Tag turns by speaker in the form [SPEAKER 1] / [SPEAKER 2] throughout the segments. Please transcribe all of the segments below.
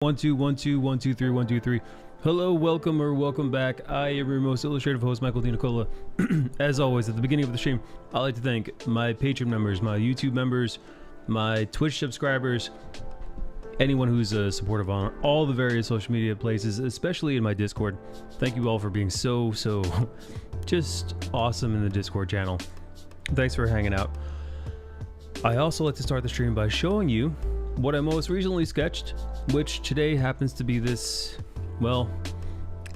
[SPEAKER 1] 1 2 1 2 1 2 3 1 2 3. Hello, welcome or welcome back. I am your most illustrative host, Michael DiNicola. As always, at the beginning of the stream, I'd like to thank my Patreon members, my YouTube members, my Twitch subscribers, anyone who's supportive on all the various social media places, especially in my Discord. Thank you all for being so just awesome in the Discord channel. Thanks for hanging out. I also like to start the stream by showing you what I most recently sketched, which today happens to be this, well,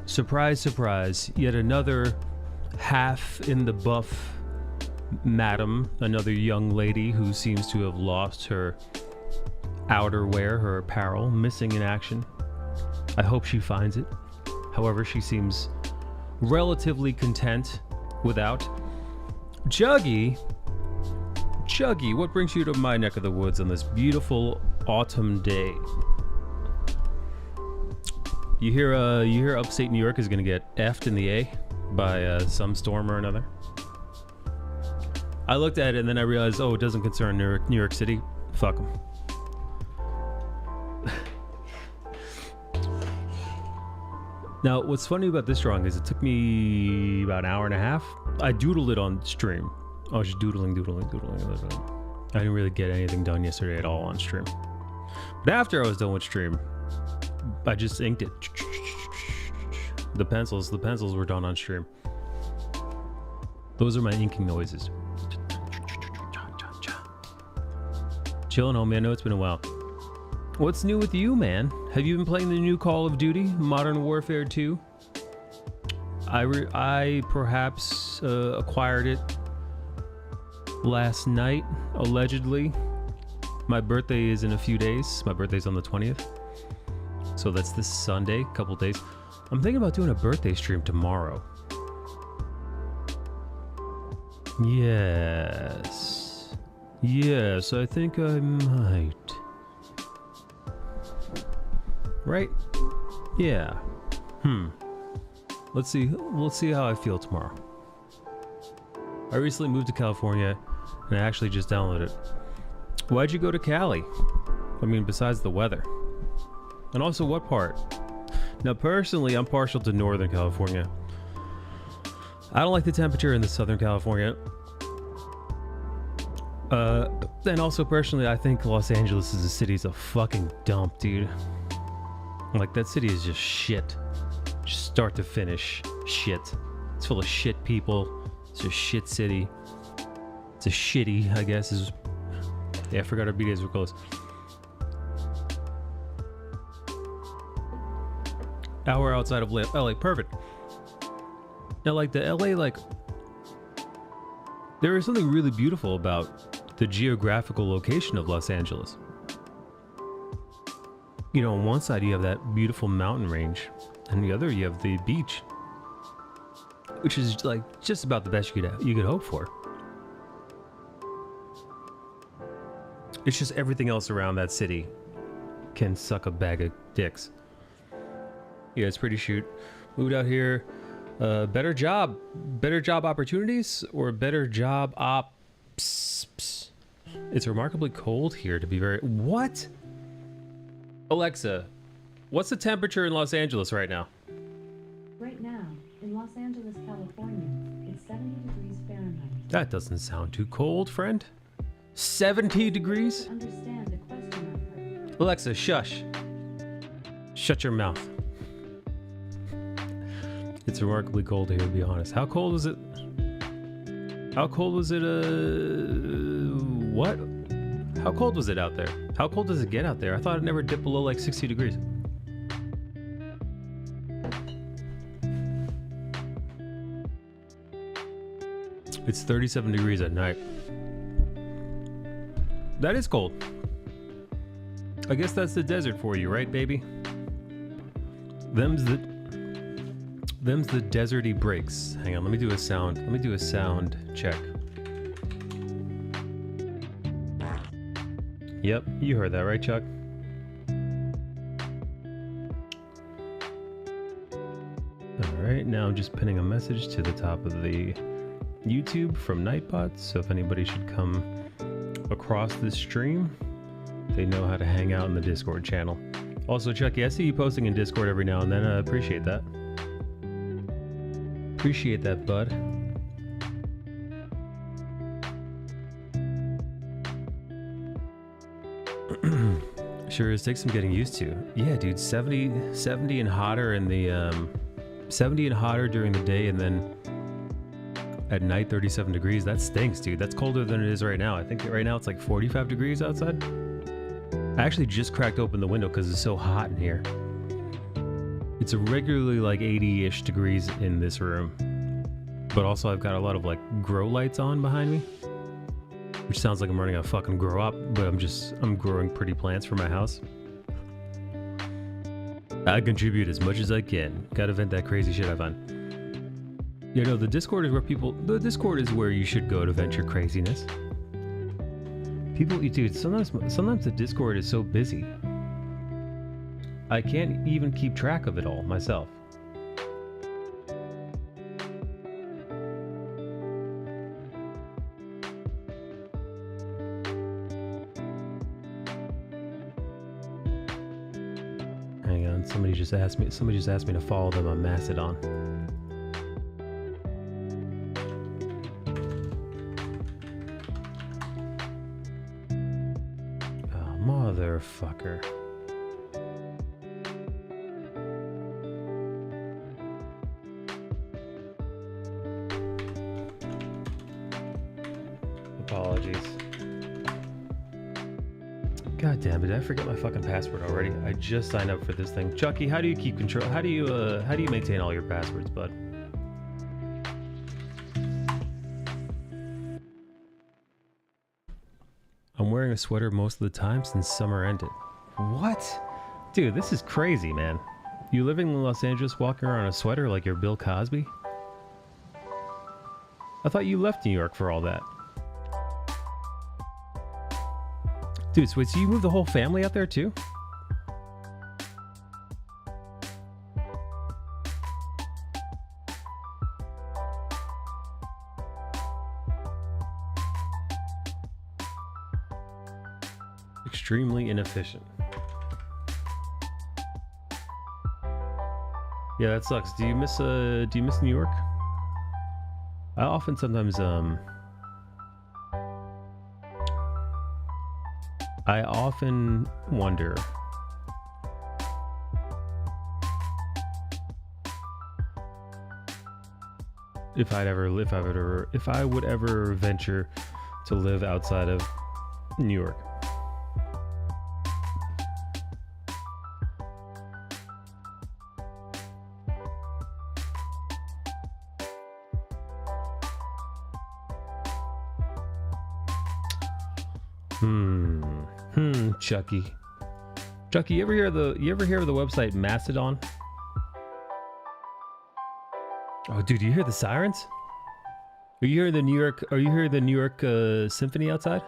[SPEAKER 1] surprise, surprise, yet another half in the buff madam, another young lady who seems to have lost her outerwear, her apparel, missing in action. I hope she finds it. However, she seems relatively content without. Juggy, what brings you to my neck of the woods on this beautiful autumn day? You hear upstate New York is gonna get effed in the A by some storm or another. I looked at it and then I realized, oh, it doesn't concern New York City. Fuck them. Now, what's funny about this drawing is it took me about an hour and a half. I doodled it on stream. I was just doodling. I didn't really get anything done yesterday at all on stream. But after I was done with stream, I just inked it. The pencils were done on stream. Those are my inking noises. Chillin', homie. I know it's been a while. What's new with you, man? Have you been playing the new Call of Duty, Modern Warfare 2? I perhaps acquired it last night, allegedly. My birthday is in a few days. My birthday's on the 20th. So that's this Sunday, a couple days. I'm thinking about doing a birthday stream tomorrow. Yes, I think I might. Right? Yeah. Let's see how I feel tomorrow. I recently moved to California and I actually just downloaded it. Why'd you go to Cali? I mean, besides the weather. And also, what part? Now, personally, I'm partial to Northern California. I don't like the temperature in the Southern California. And also, personally, I think Los Angeles as a city is a fucking dump, dude. Like, that city is just shit. Just start to finish, shit. It's full of shit people. It's a shit city. It's a shitty, I guess, is... Yeah, I forgot our B-days were close. Hour outside of LA, perfect. Now, like, the LA, like... There is something really beautiful about the geographical location of Los Angeles. You know, on one side you have that beautiful mountain range, and the other you have the beach, which is like just about the best you could hope for. It's just everything else around that city can suck a bag of dicks. Yeah, it's pretty shoot. Moved out here. Better job opportunities, or better job ops. It's remarkably cold here to be very... What? Alexa, what's the temperature in Los Angeles right now?
[SPEAKER 2] Right now, in Los Angeles, California, it's 70 degrees Fahrenheit.
[SPEAKER 1] That doesn't sound too cold, friend. 70 degrees?
[SPEAKER 2] Understand the question I've heard.
[SPEAKER 1] Alexa, shush. Shut your mouth. It's remarkably cold here, to be honest. How cold is it? How cold was it? What? How cold was it out there? How cold does it get out there? I thought it never dipped below like 60 degrees. It's 37 degrees at night. That is cold. I guess that's the desert for you, right, baby? Them's the deserty breaks. Hang on, let me do a sound check. Yep, you heard that, right, Chuck? Alright, now I'm just pinning a message to the top of the YouTube from Nightbot, so if anybody should come across this stream, they know how to hang out in the Discord channel. Also, Chucky, I see you posting in Discord every now and then. I appreciate that. Appreciate that, bud. Sure is. Takes some getting used to. Yeah, dude. 70 and hotter in the 70 and hotter during the day, and then at night 37 degrees. That stinks, dude. That's colder than it is right now. I think right now it's like 45 degrees outside. I actually just cracked open the window because it's so hot in here. It's regularly like 80-ish degrees in this room, but also I've got a lot of like grow lights on behind me, which sounds like I'm running a fucking grow up, but I'm growing pretty plants for my house. I contribute as much as I can. Gotta vent that crazy shit I find. You know, the Discord is where you should go to vent your craziness. People, dude, sometimes the Discord is so busy. I can't even keep track of it all myself. Hang on, somebody just asked me to follow them on Mastodon. Oh, motherfucker. Apologies. God damn it, did I forget my fucking password already? I just signed up for this thing. Chucky, how do you keep control? How do you maintain all your passwords, bud? I'm wearing a sweater most of the time since summer ended. What? Dude, this is crazy, man. You living in Los Angeles walking around in a sweater like you're Bill Cosby? I thought you left New York for all that. Dude, so you moved the whole family out there too? Extremely inefficient. Yeah, that sucks. Do you miss New York? I often wonder if I would ever venture to live outside of New York. Chucky, you ever hear of the website Mastodon? Oh, dude, do you hear the sirens? Are you hearing the New York Symphony outside?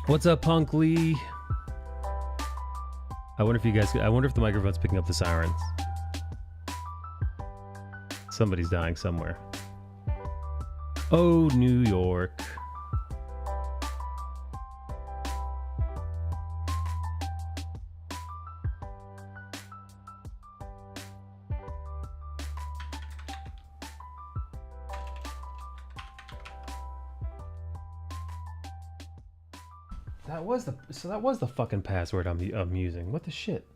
[SPEAKER 1] What's up, Punk Lee? I wonder if the microphone's picking up the sirens. Somebody's dying somewhere. Oh, New York. That was the fucking password I'm using. What the shit?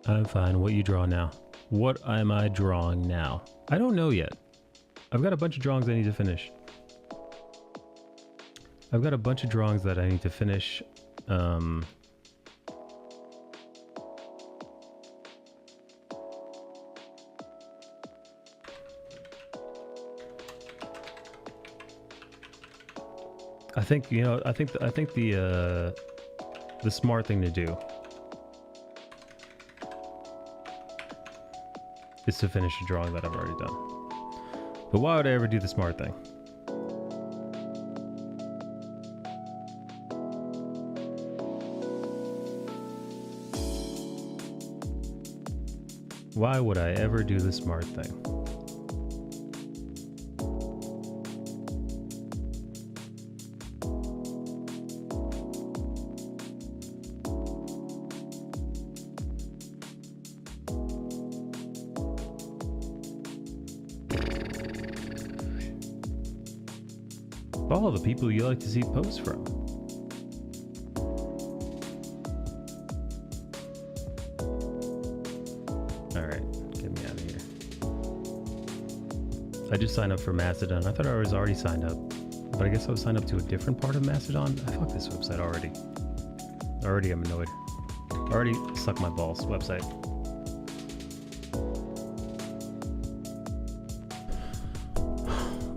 [SPEAKER 1] I'm fine. What you draw now? What am I drawing now? I don't know yet. I've got a bunch of drawings I need to finish. I think the smart thing to do is to finish a drawing that I've already done. But why would I ever do the smart thing? Why would I ever do the smart thing? Follow the people you like to see posts from. Alright, get me out of here. I just signed up for Mastodon. I thought I was already signed up, but I guess I was signed up to a different part of Mastodon. I fucked this website already. Already I'm annoyed. Already suck my balls website.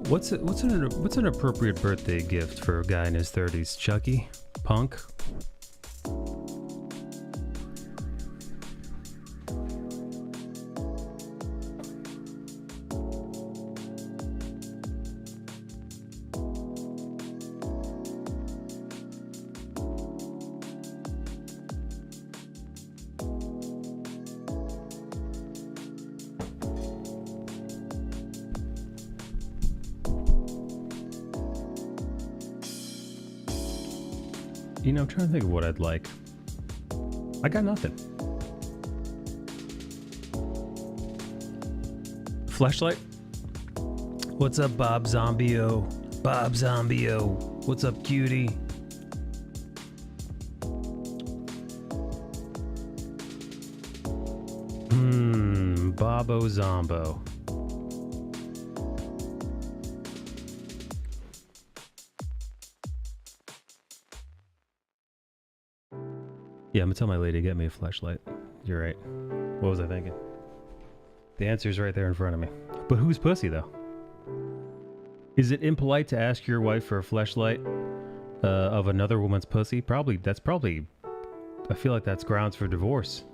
[SPEAKER 1] What's an appropriate birthday gift for a guy in his 30s? Chucky? Punk? You know, I'm trying to think of what I'd like. I got nothing. Fleshlight? What's up, Bob Zombio? Bob Zombio. What's up, cutie? Bobo Zombo. Yeah, I'm gonna tell my lady to get me a flashlight. You're right. What was I thinking? The answer's right there in front of me. But whose pussy, though? Is it impolite to ask your wife for a flashlight of another woman's pussy? Probably. That's probably... I feel like that's grounds for divorce.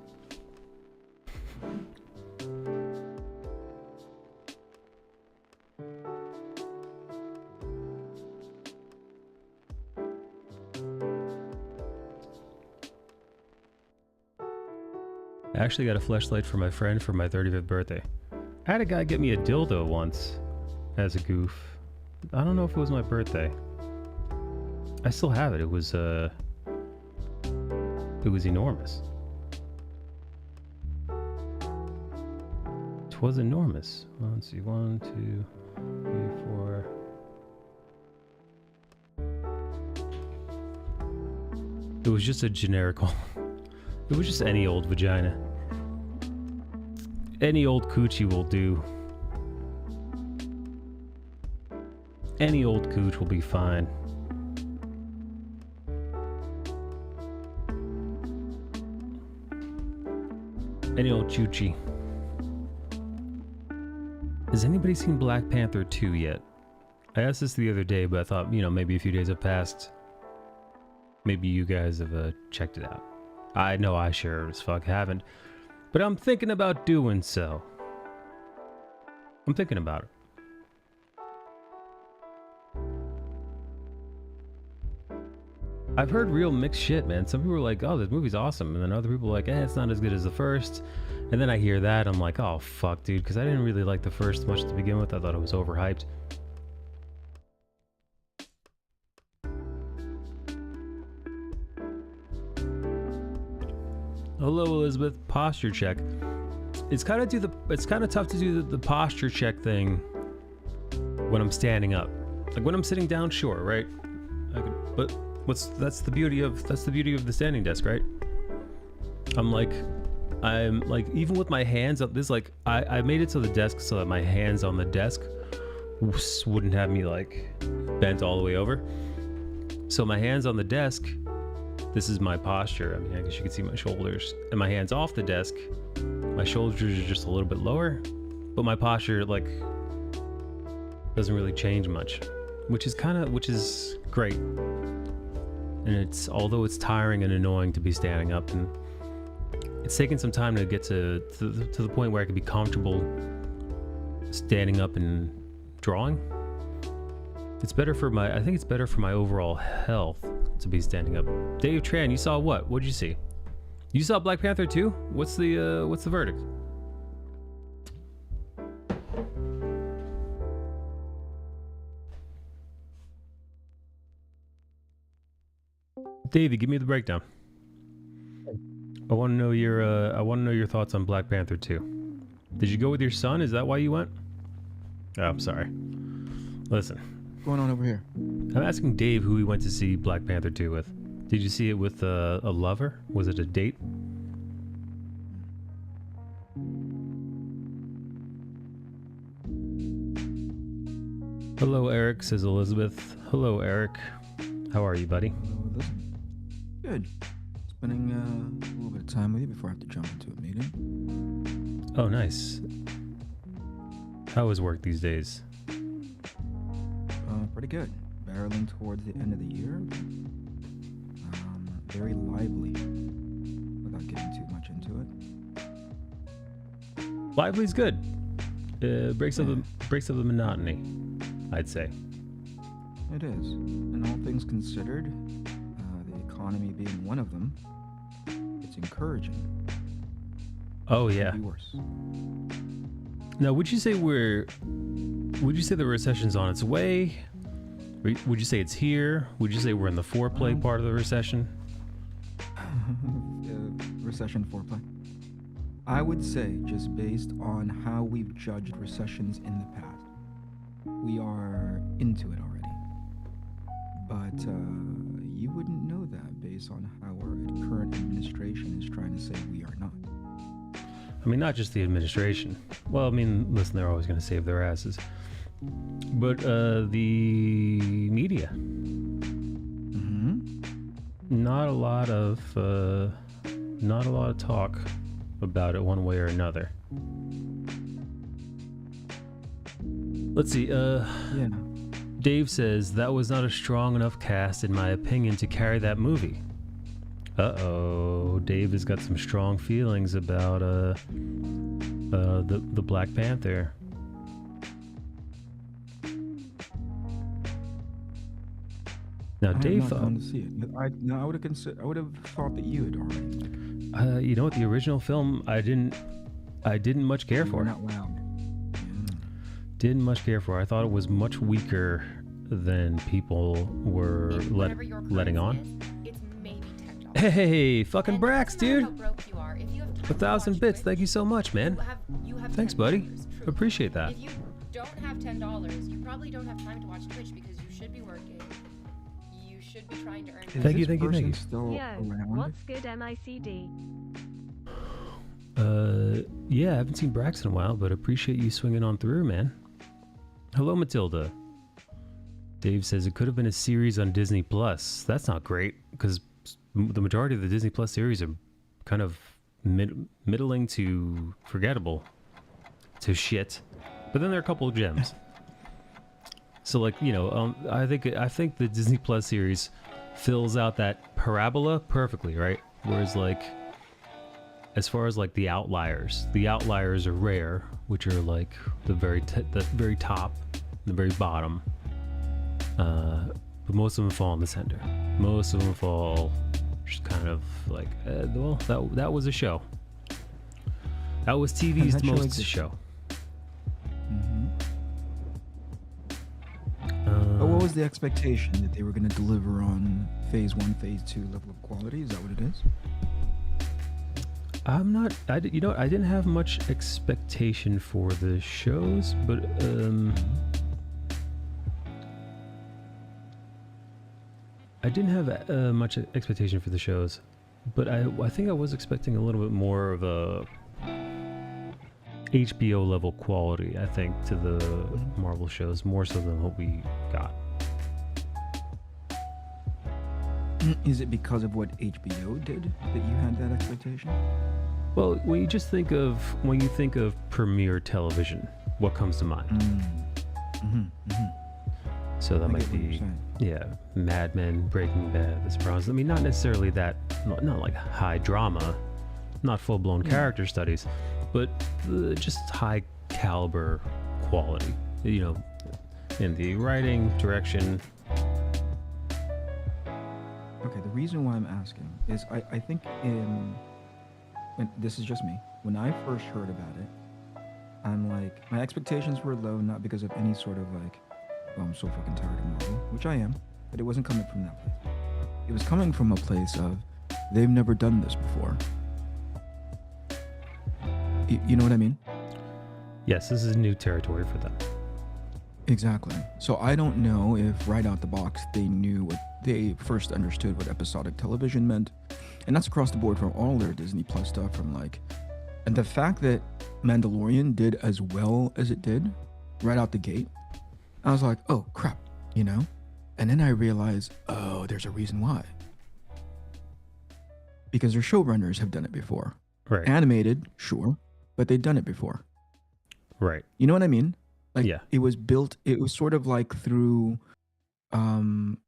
[SPEAKER 1] I actually got a fleshlight for my friend for my 35th birthday. I had a guy get me a dildo once as a goof. I don't know if it was my birthday. I still have it. It was enormous. It was enormous. Let's see, 1, 2, 3, 4. It was just a generic. It was just any old vagina. Any old coochie will do. Any old cooch will be fine. Any old choochie. Has anybody seen Black Panther 2 yet? I asked this the other day, but I thought, you know, maybe a few days have passed. Maybe you guys have checked it out. I know I sure as fuck haven't. But I'm thinking about doing so. I'm thinking about it. I've heard real mixed shit, man. Some people are like, oh, this movie's awesome. And then other people are like, it's not as good as the first. And then I hear that, I'm like, oh, fuck, dude. Because I didn't really like the first much to begin with. I thought it was overhyped. Hello, Elizabeth. Posture check. It's kind of tough to do the posture check thing when I'm standing up. Like when I'm sitting down, sure, right? But that's the beauty of the standing desk, right? I'm like even with my hands up. This like I made it to the desk so that my hands on the desk wouldn't have me like bent all the way over. So my hands on the desk. This is my posture. I mean, I guess you can see my shoulders. And my hands off the desk, my shoulders are just a little bit lower, but my posture like doesn't really change much, which is great. And although it's tiring and annoying to be standing up, and it's taken some time to get to the point where I can be comfortable standing up and drawing. It's better for I think it's better for my overall health to be standing up. Dave Tran, you saw what? What'd you see? You saw Black Panther 2? What's the verdict? Davey, give me the breakdown. I want to know your thoughts on Black Panther 2. Did you go with your son? Is that why you went? Oh, I'm sorry. Listen.
[SPEAKER 3] What's going on over here?
[SPEAKER 1] I'm asking Dave who he went to see Black Panther 2 with. Did you see it with a lover? Was it a date? Hello, Eric, says Elizabeth. Hello, Eric. How are you, buddy?
[SPEAKER 3] Hello, listen. Good. Spending a little bit of time with you before I have to jump into a meeting.
[SPEAKER 1] Oh, nice. How is work these days?
[SPEAKER 3] Pretty good. Barreling towards the end of the year. Very lively. Without getting too much into it.
[SPEAKER 1] Lively's good. Breaks up the monotony, I'd say.
[SPEAKER 3] It is. And all things considered, the economy being one of them, it's encouraging.
[SPEAKER 1] Oh yeah.
[SPEAKER 3] Could be worse.
[SPEAKER 1] Now, would you say the recession's on its way? Would you say it's here? Would you say we're in the foreplay part of the recession?
[SPEAKER 3] Recession foreplay. I would say, just based on how we've judged recessions in the past, we are into it already. But you wouldn't know that based on how our current administration is trying to say we are not.
[SPEAKER 1] I mean, not just the administration. Well, I mean, listen, they're always going to save their asses. But the media.
[SPEAKER 3] Mm-hmm.
[SPEAKER 1] Not a lot of talk about it one way or another. Let's see.
[SPEAKER 3] Yeah.
[SPEAKER 1] Dave says that was not a strong enough cast, in my opinion, to carry that movie. Uh-oh, Dave has got some strong feelings about the Black Panther. Now, Dave
[SPEAKER 3] thought. To see it. I would have thought that you had already.
[SPEAKER 1] You know what? The original film, I didn't much care for.
[SPEAKER 3] Not loud. Yeah.
[SPEAKER 1] Didn't much care for. I thought it was much weaker than people were letting on.
[SPEAKER 4] It's maybe $10.
[SPEAKER 1] Hey, fucking Brax, dude!
[SPEAKER 4] How broke you are. If you have time to
[SPEAKER 1] 1,000
[SPEAKER 4] watch
[SPEAKER 1] bits.
[SPEAKER 4] Twitch,
[SPEAKER 1] Thank you so much, man.
[SPEAKER 4] you have
[SPEAKER 1] Thanks,
[SPEAKER 4] $10,
[SPEAKER 1] buddy.
[SPEAKER 4] truly.
[SPEAKER 1] Appreciate that.
[SPEAKER 4] If you don't have $10, you probably don't have time to watch Twitch because you should be working. You should be trying to earn.
[SPEAKER 1] Thank you.
[SPEAKER 3] Still
[SPEAKER 5] Yo,
[SPEAKER 3] around?
[SPEAKER 5] what's good, MICD?
[SPEAKER 1] Yeah, I haven't seen Brax in a while, but appreciate you swinging on through, man. Hello, Matilda. Dave says it could have been a series on Disney Plus. That's not great, because the majority of the Disney Plus series are kind of middling to forgettable to shit. But then there are a couple of gems. So, like, you know, I think the Disney Plus series fills out that parabola perfectly, right? Whereas, like, as far as like the outliers are rare, which are like the very top, the very bottom. But most of them fall in the center. Most of them fall just kind of like, well, that was a show. That was TV's most show.
[SPEAKER 3] Mm-hmm. But what was the expectation that they were going to deliver on phase 1, phase 2 level of quality? Is that what it is?
[SPEAKER 1] I didn't have much expectation for the shows, but I didn't have much expectation for the shows, but I think I was expecting a little bit more of a HBO level quality, I think, to the Marvel shows, more so than what we got.
[SPEAKER 3] Is it because of what HBO did that you had that expectation?
[SPEAKER 1] Well, when you think of premiere television, what comes to mind?
[SPEAKER 3] Mm-hmm. Mm-hmm.
[SPEAKER 1] So that might be, Mad Men, Breaking Bad, The Sopranos. I mean, not necessarily that, not like high drama, not full-blown character studies, but just high caliber quality, you know, in the writing, direction.
[SPEAKER 3] Okay, the reason why I'm asking is I think and this is just me, when I first heard about it, I'm like, my expectations were low, not because of any sort of like, oh, I'm so fucking tired of Marvel, which I am, but it wasn't coming from that place. it was coming from a place of they've never done this before. You know what I mean?
[SPEAKER 1] Yes, this is new territory for them.
[SPEAKER 3] Exactly. So I don't know if right out the box they first understood what episodic television meant, and that's across the board from all their Disney Plus stuff. And the fact that Mandalorian did as well as it did right out the gate, I was like, oh crap, And then I realized, oh, there's a reason why. Because their showrunners have done it before.
[SPEAKER 1] Right.
[SPEAKER 3] Animated, sure, but they've done it before.
[SPEAKER 1] Right.
[SPEAKER 3] You know what I mean?
[SPEAKER 1] Yeah.
[SPEAKER 3] It was sort of like through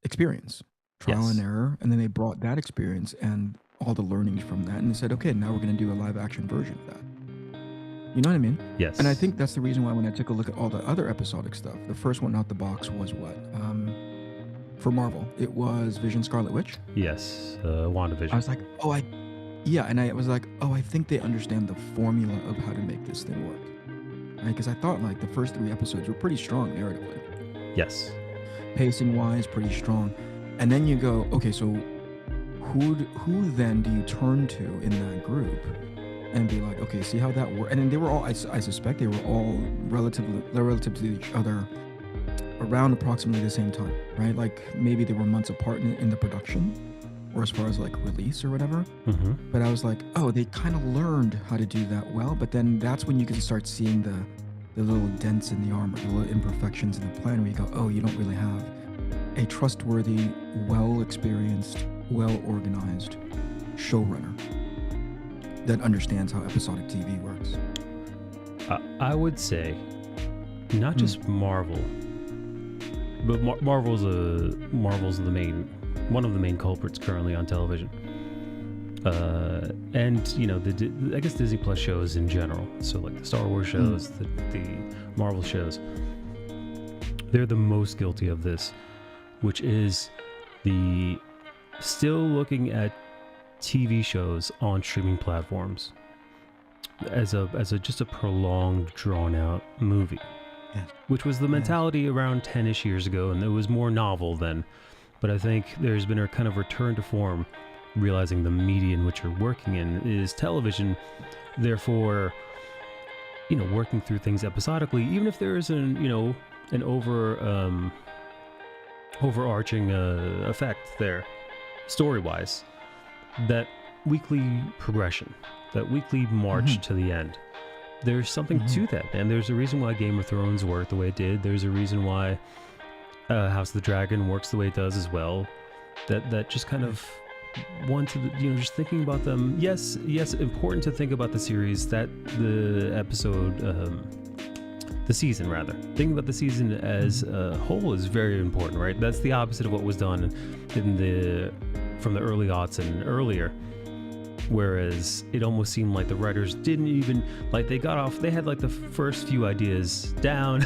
[SPEAKER 3] experience, trial
[SPEAKER 1] Yes.
[SPEAKER 3] and error, and then they brought that experience and all the learnings from that, and they said, okay, now we're going to do a live action version of that. You know what I mean?
[SPEAKER 1] Yes.
[SPEAKER 3] And I think that's the reason why when I took a look at all the other episodic stuff, the first one out the box was what? For Marvel, it was Vision Scarlet Witch.
[SPEAKER 1] Yes. WandaVision.
[SPEAKER 3] I was like, and I was like, I think they understand the formula of how to make this thing work. Because I thought like the first 3 episodes were pretty strong narratively.
[SPEAKER 1] Yes.
[SPEAKER 3] Pacing wise, pretty strong. And then you go, okay, so who then do you turn to in that group and be like, okay, see how that works? And then they were all, I suspect they were all relative to each other around approximately the same time, right? Like maybe they were months apart in the production or as far as like release or whatever.
[SPEAKER 1] Mm-hmm.
[SPEAKER 3] But I was like, oh, they kind of learned how to do that well. But then that's when you can start seeing the little dents in the armor, the little imperfections in the plan where you go, oh, you don't really have a trustworthy, well-experienced, well-organized showrunner that understands how episodic TV works.
[SPEAKER 1] I would say not just Marvel, but Marvel's one of the main culprits currently on television. And I guess Disney Plus shows in general. So like the Star Wars shows, the Marvel shows, they're the most guilty of this, which is the still looking at TV shows on streaming platforms as just a prolonged, drawn out movie.
[SPEAKER 3] Yes.
[SPEAKER 1] Which was the mentality around 10-ish years ago, and it was more novel then. But I think there's been a kind of return to form, realizing the media in which you're working in is television. Therefore, working through things episodically, even if there is an overarching effect there, story-wise, that weekly progression, that weekly march to the end. There's something to that, and there's a reason why Game of Thrones worked the way it did. There's a reason why House of the Dragon works the way it does as well. That just kind of just thinking about them. Yes, important to think about the series, the season rather. Thinking about the season as a whole is very important, right? That's the opposite of what was done from the early aughts and earlier. Whereas it almost seemed like the writers didn't even, like they had like the first few ideas down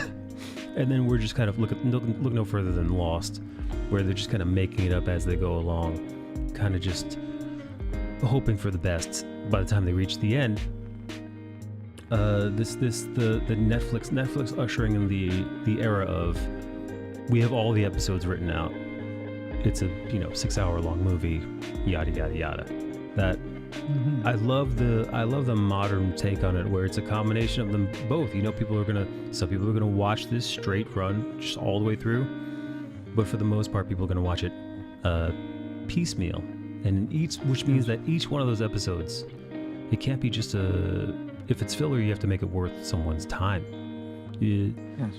[SPEAKER 1] and then we're just kind of look no further than Lost, where they're just kind of making it up as they go along, kind of just hoping for the best. By the time they reach the end, the Netflix ushering in the era of we have all the episodes written out. It's a 6-hour-long movie, yada yada yada. That I love the modern take on it, where it's a combination of them both. Some people are gonna watch this straight run just all the way through, but for the most part, people are gonna watch it piecemeal, and which means that each one of those episodes, it can't be just if it's filler, you have to make it worth someone's time.
[SPEAKER 3] Yes.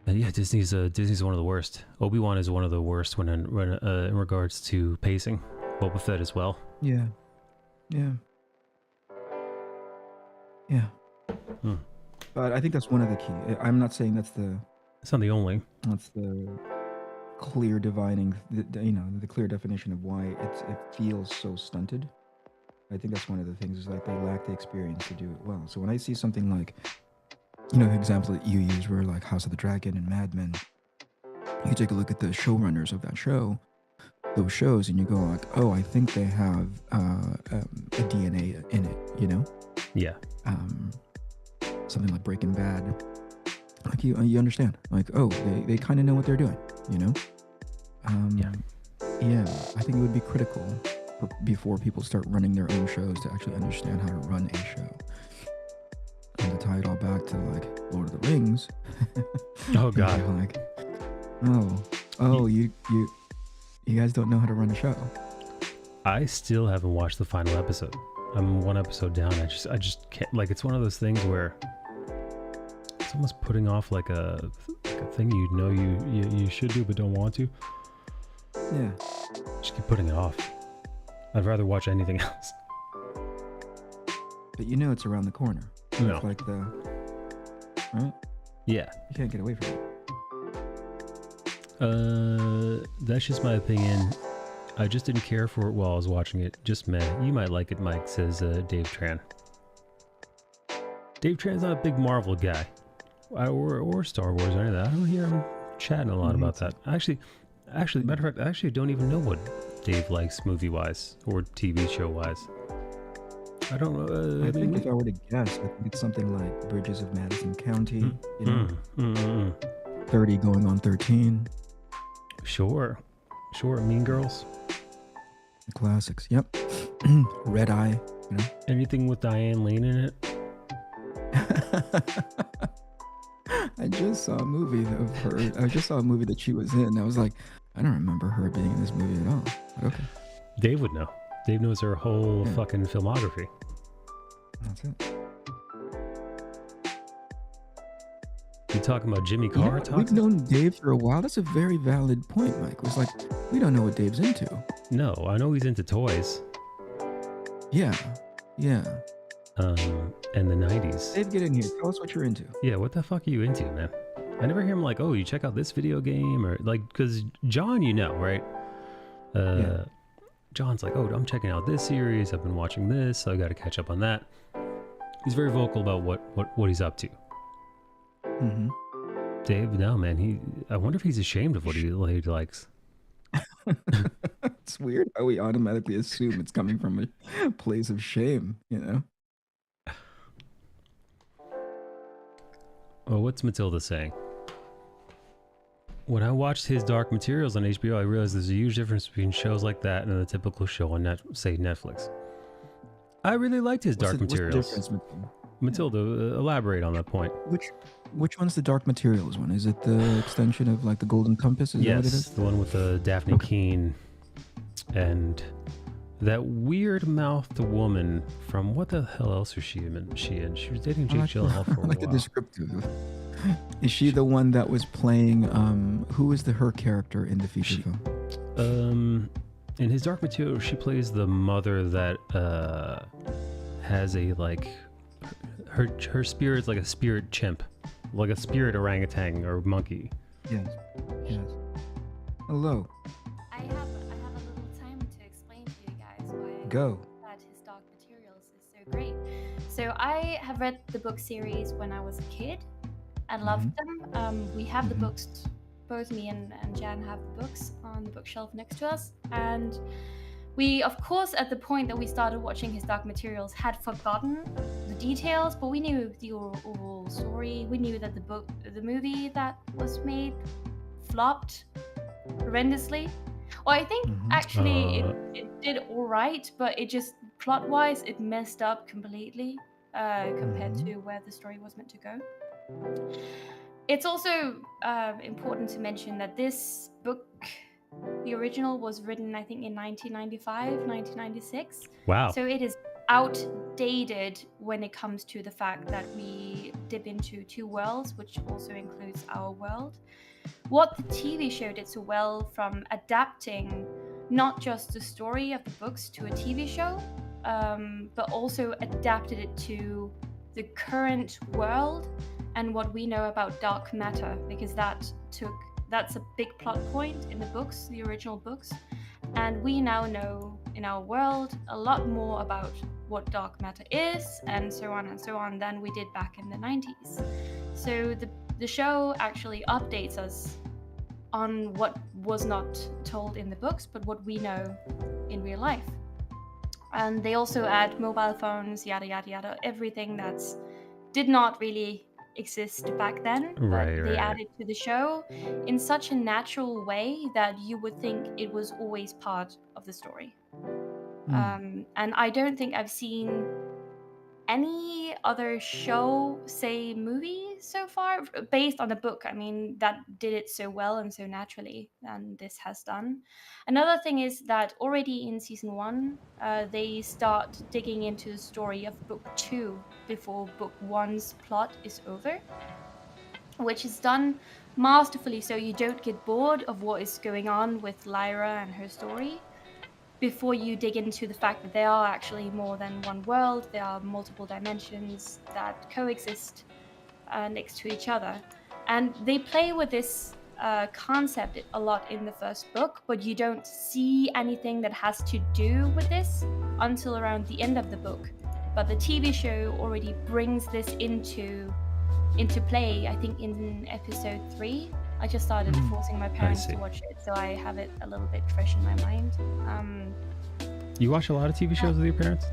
[SPEAKER 1] And yeah, Disney's one of the worst. Obi-Wan is one of the worst when in regards to pacing. Boba Fett as well.
[SPEAKER 3] Yeah. But I think that's one of the key. I'm not saying it's
[SPEAKER 1] not the only.
[SPEAKER 3] That's the clear divining, the clear definition of why it feels so stunted. I think that's one of the things, is like they lack the experience to do it well. So when I see something like, the example that you use were like House of the Dragon and Mad Men, you take a look at the showrunners of those shows, and you go like, oh, I think they have a DNA in it,
[SPEAKER 1] Yeah.
[SPEAKER 3] Something like Breaking Bad, like you understand, like, oh, they kind of know what they're doing,
[SPEAKER 1] Yeah.
[SPEAKER 3] Yeah, I think it would be critical before people start running their own shows to actually understand how to run a show. And to tie it all back to like Lord of the Rings.
[SPEAKER 1] Oh God.
[SPEAKER 3] You're like, you guys don't know how to run a show.
[SPEAKER 1] I still haven't watched the final episode. I'm one episode down. I just can't. Like, it's one of those things where it's almost putting off like a thing you know you should do but don't want to.
[SPEAKER 3] Yeah.
[SPEAKER 1] Just keep putting it off. I'd rather watch anything else.
[SPEAKER 3] But you know it's around the corner.
[SPEAKER 1] No.
[SPEAKER 3] It's like right?
[SPEAKER 1] Yeah.
[SPEAKER 3] You can't get away from it.
[SPEAKER 1] That's just my opinion. I just didn't care for it while I was watching it. Just meh. You might like it, Mike, says Dave Tran. Dave Tran's not a big Marvel guy. Or Star Wars or any of that. I don't hear him chatting a lot about that. Actually, matter of fact, I actually don't even know what Dave likes movie-wise or TV show-wise. I don't know.
[SPEAKER 3] I think if I were to guess, I think it's something like Bridges of Madison County, 30 going on 13.
[SPEAKER 1] Sure. Mean Girls.
[SPEAKER 3] The classics. Yep. Red Eye. You know.
[SPEAKER 1] Anything with Diane Lane in it?
[SPEAKER 3] I just saw a movie of her. I just saw a movie that she was in. I was like, I don't remember her being in this movie at all. But okay.
[SPEAKER 1] Dave would know. Dave knows her whole fucking filmography.
[SPEAKER 3] That's it.
[SPEAKER 1] You talking about Jimmy Carr?
[SPEAKER 3] We've known Dave for a while. That's a very valid point, Mike. It was like, we don't know what Dave's into.
[SPEAKER 1] No, I know he's into toys.
[SPEAKER 3] Yeah.
[SPEAKER 1] And the 90s.
[SPEAKER 3] Dave, get in here. Tell us what you're into.
[SPEAKER 1] Yeah, what the fuck are you into, man? I never hear him like, oh, you check out this video game, or like, because John, you know, right? John's like, oh, I'm checking out this series. I've been watching this, so I got to catch up on that. He's very vocal about what he's up to.
[SPEAKER 3] Mm-hmm.
[SPEAKER 1] Dave, no, man. I wonder if he's ashamed of what he likes.
[SPEAKER 3] It's weird how we automatically assume it's coming from a place of shame, you know?
[SPEAKER 1] Oh, what's Matilda saying? When I watched his Dark Materials on HBO, I realized there's a huge difference between shows like that and a typical show on say Netflix. I really liked his Dark Materials.
[SPEAKER 3] What's the difference,
[SPEAKER 1] Matilda, elaborate on that point.
[SPEAKER 3] Which one's the Dark Materials one? Is it the extension of like the Golden Compass? Is that what it is?
[SPEAKER 1] The one with the Daphne Keane and that weird-mouthed woman from what the hell else was she in? She was dating Jake Gyllenhaal for a while.
[SPEAKER 3] I like the descriptive. Is she the one that was playing? Who is her character in the feature film?
[SPEAKER 1] In his Dark Materials, she plays the mother that has a like her spirit's like a spirit chimp, like a spirit orangutan or monkey.
[SPEAKER 3] Yes. Hello.
[SPEAKER 4] I have a little time to explain to you guys why
[SPEAKER 3] Go.
[SPEAKER 4] that his Dark Materials is so great. So I have read the book series when I was a kid and loved them. We have the books, both me and Jan have the books on the bookshelf next to us, and we, of course, at the point that we started watching his Dark Materials, had forgotten the details, but we knew the overall story. We knew that the movie that was made flopped horrendously. Well, I think actually it did all right, but it just plot-wise it messed up completely compared to where the story was meant to go. It's also important to mention that this book, the original, was written I think in 1995, 1996.
[SPEAKER 1] Wow.
[SPEAKER 4] So it is outdated when it comes to the fact that we dip into two worlds, which also includes our world. What the TV show did so well from adapting not just the story of the books to a TV show, but also adapted it to the current world and what we know about dark matter, because that's a big plot point in the books, the original books. And we now know in our world a lot more about what dark matter is and so on than we did back in the 90s. So the show actually updates us on what was not told in the books, but what we know in real life. And they also add mobile phones, yada, yada, yada, everything that's did not really exist back then, but
[SPEAKER 1] Right,
[SPEAKER 4] they
[SPEAKER 1] right.
[SPEAKER 4] added to the show in such a natural way that you would think it was always part of the story. And I don't think I've seen any other show, say movie so far, based on the book. I mean, that did it so well and so naturally than this has done. Another thing is that already in season 1, they start digging into the story of book 2 before book 1's plot is over, which is done masterfully so you don't get bored of what is going on with Lyra and her story before you dig into the fact that there are actually more than one world, there are multiple dimensions that coexist next to each other. And they play with this concept a lot in the first book, but you don't see anything that has to do with this until around the end of the book. But the TV show already brings this into play, I think, in episode 3. I just started forcing my parents to watch it, so I have it a little bit fresh in my mind.
[SPEAKER 1] You watch a lot of TV shows with your parents?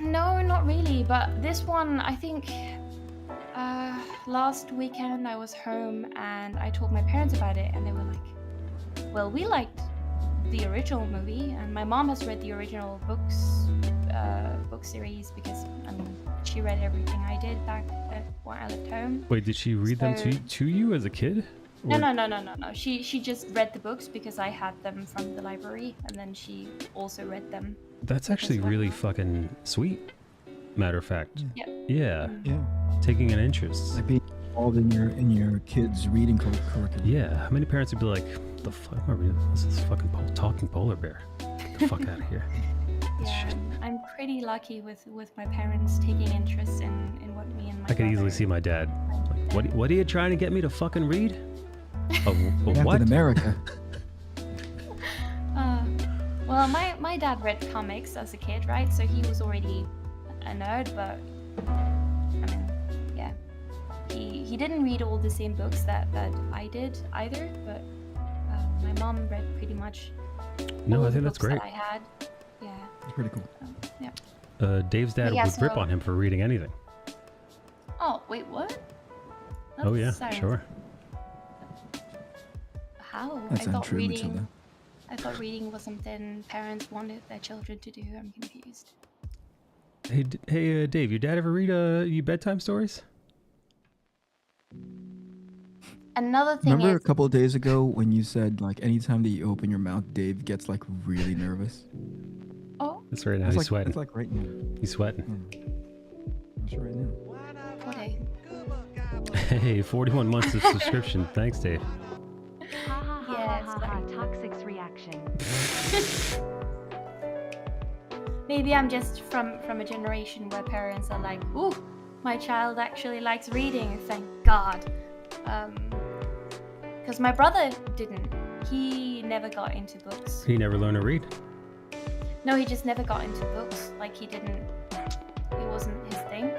[SPEAKER 4] No, not really. But this one, I think, last weekend I was home and I told my parents about it, and they were like, "Well, we liked the original movie, and my mom has read the original book series because she read everything I did back when I lived home."
[SPEAKER 1] Wait, did she read them to you as a kid?
[SPEAKER 4] No. She just read the books because I had them from the library, and then she also read them.
[SPEAKER 1] That's actually really fucking sweet. Matter of fact.
[SPEAKER 4] Yep.
[SPEAKER 1] Yeah.
[SPEAKER 3] Yeah.
[SPEAKER 1] Taking an interest.
[SPEAKER 3] Like being involved in your kids' reading curriculum.
[SPEAKER 1] Yeah. How many parents would be like, "The fuck am I reading? This is fucking talking polar bear. Get the fuck out of here."
[SPEAKER 4] Yeah, I'm pretty lucky with my parents taking interest in what me and my
[SPEAKER 1] I could easily
[SPEAKER 4] brother
[SPEAKER 1] see my dad. Like, what are you trying to get me to fucking read? A
[SPEAKER 3] Captain
[SPEAKER 1] what?
[SPEAKER 3] America.
[SPEAKER 4] Well, my dad read comics as a kid, right? So he was already a nerd, but I mean, yeah. He didn't read all the same books that I did either, but my mom read pretty much
[SPEAKER 1] No,
[SPEAKER 4] all
[SPEAKER 1] I
[SPEAKER 4] the
[SPEAKER 1] think that's
[SPEAKER 4] books
[SPEAKER 1] great.
[SPEAKER 4] that I had. Yeah.
[SPEAKER 3] It's pretty cool.
[SPEAKER 4] Yeah.
[SPEAKER 1] Dave's dad
[SPEAKER 4] Yeah,
[SPEAKER 1] would rip
[SPEAKER 4] so-
[SPEAKER 1] on him for reading anything.
[SPEAKER 4] Oh, wait, what?
[SPEAKER 1] Oh yeah,
[SPEAKER 4] Sorry.
[SPEAKER 1] sure.
[SPEAKER 4] How?
[SPEAKER 3] That's untrue, Matilda.
[SPEAKER 4] I thought reading was something parents wanted their children to do. I'm confused.
[SPEAKER 1] Hey, Dave, your dad ever read you bedtime stories?
[SPEAKER 4] Another thing
[SPEAKER 3] Remember
[SPEAKER 4] is,
[SPEAKER 3] a couple of days ago when you said like anytime that you open your mouth, Dave gets like really nervous?
[SPEAKER 4] oh,
[SPEAKER 1] That's right now.
[SPEAKER 3] It's
[SPEAKER 1] He's
[SPEAKER 3] like,
[SPEAKER 1] sweating.
[SPEAKER 3] It's like right now.
[SPEAKER 1] He's sweating.
[SPEAKER 3] It's right now.
[SPEAKER 4] what a
[SPEAKER 1] Hey, 41 months of subscription. Thanks, Dave.
[SPEAKER 4] Yes,
[SPEAKER 2] Toxic's reaction.
[SPEAKER 4] maybe I'm just from a generation where parents are like, "Ooh, my child actually likes reading. Thank God." Because my brother didn't. He never got into books.
[SPEAKER 1] He never learned to read.
[SPEAKER 4] No, he just never got into books. Like he didn't. It wasn't his thing.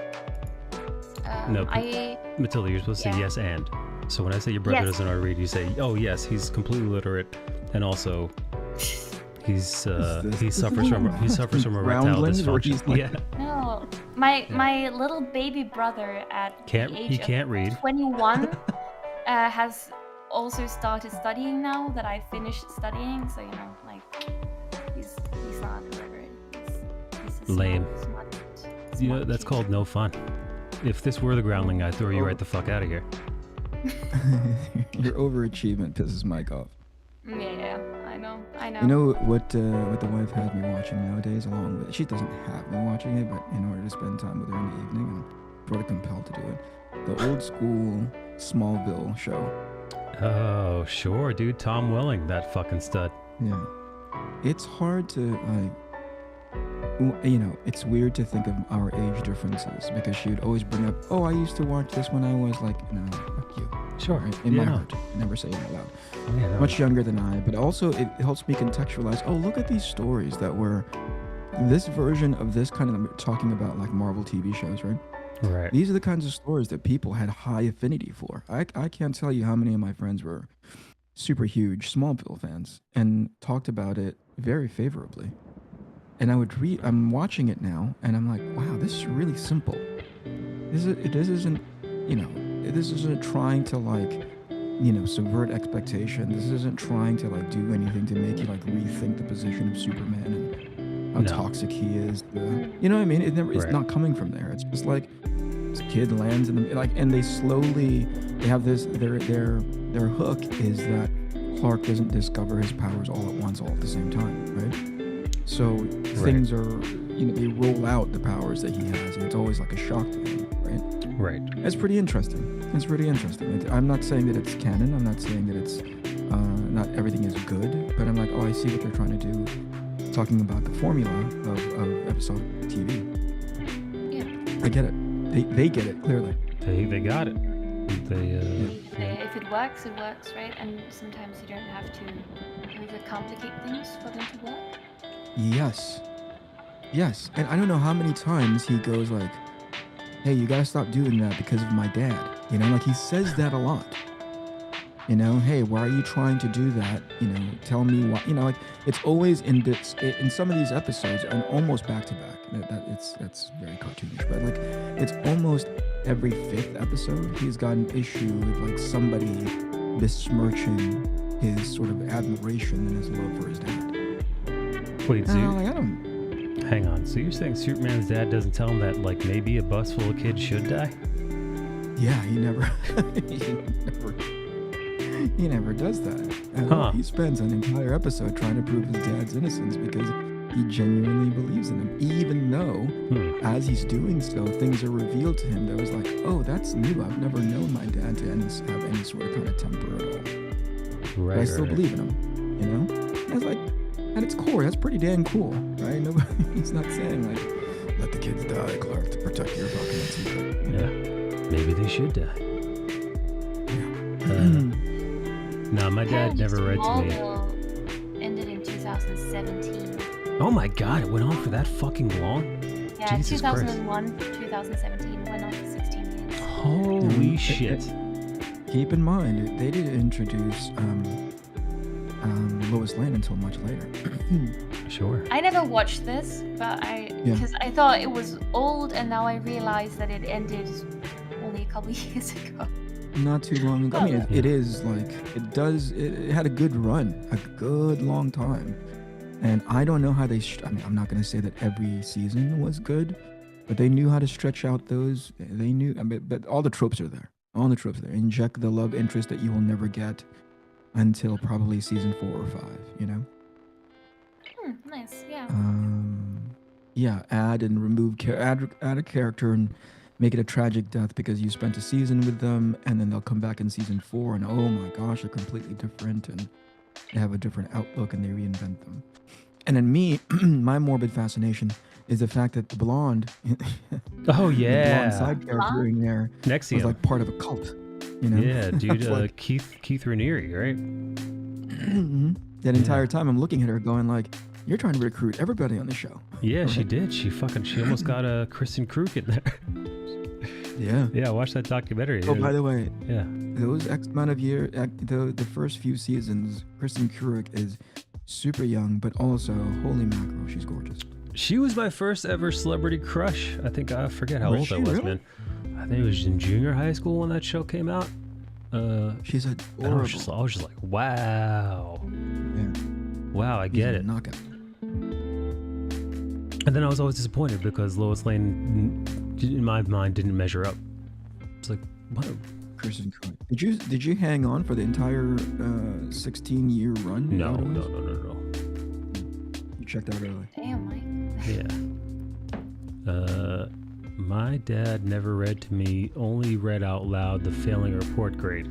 [SPEAKER 1] No,
[SPEAKER 4] I
[SPEAKER 1] Matilda, you're supposed to say
[SPEAKER 4] Yeah.
[SPEAKER 1] yes and. So when I say your brother
[SPEAKER 4] Yes.
[SPEAKER 1] doesn't know how to read, you say, "Oh yes, he's completely literate, and also he suffers from erectile
[SPEAKER 3] Groundlings, or he's
[SPEAKER 1] dysfunction."
[SPEAKER 3] like-
[SPEAKER 1] Yeah,
[SPEAKER 4] no. My little baby brother at the
[SPEAKER 1] he
[SPEAKER 4] age
[SPEAKER 1] can't
[SPEAKER 4] of
[SPEAKER 1] read.
[SPEAKER 4] 21 has also started studying now that I finished studying. So like he's not illiterate. He's a
[SPEAKER 1] Lame.
[SPEAKER 4] smart
[SPEAKER 1] You know that's
[SPEAKER 4] kid.
[SPEAKER 1] called no fun. If this were the groundling, I'd throw you right the fuck out of here.
[SPEAKER 3] Your overachievement pisses Mike off.
[SPEAKER 4] Yeah, I know.
[SPEAKER 3] You know what the wife has me watching nowadays, along with she doesn't have me watching it, but in order to spend time with her in the evening, I'm sort of compelled to do it. The old school Smallville show.
[SPEAKER 1] Oh, sure, dude. Tom Welling, that fucking stud.
[SPEAKER 3] Yeah, it's hard to it's weird to think of our age differences because she would always bring up, "Oh, I used to watch this when I was like," no, fuck you.
[SPEAKER 1] Sure.
[SPEAKER 3] Right? In my heart, never say it out loud.
[SPEAKER 1] Oh, yeah, no.
[SPEAKER 3] Much younger than I, but also it helps me contextualize. Oh, look at these stories that were this version of this kind of talking about like Marvel TV shows, right?
[SPEAKER 1] Right.
[SPEAKER 3] These are the kinds of stories that people had high affinity for. I can't tell you how many of my friends were super huge Smallville fans and talked about it very favorably. And I'm watching it now and I'm like, wow, this is really simple. this isn't, you know, this isn't trying to like, you know, subvert expectation. This isn't trying to like do anything to make you like rethink the position of Superman and how
[SPEAKER 1] No.
[SPEAKER 3] toxic he is. You know what I mean? It's
[SPEAKER 1] Right.
[SPEAKER 3] not coming from there. It's just like this kid lands in the like, and they have this. Their hook is that Clark doesn't discover his powers all at once, all at the same time, right? So things are, you know, they roll out the powers that he has, and it's always like a shock to him, right?
[SPEAKER 1] Right.
[SPEAKER 3] It's pretty interesting. It's pretty interesting. I'm not saying that it's canon. I'm not saying that it's not everything is good, but I'm like, oh, I see what they're trying to do, talking about the formula of episodic TV.
[SPEAKER 4] Yeah.
[SPEAKER 3] I get it. They get it clearly.
[SPEAKER 1] They got it.
[SPEAKER 4] If it works, right? And sometimes you don't have to overcomplicate things for them to work.
[SPEAKER 3] Yes. And I don't know how many times he goes like, hey, you gotta stop doing that because of my dad. You know, like he says that a lot. You know, hey, why are you trying to do that? You know, tell me why. You know, like it's always in some of these episodes and almost back to back. That's very cartoonish, but like it's almost every 5th episode he's got an issue with like somebody besmirching his sort of admiration and his love for his dad.
[SPEAKER 1] Wait, so
[SPEAKER 3] I don't.
[SPEAKER 1] hang on. So you're saying Superman's dad doesn't tell him that like maybe a bus full of kids should die?
[SPEAKER 3] Yeah, he never does that. He spends an entire episode trying to prove his dad's innocence because he genuinely believes in him, even though as he's doing so, things are revealed to him that was like, oh, that's new. I've never known my dad to have any sort of kind of temper at all.
[SPEAKER 1] Right.
[SPEAKER 3] But I still believe in him, you know? And it's like, at its core, that's pretty damn cool, right? He's not saying like, let the kids die, Clark, to protect your fucking secret.
[SPEAKER 1] Yeah. Maybe they should die. No, my dad never read to me.
[SPEAKER 4] Smallville ended in 2017.
[SPEAKER 1] Oh my god, it went on for that fucking long?
[SPEAKER 4] Yeah,
[SPEAKER 1] Jesus
[SPEAKER 4] 2001 to 2017 went on for 16 years.
[SPEAKER 1] Holy shit.
[SPEAKER 3] Keep in mind, they didn't introduce Lois Lane until much later.
[SPEAKER 1] Sure.
[SPEAKER 4] I never watched this, but because I thought it was old, and now I realize that it ended only a couple years ago.
[SPEAKER 3] Not too long ago. I mean, it is like, it had a good run, a good long time. And I don't know how they, I mean, I'm not going to say that every season was good, but they knew how to stretch out those, they knew, I mean, but all the tropes are there. All the tropes are there. Inject the love interest that you will never get until probably season 4 or 5, you know?
[SPEAKER 4] Nice, yeah.
[SPEAKER 3] Yeah, add and remove, add a character and make it a tragic death because you spent a season with them, and then they'll come back in season 4 and oh my gosh, they're completely different and they have a different outlook and they reinvent them. And then me, my morbid fascination is the fact that the blonde,
[SPEAKER 1] Oh
[SPEAKER 3] the
[SPEAKER 1] yeah.
[SPEAKER 3] blonde side character in there was
[SPEAKER 1] Nexium.
[SPEAKER 3] like part of a cult, you know?
[SPEAKER 1] Yeah, dude,
[SPEAKER 3] Like,
[SPEAKER 1] Keith Raniere, right?
[SPEAKER 3] that entire time I'm looking at her going like, you're trying to recruit everybody on the show.
[SPEAKER 1] Yeah, she did. She almost got a Kristen Krug in there.
[SPEAKER 3] Yeah.
[SPEAKER 1] Yeah, watch that documentary.
[SPEAKER 3] Oh, by the way,
[SPEAKER 1] yeah.
[SPEAKER 3] those X amount of years, the first few seasons, Kristen Krug is super young, but also, holy mackerel, she's gorgeous.
[SPEAKER 1] She was my first ever celebrity crush. I think I forget how old I was,
[SPEAKER 3] really?
[SPEAKER 1] man. I think it was in junior high school when that show came out.
[SPEAKER 3] She's
[SPEAKER 1] And I was just like, wow.
[SPEAKER 3] Yeah.
[SPEAKER 1] Wow, I get it.
[SPEAKER 3] Knockout.
[SPEAKER 1] And then I was always disappointed because Lois Lane, in my mind, didn't measure up. It's like, what?
[SPEAKER 3] Kristen Krug. Did you hang on for the entire 16-year run?
[SPEAKER 1] No.
[SPEAKER 3] You checked out early.
[SPEAKER 4] Damn, Mike.
[SPEAKER 1] Yeah. My dad never read to me, only read out loud the failing report grade.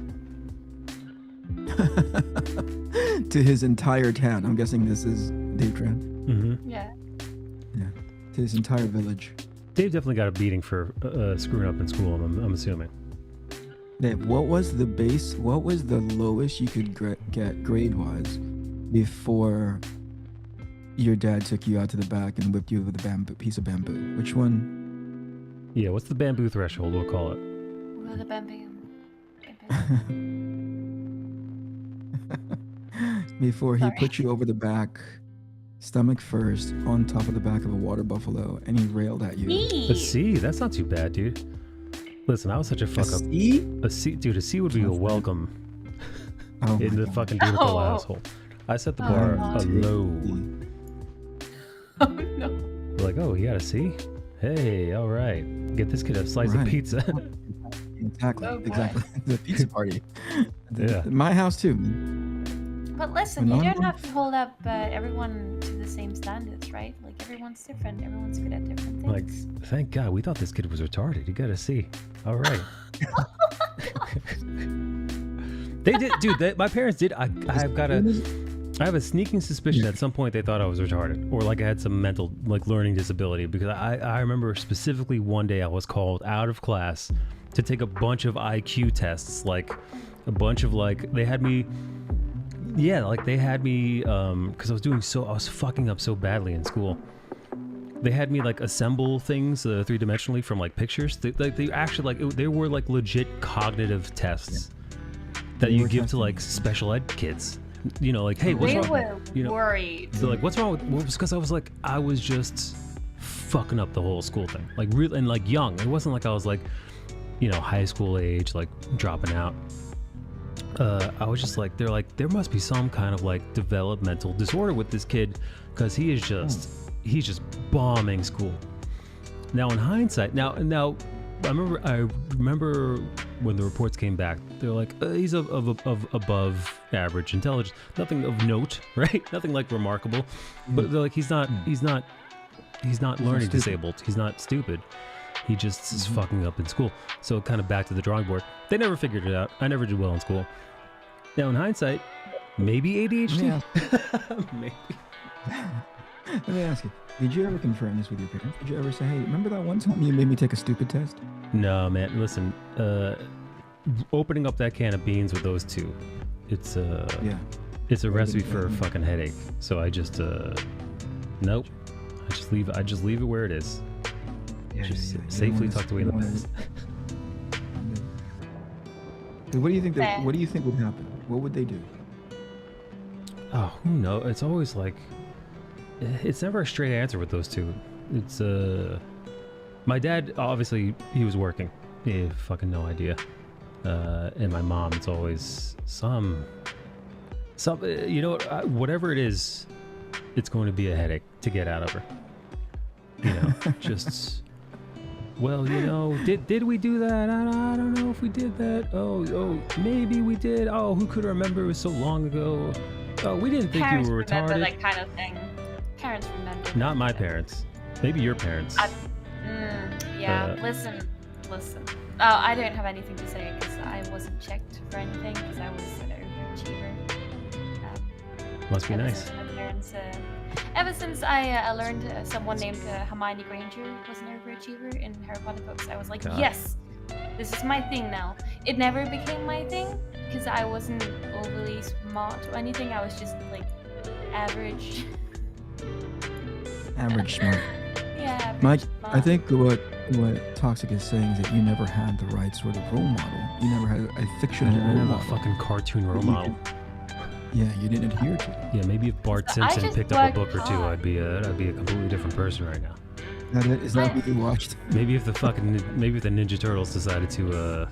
[SPEAKER 3] To his entire town. I'm guessing this is Dave Tran.
[SPEAKER 1] Mm-hmm.
[SPEAKER 4] Yeah.
[SPEAKER 3] Yeah. To his entire village.
[SPEAKER 1] Dave definitely got a beating for screwing up in school, I'm assuming.
[SPEAKER 3] Dave, what was the lowest you could get grade-wise before your dad took you out to the back and whipped you with a piece of bamboo? Which one?
[SPEAKER 1] Yeah, what's the bamboo threshold, we'll call it?
[SPEAKER 4] Well, the bamboo.
[SPEAKER 3] Before he
[SPEAKER 4] Sorry.
[SPEAKER 3] put you over the back, stomach first, on top of the back of a water buffalo, and he railed at you.
[SPEAKER 1] But see, that's not too bad, dude. Listen, I was such a fuck up.
[SPEAKER 3] C?
[SPEAKER 1] A C, dude. A C would be a welcome
[SPEAKER 3] Oh
[SPEAKER 1] in
[SPEAKER 3] my
[SPEAKER 1] the
[SPEAKER 3] God.
[SPEAKER 1] fucking beautiful
[SPEAKER 4] Oh.
[SPEAKER 1] asshole. I set the
[SPEAKER 4] Oh,
[SPEAKER 1] bar
[SPEAKER 4] no.
[SPEAKER 1] low.
[SPEAKER 4] Oh no.
[SPEAKER 1] Like, oh, you got a C? Hey, all right. Get this kid a slice of
[SPEAKER 3] Right.
[SPEAKER 1] pizza.
[SPEAKER 3] Exactly.
[SPEAKER 4] Oh, boy.
[SPEAKER 3] Exactly. The pizza party.
[SPEAKER 1] Yeah.
[SPEAKER 3] My house too.
[SPEAKER 4] But listen,
[SPEAKER 3] When
[SPEAKER 4] you
[SPEAKER 3] I'm-
[SPEAKER 4] don't have to hold up everyone to the same standards, right? Like everyone's different. Everyone's good at different
[SPEAKER 1] Like,
[SPEAKER 4] things.
[SPEAKER 1] thank God, we thought this kid was retarded. You got a C. All right. They did, dude. My parents did. I have a sneaking suspicion at some point they thought I was retarded or like I had some mental like learning disability because I remember specifically one day I was called out of class to take a bunch of IQ tests, like a bunch of like they had me because I was fucking up so badly in school. They had me like assemble things 3-dimensionally from like pictures. They actually they were like legit cognitive tests that
[SPEAKER 3] They
[SPEAKER 1] you
[SPEAKER 3] were
[SPEAKER 1] give to
[SPEAKER 3] testing
[SPEAKER 1] like special ed kids. You know, like, hey, what's
[SPEAKER 4] They
[SPEAKER 1] wrong?
[SPEAKER 4] were
[SPEAKER 1] you know,
[SPEAKER 4] worried.
[SPEAKER 1] So like, what's wrong with? Well, it was because I was just fucking up the whole school thing. Like real and like young. It wasn't like I was like, you know, high school age, like dropping out. I was just like, they're like, there must be some kind of like developmental disorder with this kid because he's just bombing school. Now in hindsight, now I remember when the reports came back, they're like, he's of above average intelligence, nothing of note, right? Nothing like remarkable, but they're like, he's not learning
[SPEAKER 3] stupid.
[SPEAKER 1] disabled. He's not stupid. He just is fucking up in school. So kind of back to the drawing board. They never figured it out. I never did well in school. Now in hindsight, maybe ADHD.
[SPEAKER 3] Yeah.
[SPEAKER 1] Maybe.
[SPEAKER 3] Let me ask you, did you ever confirm this with your parents? Did you ever say, hey, remember that one time you made me take a stupid test?
[SPEAKER 1] No, man. Listen, opening up that can of beans with those two, it's
[SPEAKER 3] Yeah.
[SPEAKER 1] it's a recipe
[SPEAKER 3] good,
[SPEAKER 1] for a
[SPEAKER 3] yeah.
[SPEAKER 1] fucking headache. So I just nope. I just leave it where it is. Just safely tucked away in the past.
[SPEAKER 3] What do you think?
[SPEAKER 4] Fair.
[SPEAKER 3] What do you think would happen? What would they do?
[SPEAKER 1] Oh, who knows? It's always like, it's never a straight answer with those two. It's my dad, obviously he was working. Yeah, fucking no idea. And my mom, it's always some, you know, whatever it is, it's going to be a headache to get out of her. You know, just, well, you know, did we do that? I don't know if we did that. Oh, maybe we did. Oh, who could remember? It was so long ago. Oh, we didn't think
[SPEAKER 4] Parents
[SPEAKER 1] you were
[SPEAKER 4] remember
[SPEAKER 1] retarded.
[SPEAKER 4] that kind of thing. Parents remember.
[SPEAKER 1] Not my
[SPEAKER 4] that.
[SPEAKER 1] parents. Maybe your parents.
[SPEAKER 4] Yeah, listen. Oh, I don't have anything to say because I wasn't checked for anything because I was an overachiever.
[SPEAKER 1] Must be
[SPEAKER 4] Ever
[SPEAKER 1] nice.
[SPEAKER 4] since my parents, ever since I learned someone named Hermione Granger was an overachiever in Harry Potter books, I was like,
[SPEAKER 1] God.
[SPEAKER 4] yes, this is my thing now. It never became my thing because I wasn't overly smart or anything. I was just like average.
[SPEAKER 3] Average smart.
[SPEAKER 4] Yeah, average
[SPEAKER 3] Mike,
[SPEAKER 4] smart.
[SPEAKER 3] I think what Toxic is saying is that you never had the right sort of role model. You never had a
[SPEAKER 1] I
[SPEAKER 3] fictional
[SPEAKER 1] didn't
[SPEAKER 3] role
[SPEAKER 1] have a
[SPEAKER 3] model.
[SPEAKER 1] fucking cartoon role model.
[SPEAKER 3] Yeah, you didn't adhere to it.
[SPEAKER 1] Yeah, maybe if Bart
[SPEAKER 4] So I
[SPEAKER 1] Simpson
[SPEAKER 4] just
[SPEAKER 1] picked up a
[SPEAKER 4] worked
[SPEAKER 1] book or two,
[SPEAKER 4] hard.
[SPEAKER 1] I'd be a completely different person right now.
[SPEAKER 3] Is that what you watched?
[SPEAKER 1] Maybe if the Ninja Turtles decided to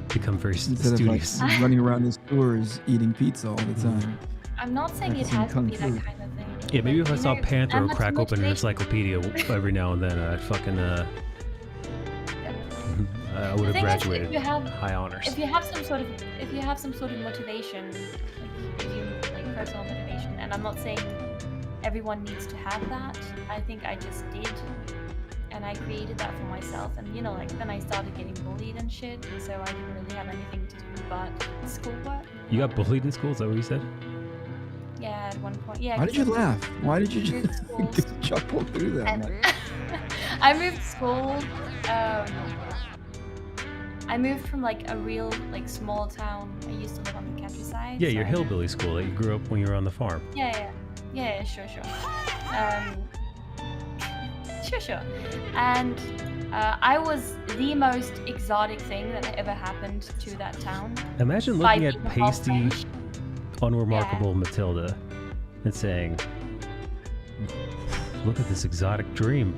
[SPEAKER 1] become very
[SPEAKER 3] Instead of like
[SPEAKER 1] studious.
[SPEAKER 3] running around the stores eating pizza all the time.
[SPEAKER 4] I'm not saying it
[SPEAKER 3] Practicing
[SPEAKER 4] has to
[SPEAKER 3] kung
[SPEAKER 4] be that
[SPEAKER 3] fu.
[SPEAKER 4] kind of thing.
[SPEAKER 1] Yeah, maybe if I
[SPEAKER 4] You
[SPEAKER 1] saw
[SPEAKER 4] know,
[SPEAKER 1] Panther
[SPEAKER 4] I'm not
[SPEAKER 1] crack
[SPEAKER 4] too
[SPEAKER 1] open an
[SPEAKER 4] motivated.
[SPEAKER 1] encyclopedia every now and then, I'd fucking I would have
[SPEAKER 4] The thing is,
[SPEAKER 1] graduated
[SPEAKER 4] if you have
[SPEAKER 1] high honors.
[SPEAKER 4] if you have some sort of motivation, like if you like personal motivation, and I'm not saying everyone needs to have that. I think I just did, and I created that for myself. And you know, like then I started getting bullied and shit, so I didn't really have anything to do but schoolwork.
[SPEAKER 1] You got bullied in school? Is that what you said?
[SPEAKER 4] Yeah, at one point. Yeah.
[SPEAKER 3] Why did you
[SPEAKER 4] 'cause
[SPEAKER 3] laugh? Why did you
[SPEAKER 4] moved
[SPEAKER 3] just
[SPEAKER 4] schools.
[SPEAKER 3] chuckle through that?
[SPEAKER 4] And
[SPEAKER 3] Mike?
[SPEAKER 4] I moved school. I moved from like a real like small town. I used to live on the countryside.
[SPEAKER 1] Yeah,
[SPEAKER 4] so
[SPEAKER 1] your
[SPEAKER 4] I
[SPEAKER 1] hillbilly school that you grew up when you were on the farm.
[SPEAKER 4] Yeah, sure. Sure. And I was the most exotic thing that ever happened to that town.
[SPEAKER 1] Imagine
[SPEAKER 4] By
[SPEAKER 1] looking at
[SPEAKER 4] being half
[SPEAKER 1] pasty,
[SPEAKER 4] French.
[SPEAKER 1] unremarkable Matilda and saying, look at this exotic dream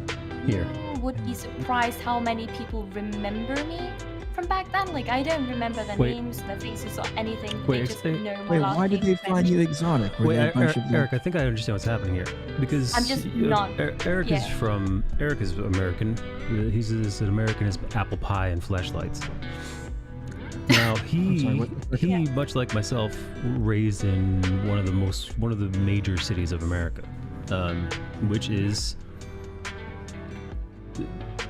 [SPEAKER 1] here.
[SPEAKER 4] would be surprised how many people remember me from back then. Like, I don't remember their
[SPEAKER 1] Wait.
[SPEAKER 4] names, their faces, or anything.
[SPEAKER 1] Wait,
[SPEAKER 4] They just
[SPEAKER 1] explain-
[SPEAKER 4] know my
[SPEAKER 3] Wait,
[SPEAKER 4] last
[SPEAKER 3] why did
[SPEAKER 4] name,
[SPEAKER 3] they find
[SPEAKER 4] French.
[SPEAKER 3] you exotic? Were
[SPEAKER 1] Wait,
[SPEAKER 3] they a bunch of
[SPEAKER 1] Eric, I think I understand what's happening here because
[SPEAKER 4] I'm just not-
[SPEAKER 1] Eric is
[SPEAKER 4] yeah.
[SPEAKER 1] Eric is American. He's as American as apple pie and fleshlights. Now he much like myself, raised in one of the major cities of America, which is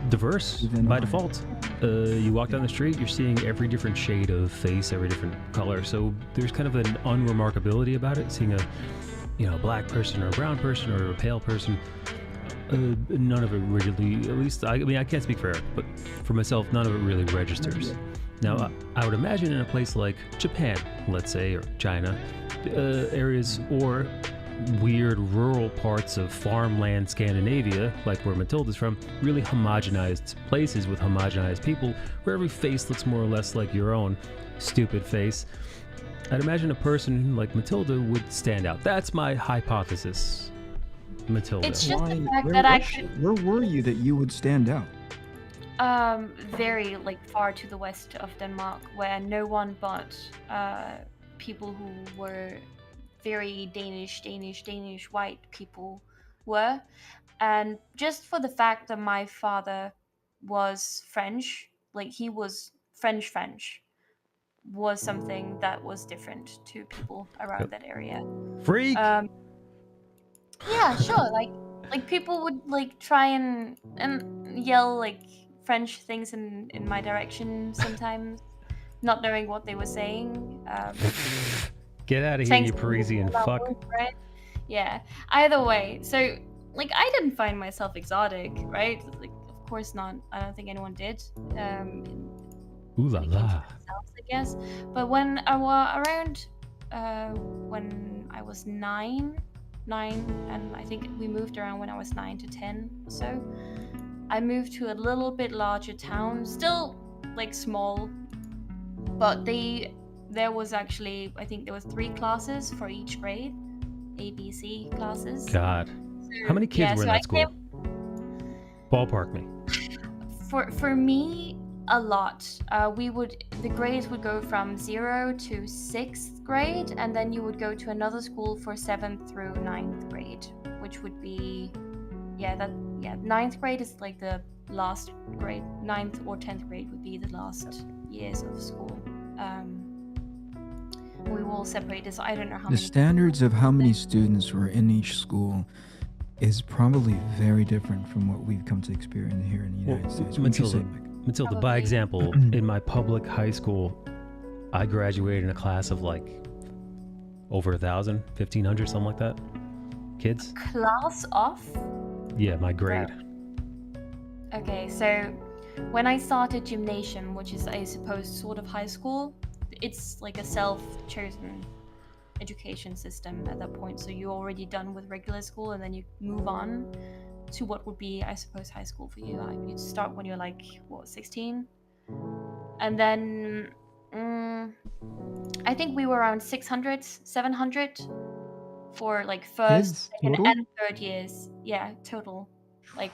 [SPEAKER 1] diverse
[SPEAKER 3] Even
[SPEAKER 1] by
[SPEAKER 3] I.
[SPEAKER 1] default. You walk down the street, you're seeing every different shade of face, every different color. So there's kind of an unremarkability about it. Seeing a black person or a brown person or a pale person, none of it really. At least I mean I can't speak for Eric, but for myself, none of it really registers. Now I would imagine in a place like Japan, let's say, or China, areas or weird rural parts of farmland Scandinavia, like where Matilda's from, really homogenized places with homogenized people, where every face looks more or less like your own stupid face. I'd imagine a person like Matilda would stand out. That's my hypothesis, Matilda.
[SPEAKER 4] It's just the
[SPEAKER 3] Why-
[SPEAKER 4] fact that I
[SPEAKER 3] was she?
[SPEAKER 4] could,
[SPEAKER 3] Where were you that you would stand out?
[SPEAKER 4] very like far to the west of Denmark, where no one but people who were very Danish white people were. And just for the fact that my father was French, like he was French, was something that was different to people around that area.
[SPEAKER 1] Freak!
[SPEAKER 4] Yeah, sure. Like people would like try and yell like French things in my direction sometimes, not knowing what they were saying.
[SPEAKER 1] Get out of here,
[SPEAKER 4] saying
[SPEAKER 1] you
[SPEAKER 4] something
[SPEAKER 1] Parisian
[SPEAKER 4] about
[SPEAKER 1] fuck.
[SPEAKER 4] boyfriend. Yeah. Either way, so like I didn't find myself exotic, right? Like of course not. I don't think anyone did.
[SPEAKER 1] Ooh la
[SPEAKER 4] When it came to
[SPEAKER 1] la.
[SPEAKER 4] themselves, I guess. But when I was around, when I was nine, and I think we moved around when I was 9 to 10 or so. I moved to a little bit larger town, still like small, but there was actually, I think there was 3 classes for each grade, A, B, C classes.
[SPEAKER 1] God. How many kids
[SPEAKER 4] Yeah,
[SPEAKER 1] were in
[SPEAKER 4] so
[SPEAKER 1] that school? Ballpark me.
[SPEAKER 4] For me, a lot. The grades would go from 0 to 6th grade, and then you would go to another school for 7th through 9th grade, which would be 9th grade is like the last grade. 9th or 10th grade would be the last years of school. We were all separated, so I don't know how
[SPEAKER 3] The
[SPEAKER 4] many.
[SPEAKER 3] standards of how many students were in each school is probably very different from what we've come to experience here in the United States. Wouldn't you say, Mike?
[SPEAKER 1] Matilda, by
[SPEAKER 4] Probably.
[SPEAKER 1] example, in my public high school, I graduated in a class of like over 1,000, 1,500, something like that. Kids?
[SPEAKER 4] Class off?
[SPEAKER 1] Yeah, my grade.
[SPEAKER 4] Okay, so when I started gymnasium, which is I suppose sort of high school, it's like a self-chosen education system at that point. So you're already done with regular school, and then you move on to what would be, I suppose, high school for you. Like you start when you're like 16, and then I think we were around 600, 700 for like first,
[SPEAKER 3] Kids
[SPEAKER 4] second,
[SPEAKER 3] total?
[SPEAKER 4] and third years. Yeah, total, like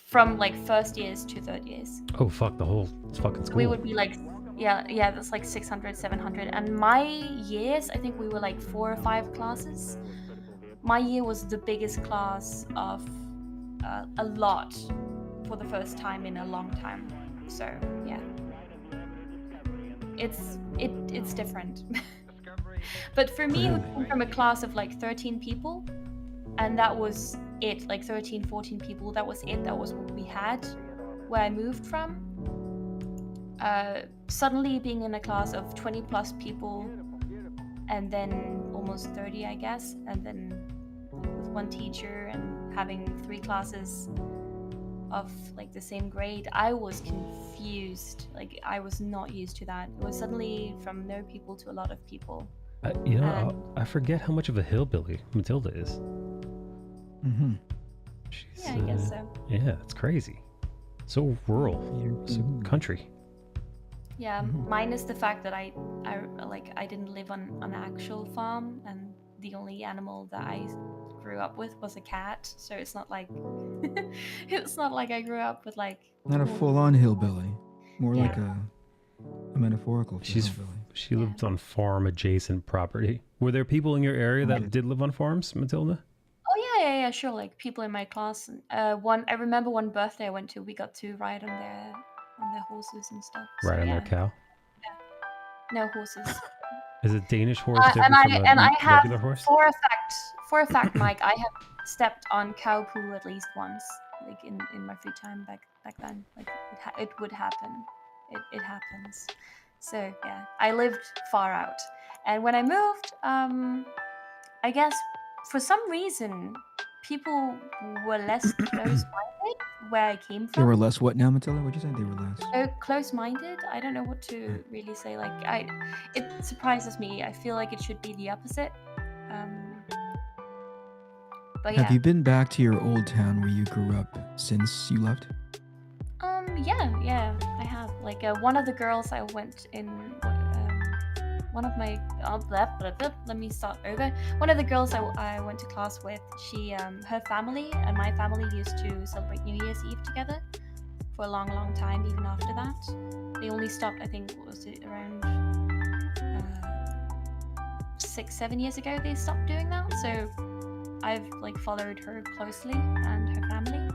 [SPEAKER 4] from like first years to third years.
[SPEAKER 1] Oh, fuck, the whole fucking
[SPEAKER 4] So
[SPEAKER 1] school.
[SPEAKER 4] we would be like, yeah, that's like 600, 700. And my years, I think we were like 4 or 5 classes. My year was the biggest class of a lot for the first time in a long time. So yeah, it's different. But for me, it came from a class of like 13 people, and that was it. Like 13, 14 people. That was it. That was what we had where I moved from. Suddenly being in a class of 20 plus people, and then almost 30, I guess, and then with one teacher and having 3 classes of like the same grade, I was confused. Like I was not used to that. It was suddenly from no people to a lot of people.
[SPEAKER 1] I forget how much of a hillbilly Matilda is.
[SPEAKER 3] Mm-hmm.
[SPEAKER 1] She's,
[SPEAKER 4] Yeah, I guess so.
[SPEAKER 1] Yeah, it's crazy. So rural, so country.
[SPEAKER 4] Yeah, minus the fact that I didn't live on an actual farm, and the only animal that I grew up with was a cat. So it's not like It's not like I grew up with like.
[SPEAKER 3] Not a
[SPEAKER 4] all-
[SPEAKER 3] full-on hillbilly, more
[SPEAKER 4] Yeah.
[SPEAKER 3] like a metaphorical for hillbilly.
[SPEAKER 1] She lived on farm adjacent property. Were there people in your area that
[SPEAKER 3] Okay.
[SPEAKER 1] did live on farms, Matilda?
[SPEAKER 4] Oh yeah, sure. Like people in my class. I remember one birthday I went to. We got to ride on their horses and stuff. So,
[SPEAKER 1] Right on
[SPEAKER 4] yeah.
[SPEAKER 1] their cow.
[SPEAKER 4] No horses.
[SPEAKER 1] Is a Danish horse
[SPEAKER 4] And
[SPEAKER 1] different from
[SPEAKER 4] I
[SPEAKER 1] a
[SPEAKER 4] have
[SPEAKER 1] regular horse?
[SPEAKER 4] for a fact, Mike, I have stepped on cow poo at least once, like in my free time back then. Like it would happen. It happens. So yeah, I lived far out, and when I moved, I guess for some reason people were less close-minded where I came
[SPEAKER 3] They were
[SPEAKER 4] from.
[SPEAKER 3] less what now, Matilda? What'd you say? They were less.
[SPEAKER 4] So close-minded. I don't know what to really say. Like it surprises me. I feel like it should be the opposite. But yeah.
[SPEAKER 3] Have you been back to your old town where you grew up since you left?
[SPEAKER 4] Yeah, I have. Like one of the girls I went in, one of my, let me start over. One of the girls I went to class with, she, her family and my family used to celebrate New Year's Eve together for a long, long time. Even after that, they only stopped. I think was it around 6-7 years ago they stopped doing that. So I've like followed her closely and her family.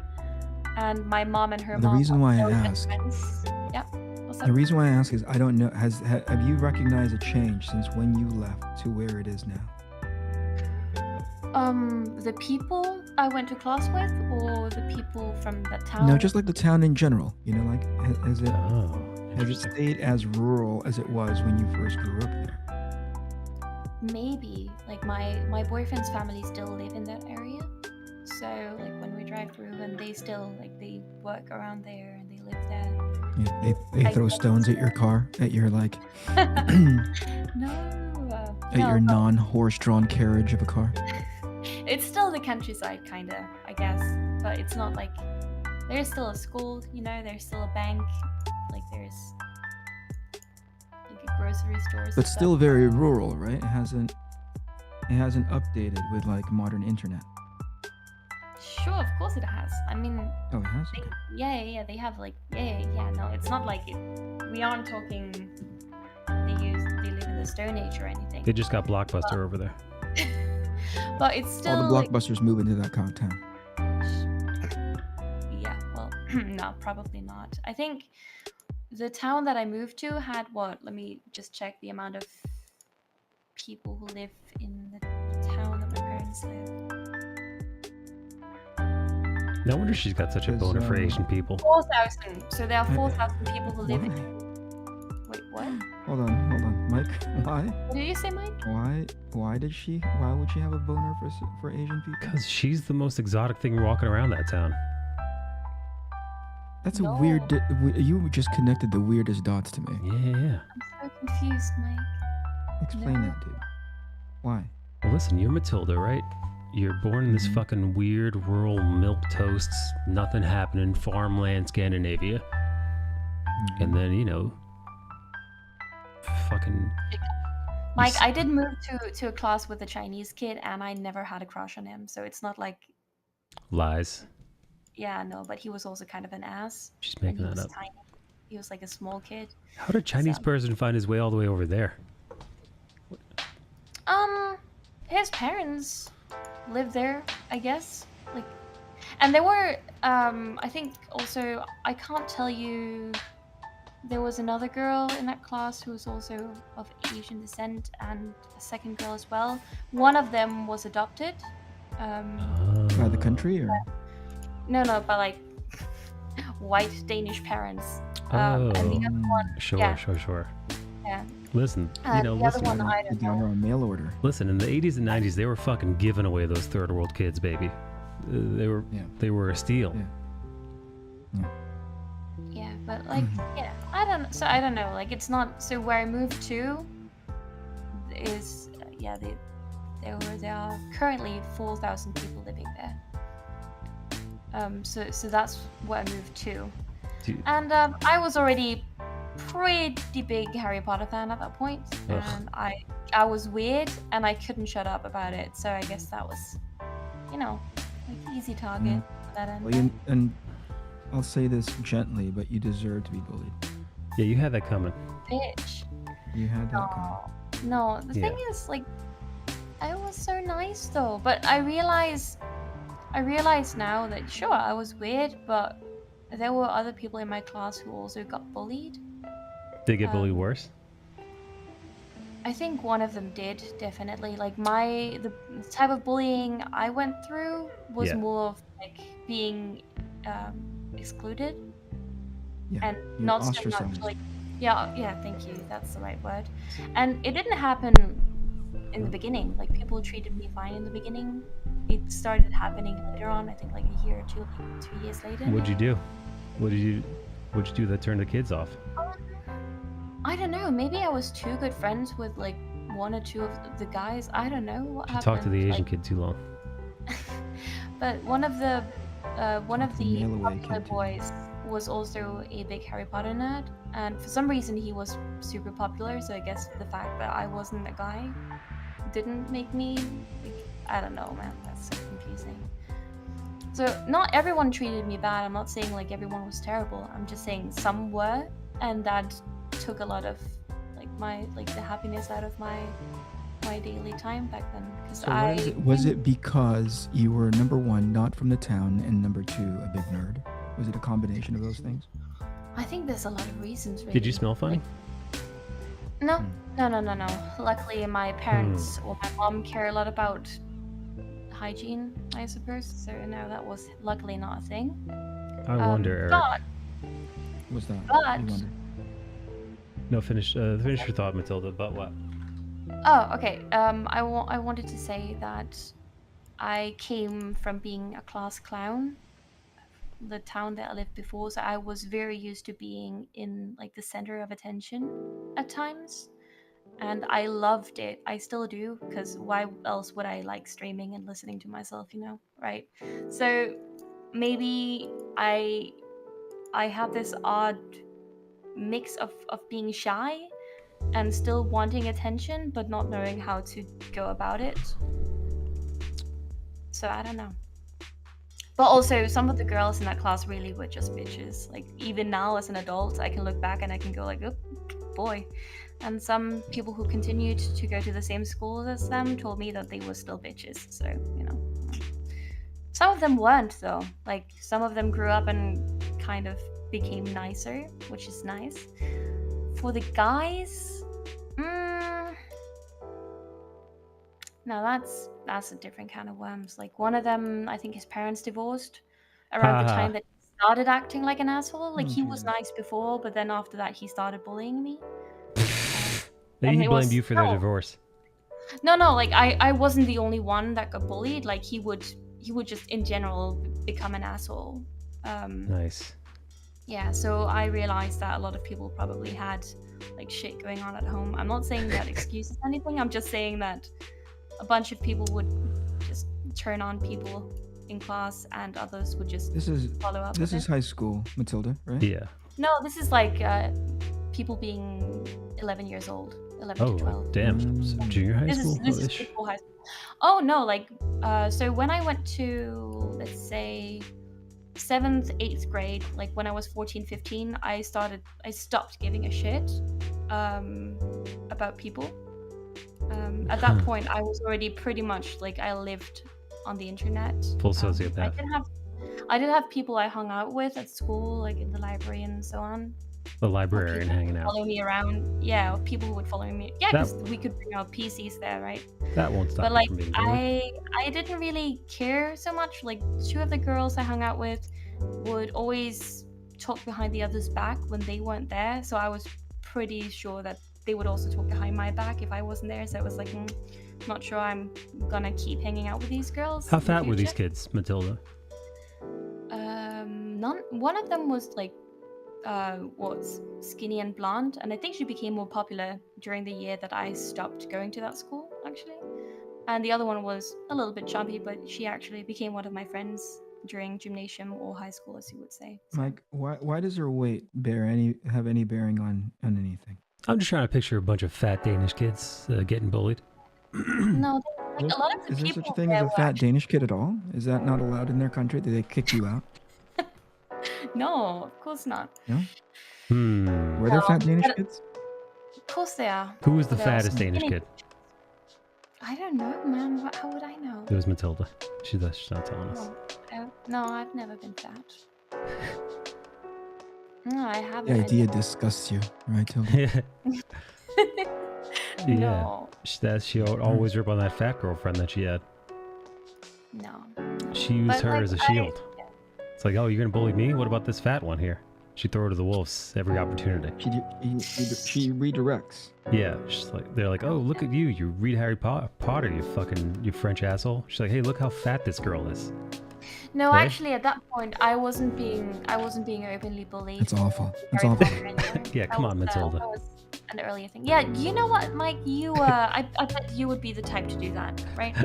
[SPEAKER 4] And my mom and her
[SPEAKER 3] The
[SPEAKER 4] mom.
[SPEAKER 3] reason why I
[SPEAKER 4] are
[SPEAKER 3] ask-
[SPEAKER 4] friends. Yeah. What's up?
[SPEAKER 3] The reason why I ask is I don't know. Have you recognized a change since when you left to where it is now?
[SPEAKER 4] The people I went to class with, or the people from that town?
[SPEAKER 3] No, just like the town in general. You know, like has it
[SPEAKER 1] Oh,
[SPEAKER 3] has it stayed as rural as it was when you first grew up there?
[SPEAKER 4] Maybe. Like my boyfriend's family still live in that area, so like when we drive through, and they still like they work around there and they live there.
[SPEAKER 3] Yeah, they
[SPEAKER 4] I
[SPEAKER 3] throw
[SPEAKER 4] guess
[SPEAKER 3] stones at your car, at your like,
[SPEAKER 4] No.
[SPEAKER 3] at your non-horse-drawn carriage of a car.
[SPEAKER 4] It's still the countryside, kinda, I guess, but it's not like there's still a school, you know. There's still a bank, like there's like a grocery stores.
[SPEAKER 3] But still very rural, right? It hasn't updated with like modern internet.
[SPEAKER 4] Sure, of course it has. I mean,
[SPEAKER 3] Oh, it has.
[SPEAKER 4] they,
[SPEAKER 3] Okay.
[SPEAKER 4] yeah, they have like, yeah. No, it's not like it. We aren't talking. They live in the Stone Age or anything.
[SPEAKER 1] they just got Blockbuster over there.
[SPEAKER 4] But it's still.
[SPEAKER 3] All the
[SPEAKER 4] like,
[SPEAKER 3] blockbusters move into that town.
[SPEAKER 4] yeah, well, no, probably not. I think the town that I moved to had what? Let me just check the amount of people who live in the town that my parents live.
[SPEAKER 1] No wonder she's got such a
[SPEAKER 3] Because,
[SPEAKER 1] boner for Asian people.
[SPEAKER 4] 4,000. So there are
[SPEAKER 3] I-
[SPEAKER 4] 4,000 people who live
[SPEAKER 3] Why?
[SPEAKER 4] in. Wait, what?
[SPEAKER 3] Hold on, Mike. Why?
[SPEAKER 4] What did you say, Mike?
[SPEAKER 3] Why would she have a boner for Asian people?
[SPEAKER 1] Because she's the most exotic thing walking around that town.
[SPEAKER 3] That's a
[SPEAKER 4] No.
[SPEAKER 3] weird. You just connected the weirdest dots to me.
[SPEAKER 1] Yeah.
[SPEAKER 4] I'm so confused, Mike.
[SPEAKER 3] Explain
[SPEAKER 4] No.
[SPEAKER 3] that, dude. Why?
[SPEAKER 1] Well, listen, you're Matilda, right? You're born in this
[SPEAKER 3] Mhm.
[SPEAKER 1] fucking weird rural milk toasts, nothing happening, farmland Scandinavia. And then, you know, fucking...
[SPEAKER 4] Mike, I did move to a class with a Chinese kid, and I never had a crush on him. So it's not like,
[SPEAKER 1] Lies.
[SPEAKER 4] yeah, no, but he was also kind of an ass.
[SPEAKER 1] She's
[SPEAKER 4] And
[SPEAKER 1] making
[SPEAKER 4] he
[SPEAKER 1] that
[SPEAKER 4] was
[SPEAKER 1] up.
[SPEAKER 4] tiny. He was like a small kid.
[SPEAKER 1] How did a Chinese
[SPEAKER 4] So-
[SPEAKER 1] person find his way all the way over there?
[SPEAKER 4] His parents lived there, I guess. Like, and there were, I think also, I can't tell you. There was another girl in that class who was also of Asian descent, and a second girl as well. One of them was adopted.
[SPEAKER 3] By the country, or
[SPEAKER 4] No, but like white Danish parents. And the other one,
[SPEAKER 1] Sure.
[SPEAKER 4] yeah.
[SPEAKER 1] Listen,
[SPEAKER 4] The other one, I don't
[SPEAKER 3] down
[SPEAKER 4] know.
[SPEAKER 3] on mail order?
[SPEAKER 1] Listen, in the 80s and 90s, they were fucking giving away those third world kids, baby. They were a steal.
[SPEAKER 3] Yeah.
[SPEAKER 4] Yeah, but like, yeah, I don't know. Like, it's not. So where I moved to is, there are currently 4,000 people living there. So that's where I moved to,
[SPEAKER 1] Dude.
[SPEAKER 4] and I was already pretty big Harry Potter fan at that point,
[SPEAKER 1] Ugh.
[SPEAKER 4] and I was weird, and I couldn't shut up about it. So I guess that was, like easy target. that end.
[SPEAKER 3] Well, and I'll say this gently, but you deserve to be bullied.
[SPEAKER 1] Yeah, you had that coming.
[SPEAKER 4] Bitch.
[SPEAKER 3] You had that coming.
[SPEAKER 4] No, the thing is, like, I was so nice though, but I realize now that sure, I was weird, but there were other people in my class who also got bullied.
[SPEAKER 1] Did it get bullied worse?
[SPEAKER 4] I think one of them did, definitely. Like the type of bullying I went through was more of like being excluded
[SPEAKER 3] Yeah,
[SPEAKER 4] and
[SPEAKER 3] you're
[SPEAKER 4] not so much
[SPEAKER 3] ostracized.
[SPEAKER 4] like yeah, thank you. That's the right word. And it didn't happen in the beginning. Like people treated me fine in the beginning. It started happening later on. I think like a year or two, like 2 years later.
[SPEAKER 1] What'd you do? What'd you do that turned the kids off?
[SPEAKER 4] I don't know. Maybe I was too good friends with like one or two of the guys. I don't know what happened.
[SPEAKER 1] Talk to the Asian kid too long.
[SPEAKER 4] But one of the
[SPEAKER 3] Mail-away
[SPEAKER 4] popular
[SPEAKER 3] kid too.
[SPEAKER 4] boys was also a big Harry Potter nerd, and for some reason he was super popular. So I guess the fact that I wasn't a guy didn't make me like, I don't know, man. That's so confusing. So not everyone treated me bad. I'm not saying like everyone was terrible. I'm just saying some were, and that took a lot of like the happiness out of my daily time back then. Because
[SPEAKER 3] So was it because you were number one, not from the town, and number two, a big nerd? Was it a combination of those things?
[SPEAKER 4] I think there's a lot of reasons. Really.
[SPEAKER 1] Did you smell funny?
[SPEAKER 4] No. Luckily, my parents or my mom care a lot about hygiene, I suppose. So no, that was luckily not a thing.
[SPEAKER 1] I wonder, Eric.
[SPEAKER 4] But,
[SPEAKER 3] Was that?
[SPEAKER 4] but
[SPEAKER 3] You wonder.
[SPEAKER 1] No, finish your thought, Matilda. But what?
[SPEAKER 4] oh, okay. I wanted to say that I came from being a class clown, the town that I lived before, so I was very used to being in like the center of attention at times, and I loved it. I still do, because why else would I like streaming and listening to myself, right? So maybe I have this odd mix of being shy and still wanting attention but not knowing how to go about it. So I don't know. But also some of the girls in that class really were just bitches. Like even now as an adult I can look back and I can go like, oh boy. And some people who continued to go to the same school as them told me that they were still bitches. So some of them weren't though. Like some of them grew up and kind of became nicer, which is nice. For the guys, no, that's a different kind of worms. Like one of them, I think his parents divorced around the time that he started acting like an asshole. Like he was nice before, but then after that he started bullying me.
[SPEAKER 1] He blamed you for their divorce.
[SPEAKER 4] No, like I wasn't the only one that got bullied. Like he would just in general become an asshole.
[SPEAKER 1] Nice.
[SPEAKER 4] Yeah, so I realized that a lot of people probably had like shit going on at home. I'm not saying that excuses anything. I'm just saying that a bunch of people would just turn on people in class and others would just follow up.
[SPEAKER 3] This is high school, Matilda, right?
[SPEAKER 1] Yeah.
[SPEAKER 4] No, this is like people being 11 years old, 11 to 12.
[SPEAKER 1] Oh, damn. So junior high school?
[SPEAKER 4] This is before high school. Oh, no, like, so when I went to, let's say, 7th, 8th grade, like when I was 14, 15, I stopped giving a shit about people. At that point, I was already pretty much like I lived on the internet.
[SPEAKER 1] Full sociopath.
[SPEAKER 4] I did have people I hung out with at school, like in the library and so on.
[SPEAKER 1] The librarian hanging out.
[SPEAKER 4] Follow me around. Yeah, people who would follow me. Yeah, because we could bring our PCs there, right?
[SPEAKER 1] That won't stop.
[SPEAKER 4] But like,
[SPEAKER 1] from being
[SPEAKER 4] I didn't really care so much. Like, two of the girls I hung out with would always talk behind the others' back when they weren't there. So I was pretty sure that they would also talk behind my back if I wasn't there. So it was like, not sure I'm gonna keep hanging out with these girls.
[SPEAKER 1] How fat were these kids, Matilda?
[SPEAKER 4] One of them was like was skinny and blonde, and I think she became more popular during the year that I stopped going to that school, actually. And the other one was a little bit chubby, but she actually became one of my friends during gymnasium or high school, as you would say.
[SPEAKER 3] Mike, why does her weight have any bearing on anything?
[SPEAKER 1] I'm just trying to picture a bunch of fat Danish kids getting bullied.
[SPEAKER 4] No,
[SPEAKER 3] Is
[SPEAKER 4] a lot of the
[SPEAKER 3] there such a
[SPEAKER 4] people
[SPEAKER 3] thing as
[SPEAKER 4] there
[SPEAKER 3] a
[SPEAKER 4] were
[SPEAKER 3] fat
[SPEAKER 4] actually
[SPEAKER 3] Danish kid at all? Is that not allowed in their country? Do they kick you out?
[SPEAKER 4] no, of course not.
[SPEAKER 3] No? Were there
[SPEAKER 4] No,
[SPEAKER 3] fat Danish
[SPEAKER 4] but
[SPEAKER 3] kids?
[SPEAKER 4] of course they are.
[SPEAKER 1] Who was the
[SPEAKER 4] But there are
[SPEAKER 1] fattest
[SPEAKER 4] some
[SPEAKER 1] Danish
[SPEAKER 4] skinny.
[SPEAKER 1] kid?
[SPEAKER 4] I don't know, man. How would I know?
[SPEAKER 1] It was Matilda. She's not telling us.
[SPEAKER 4] No, I've never been fat. No, I haven't.
[SPEAKER 3] The
[SPEAKER 4] I
[SPEAKER 3] idea
[SPEAKER 4] never-
[SPEAKER 3] disgusts you, right, Tilda?
[SPEAKER 1] Yeah.
[SPEAKER 4] No,
[SPEAKER 1] She would always rip on that fat girlfriend that she had.
[SPEAKER 4] no.
[SPEAKER 1] She used
[SPEAKER 4] But,
[SPEAKER 1] her
[SPEAKER 4] like,
[SPEAKER 1] as a shield. It's like, oh, you're gonna bully me? What about this fat one here? She throw her to the wolves every opportunity.
[SPEAKER 3] She redirects.
[SPEAKER 1] Yeah, she's like, they're like, oh, look at you. You read Harry Potter, you French asshole. She's like, hey, look how fat this girl is.
[SPEAKER 4] No,
[SPEAKER 1] Hey?
[SPEAKER 4] actually, at that point, I wasn't being openly bullied.
[SPEAKER 3] That's awful. That's
[SPEAKER 4] Harry
[SPEAKER 3] awful.
[SPEAKER 4] Potter anyway.
[SPEAKER 1] Yeah, come on, Matilda.
[SPEAKER 4] That was an earlier thing. Yeah, you know what, Mike? You, I bet you would be the type to do that, right?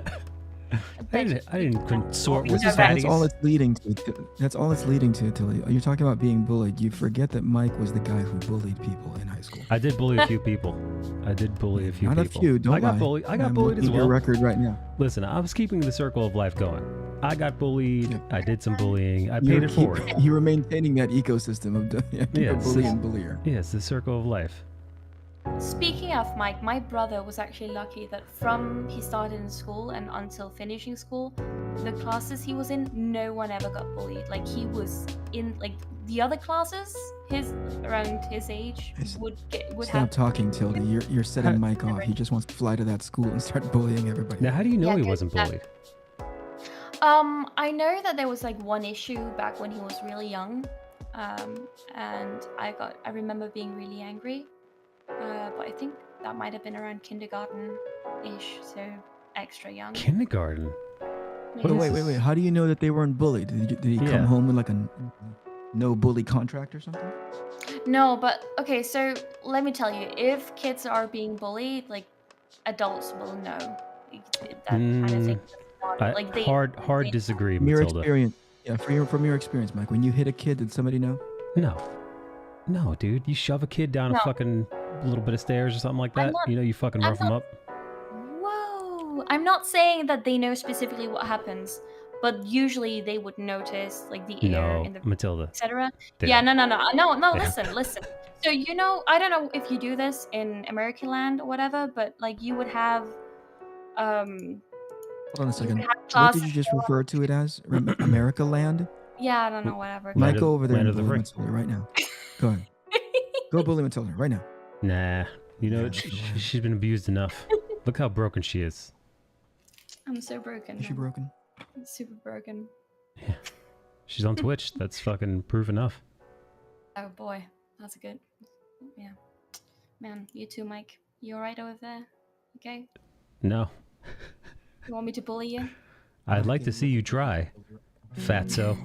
[SPEAKER 1] I didn't consort with
[SPEAKER 3] That's all
[SPEAKER 1] fatties.
[SPEAKER 3] it's leading to. That's all it's leading to, Tilly. You're talking about being bullied. You forget that Mike was the guy who bullied people in high school.
[SPEAKER 1] I did bully a few people.
[SPEAKER 3] Not
[SPEAKER 1] people.
[SPEAKER 3] a few. Don't
[SPEAKER 1] I got
[SPEAKER 3] lie.
[SPEAKER 1] bullied. I got
[SPEAKER 3] I'm
[SPEAKER 1] bullied
[SPEAKER 3] looking
[SPEAKER 1] as
[SPEAKER 3] at your
[SPEAKER 1] well.
[SPEAKER 3] record right now.
[SPEAKER 1] Listen, I was keeping the circle of life going. I got bullied.
[SPEAKER 3] Yeah.
[SPEAKER 1] I did some bullying. I paid it forward.
[SPEAKER 3] You were maintaining that ecosystem of bully and bullier.
[SPEAKER 1] Yeah, it's the circle of life.
[SPEAKER 4] Speaking of Mike, my brother was actually lucky that from he started in school and until finishing school, the classes he was in, no one ever got bullied. Like he was in like the other classes, around his age would
[SPEAKER 3] Stop
[SPEAKER 4] have.
[SPEAKER 3] talking, Tilda. You're setting Mike off. He just wants to fly to that school and start bullying everybody.
[SPEAKER 1] Now, how do you know
[SPEAKER 4] Yeah,
[SPEAKER 1] he
[SPEAKER 4] good.
[SPEAKER 1] wasn't bullied?
[SPEAKER 4] I know that there was like one issue back when he was really young, and I remember being really angry, but I think that might have been around kindergarten-ish, so extra young.
[SPEAKER 1] Kindergarten.
[SPEAKER 3] But wait. How do you know that they weren't bullied? Did he
[SPEAKER 1] Yeah.
[SPEAKER 3] come home with like a no bully contract or something?
[SPEAKER 4] No, but okay, so let me tell you, if kids are being bullied, like adults will know that kind of thing. Like they
[SPEAKER 1] Hard disagree,
[SPEAKER 3] From your
[SPEAKER 1] Matilda.
[SPEAKER 3] experience, yeah, from your experience, Mike, when you hit a kid, did somebody know?
[SPEAKER 1] No, dude. You shove a kid down a
[SPEAKER 4] No.
[SPEAKER 1] fucking little bit of stairs or something like
[SPEAKER 4] I'm
[SPEAKER 1] that.
[SPEAKER 4] not-
[SPEAKER 1] You fucking
[SPEAKER 4] I'm
[SPEAKER 1] rough them
[SPEAKER 4] not-
[SPEAKER 1] up.
[SPEAKER 4] Whoa! I'm not saying that they know specifically what happens, but usually they would notice like the air
[SPEAKER 1] No,
[SPEAKER 4] in the
[SPEAKER 1] Matilda.
[SPEAKER 4] etc.
[SPEAKER 1] They
[SPEAKER 4] Yeah,
[SPEAKER 1] don't.
[SPEAKER 4] no.
[SPEAKER 1] Yeah.
[SPEAKER 4] Listen. So I don't know if you do this in American land or whatever, but like you would have,
[SPEAKER 3] Hold on a second.
[SPEAKER 4] have
[SPEAKER 3] What
[SPEAKER 4] classes.
[SPEAKER 3] did you just refer to it as? America Land?
[SPEAKER 4] Yeah, I don't know, whatever.
[SPEAKER 1] Land
[SPEAKER 3] Mike,
[SPEAKER 1] of-
[SPEAKER 3] go over there
[SPEAKER 1] land
[SPEAKER 3] and
[SPEAKER 1] of the
[SPEAKER 3] bully
[SPEAKER 1] free.
[SPEAKER 3] Matilda right now. Go ahead. Go bully Matilda right now.
[SPEAKER 1] Nah.
[SPEAKER 3] Yeah,
[SPEAKER 1] She's been abused enough. Look how broken she is.
[SPEAKER 4] I'm so broken.
[SPEAKER 3] Is she
[SPEAKER 4] man.
[SPEAKER 3] broken?
[SPEAKER 4] I'm super broken.
[SPEAKER 1] She's on Twitch. That's fucking proof enough.
[SPEAKER 4] Oh boy, that's good. Yeah, man. You too, Mike. You alright over there? Okay.
[SPEAKER 1] No.
[SPEAKER 4] You want me to bully you?
[SPEAKER 1] I'd like to see you try, fatso.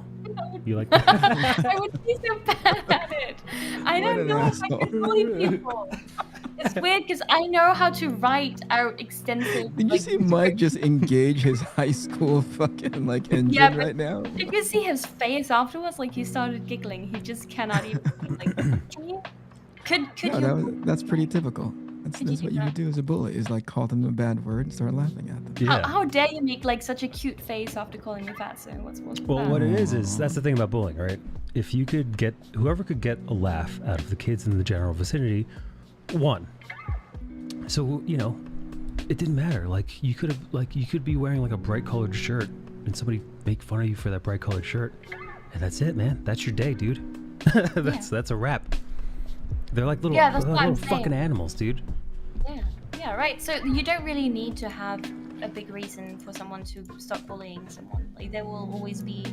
[SPEAKER 1] You like
[SPEAKER 4] I would be so bad at it. I
[SPEAKER 3] What
[SPEAKER 4] don't
[SPEAKER 3] an
[SPEAKER 4] know if I
[SPEAKER 3] asshole.
[SPEAKER 4] can bully people. It's weird because I know how to write out extensive.
[SPEAKER 3] Did you
[SPEAKER 4] like,
[SPEAKER 3] see Mike just engage his high school fucking like engine
[SPEAKER 4] Yeah, but-
[SPEAKER 3] right now?
[SPEAKER 4] If you see his face afterwards, like he started giggling. He just cannot even. Like, can you? Could
[SPEAKER 3] No,
[SPEAKER 4] you?
[SPEAKER 3] that's pretty typical. That's
[SPEAKER 4] Could you
[SPEAKER 3] what
[SPEAKER 4] do
[SPEAKER 3] you
[SPEAKER 4] that?
[SPEAKER 3] would do as a bully is like call them a bad word and start laughing at them.
[SPEAKER 1] Yeah.
[SPEAKER 4] How dare you make like such a cute face after calling me fatso? What's
[SPEAKER 1] Well,
[SPEAKER 4] that?
[SPEAKER 1] what it is that's the thing about bullying, right? If you could get whoever could get a laugh out of the kids in the general vicinity, won. So it didn't matter. Like you could be wearing like a bright colored shirt and somebody make fun of you for that bright colored shirt, and that's it, man. That's your day, dude. That's a wrap. They're like little,
[SPEAKER 4] Yeah, that's what I'm
[SPEAKER 1] little fucking
[SPEAKER 4] saying.
[SPEAKER 1] animals, dude.
[SPEAKER 4] Yeah, right. So you don't really need to have a big reason for someone to stop bullying someone. Like there will always be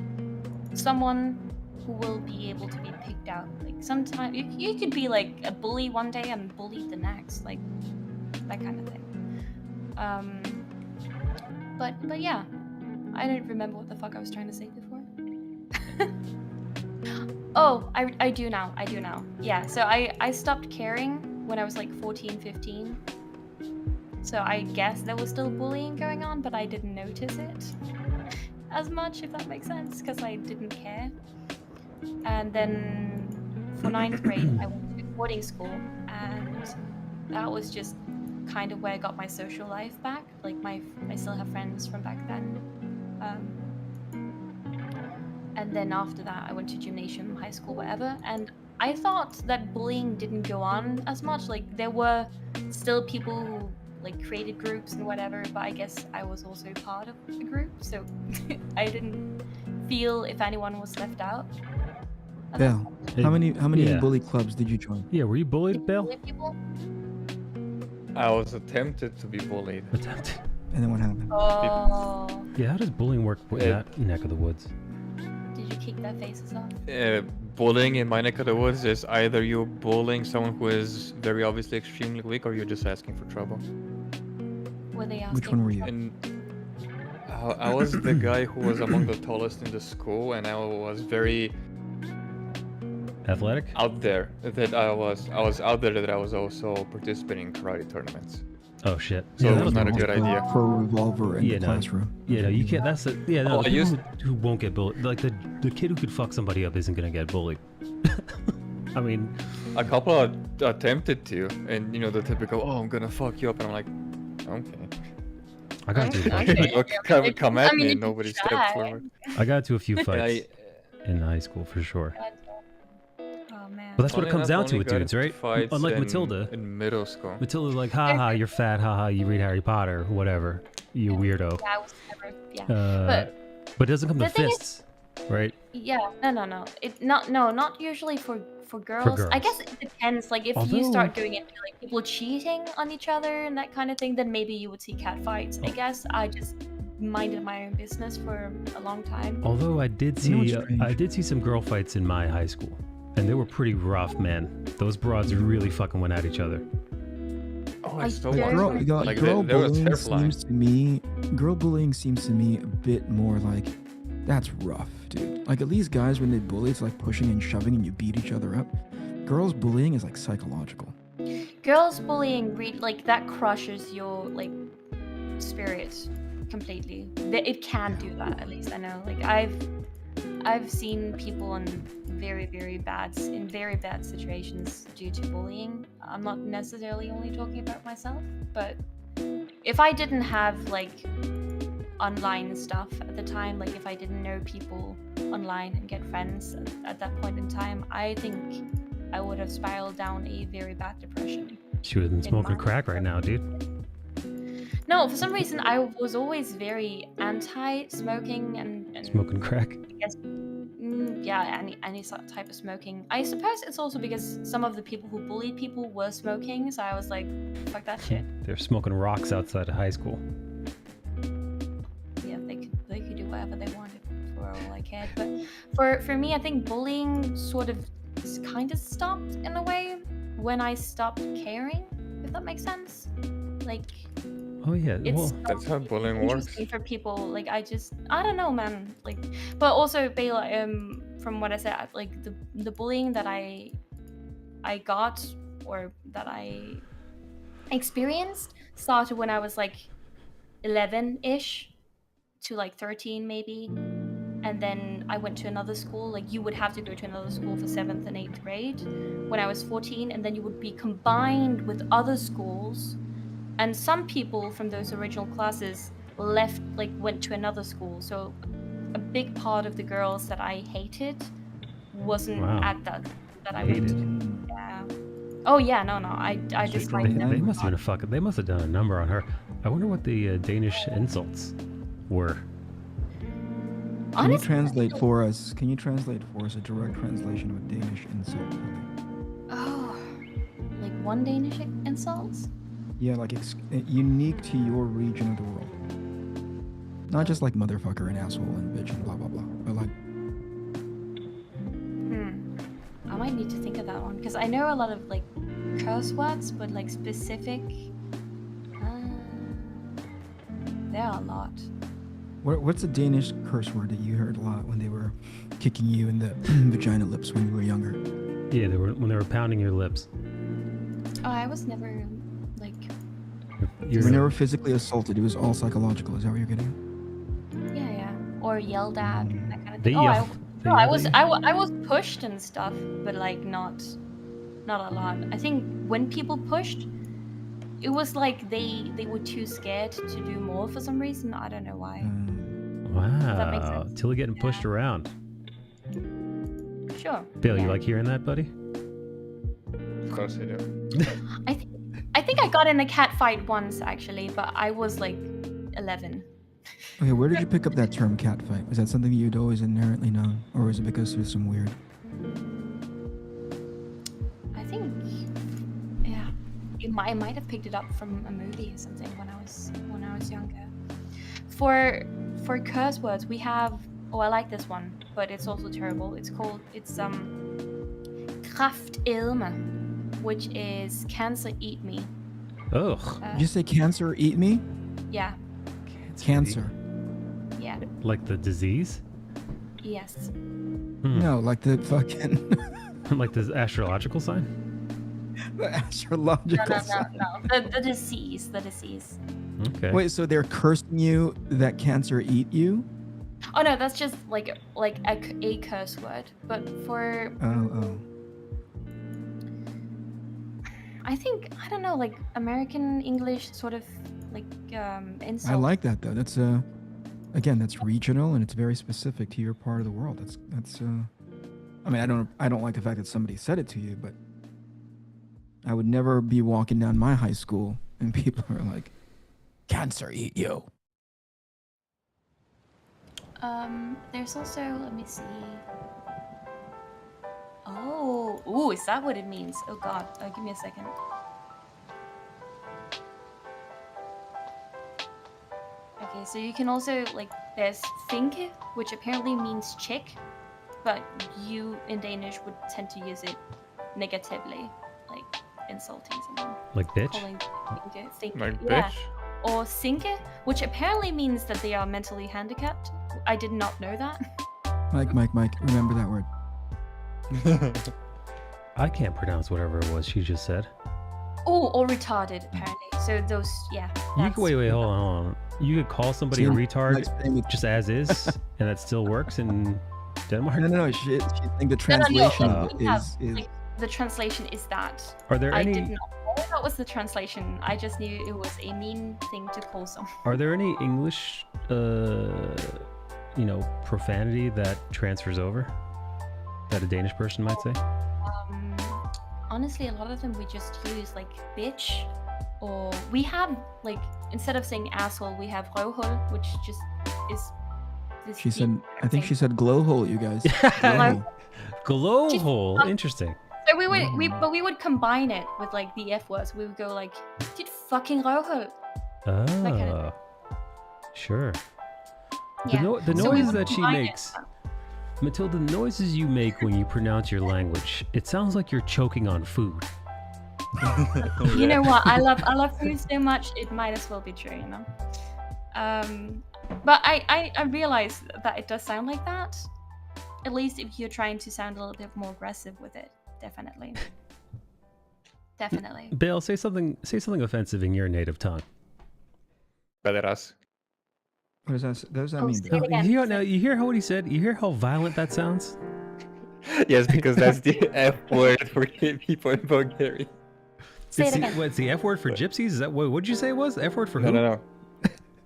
[SPEAKER 4] someone who will be able to be picked out. Like sometimes you could be like a bully one day and bullied the next, like that kind of thing. But yeah, I don't remember what the fuck I was trying to say before. Oh, I do now. Yeah, so I stopped caring when I was like 14, 15. So I guess there was still bullying going on, but I didn't notice it as much, if that makes sense, because I didn't care. And then for 9th grade, I went to boarding school, and that was just kind of where I got my social life back. like I still have friends from back then. And then after that, I went to gymnasium, high school, whatever. And I thought that bullying didn't go on as much. Like there were still people who like created groups and whatever, but I guess I was also part of a group, so I didn't feel if anyone was left out.
[SPEAKER 3] Belle, how many
[SPEAKER 1] Yeah.
[SPEAKER 3] bully clubs did you join?
[SPEAKER 1] Yeah, were you bullied, Bill?
[SPEAKER 4] Bully people?
[SPEAKER 5] I was attempted to be bullied.
[SPEAKER 1] Attempted.
[SPEAKER 3] And then what happened?
[SPEAKER 4] Oh,
[SPEAKER 1] Yeah, how does bullying work in that neck of the woods?
[SPEAKER 4] did you kick their faces off?
[SPEAKER 5] Bullying in my neck of the woods is either you're bullying someone who is very obviously extremely weak, or you're just asking for trouble.
[SPEAKER 4] Were they asking?
[SPEAKER 3] Which one were you?
[SPEAKER 5] And I was the guy who was among the tallest in the school, and I was very
[SPEAKER 1] Athletic?
[SPEAKER 5] out there. That I was out there that I was also participating in karate tournaments.
[SPEAKER 1] Oh shit.
[SPEAKER 5] So it
[SPEAKER 1] that
[SPEAKER 5] was not a
[SPEAKER 1] normal.
[SPEAKER 5] good idea.
[SPEAKER 3] Pro revolver in
[SPEAKER 1] Yeah,
[SPEAKER 3] the
[SPEAKER 1] no.
[SPEAKER 3] classroom.
[SPEAKER 1] Yeah, no, you can't. That's the
[SPEAKER 5] Oh,
[SPEAKER 1] the
[SPEAKER 5] I
[SPEAKER 1] people
[SPEAKER 5] used-
[SPEAKER 1] who won't get bullied. Like the kid who could fuck somebody up isn't gonna get bullied. I mean,
[SPEAKER 5] A couple of attempted to, and you know the typical, "Oh, I'm gonna fuck you up," and I'm like, "Okay."
[SPEAKER 1] I got to.
[SPEAKER 4] Okay.
[SPEAKER 5] Come
[SPEAKER 4] I
[SPEAKER 5] at
[SPEAKER 4] mean,
[SPEAKER 5] me,
[SPEAKER 4] you
[SPEAKER 5] and
[SPEAKER 4] can
[SPEAKER 5] nobody
[SPEAKER 4] try.
[SPEAKER 5] stepped forward.
[SPEAKER 1] I got to a few
[SPEAKER 5] And
[SPEAKER 1] fights in high school for sure.
[SPEAKER 4] Oh man.
[SPEAKER 1] But that's what it
[SPEAKER 5] Funny
[SPEAKER 1] comes
[SPEAKER 5] enough,
[SPEAKER 1] down to
[SPEAKER 5] only
[SPEAKER 1] with
[SPEAKER 5] got
[SPEAKER 1] dudes,
[SPEAKER 5] into
[SPEAKER 1] right?
[SPEAKER 5] fights
[SPEAKER 1] Unlike
[SPEAKER 5] in-
[SPEAKER 1] Matilda.
[SPEAKER 5] in middle school.
[SPEAKER 1] Matilda's like, haha, you're fat, haha, you read Harry Potter, whatever, you weirdo.
[SPEAKER 4] Yeah, I was never. Yeah.
[SPEAKER 1] But it doesn't come to
[SPEAKER 4] the thing is-
[SPEAKER 1] fists, right?
[SPEAKER 4] Yeah, no. Not usually for girls. I guess
[SPEAKER 1] girls.
[SPEAKER 4] it depends. Like if
[SPEAKER 1] Although-
[SPEAKER 4] you start going into like people cheating on each other and that kind of thing, then maybe you would see cat fights. I guess I just minded my own business for a long time.
[SPEAKER 1] Although I did
[SPEAKER 3] You know
[SPEAKER 1] see,
[SPEAKER 3] what's strange?
[SPEAKER 1] I did see some girl fights in my high school, and they were pretty rough, man. Those broads really fucking went at each other.
[SPEAKER 5] Oh,
[SPEAKER 4] I
[SPEAKER 5] I still
[SPEAKER 4] don't-
[SPEAKER 5] want
[SPEAKER 3] Girl,
[SPEAKER 5] one. Like
[SPEAKER 3] girl
[SPEAKER 5] they were
[SPEAKER 3] bullying
[SPEAKER 5] terrifying.
[SPEAKER 3] seems to me. Girl bullying seems to me a bit more like that's rough, dude. Like at least guys when they bully, it's like pushing and shoving, and you beat each other up. Girls bullying is like psychological.
[SPEAKER 4] Girls bullying, like that crushes your like spirit completely. It can do that. At least I know. Like I've seen people in very bad situations due to bullying. I'm not necessarily only talking about myself, but if I didn't have like online stuff at the time, like if I didn't know people online and get friends at that point in time, I think I would have spiraled down a very bad depression.
[SPEAKER 1] She was smoking crack right now, dude.
[SPEAKER 4] No, for some reason I was always very anti-smoking and
[SPEAKER 1] Smoking crack.
[SPEAKER 4] I guess, yeah, any type of smoking. I suppose it's also because some of the people who bullied people were smoking, so I was like, fuck that shit.
[SPEAKER 1] They're smoking rocks outside of high school.
[SPEAKER 4] Yeah, they could do whatever they wanted for all I cared. But for me, I think bullying sort of kind of stopped in a way when I stopped caring, if that makes sense. Like
[SPEAKER 1] Oh yeah.
[SPEAKER 4] it's
[SPEAKER 1] Well,
[SPEAKER 5] That's how bullying works.
[SPEAKER 4] interesting for people. Like I don't know, man. Like, but also Bela, from what I said, like the bullying that I got or that I experienced started when I was like 11-ish to like 13 maybe, and then I went to another school. Like you would have to go to another school for 7th and 8th grade when I was 14, and then you would be combined with other schools. And some people from those original classes left, like went to another school. So a big part of the girls that I hated wasn't
[SPEAKER 1] Wow.
[SPEAKER 4] at that I went to. Yeah. Oh yeah, no. I just
[SPEAKER 3] strong
[SPEAKER 4] like
[SPEAKER 3] hand.
[SPEAKER 1] they
[SPEAKER 4] never
[SPEAKER 1] must have been a fucking. They must have done a number on her. I wonder what the Danish insults were.
[SPEAKER 3] Can you
[SPEAKER 4] Honestly,
[SPEAKER 3] translate for us? Can you translate for us a direct translation of a Danish insult?
[SPEAKER 4] oh, like one Danish insults?
[SPEAKER 3] Yeah, like unique to your region of the world. Not just like motherfucker and asshole and bitch and blah blah blah, but like
[SPEAKER 4] I might need to think of that one because I know a lot of like curse words, but like specific. There are a lot.
[SPEAKER 3] what's a Danish curse word that you heard a lot when they were kicking you in the vagina lips when you were younger?
[SPEAKER 1] Yeah, when they were pounding your lips.
[SPEAKER 4] Oh, I was never like.
[SPEAKER 3] You were never physically assaulted. It was all psychological. Is that what you're getting
[SPEAKER 4] Yeah. Or yelled at, that kind of
[SPEAKER 1] They
[SPEAKER 4] thing.
[SPEAKER 1] yell. They
[SPEAKER 4] I
[SPEAKER 1] yell
[SPEAKER 4] was
[SPEAKER 1] at you?
[SPEAKER 4] I was pushed and stuff, but like not a lot. I think when people pushed, it was like they were too scared to do more for some reason. I don't know why. that makes
[SPEAKER 1] Wow.
[SPEAKER 4] sense.
[SPEAKER 1] Tilly getting pushed around.
[SPEAKER 4] Sure.
[SPEAKER 1] Bill, you
[SPEAKER 4] yeah.
[SPEAKER 1] like hearing that, buddy?
[SPEAKER 5] Of course I do.
[SPEAKER 4] I think I got in a cat fight once actually, but I was like 11.
[SPEAKER 3] Okay, where did you pick up that term catfight? Was that something you'd always inherently known? Or was it because there's some weird?
[SPEAKER 4] I think, yeah, I might have picked it up from a movie or something when I was younger. For curse words, we have. Oh, I like this one, but it's also terrible. It's Kraftelme, which is cancer eat me.
[SPEAKER 1] Ugh.
[SPEAKER 3] Did you say cancer eat me?
[SPEAKER 4] Yeah.
[SPEAKER 3] Cancer.
[SPEAKER 4] Yeah.
[SPEAKER 1] Like the disease?
[SPEAKER 4] Yes.
[SPEAKER 3] No, like the fucking
[SPEAKER 1] Like the astrological sign?
[SPEAKER 3] the astrological
[SPEAKER 4] No.
[SPEAKER 3] sign.
[SPEAKER 4] The disease. The disease.
[SPEAKER 1] Okay.
[SPEAKER 3] Wait, so they're cursing you that cancer eat you?
[SPEAKER 4] Oh no, that's just like a curse word. But for
[SPEAKER 3] Oh.
[SPEAKER 4] I think I don't know, like American English sort of like insult.
[SPEAKER 3] I like that though. That's again, that's regional and it's very specific to your part of the world. That's I mean, I don't like the fact that somebody said it to you, but I would never be walking down my high school and people are like, "Cancer eat you."
[SPEAKER 4] There's also, let me see. Oh, ooh, is that what it means? Oh god, give me a second. Okay, so you can also, like, there's finke, which apparently means chick, but you in Danish would tend to use it negatively, like insulting someone.
[SPEAKER 1] Like bitch?
[SPEAKER 4] Calling finke.
[SPEAKER 5] Like
[SPEAKER 4] Yeah.
[SPEAKER 5] bitch.
[SPEAKER 4] Or sinke, which apparently means that they are mentally handicapped. I did not know that.
[SPEAKER 3] Mike, remember that word.
[SPEAKER 1] I can't pronounce whatever it was she just said.
[SPEAKER 4] Oh, or retarded, apparently. So those, yeah.
[SPEAKER 1] You could, wait, hold on. You could call somebody a retard
[SPEAKER 3] Mike's saying it-
[SPEAKER 1] just as is, and that still works in Denmark?
[SPEAKER 3] No. She think the
[SPEAKER 4] No,
[SPEAKER 3] translation
[SPEAKER 4] we have,
[SPEAKER 3] is
[SPEAKER 4] like, the translation is that.
[SPEAKER 1] Are there
[SPEAKER 4] I
[SPEAKER 1] any?
[SPEAKER 4] did not know that was the translation. I just knew it was a mean thing to call someone.
[SPEAKER 1] Are there any English, profanity that transfers over that a Danish person might say?
[SPEAKER 4] Honestly, a lot of them we just use like bitch, or we have like instead of saying asshole, we have røvhul, which just is. This
[SPEAKER 3] She said,
[SPEAKER 4] deep
[SPEAKER 3] I think she
[SPEAKER 4] thing.
[SPEAKER 3] said glowhole, you guys.
[SPEAKER 1] Glow
[SPEAKER 3] Glowhole.
[SPEAKER 1] hole. Interesting.
[SPEAKER 4] So we would combine it with like the F words. We would go like, "Dit fucking røvhul." kind of
[SPEAKER 1] Sure.
[SPEAKER 4] Yeah.
[SPEAKER 1] The
[SPEAKER 4] So we
[SPEAKER 1] noises
[SPEAKER 4] would
[SPEAKER 1] that she
[SPEAKER 4] combine it.
[SPEAKER 1] makes, Matilda, the noises you make when you pronounce your language, it sounds like you're choking on food.
[SPEAKER 4] You know what? I love food so much. It might as well be true, you know. But I realize that it does sound like that. At least if you're trying to sound a little bit more aggressive with it, definitely. Definitely.
[SPEAKER 1] Bale, say something offensive in your native tongue.
[SPEAKER 5] Pederas.
[SPEAKER 3] What does that
[SPEAKER 4] Oh,
[SPEAKER 3] mean?
[SPEAKER 4] say
[SPEAKER 3] Bill?
[SPEAKER 4] it again.
[SPEAKER 1] You hear now? You hear what he said? You hear how violent that sounds?
[SPEAKER 5] Yes, because that's the F word for gay people in Bulgaria.
[SPEAKER 4] Say it
[SPEAKER 1] It's the,
[SPEAKER 4] again.
[SPEAKER 1] what's the F word for gypsies? Is that what did you say it was? The F word for who?
[SPEAKER 5] No.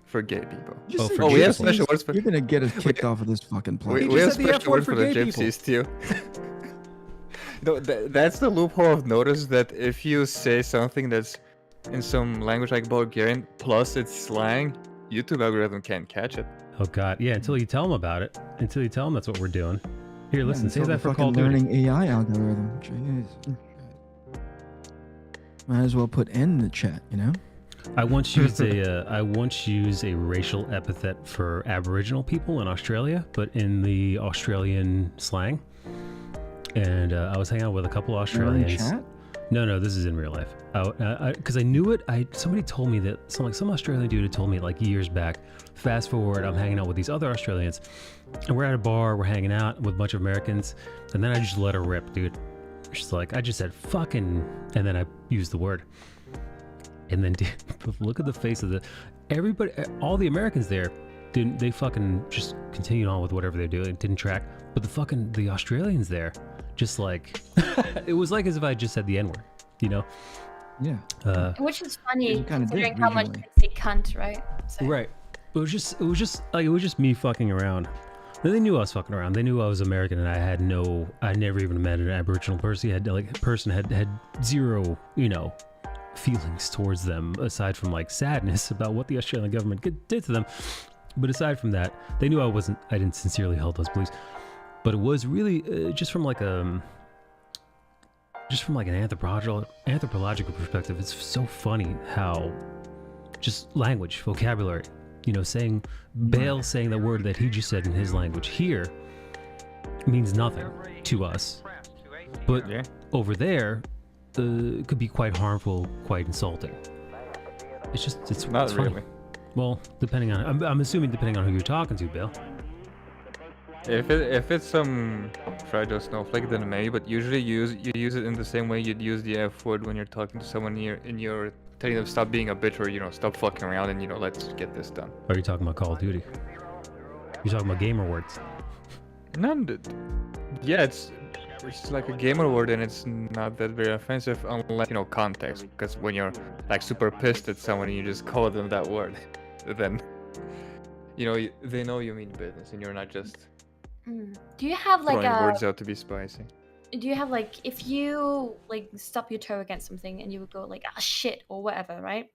[SPEAKER 5] For gay people.
[SPEAKER 3] You
[SPEAKER 1] Oh,
[SPEAKER 3] said
[SPEAKER 1] for
[SPEAKER 5] Oh, we have
[SPEAKER 3] gypsies?
[SPEAKER 5] special words for.
[SPEAKER 3] You're gonna get us kicked off of this fucking
[SPEAKER 5] We,
[SPEAKER 3] place.
[SPEAKER 1] He
[SPEAKER 5] we
[SPEAKER 1] just
[SPEAKER 5] have
[SPEAKER 1] said the F
[SPEAKER 5] special
[SPEAKER 1] word
[SPEAKER 5] words
[SPEAKER 1] for
[SPEAKER 5] for the
[SPEAKER 1] gay people.
[SPEAKER 5] gypsies too. No, that's the loophole I've noticed, that if you say something that's in some language like Bulgarian plus it's slang, YouTube algorithm can't catch it.
[SPEAKER 1] Oh God, yeah. Until you tell them about it. Until you tell them that's what we're doing. Here, listen. Say
[SPEAKER 3] until
[SPEAKER 1] that
[SPEAKER 3] the
[SPEAKER 1] for Call of
[SPEAKER 3] fucking
[SPEAKER 1] Duty.
[SPEAKER 3] learning AI algorithm. Jeez. Might as well put N in the chat, you know?
[SPEAKER 1] I once used a racial epithet for Aboriginal people in Australia, but in the Australian slang. And I was hanging out with a couple
[SPEAKER 3] You're in
[SPEAKER 1] Australians.
[SPEAKER 3] chat?
[SPEAKER 1] No, this is in real life. Because I knew it. Somebody told me that some Australian dude had told me like years back. Fast forward, I'm hanging out with these other Australians, and we're at a bar. We're hanging out with a bunch of Americans, and then I just let her rip, dude. She's like, I just said fucking, and then I used the word, and then dude, look at the face of everybody, all the Americans there. They fucking just continued on with whatever they're doing. Didn't track, but the Australians there, just like it was like as if I just said the N-word, you know.
[SPEAKER 3] Yeah.
[SPEAKER 4] Which is funny
[SPEAKER 3] You kinda did
[SPEAKER 4] considering how much
[SPEAKER 3] regionally.
[SPEAKER 4] they say cunt, right? So,
[SPEAKER 1] Right. It was just me fucking around. They knew I was fucking around. They knew I was American, and I never even met an Aboriginal person. Had zero, feelings towards them aside from like sadness about what the Australian government did to them. But aside from that, they knew I didn't sincerely hold those beliefs. But it was really just from like an anthropological perspective. It's so funny how just language, vocabulary, saying Bale saying the word that he just said in his language here means nothing to us, but over there it could be quite harmful, quite insulting. It's
[SPEAKER 5] Not
[SPEAKER 1] it's funny.
[SPEAKER 5] really.
[SPEAKER 1] Well, I'm assuming depending on who you're talking to, Bill.
[SPEAKER 5] If it's some fragile snowflake, then maybe. But usually you use it in the same way you'd use the F word when you're talking to someone and you're telling them stop being a bitch, or stop fucking around, and let's get this done.
[SPEAKER 1] Or are you talking about Call of Duty? You're talking about gamer words.
[SPEAKER 5] Yeah, it's like a gamer word, and it's not that very offensive unless context. Because when you're like super pissed at someone and you just call them that word, then they know you mean business, and you're not just
[SPEAKER 4] Do you have like
[SPEAKER 5] throwing
[SPEAKER 4] a
[SPEAKER 5] words out to be spicy.
[SPEAKER 4] do you have like if you like stub your toe against something and you would go like shit or whatever, right?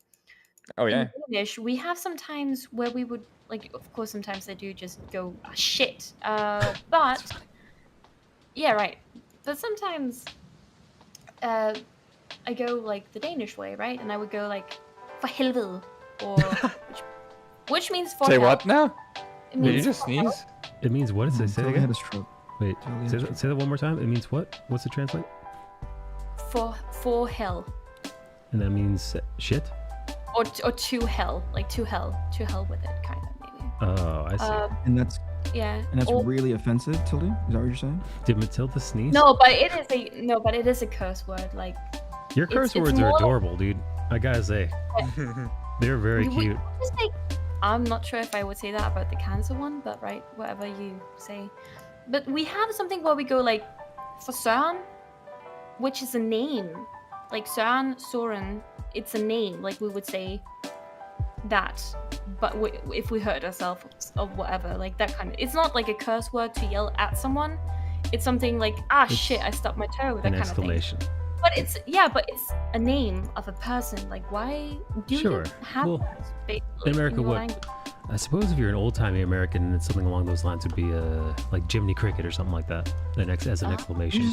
[SPEAKER 5] Oh yeah.
[SPEAKER 4] In English, we have sometimes where we would like, of course, sometimes they do just go shit. But yeah, right. But sometimes I go like the Danish way, right? And I would go like for helvede, or which means for
[SPEAKER 5] Say
[SPEAKER 4] hell.
[SPEAKER 5] what now?
[SPEAKER 4] It
[SPEAKER 5] Did you
[SPEAKER 4] means
[SPEAKER 5] just
[SPEAKER 4] for hell.
[SPEAKER 5] sneeze?
[SPEAKER 1] It means what? Say it
[SPEAKER 3] Totally
[SPEAKER 1] again.
[SPEAKER 3] had a stroke.
[SPEAKER 1] Wait,
[SPEAKER 3] Totally
[SPEAKER 1] say
[SPEAKER 3] had a
[SPEAKER 1] that one more time. It means what? What's the translate?
[SPEAKER 4] For hell,
[SPEAKER 1] And that means shit.
[SPEAKER 4] or to hell, like to hell with it, kind of maybe.
[SPEAKER 1] Oh, I see.
[SPEAKER 3] And that's
[SPEAKER 4] Yeah.
[SPEAKER 3] And really offensive, Tilly? Is that what you're saying?
[SPEAKER 1] Did Matilda sneeze?
[SPEAKER 4] No, but it is a curse word. Like
[SPEAKER 1] Your curse
[SPEAKER 4] it's
[SPEAKER 1] words are
[SPEAKER 4] more-
[SPEAKER 1] adorable, dude. I gotta say, they're very
[SPEAKER 4] we
[SPEAKER 1] cute.
[SPEAKER 4] just say, I'm not sure if I would say that about the cancer one, but right, whatever you say. But we have something where we go like for Søren, which is a name. Like Søren, it's a name. Like we would say that, but if we hurt ourselves or whatever, like that kind of. It's not like a curse word to yell at someone. It's something like shit, I stubbed my toe. That
[SPEAKER 1] An
[SPEAKER 4] kind
[SPEAKER 1] exclamation.
[SPEAKER 4] of thing. But it's a name of a person. Like why do
[SPEAKER 1] Sure.
[SPEAKER 4] you have
[SPEAKER 1] Well,
[SPEAKER 4] that basically
[SPEAKER 1] in America,
[SPEAKER 4] your
[SPEAKER 1] what?
[SPEAKER 4] language?
[SPEAKER 1] I suppose if you're an old-timey American, then something along those lines would be like Jiminy Cricket or something like that. As an exclamation,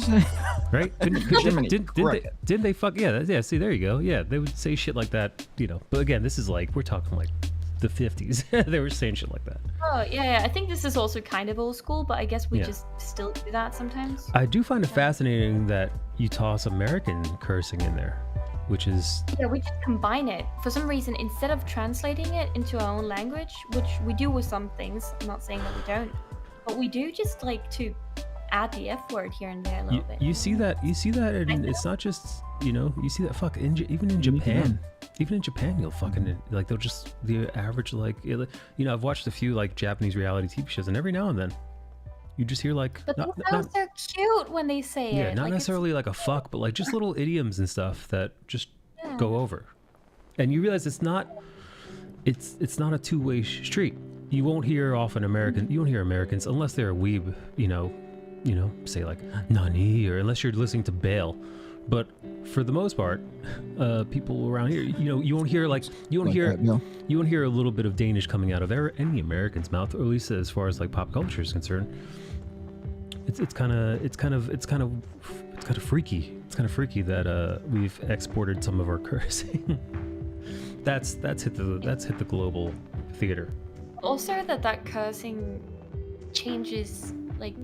[SPEAKER 1] right? Didn't they fuck? Yeah. See, there you go. Yeah, they would say shit like that, But again, this is like we're talking like the 50s. They were saying shit like that.
[SPEAKER 4] Oh yeah. I think this is also kind of old school, but I guess we
[SPEAKER 1] Yeah.
[SPEAKER 4] just still do that sometimes.
[SPEAKER 1] I do find it fascinating that you toss American cursing in there, which is
[SPEAKER 4] Yeah, we just combine it. For some reason, instead of translating it into our own language, which we do with some things, I'm not saying that we don't, but we do just like to add the F word here and there a little bit.
[SPEAKER 1] you see that, and it's not just you see that even in Japan. Even in Japan, you'll fucking like they'll just the average like I've watched a few like Japanese reality TV shows, and every now and then you just hear like
[SPEAKER 4] But they sound so cute when they say it.
[SPEAKER 1] not
[SPEAKER 4] like,
[SPEAKER 1] necessarily like a fuck, but like just little idioms and stuff that just go over, and you realize it's not a two-way street. You won't hear Americans unless they're a weeb, say like nani, or unless you're listening to Bale. But for the most part, people around here, you won't hear you won't hear a little bit of Danish coming out of any American's mouth, or at least as far as like pop culture is concerned. It's kind of freaky. It's kind of freaky that we've exported some of our cursing. that's hit the global theater.
[SPEAKER 4] Also, that cursing changes like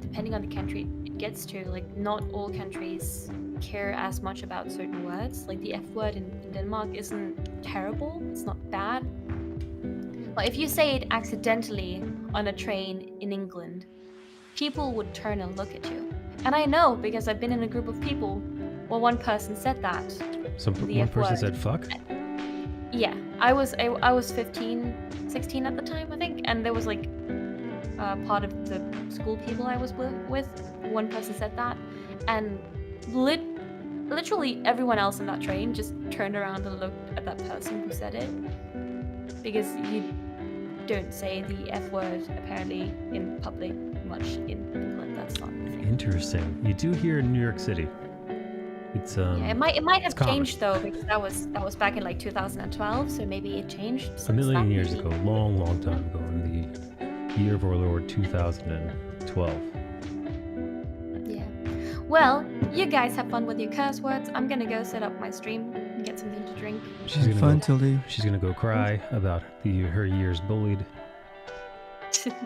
[SPEAKER 4] depending on the country it gets to. Like not all countries care as much about certain words. Like the F word in Denmark isn't terrible. It's not bad. But if you say it accidentally on a train in England, people would turn and look at you. And I know because I've been in a group of people where one person said that.
[SPEAKER 1] One person said fuck?
[SPEAKER 4] Yeah. I was 15, 16 at the time, I think. And there was like part of the school people I was with. One person said that. And literally everyone else in that train just turned around and looked at that person who said it, because you don't say the F word apparently in public much in England. That's not the thing.
[SPEAKER 1] Interesting. You do here in New York City. It's
[SPEAKER 4] Yeah, it might have
[SPEAKER 1] common.
[SPEAKER 4] changed though, because that was back in like 2012, so maybe it changed
[SPEAKER 1] a
[SPEAKER 4] since
[SPEAKER 1] million
[SPEAKER 4] then,
[SPEAKER 1] years
[SPEAKER 4] maybe.
[SPEAKER 1] ago, long time ago, in the year of our Lord 2012.
[SPEAKER 4] Yeah. Well, you guys have fun with your curse words. I'm gonna go set up my stream and get something to drink.
[SPEAKER 1] She's
[SPEAKER 3] Have
[SPEAKER 1] gonna
[SPEAKER 3] fun,
[SPEAKER 1] go,
[SPEAKER 3] Tildy.
[SPEAKER 1] she's gonna go cry about her years bullied.
[SPEAKER 3] Thanks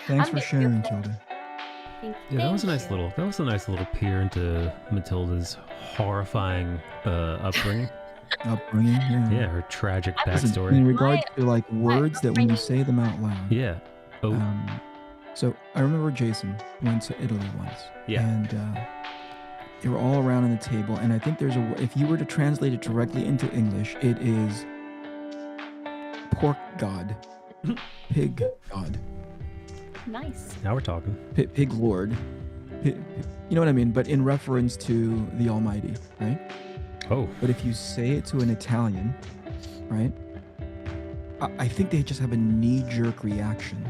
[SPEAKER 4] I'm
[SPEAKER 3] for sharing, Tildy.
[SPEAKER 1] Yeah, that was a
[SPEAKER 4] Thank
[SPEAKER 1] nice
[SPEAKER 4] you.
[SPEAKER 1] little peer into Matilda's horrifying upbringing.
[SPEAKER 3] Upbringing, yeah.
[SPEAKER 1] Yeah, her tragic
[SPEAKER 3] Listen,
[SPEAKER 1] backstory.
[SPEAKER 3] in regards to like words that when you
[SPEAKER 4] upbringing-
[SPEAKER 3] say them out loud.
[SPEAKER 1] Yeah. Oh,
[SPEAKER 3] So I remember Jason went to Italy once.
[SPEAKER 1] Yeah.
[SPEAKER 3] And they were all around on the table, and I think there's if you were to translate it directly into English, it is pork god, pig god,
[SPEAKER 4] Nice.
[SPEAKER 1] now we're talking.
[SPEAKER 3] pig lord. You know what I mean? But in reference to the Almighty, right?
[SPEAKER 1] Oh,
[SPEAKER 3] But if you say it to an Italian, right? I think they just have a knee-jerk reaction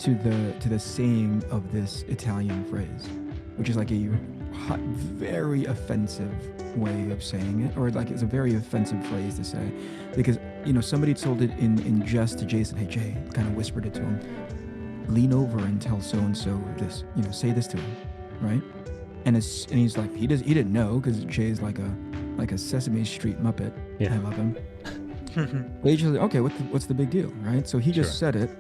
[SPEAKER 3] to the saying of this Italian phrase, which is like a very offensive way of saying it, or like it's a very offensive phrase to say, because somebody told it in jest to Jason. Hey Jay, kind of whispered it to him. Lean over and tell so and so this. Say this to him, right? And he's like he didn't know, because Jay's like a Sesame Street Muppet.
[SPEAKER 1] Yeah.
[SPEAKER 3] I love him. But he's just like, okay, what's the big deal, right? So he just said it,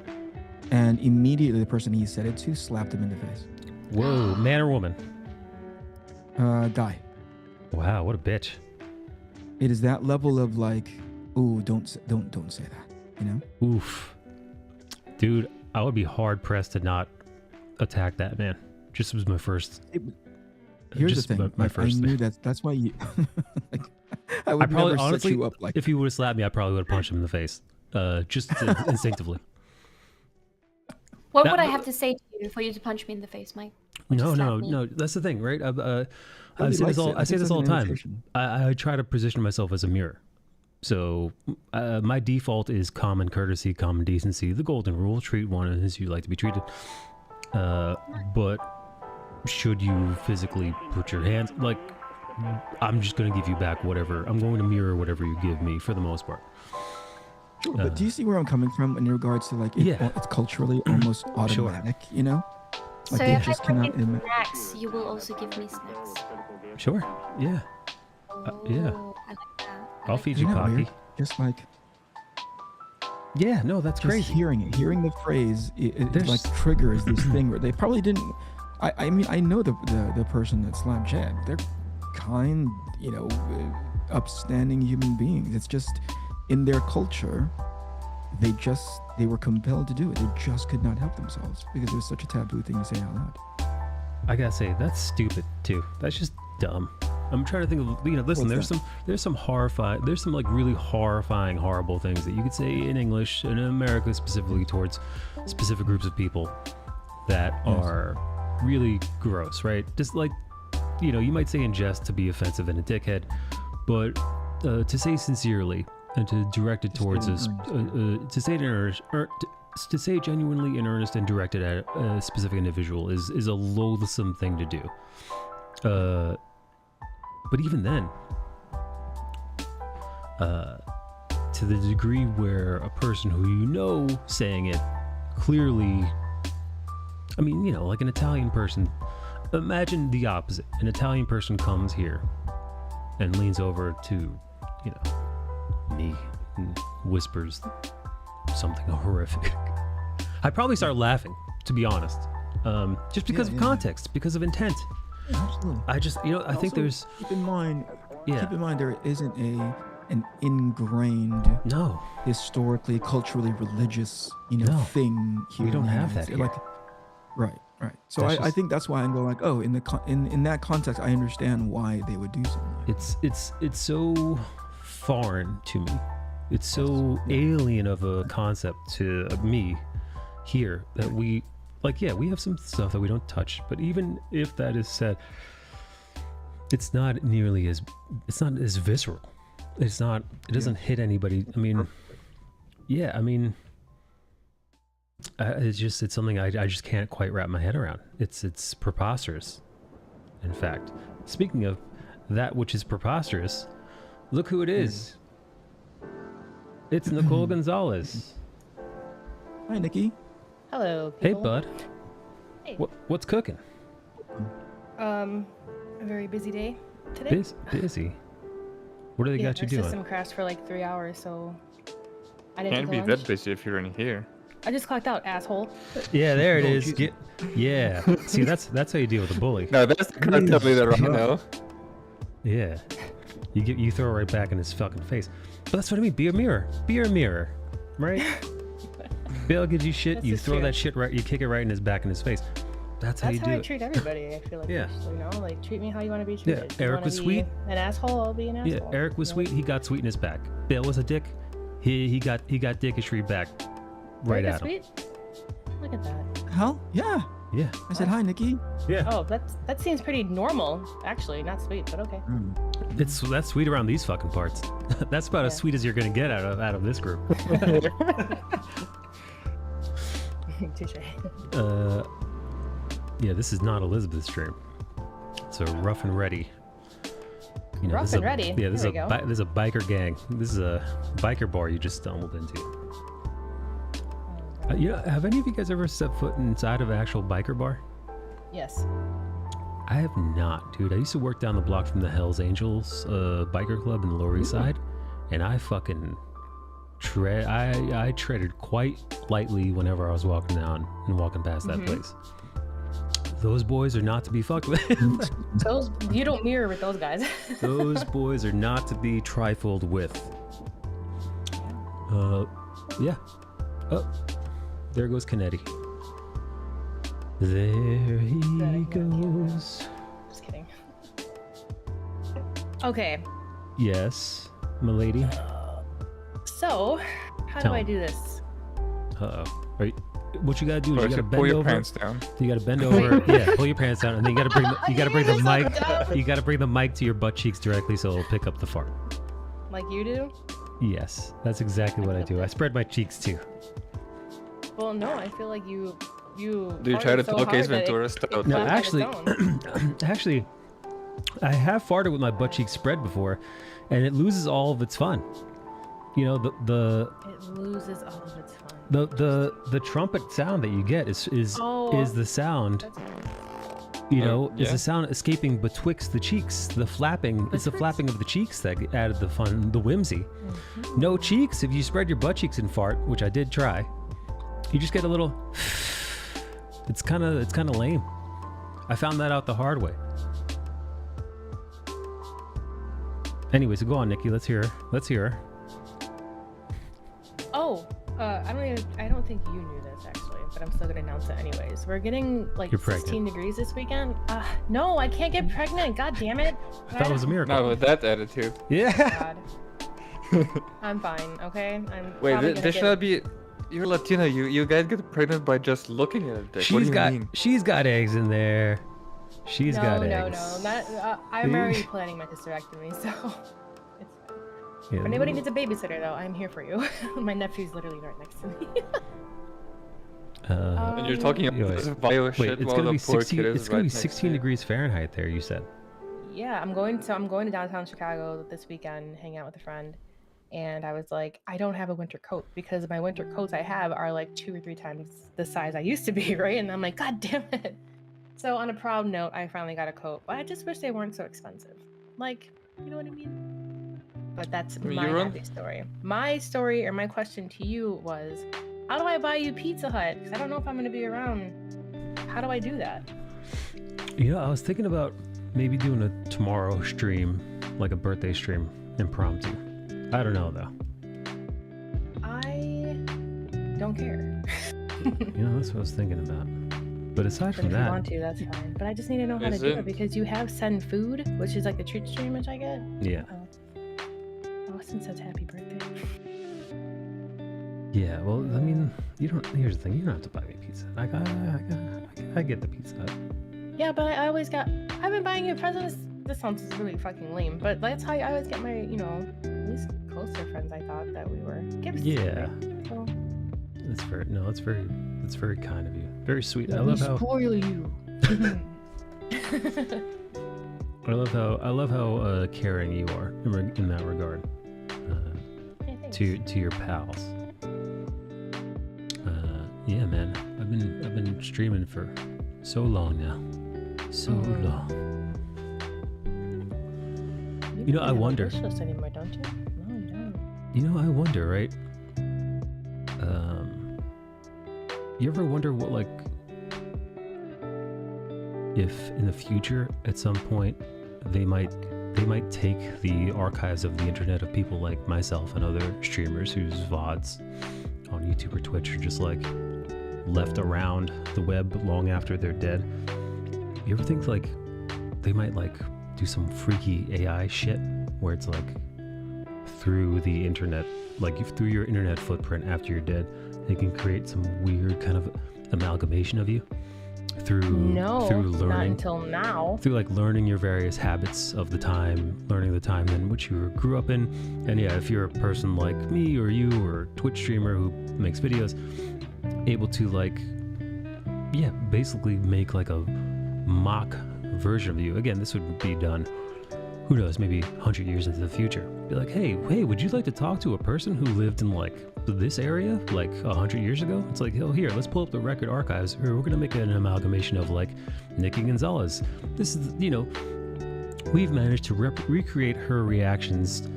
[SPEAKER 3] and immediately the person he said it to slapped him in the face.
[SPEAKER 1] whoa, man or woman?
[SPEAKER 3] Guy.
[SPEAKER 1] Wow, what a bitch.
[SPEAKER 3] It is that level of like, ooh, don't say that,
[SPEAKER 1] Oof. Dude, I would be hard pressed to not attack that man. Just was my first.
[SPEAKER 3] Here's
[SPEAKER 1] just
[SPEAKER 3] the thing.
[SPEAKER 1] my
[SPEAKER 3] Like,
[SPEAKER 1] first
[SPEAKER 3] I knew
[SPEAKER 1] thing.
[SPEAKER 3] that's why you. Like, I would
[SPEAKER 1] probably
[SPEAKER 3] never
[SPEAKER 1] honestly,
[SPEAKER 3] set you up like.
[SPEAKER 1] if he would have slapped me, I probably would have punched him in the face. Just instinctively.
[SPEAKER 4] What
[SPEAKER 1] That-
[SPEAKER 4] would I have to say to you for you to punch me in the face, Mike? Or to
[SPEAKER 1] No,
[SPEAKER 4] slap
[SPEAKER 1] no,
[SPEAKER 4] me?
[SPEAKER 1] no. That's the thing, right? I
[SPEAKER 3] Nobody
[SPEAKER 1] say this
[SPEAKER 3] likes
[SPEAKER 1] all.
[SPEAKER 3] it.
[SPEAKER 1] I say
[SPEAKER 3] think
[SPEAKER 1] this
[SPEAKER 3] it's
[SPEAKER 1] all
[SPEAKER 3] like
[SPEAKER 1] the
[SPEAKER 3] an
[SPEAKER 1] time.
[SPEAKER 3] irritation.
[SPEAKER 1] I try to position myself as a mirror. So my default is common courtesy, common decency, the golden rule: treat one as you like to be treated. But should you physically put your hands, like, I'm just going to give you back whatever. I'm going to mirror whatever you give me for the most part.
[SPEAKER 3] Sure, but do you see where I'm coming from in regards to like
[SPEAKER 1] Yeah.
[SPEAKER 3] it's culturally almost automatic, Like
[SPEAKER 4] So
[SPEAKER 3] they
[SPEAKER 4] if I
[SPEAKER 3] just
[SPEAKER 4] bring
[SPEAKER 3] cannot.
[SPEAKER 4] you snacks, you will also give me snacks.
[SPEAKER 1] Sure. Yeah. yeah.
[SPEAKER 4] Oh, I like that. I
[SPEAKER 1] I'll
[SPEAKER 4] like
[SPEAKER 1] feed
[SPEAKER 3] Isn't
[SPEAKER 1] you,
[SPEAKER 3] that
[SPEAKER 1] Pocky.
[SPEAKER 3] weird? Just like
[SPEAKER 1] Yeah. No, that's
[SPEAKER 3] just
[SPEAKER 1] crazy.
[SPEAKER 3] hearing the phrase, it
[SPEAKER 1] There's-
[SPEAKER 3] like triggers this thing where they probably didn't. I mean, I know the person that slapped Jed. They're kind, upstanding human beings. It's just in their culture, they were compelled to do it. They just could not help themselves because it was such a taboo thing to say out loud.
[SPEAKER 1] I gotta say, that's stupid too. That's just dumb. I'm trying to think of, listen,
[SPEAKER 3] What's
[SPEAKER 1] there's some like really horrifying, horrible things that you could say in English, in America specifically, towards specific groups of people that are really gross, right? Just like, you might say in jest to be offensive and a dickhead, but to say sincerely and to direct it towards to say it in earnest, to say it genuinely in earnest and directed at a specific individual is a loathsome thing to do. But even then, to the degree where a person who saying it clearly, I mean, like an Italian person, imagine the opposite. An Italian person comes here and leans over to, me and whispers something horrific. I'd probably start laughing, to be honest. Just because of context, because of intent.
[SPEAKER 3] Absolutely.
[SPEAKER 1] I just, I think
[SPEAKER 3] Also,
[SPEAKER 1] there's,
[SPEAKER 3] keep in mind
[SPEAKER 1] yeah,
[SPEAKER 3] there isn't an ingrained
[SPEAKER 1] no,
[SPEAKER 3] historically, culturally religious,
[SPEAKER 1] No.
[SPEAKER 3] thing here.
[SPEAKER 1] We don't
[SPEAKER 3] in the
[SPEAKER 1] have
[SPEAKER 3] United
[SPEAKER 1] that
[SPEAKER 3] States.
[SPEAKER 1] here.
[SPEAKER 3] Like, right. So
[SPEAKER 1] That's
[SPEAKER 3] I
[SPEAKER 1] just-
[SPEAKER 3] think that's why I'm going like, oh, in that context, I understand why they would do something. Like
[SPEAKER 1] it's so foreign to me. It's so alien of a concept to me here that we have some stuff that we don't touch. But even if that is said, it's not nearly as, it's not as visceral. It's not, it doesn't hit anybody. I mean, yeah, I mean, it's something I just can't quite wrap my head around. It's preposterous. In fact, speaking of that which is preposterous, look who it is. It's Nicole Gonzalez.
[SPEAKER 3] Hi, Nikki.
[SPEAKER 6] Hello,
[SPEAKER 1] Hey,
[SPEAKER 6] people.
[SPEAKER 1] bud.
[SPEAKER 6] Hey.
[SPEAKER 1] What's cooking?
[SPEAKER 6] A very busy day today.
[SPEAKER 1] Busy. What do they got you
[SPEAKER 6] our
[SPEAKER 1] doing?
[SPEAKER 6] system crashed for like 3 hours, so I didn't
[SPEAKER 5] Can't
[SPEAKER 6] take
[SPEAKER 5] be
[SPEAKER 6] a
[SPEAKER 5] that
[SPEAKER 6] lunch.
[SPEAKER 5] busy if you're in here.
[SPEAKER 6] I just clocked out, asshole.
[SPEAKER 1] Yeah, there it
[SPEAKER 3] Oh,
[SPEAKER 1] is.
[SPEAKER 3] Jesus.
[SPEAKER 1] Yeah. See, that's how you deal with a bully.
[SPEAKER 5] No, that's the cartel leader right now.
[SPEAKER 1] Yeah. You throw it right back in his fucking face. But that's what I mean. Be a mirror. Be a mirror. Right? Bill gives you shit,
[SPEAKER 6] This
[SPEAKER 1] you
[SPEAKER 6] is
[SPEAKER 1] throw
[SPEAKER 6] true.
[SPEAKER 1] that shit right, you kick it right in his back in his face. That's how
[SPEAKER 6] That's
[SPEAKER 1] you
[SPEAKER 6] how
[SPEAKER 1] do
[SPEAKER 6] I
[SPEAKER 1] it.
[SPEAKER 6] treat everybody. I feel like
[SPEAKER 1] Yeah.
[SPEAKER 6] you know, like treat me how you want to be
[SPEAKER 1] Yeah,
[SPEAKER 6] treated. You
[SPEAKER 1] Eric
[SPEAKER 6] wanna
[SPEAKER 1] was
[SPEAKER 6] be
[SPEAKER 1] sweet.
[SPEAKER 6] An asshole, I'll be an
[SPEAKER 1] Yeah,
[SPEAKER 6] asshole.
[SPEAKER 1] Eric was
[SPEAKER 6] You know?
[SPEAKER 1] sweet, he got sweet in his back. Bill was a dick, he got dickishry back right
[SPEAKER 6] Eric
[SPEAKER 1] at
[SPEAKER 6] is
[SPEAKER 1] him.
[SPEAKER 6] sweet? Look at that.
[SPEAKER 3] Hell, yeah.
[SPEAKER 1] Yeah.
[SPEAKER 3] I said hi, Nikki.
[SPEAKER 1] Yeah.
[SPEAKER 6] Oh, that seems pretty normal, actually. Not sweet, but okay.
[SPEAKER 1] That's sweet around these fucking parts. That's about as
[SPEAKER 6] Yeah.
[SPEAKER 1] sweet as you're gonna get out of this group.
[SPEAKER 6] Touche.
[SPEAKER 1] Yeah, this is not Elizabeth's stream. It's a rough and ready. You know,
[SPEAKER 6] Rough
[SPEAKER 1] this is
[SPEAKER 6] and
[SPEAKER 1] a-
[SPEAKER 6] ready.
[SPEAKER 1] Yeah, this
[SPEAKER 6] There
[SPEAKER 1] is
[SPEAKER 6] we
[SPEAKER 1] a
[SPEAKER 6] go.
[SPEAKER 1] this is a biker gang. This is a biker bar you just stumbled into. You know, have any of you guys ever set foot inside of an actual biker bar?
[SPEAKER 6] Yes.
[SPEAKER 1] I have not, dude. I used to work down the block from the Hells Angels biker club in the Lower East Side, and I fucking I treaded quite lightly whenever I was walking down and walking past that place. Those boys are not to be fucked with.
[SPEAKER 6] Those you don't mirror with those guys.
[SPEAKER 1] Those boys are not to be trifled with. Yeah. Oh, there goes Kennedy. There he goes.
[SPEAKER 6] Just kidding. Okay,
[SPEAKER 1] Yes, milady.
[SPEAKER 6] so how
[SPEAKER 1] Tell
[SPEAKER 6] do I
[SPEAKER 1] him.
[SPEAKER 6] do this?
[SPEAKER 1] Uh-oh. What you gotta do is you
[SPEAKER 5] First,
[SPEAKER 1] gotta
[SPEAKER 5] you
[SPEAKER 1] bend
[SPEAKER 5] pull your
[SPEAKER 1] over.
[SPEAKER 5] pants down.
[SPEAKER 1] You gotta bend over. Yeah, pull your pants down, and then you gotta bring the
[SPEAKER 6] You're
[SPEAKER 1] mic.
[SPEAKER 6] so dumb.
[SPEAKER 1] You gotta bring the mic to your butt cheeks directly, so it'll pick up the fart.
[SPEAKER 6] Like you do?
[SPEAKER 1] Yes, that's exactly what I do. I spread my cheeks too.
[SPEAKER 6] Well, no, I feel like you.
[SPEAKER 5] Do you try to
[SPEAKER 6] farted so
[SPEAKER 5] talk Ace
[SPEAKER 6] hard that
[SPEAKER 5] Ventura
[SPEAKER 6] it
[SPEAKER 5] style?
[SPEAKER 1] No,
[SPEAKER 6] clapped on its
[SPEAKER 1] actually,
[SPEAKER 6] own.
[SPEAKER 1] actually, I have farted with my butt cheeks spread before, and it loses all of its fun. You know,
[SPEAKER 6] It loses all of its fun.
[SPEAKER 1] the trumpet sound that you get is
[SPEAKER 6] Oh.
[SPEAKER 1] the sound.
[SPEAKER 6] That's
[SPEAKER 1] You know, is
[SPEAKER 5] yeah.
[SPEAKER 1] the sound escaping betwixt the cheeks. The flapping, it's the
[SPEAKER 6] Betwixt?
[SPEAKER 1] flapping of the cheeks that added the fun, the whimsy. No cheeks. If you spread your butt cheeks and fart, which I did try, you just get a little. It's kind of lame. I found that out the hard way. Anyway, so go on, Nikki. Let's hear her. Let's hear her.
[SPEAKER 6] Oh, I don't think you knew this actually, but I'm still gonna announce it anyways. We're getting like
[SPEAKER 1] You're
[SPEAKER 6] 16
[SPEAKER 1] pregnant.
[SPEAKER 6] degrees this weekend. No, I can't get pregnant. God damn it.
[SPEAKER 1] I thought it was a miracle.
[SPEAKER 5] Not with that attitude.
[SPEAKER 1] Yeah.
[SPEAKER 6] God. I'm fine, okay? I'm
[SPEAKER 5] Wait,
[SPEAKER 6] probably
[SPEAKER 5] this
[SPEAKER 6] gonna
[SPEAKER 5] should
[SPEAKER 6] get-
[SPEAKER 5] not be. You're Latina. You guys get pregnant by just looking at it. What do you mean?
[SPEAKER 1] She's got eggs in there. She's
[SPEAKER 6] no,
[SPEAKER 1] got
[SPEAKER 6] no,
[SPEAKER 1] eggs.
[SPEAKER 6] no, not. I'm already planning my hysterectomy, so it's fine.
[SPEAKER 1] Yeah,
[SPEAKER 6] If anybody needs a babysitter, though, I'm here for you. My nephew's literally right next to me.
[SPEAKER 5] And you're talking
[SPEAKER 1] yeah,
[SPEAKER 5] about
[SPEAKER 1] wait.
[SPEAKER 5] this bio
[SPEAKER 1] Wait,
[SPEAKER 5] shit
[SPEAKER 1] it's
[SPEAKER 5] while
[SPEAKER 1] gonna
[SPEAKER 5] the
[SPEAKER 1] be
[SPEAKER 5] poor
[SPEAKER 1] 16.
[SPEAKER 5] kid is
[SPEAKER 1] It's gonna be
[SPEAKER 5] right next
[SPEAKER 1] 16
[SPEAKER 5] to you.
[SPEAKER 1] degrees Fahrenheit there. You said.
[SPEAKER 6] Yeah, I'm going to downtown Chicago this weekend, hang out with a friend, and I was like, I don't have a winter coat because my winter coats I have are like 2 or 3 times the size I used to be, right? And I'm like, God damn it. So on a proud note, I finally got a coat, but I just wish they weren't so expensive. Like, you know what I mean? But that's
[SPEAKER 5] mean,
[SPEAKER 6] my
[SPEAKER 5] you're on-
[SPEAKER 6] happy story. My story or my question to you was, how do I buy you Pizza Hut? Because I don't know if I'm going to be around. How do I do that?
[SPEAKER 1] You know, I was thinking about maybe doing a tomorrow stream, like a birthday stream, impromptu. I don't know though.
[SPEAKER 6] I don't care.
[SPEAKER 1] You know, that's what I was thinking about. But aside
[SPEAKER 6] But
[SPEAKER 1] from
[SPEAKER 6] if you
[SPEAKER 1] that,
[SPEAKER 6] want to, that's fine. But I just need to know how to
[SPEAKER 5] Is
[SPEAKER 6] do
[SPEAKER 5] it-
[SPEAKER 6] it because you have send food, which is like the treat stream, which I get.
[SPEAKER 1] yeah,
[SPEAKER 6] Austin says happy birthday.
[SPEAKER 1] yeah. Well, I mean, you don't. Here's the thing: you don't have to buy me pizza. I get the Pizza Hut.
[SPEAKER 6] Yeah, but I always got. I've been buying you presents this sounds really fucking lame, but that's how I always get my, at least closer friends. I thought that we were gifts.
[SPEAKER 1] Yeah.
[SPEAKER 6] Right? So,
[SPEAKER 1] That's very that's very kind of you. Very sweet. I
[SPEAKER 6] let me
[SPEAKER 1] love how
[SPEAKER 6] spoil you.
[SPEAKER 1] I love how caring you are in that regard.
[SPEAKER 6] Hey, thanks.
[SPEAKER 1] To your pals. Yeah, man. I've been streaming for so long now. So long. You know, I wonder.
[SPEAKER 6] Wish list anymore, don't you? No, you don't.
[SPEAKER 1] You know, I wonder, right? You ever wonder what, like, if in the future, at some point, they might take the archives of the internet of people like myself and other streamers whose VODs on YouTube or Twitch are just like left around the web long after they're dead. You ever think like they might like do some freaky AI shit where it's like through the internet, like through your internet footprint after you're dead, they can create some weird kind of amalgamation of you through learning,
[SPEAKER 6] not until now.
[SPEAKER 1] through like learning your various habits of the time, learning the time in which you grew up in. And yeah, if you're a person like me or you or a Twitch streamer who makes videos, able to like, yeah, basically make like a mock version of you. Again, this would be done, who knows, maybe 100 years into the future. Be like, hey, would you like to talk to a person who lived in like this area like 100 years ago? It's like, oh, here, let's pull up the record archives. Here, we're gonna make an amalgamation of like Nikki Gonzalez. This is, we've managed to recreate her reactions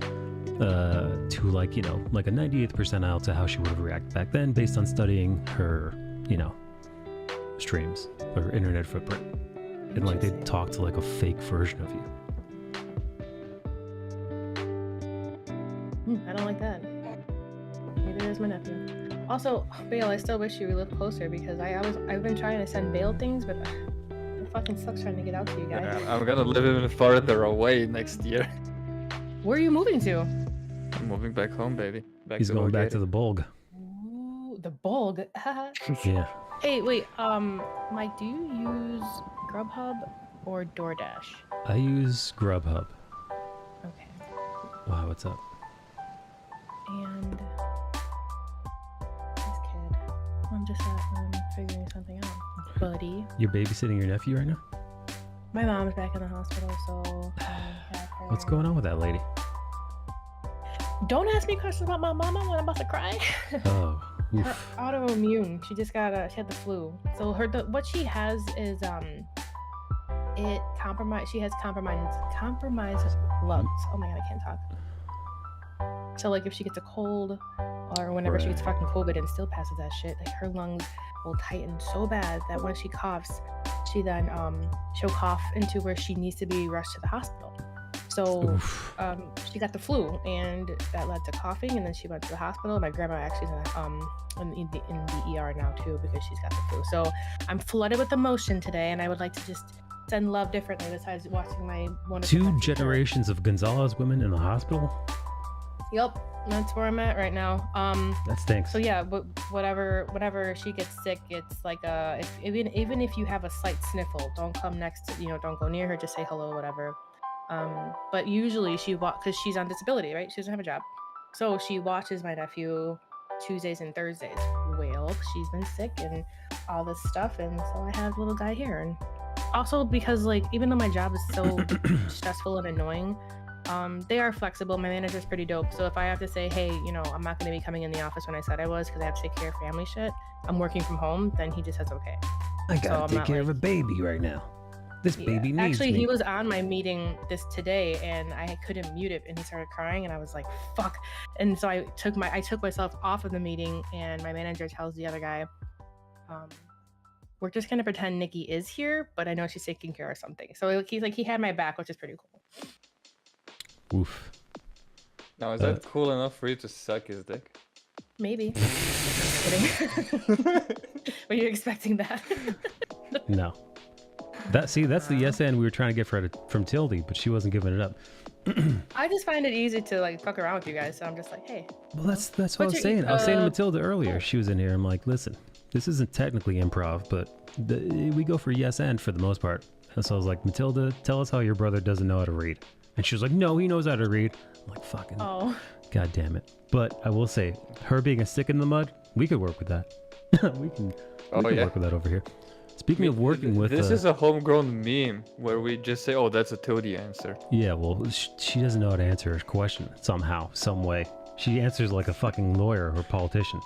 [SPEAKER 1] to like, like a 98th percentile to how she would have reacted back then based on studying her, streams or internet footprint. And like they talk to like a fake version of you.
[SPEAKER 6] I don't like that. Maybe there's my nephew. Also, Bale, I still wish you lived closer because I've been trying to send Bale things, but it fucking sucks trying to get out to you guys.
[SPEAKER 5] I'm gonna live even farther away next year.
[SPEAKER 6] Where are you moving to?
[SPEAKER 5] I'm moving back home, baby.
[SPEAKER 1] He's going back to the Bulg.
[SPEAKER 6] Ooh, the Bulg.
[SPEAKER 1] Yeah.
[SPEAKER 6] Hey, wait. Mike, do you use Grubhub or DoorDash?
[SPEAKER 1] I use Grubhub.
[SPEAKER 6] Okay.
[SPEAKER 1] Wow, what's up?
[SPEAKER 6] And this kid, I'm just figuring something out, buddy.
[SPEAKER 1] You're babysitting your nephew right now?
[SPEAKER 6] My mom's back in the hospital, so I have her.
[SPEAKER 1] What's going on with that lady?
[SPEAKER 6] Don't ask me questions about my mama when I'm about to cry.
[SPEAKER 1] Oh, oof.
[SPEAKER 6] Her autoimmune. She just got she had the flu. So what she has is she has compromised lungs. Oh my god, I can't talk. So like if she gets a cold or whenever she gets fucking COVID and still passes that shit, like her lungs will tighten so bad that when she coughs, she then she'll cough into where she needs to be rushed to the hospital. So she got the flu and that led to coughing, and then she went to the hospital. My grandma actually is in the ER now too because she's got the flu. So I'm flooded with emotion today, and I would like to just send love differently besides watching my wonderful
[SPEAKER 1] 2 generations of Gonzalez women in the hospital.
[SPEAKER 6] Yep, that's where I'm at right now.
[SPEAKER 1] That stinks.
[SPEAKER 6] So yeah, but whenever she gets sick, it's like even if you have a slight sniffle, don't come next to, don't go near her, just say hello, whatever. But usually because she's on disability, right? She doesn't have a job, so she watches my nephew Tuesdays and Thursdays. Well, she's been sick and all this stuff, and so I have little guy here. And also because like even though my job is so stressful and annoying, they are flexible. My manager's pretty dope. So if I have to say, hey, I'm not going to be coming in the office when I said I was because I have to take care of family shit, I'm working from home, then he just says okay.
[SPEAKER 1] I gotta take care of a baby right now. This baby needs
[SPEAKER 6] Actually,
[SPEAKER 1] me.
[SPEAKER 6] he was on my meeting today, and I couldn't mute it, and he started crying, and I was like, fuck. And so I took myself off of the meeting, and my manager tells the other guy, we're just gonna pretend Nikki is here, but I know she's taking care of something. So he's like, he had my back, which is pretty cool.
[SPEAKER 1] Oof.
[SPEAKER 5] Now, is that cool enough for you to suck his dick?
[SPEAKER 6] Maybe. Just kidding. Were you expecting that?
[SPEAKER 1] No. That's the yes and we were trying to get from Tildy, but she wasn't giving it up.
[SPEAKER 6] I just find it easy to like fuck around with you guys, so I'm just like, hey.
[SPEAKER 1] Well, that's what I was saying. I was saying to Matilda earlier. She was in here. I'm like, listen, this isn't technically improv, but we go for yes and for the most part. And so I was like, Matilda, tell us how your brother doesn't know how to read. And she was like, no, he knows how to read. I'm like, fucking,
[SPEAKER 6] Oh.
[SPEAKER 1] God damn it. But I will say, her being a stick in the mud, we could work with that. we can work with that over here. Speaking of working with...
[SPEAKER 5] This is a homegrown meme where we just say, oh, that's a Toadie answer.
[SPEAKER 1] Yeah, well, she doesn't know how to answer a question somehow, some way. She answers like a fucking lawyer or politician.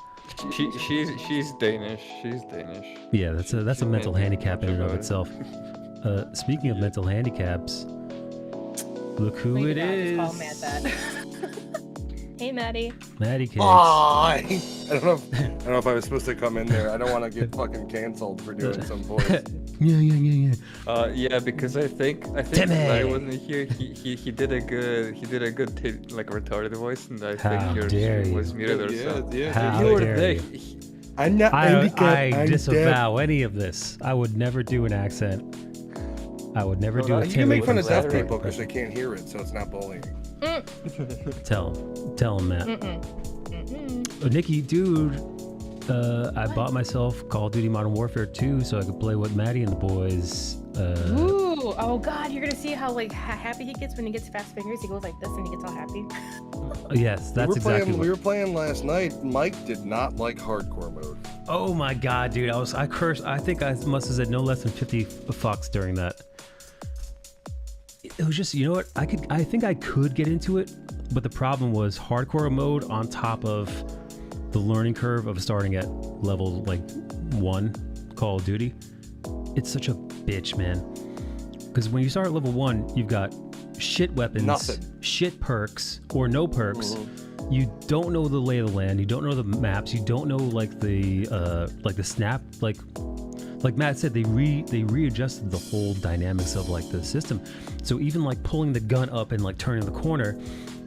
[SPEAKER 5] She's Danish. She's Danish.
[SPEAKER 1] Yeah, that's a mental handicap in and of itself. Speaking of mental handicaps, look who it is.
[SPEAKER 6] Just call Matt that. Hey, Maddie.
[SPEAKER 1] Maddie Cakes.
[SPEAKER 7] I don't know if I was supposed to come in there. I don't want to get fucking canceled for doing some voice.
[SPEAKER 1] Yeah.
[SPEAKER 5] Because I think
[SPEAKER 1] Timmy.
[SPEAKER 5] I wasn't here. He did a good like retarded voice, and I
[SPEAKER 1] How
[SPEAKER 5] think your
[SPEAKER 1] dare
[SPEAKER 5] stream
[SPEAKER 1] you.
[SPEAKER 5] was muted or something.
[SPEAKER 1] How
[SPEAKER 5] You were
[SPEAKER 1] dare
[SPEAKER 5] there.
[SPEAKER 1] you.
[SPEAKER 7] I'm not
[SPEAKER 1] I
[SPEAKER 7] handicapped. I'm
[SPEAKER 1] disavow any of this. I would never do an accent. I would never do a
[SPEAKER 7] deaf. You
[SPEAKER 1] Timmy
[SPEAKER 7] can make
[SPEAKER 1] with
[SPEAKER 7] fun
[SPEAKER 1] a
[SPEAKER 7] of deaf
[SPEAKER 1] Saturday
[SPEAKER 7] people because
[SPEAKER 1] impression.
[SPEAKER 7] they can't hear it, so it's not bullying.
[SPEAKER 1] Tell him, Matt. Nikki, dude, I bought myself Call of Duty Modern Warfare 2 so I could play with Maddie and the boys.
[SPEAKER 6] Ooh, oh god, you're gonna see how like happy he gets when he gets fast fingers. He goes like this and he gets all happy.
[SPEAKER 1] Yes, that's exactly
[SPEAKER 7] We were playing last night. Mike did not like hardcore mode.
[SPEAKER 1] Oh my god, dude, I cursed. I think I must have said no less than 50 fucks during that. It was just, you know what? I think I could get into it, but the problem was hardcore mode on top of the learning curve of starting at level like 1 Call of Duty. It's such a bitch, man. Because when you start at level 1, you've got shit weapons, shit perks, or no perks.
[SPEAKER 7] Mm-hmm.
[SPEAKER 1] You don't know the lay of the land. You don't know the maps. You don't know like the snap. Like Matt said, they readjusted the whole dynamics of like the system. So even like pulling the gun up and like turning the corner,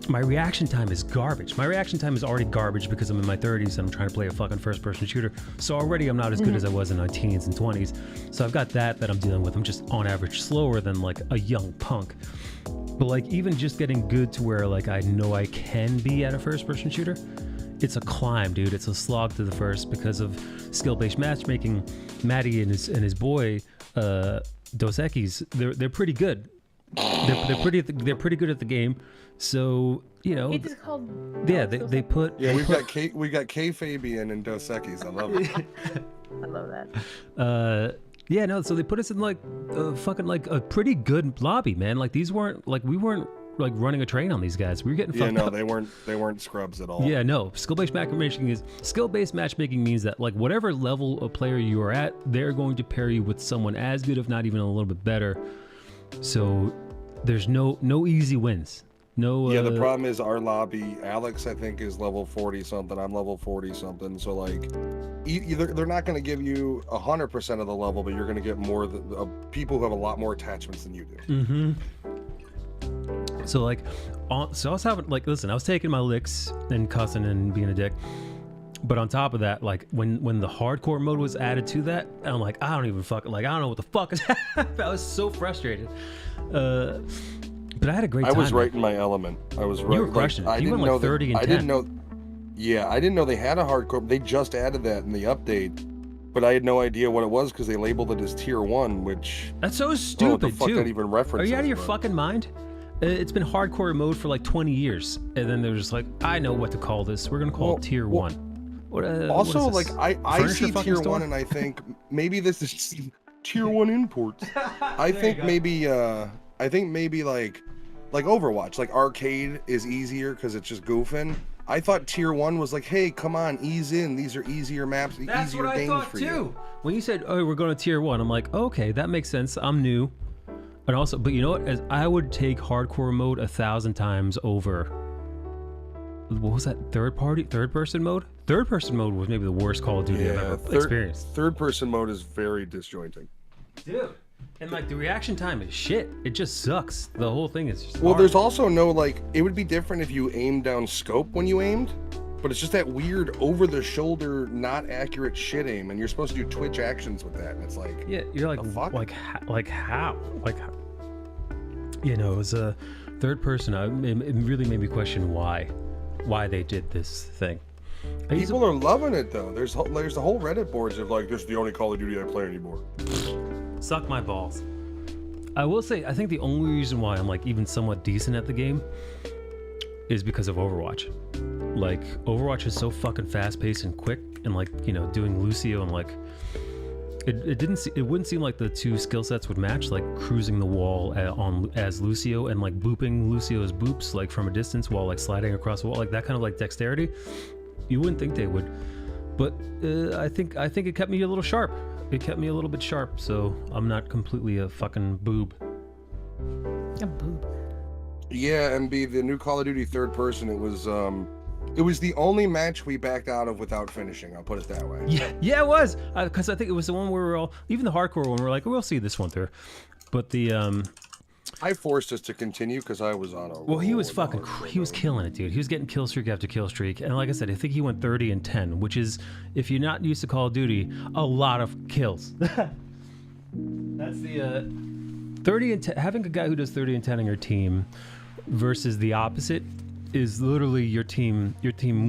[SPEAKER 1] my reaction time is garbage. My reaction time is already garbage because I'm in my 30s and I'm trying to play a fucking first-person shooter. So already I'm not as good as I was in my teens and 20s. So I've got that I'm dealing with. I'm just on average slower than like a young punk. But like even just getting good to where like I know I can be at a first-person shooter, it's a climb, dude. It's a slog to the first because of skill-based matchmaking. Maddie and his boy Dos Equis, they're pretty good. They're pretty good at the game. So you know,
[SPEAKER 6] He just called.
[SPEAKER 1] they put.
[SPEAKER 7] Yeah, we got K Fabian and Dos Equis. I love it.
[SPEAKER 6] I love that.
[SPEAKER 1] Yeah, no. So they put us in like fucking like a pretty good lobby, man. Like we weren't like running a train on these guys. We were getting fucked up.
[SPEAKER 7] they weren't scrubs at all.
[SPEAKER 1] Yeah, no. Skill-based matchmaking means that like whatever level of player you are at, they're going to pair you with someone as good, if not even a little bit better. So there's no easy wins. No.
[SPEAKER 7] Yeah, the problem is our lobby. Alex, I think, is level 40 something. I'm level 40 something. So like, either they're not going to give you 100% of the level, but you're going to get more people who have a lot more attachments than you do.
[SPEAKER 1] Mm-hmm. So like, so I was having like, listen, I was taking my licks and cussing and being a dick, but on top of that, like when the hardcore mode was added to that, I'm like, I don't even fucking like, I don't know what the fuck is. I was so frustrated. But I had a great time.
[SPEAKER 7] I was right in my element. I was right.
[SPEAKER 1] You were crushing it. You went like 30 and 10.
[SPEAKER 7] I didn't know. Yeah, I didn't know they had a hardcore. They just added that in the update, but I had no idea what it was because they labeled it as tier 1, which.
[SPEAKER 1] That's so stupid,
[SPEAKER 7] what the fuck
[SPEAKER 1] too.
[SPEAKER 7] that even references,
[SPEAKER 1] Are you out of your fucking mind? It's been hardcore mode for like 20 years, and then they're just like, I know what to call this. We're gonna call it tier 1. What,
[SPEAKER 7] also,
[SPEAKER 1] what is
[SPEAKER 7] like I see tier
[SPEAKER 1] store?
[SPEAKER 7] 1, and I think maybe this is tier 1 imports. I think maybe like Overwatch, like arcade is easier because it's just goofing. I thought tier 1 was like, hey, come on, ease in. These are easier maps,
[SPEAKER 1] That's
[SPEAKER 7] easier
[SPEAKER 1] what I
[SPEAKER 7] games
[SPEAKER 1] thought
[SPEAKER 7] for
[SPEAKER 1] too.
[SPEAKER 7] you.
[SPEAKER 1] When you said, oh, we're going to tier 1, I'm like, okay, that makes sense. I'm new. And also, but you know what? As I would take hardcore mode 1,000 times over. What was that? Third person mode? Third person mode was maybe the worst Call of Duty I've ever experienced.
[SPEAKER 7] Third person mode is very disjointing.
[SPEAKER 1] Dude. And like the reaction time is shit. It just sucks. The whole thing is just
[SPEAKER 7] Well,
[SPEAKER 1] hard.
[SPEAKER 7] there's also no like, it would be different if you aimed down scope when you aimed, but it's just that weird over the shoulder, not accurate shit aim, and you're supposed to do twitch actions with that, and it's like,
[SPEAKER 1] yeah, you're like,
[SPEAKER 7] the fuck?
[SPEAKER 1] like how? You know, it was a third person. It really made me question why they did this thing.
[SPEAKER 7] people are loving it though. There's the whole Reddit boards of like, this is the only Call of Duty I play anymore.
[SPEAKER 1] Suck my balls. I will say, I think the only reason why I'm like even somewhat decent at the game is because of Overwatch. Like, Overwatch is so fucking fast-paced and quick, and like, you know, doing Lucio and like, it wouldn't seem like the two skill sets would match, like cruising the wall as Lucio and like booping Lucio's boops like from a distance while like sliding across the wall, like that kind of like dexterity. You wouldn't think they would, but I think it kept me a little sharp. It kept me a little bit sharp, so I'm not completely a fucking boob.
[SPEAKER 6] A boob.
[SPEAKER 7] Yeah, and the new Call of Duty third person, it was the only match we backed out of without finishing. I'll put it that way.
[SPEAKER 1] Yeah, it was, because I think it was the one where we're all, even the hardcore one, we're like, we'll see this one through. But the
[SPEAKER 7] I forced us to continue because I was on a.
[SPEAKER 1] well, he was killing it, dude. He was getting kill streak after kill streak, and like I said, I think he went 30 and 10, which is, if you're not used to Call of Duty, a lot of kills. That's the 30 and 10. Having a guy who does 30 and 10 on your team versus the opposite is literally your team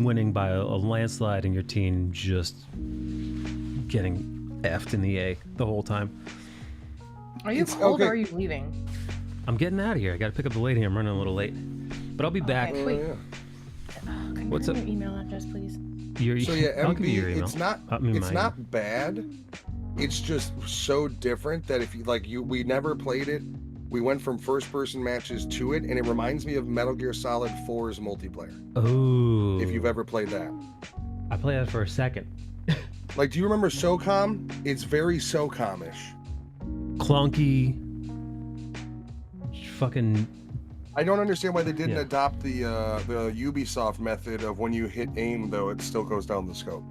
[SPEAKER 1] winning by a landslide and your team just getting effed in the A the whole time.
[SPEAKER 6] Are you cold or are you leaving?
[SPEAKER 1] I'm getting out of here. I gotta pick up the lady. I'm running a little late, but I'll be back.
[SPEAKER 6] Okay, wait.
[SPEAKER 7] Yeah.
[SPEAKER 1] What's up?
[SPEAKER 6] Your email address, please.
[SPEAKER 7] So yeah,
[SPEAKER 1] I'll give you your
[SPEAKER 7] MB,
[SPEAKER 1] email.
[SPEAKER 7] it's not bad. It's just so different that if you we never played it. We went from first-person matches to it, and it reminds me of Metal Gear Solid 4's multiplayer.
[SPEAKER 1] Oh.
[SPEAKER 7] If you've ever played that.
[SPEAKER 1] I played that for a second.
[SPEAKER 7] Like, do you remember SOCOM? It's very SOCOM-ish.
[SPEAKER 1] Clunky. Fucking.
[SPEAKER 7] I don't understand why they didn't adopt the Ubisoft method of when you hit aim, though, it still goes down the scope.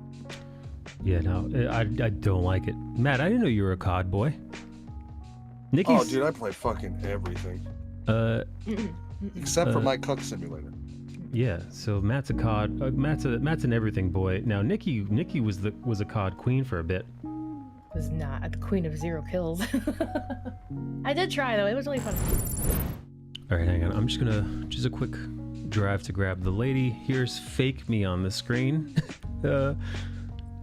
[SPEAKER 1] Yeah, no, I don't like it. Matt, I didn't know you were a COD boy. Nikki's...
[SPEAKER 7] Oh, dude, I play fucking everything. Except for my Cook Simulator.
[SPEAKER 1] Yeah, so Matt's a COD. Matt's an everything boy. Now Nikki was a COD queen for a bit.
[SPEAKER 6] Was not the queen of 0 kills. I did try though. It was really fun.
[SPEAKER 1] All right, hang on. I'm just a quick drive to grab the lady. Here's fake me on the screen.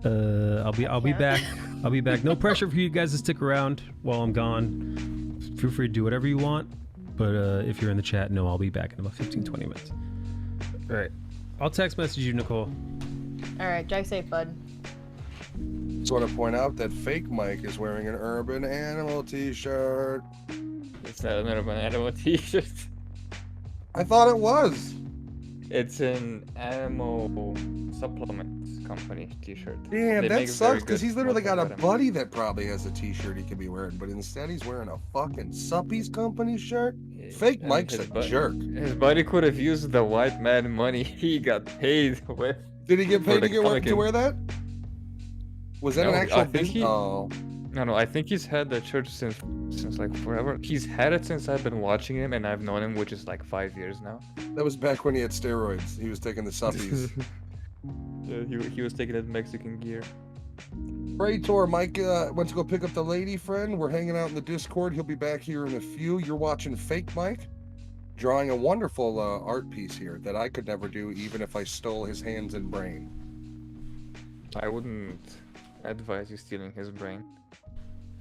[SPEAKER 1] I'll be back. I'll be back. No pressure for you guys to stick around while I'm gone. Feel free to do whatever you want. But if you're in the chat, no, I'll be back in about 15-20 minutes. All right. I'll text message you, Nicole.
[SPEAKER 6] All right, drive safe, bud.
[SPEAKER 7] Just want to point out that fake Mike is wearing an Urban Animal t-shirt.
[SPEAKER 5] It's not an Urban Animal t-shirt.
[SPEAKER 7] I thought it was.
[SPEAKER 5] It's an animal supplements company t-shirt.
[SPEAKER 7] Damn, that sucks because he's literally got a buddy that probably has a t-shirt he could be wearing, but instead he's wearing a fucking Suppies company shirt. Fake Mike's a jerk.
[SPEAKER 5] His buddy could have used the white man money he got paid with.
[SPEAKER 7] Did he get paid to wear that? Was that an actual business? Oh.
[SPEAKER 5] No, I think he's had that shirt since like forever. He's had it since I've been watching him, and I've known him, which is like 5 years now.
[SPEAKER 7] That was back when he had steroids. He was taking the Suppies.
[SPEAKER 5] Yeah, he was taking that Mexican gear.
[SPEAKER 7] Praetor, Mike went to go pick up the lady friend. We're hanging out in the Discord. He'll be back here in a few. You're watching Fake Mike, drawing a wonderful art piece here that I could never do, even if I stole his hands and brain.
[SPEAKER 5] I wouldn't advise you stealing his brain.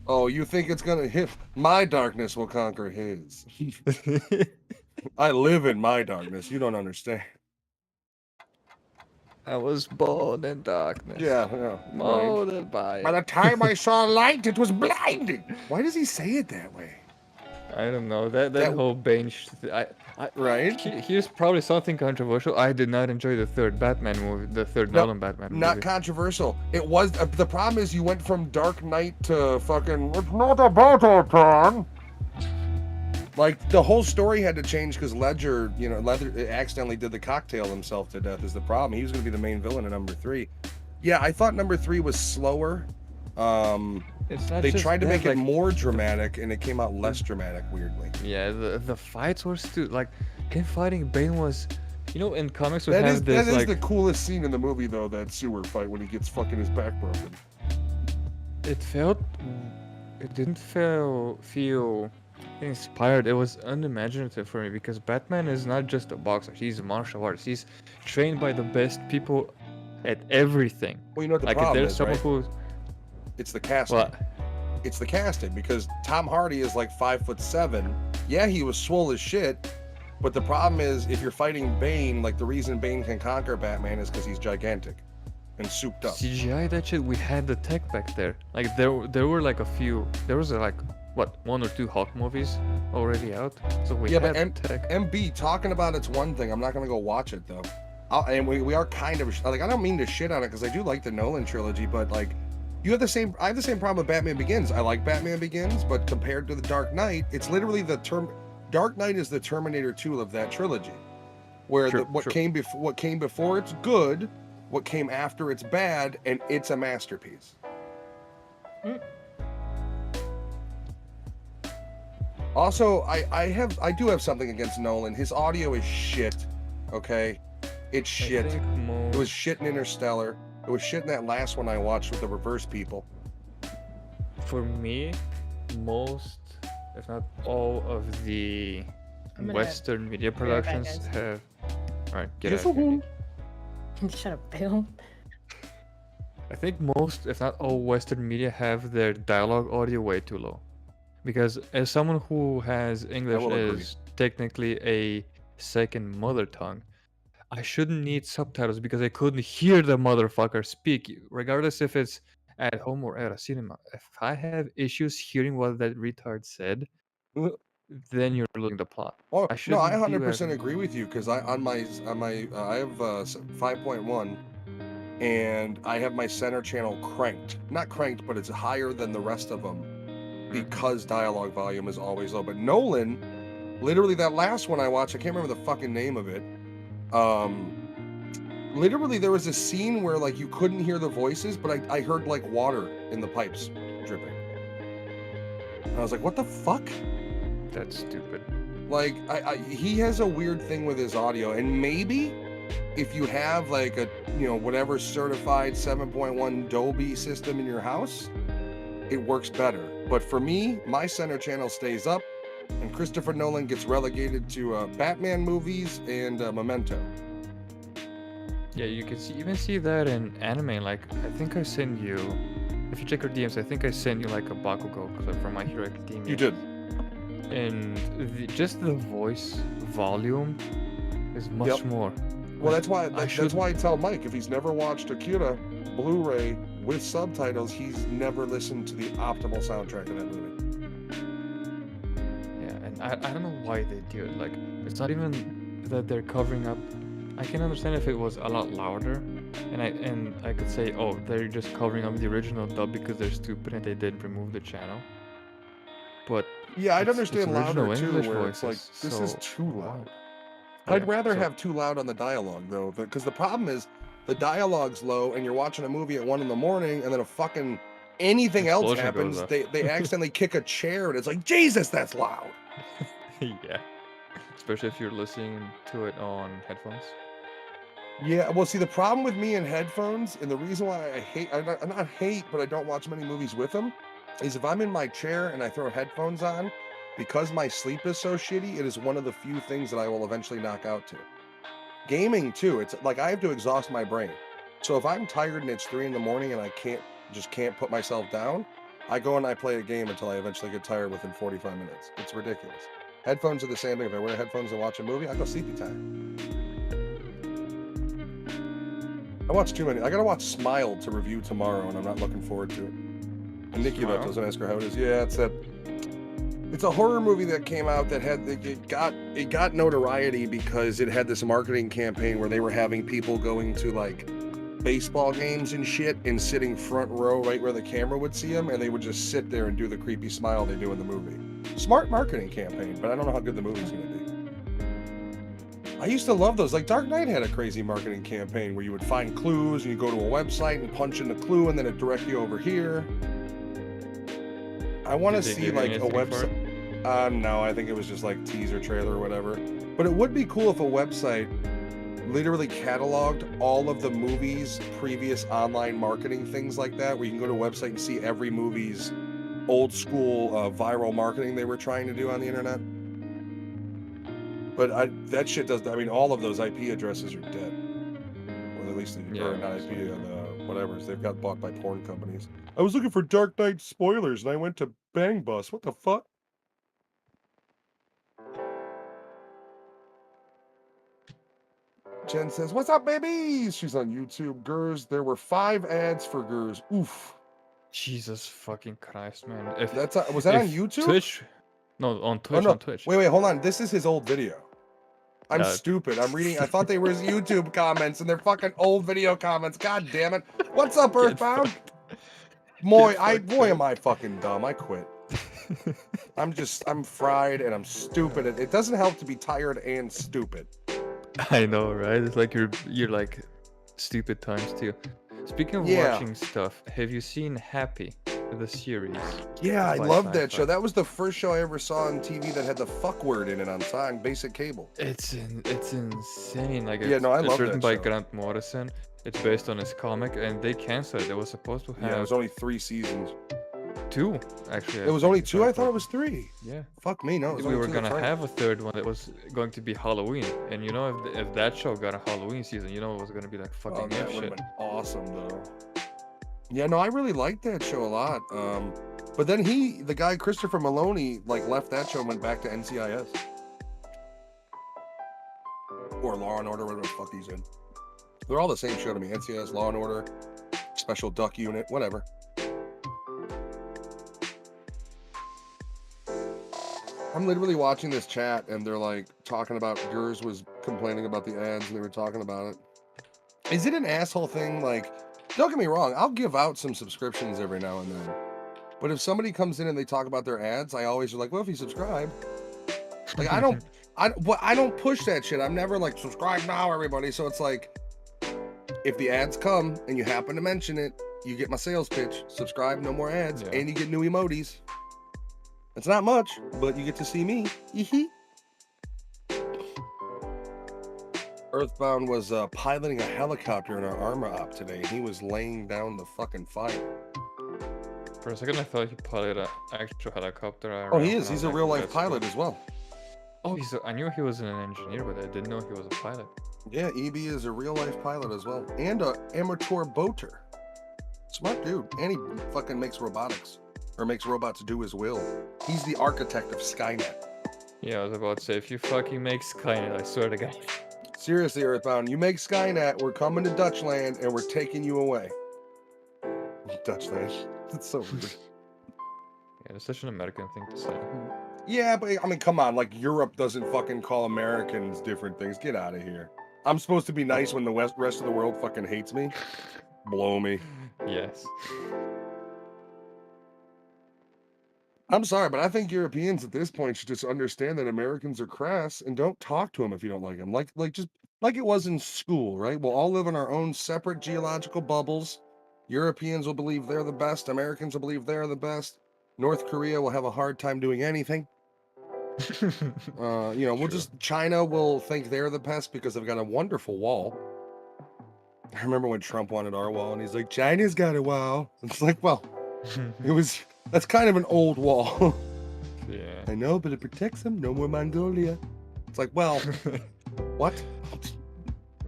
[SPEAKER 7] Oh, you think it's gonna hit? My darkness will conquer his. I live in my darkness. You don't understand.
[SPEAKER 5] I was born in darkness.
[SPEAKER 7] Yeah.
[SPEAKER 5] Molded by it.
[SPEAKER 7] By the time I saw light, it was blinding. Why does he say it that way?
[SPEAKER 5] I don't know. That whole bench.
[SPEAKER 7] Right?
[SPEAKER 5] Here's probably something controversial. I did not enjoy the third Batman movie, the third Nolan Batman movie.
[SPEAKER 7] Not controversial. It was. The problem is you went from Dark Knight to fucking. It's not about our time. Like, the whole story had to change because Ledger accidentally did the cocktail himself to death is the problem. He was going to be the main villain in number 3. Yeah, I thought number 3 was slower. They tried to make it more dramatic, and it came out less dramatic, weirdly.
[SPEAKER 5] Yeah, the fights were still, like, him fighting Bane was, in comics
[SPEAKER 7] that is the coolest scene in the movie, though, that sewer fight when he gets fucking his back broken.
[SPEAKER 5] It didn't feel inspired. It was unimaginative for me because Batman is not just a boxer. He's a martial artist. He's trained by the best people at everything.
[SPEAKER 7] Well, you know what the
[SPEAKER 5] like
[SPEAKER 7] problem
[SPEAKER 5] if there's
[SPEAKER 7] is,
[SPEAKER 5] someone
[SPEAKER 7] right?
[SPEAKER 5] who's
[SPEAKER 7] It's the casting.
[SPEAKER 5] Well,
[SPEAKER 7] it's the casting, because Tom Hardy is like 5'7". Yeah, he was swole as shit, but the problem is if you're fighting Bane, like the reason Bane can conquer Batman is because he's gigantic and souped up.
[SPEAKER 5] CGI that shit. We had the tech back there. Like there were like a few. There was like what, 1 or 2 Hulk movies already out. So we
[SPEAKER 7] Yeah,
[SPEAKER 5] had
[SPEAKER 7] but
[SPEAKER 5] tech.
[SPEAKER 7] MB, talking about it's one thing. I'm not gonna go watch it though. And we are kind of like, I don't mean to shit on it because I do like the Nolan trilogy, but like I have the same problem with Batman Begins. I like Batman Begins, but compared to the Dark Knight, it's literally Dark Knight is the Terminator 2 of that trilogy, where what came before it's good, what came after it's bad, and it's a masterpiece. Also, I do have something against Nolan. His audio is shit. Okay, it's shit. It was shit in Interstellar. It was shit in that last one I watched with the reverse people.
[SPEAKER 5] For me, most, if not all, of the Western media productions have. All right, get out.
[SPEAKER 6] Shut up, Bill.
[SPEAKER 5] I think most, if not all, Western media have their dialogue audio way too low. Because as someone who has English as technically a second mother tongue, I shouldn't need subtitles because I couldn't hear the motherfucker speak, regardless if it's at home or at a cinema. If I have issues hearing what that retard said, then you're losing the plot.
[SPEAKER 7] Oh no, I
[SPEAKER 5] shouldn't be
[SPEAKER 7] 100% agree with you, because I have 5.1, and I have my center channel cranked. Not cranked, but it's higher than the rest of them because dialogue volume is always low. But Nolan, literally that last one I watched, I can't remember the fucking name of it. Literally there was a scene where like you couldn't hear the voices, but I heard like water in the pipes dripping. And I was like, what the fuck?
[SPEAKER 5] That's stupid.
[SPEAKER 7] Like he has a weird thing with his audio, and maybe if you have like a, you know, whatever certified 7.1 Dolby system in your house, it works better. But for me, my center channel stays up, and Christopher Nolan gets relegated to Batman movies and Memento.
[SPEAKER 5] Yeah, you can even see that in anime. Like, I think I sent you, if you check your DMs, I think I sent you like a Bakugo clip from My Hero Academia.
[SPEAKER 7] You did.
[SPEAKER 5] And just the voice volume is much more.
[SPEAKER 7] Well, that's why I tell Mike, if he's never watched Akira Blu-ray with subtitles, he's never listened to the optimal soundtrack of that movie.
[SPEAKER 5] Yeah, and I don't know why they do it. Like, it's not even that they're covering up. I can understand if it was a lot louder, and I could say, oh, they're just covering up the original dub because they're stupid and they didn't remove the channel. But
[SPEAKER 7] yeah, I'd understand louder too,
[SPEAKER 5] English
[SPEAKER 7] where it's like, this is too loud. I'd rather have too loud on the dialogue though, because the problem is the dialogue's low and you're watching a movie at 1 a.m. and then a fucking anything else happens. They accidentally kick a chair and it's like, Jesus, that's loud.
[SPEAKER 5] Yeah, especially if you're listening to it on headphones.
[SPEAKER 7] Yeah, well, see, the problem with me in headphones, and the reason why I not hate, but I don't watch many movies with them, is if I'm in my chair and I throw headphones on, because my sleep is so shitty, it is one of the few things that I will eventually knock out to. Gaming too, it's like I have to exhaust my brain. So if I'm tired and it's 3 a.m. and I can't put myself down, I go and I play a game until I eventually get tired within 45 minutes. It's ridiculous. Headphones are the same thing. If I wear headphones and watch a movie, I go sleepy time. I watch too many. I gotta watch Smile to review tomorrow, and I'm not looking forward to it. And Nikki left, doesn't ask her how it is. Yeah, it's a horror movie that came out that had it got notoriety because it had this marketing campaign where they were having people going to like baseball games and shit and sitting front row right where the camera would see them, and they would just sit there and do the creepy smile they do in the movie. Smart marketing campaign, but I don't know how good the movie's gonna be. I used to love those. Like Dark Knight had a crazy marketing campaign where you would find clues and you go to a website and punch in the clue and then it direct you over here. I want to see like a website. No, I think it was just like teaser trailer or whatever. But it would be cool if a website literally cataloged all of the movie's previous online marketing things like that, where you can go to a website and see every movie's old school viral marketing they were trying to do on the internet. But that shit does. I mean, all of those IP addresses are dead, or at least not IP. whatever. They've got bought by porn companies. I was looking for Dark Knight spoilers and I went to Bang Bus. What the fuck? Jen says, "What's up, babies?" She's on YouTube. Gers, there were 5 ads for Gers. Oof.
[SPEAKER 5] Jesus fucking Christ, man. If
[SPEAKER 7] That's was that on
[SPEAKER 5] if
[SPEAKER 7] YouTube?
[SPEAKER 5] Twitch? No, on
[SPEAKER 7] Oh
[SPEAKER 5] Twitch.
[SPEAKER 7] no.
[SPEAKER 5] On Twitch.
[SPEAKER 7] Wait, hold on. This is his old video. I'm
[SPEAKER 5] Yeah.
[SPEAKER 7] stupid. I'm reading. I thought they were his YouTube comments and they're fucking old video comments. God damn it. What's up,
[SPEAKER 5] Get
[SPEAKER 7] Earthbound?
[SPEAKER 5] fucked.
[SPEAKER 7] Boy,
[SPEAKER 5] Get
[SPEAKER 7] boy, am I fucking dumb. I quit. I'm fried and I'm stupid. It doesn't help to be tired and stupid.
[SPEAKER 5] I know, right? It's like you're like stupid times two. Speaking of
[SPEAKER 7] Yeah.
[SPEAKER 5] watching stuff, have you seen Happy, the series?
[SPEAKER 7] Yeah, I
[SPEAKER 5] By
[SPEAKER 7] love that
[SPEAKER 5] Sci-Fi?
[SPEAKER 7] show. That was the first show I ever saw on TV that had the fuck word in it on basic cable.
[SPEAKER 5] It's insane. Like
[SPEAKER 7] Yeah, no, I
[SPEAKER 5] it's
[SPEAKER 7] love
[SPEAKER 5] written
[SPEAKER 7] that
[SPEAKER 5] by
[SPEAKER 7] show.
[SPEAKER 5] Grant Morrison. It's based on his comic, and they canceled it. It was supposed to
[SPEAKER 7] Yeah, it
[SPEAKER 5] have
[SPEAKER 7] was only 3 seasons.
[SPEAKER 5] 2, actually.
[SPEAKER 7] It was only 2? I thought it was 3.
[SPEAKER 5] Yeah.
[SPEAKER 7] Fuck me, no. It was
[SPEAKER 5] We
[SPEAKER 7] only
[SPEAKER 5] were
[SPEAKER 7] 2
[SPEAKER 5] gonna
[SPEAKER 7] that's right.
[SPEAKER 5] have a third one that was going to be Halloween, and you know, if that show got a Halloween season, you know, it was gonna be like
[SPEAKER 7] Oh,
[SPEAKER 5] fucking
[SPEAKER 7] that
[SPEAKER 5] ape
[SPEAKER 7] would have
[SPEAKER 5] shit.
[SPEAKER 7] been awesome, though. Yeah, no, I really liked that show a lot. But then the guy Christopher Maloney, like left that show and went back to NCIS or Law and Order, whatever the fuck he's in. They're all the same show to me. NCIS, Law and Order, Special Duck Unit, whatever. I'm literally watching this chat and they're like talking about Gers was complaining about the ads and they were talking about it. Is it an asshole thing? Like, don't get me wrong, I'll give out some subscriptions every now and then. But if somebody comes in and they talk about their ads, I always are like, well, if you subscribe, like I don't push that shit. I'm never like subscribe now, everybody. So it's like, if the ads come and you happen to mention it, you get my sales pitch. Subscribe, no more ads,
[SPEAKER 5] Yeah.
[SPEAKER 7] and you get new emojis. It's not much, but you get to see me. Earthbound was piloting a helicopter in our armor op today. He was laying down the fucking fire.
[SPEAKER 5] For a second, I thought he piloted an actual helicopter.
[SPEAKER 7] Oh, he is. He's a real life pilot as well.
[SPEAKER 5] Oh, I knew he was an engineer, but I didn't know he was a pilot.
[SPEAKER 7] Yeah, EB is a real life pilot as well, and a amateur boater. Smart dude, and he fucking makes robotics, or makes robots do his will. He's the architect of Skynet.
[SPEAKER 5] Yeah, I was about to say, if you fucking make Skynet, I swear to God.
[SPEAKER 7] Seriously, Earthbound, you make Skynet, we're coming to Dutchland and we're taking you away. Dutchland, that's so weird.
[SPEAKER 5] Yeah, it's such an American thing to say.
[SPEAKER 7] Yeah, but I mean, come on, like Europe doesn't fucking call Americans different things. Get out of here. I'm supposed to be nice when the rest of the world fucking hates me? Blow me.
[SPEAKER 5] Yes.
[SPEAKER 7] I'm sorry, but I think Europeans at this point should just understand that Americans are crass and don't talk to them if you don't like them. Like just like it was in school, right? We'll all live in our own separate geological bubbles. Europeans will believe they're the best. Americans will believe they're the best. North Korea will have a hard time doing anything. We'll just China will think they're the best because they've got a wonderful wall. I remember when Trump wanted our wall, and he's like, "China's got a wall." It's like, well, that's kind of an old wall.
[SPEAKER 5] Yeah.
[SPEAKER 7] I know, but it protects them. No more Mongolia. It's like, well, what?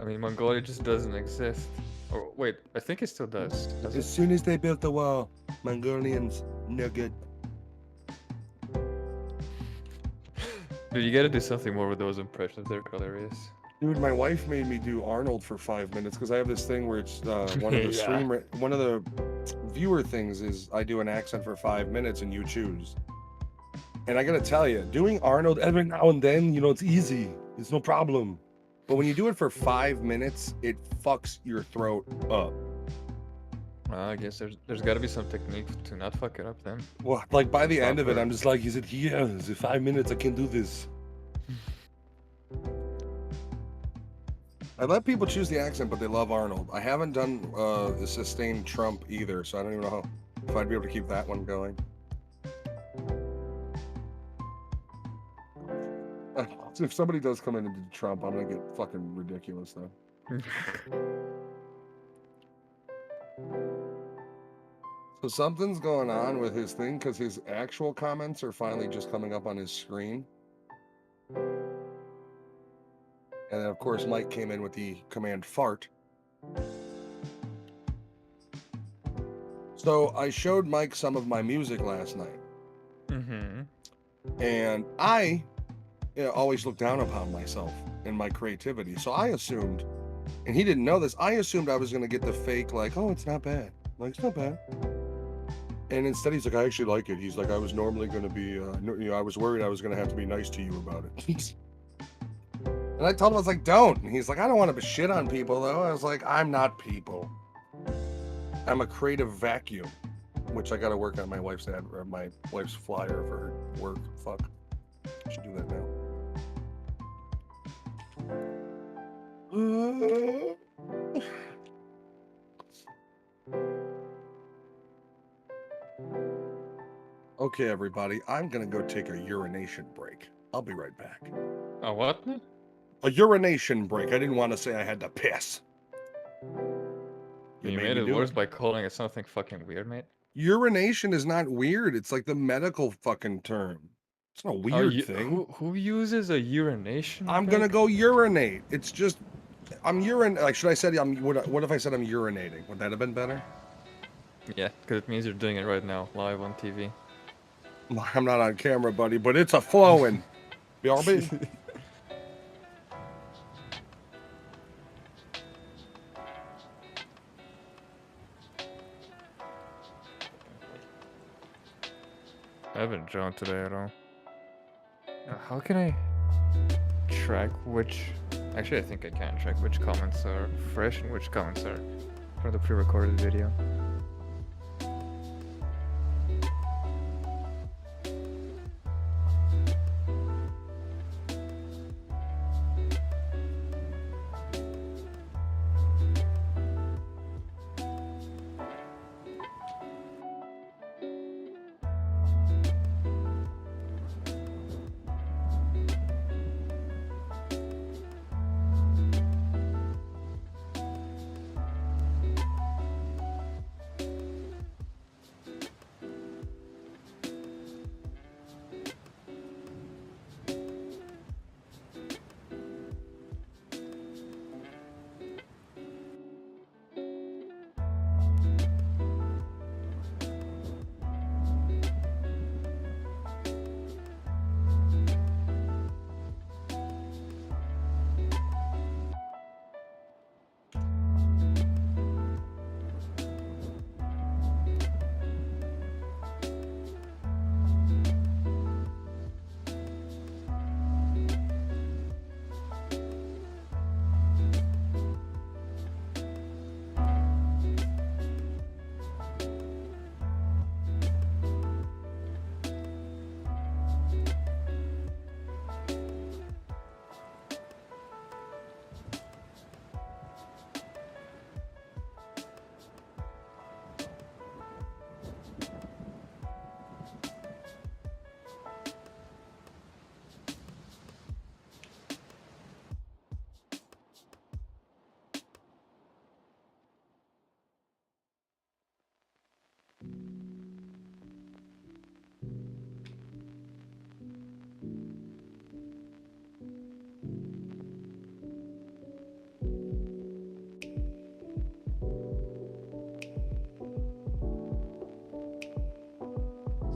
[SPEAKER 5] I mean, Mongolia just doesn't exist. Or wait, I think it still does. Does
[SPEAKER 7] As
[SPEAKER 5] it?
[SPEAKER 7] soon as they built the wall, Mongolians, no good.
[SPEAKER 5] Dude, you gotta do something more with those impressions. They're hilarious.
[SPEAKER 7] Dude, my wife made me do Arnold for 5 minutes because I have this thing where it's one of the
[SPEAKER 5] Yeah.
[SPEAKER 7] one of the viewer things is I do an accent for 5 minutes and you choose. And I gotta tell you, doing Arnold every now and then, it's easy. It's no problem. But when you do it for 5 minutes, it fucks your throat up.
[SPEAKER 5] I guess there's gotta be some technique to not fuck it up then.
[SPEAKER 7] Well, like by the end of it,
[SPEAKER 5] Proper.
[SPEAKER 7] I'm just like, is it here? Is it 5 minutes? I can do this. I let people choose the accent, but they love Arnold. I haven't done the sustained Trump either, so I don't even know if I'd be able to keep that one going. If somebody does come in and do Trump, I'm gonna get fucking ridiculous though. So something's going on with his thing because his actual comments are finally just coming up on his screen. And then of course Mike came in with the command fart. So I showed Mike some of my music last night,
[SPEAKER 5] Mm-hmm.
[SPEAKER 7] and I always look down upon myself and my creativity. So I assumed, and he didn't know this, I assumed I was going to get the fake, like, oh, it's not bad. Like, it's not bad. And instead, he's like, I actually like it. He's like, I was normally going to be, I was worried I was going to have to be nice to you about it. And I told him, I was like, don't. And he's like, I don't want to shit on people, though. I was like, I'm not people. I'm a creative vacuum, which I got to work on my wife's my wife's flyer for her work. Fuck. I should do that now. Okay, everybody, I'm gonna go take a urination break. I'll be right back.
[SPEAKER 5] A what?
[SPEAKER 7] A urination break. I didn't want to say I had to piss.
[SPEAKER 5] You made it worse by calling it something fucking weird, mate.
[SPEAKER 7] Urination is not weird. It's like the medical fucking term. It's not a weird thing.
[SPEAKER 5] Who uses a urination?
[SPEAKER 7] I'm gonna go urinate. It's just, like, should I say what if I said I'm urinating? Would that have been better?
[SPEAKER 5] Yeah, because it means you're doing it right now, live on TV.
[SPEAKER 7] I'm not on camera, buddy, but it's a flowing. BRB.
[SPEAKER 5] I haven't drawn today at all. How can I track which... Actually, I think I can track which comments are fresh and which comments are from the pre-recorded video.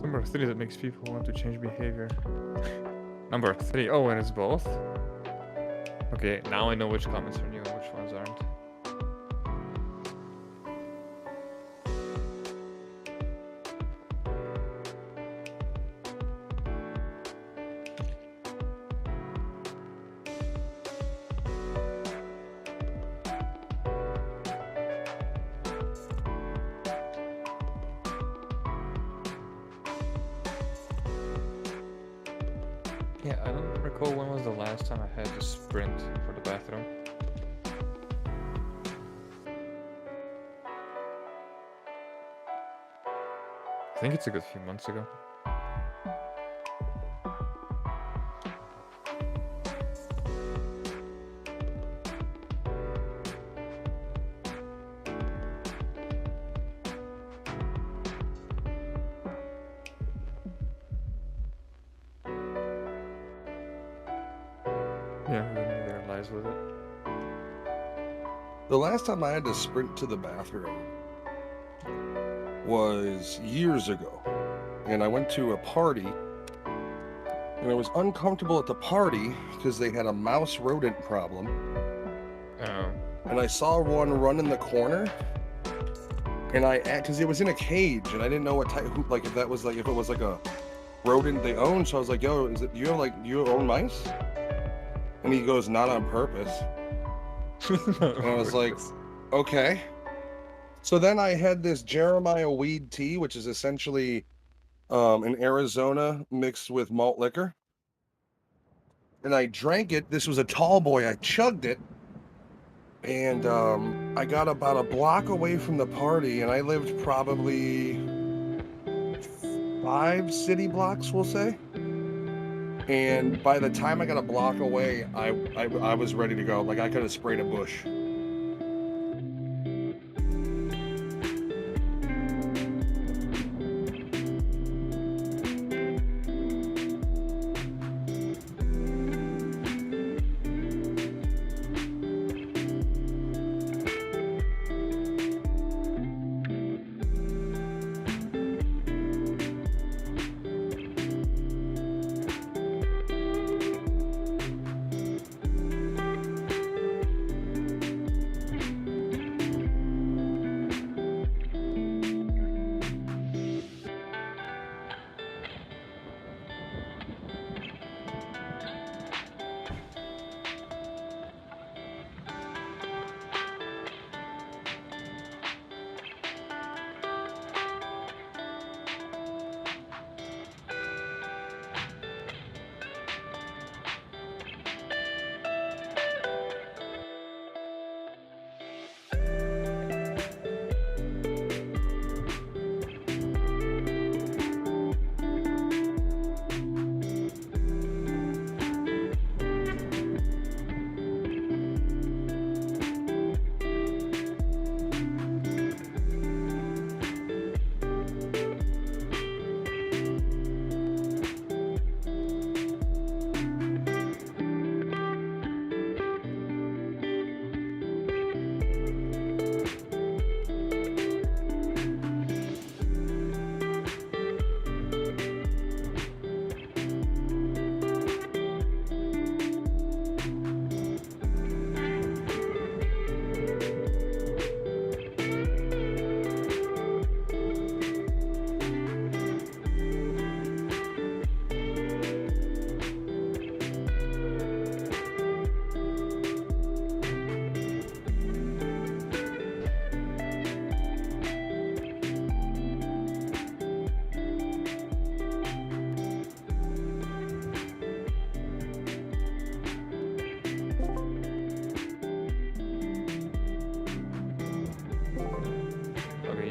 [SPEAKER 5] Number 3 that makes people want to change behavior. Number 3. Oh, and it's both? Okay, now I know which comments are new and which ones aren't. Yeah, I don't recall when was the last time I had to sprint for the bathroom. I think it's a good few months ago. Yeah, then there lies with it.
[SPEAKER 7] The last time I had to sprint to the bathroom was years ago, and I went to a party, and I was uncomfortable at the party because they had a mouse rodent problem,
[SPEAKER 5] Oh.
[SPEAKER 7] and I saw one run in the corner, and because it was in a cage, and I didn't know what type, if it was like a rodent they own, so I was like, yo, do you own mice? And he goes, not on purpose. And I was like, okay. So then I had this Jeremiah weed tea, which is essentially in Arizona mixed with malt liquor. And I drank it. This was a tall boy. I chugged it. And I got about a block away from the party, and I lived probably 5 city blocks, we'll say. And by the time I got a block away, I was ready to go. Like, I could have sprayed a bush.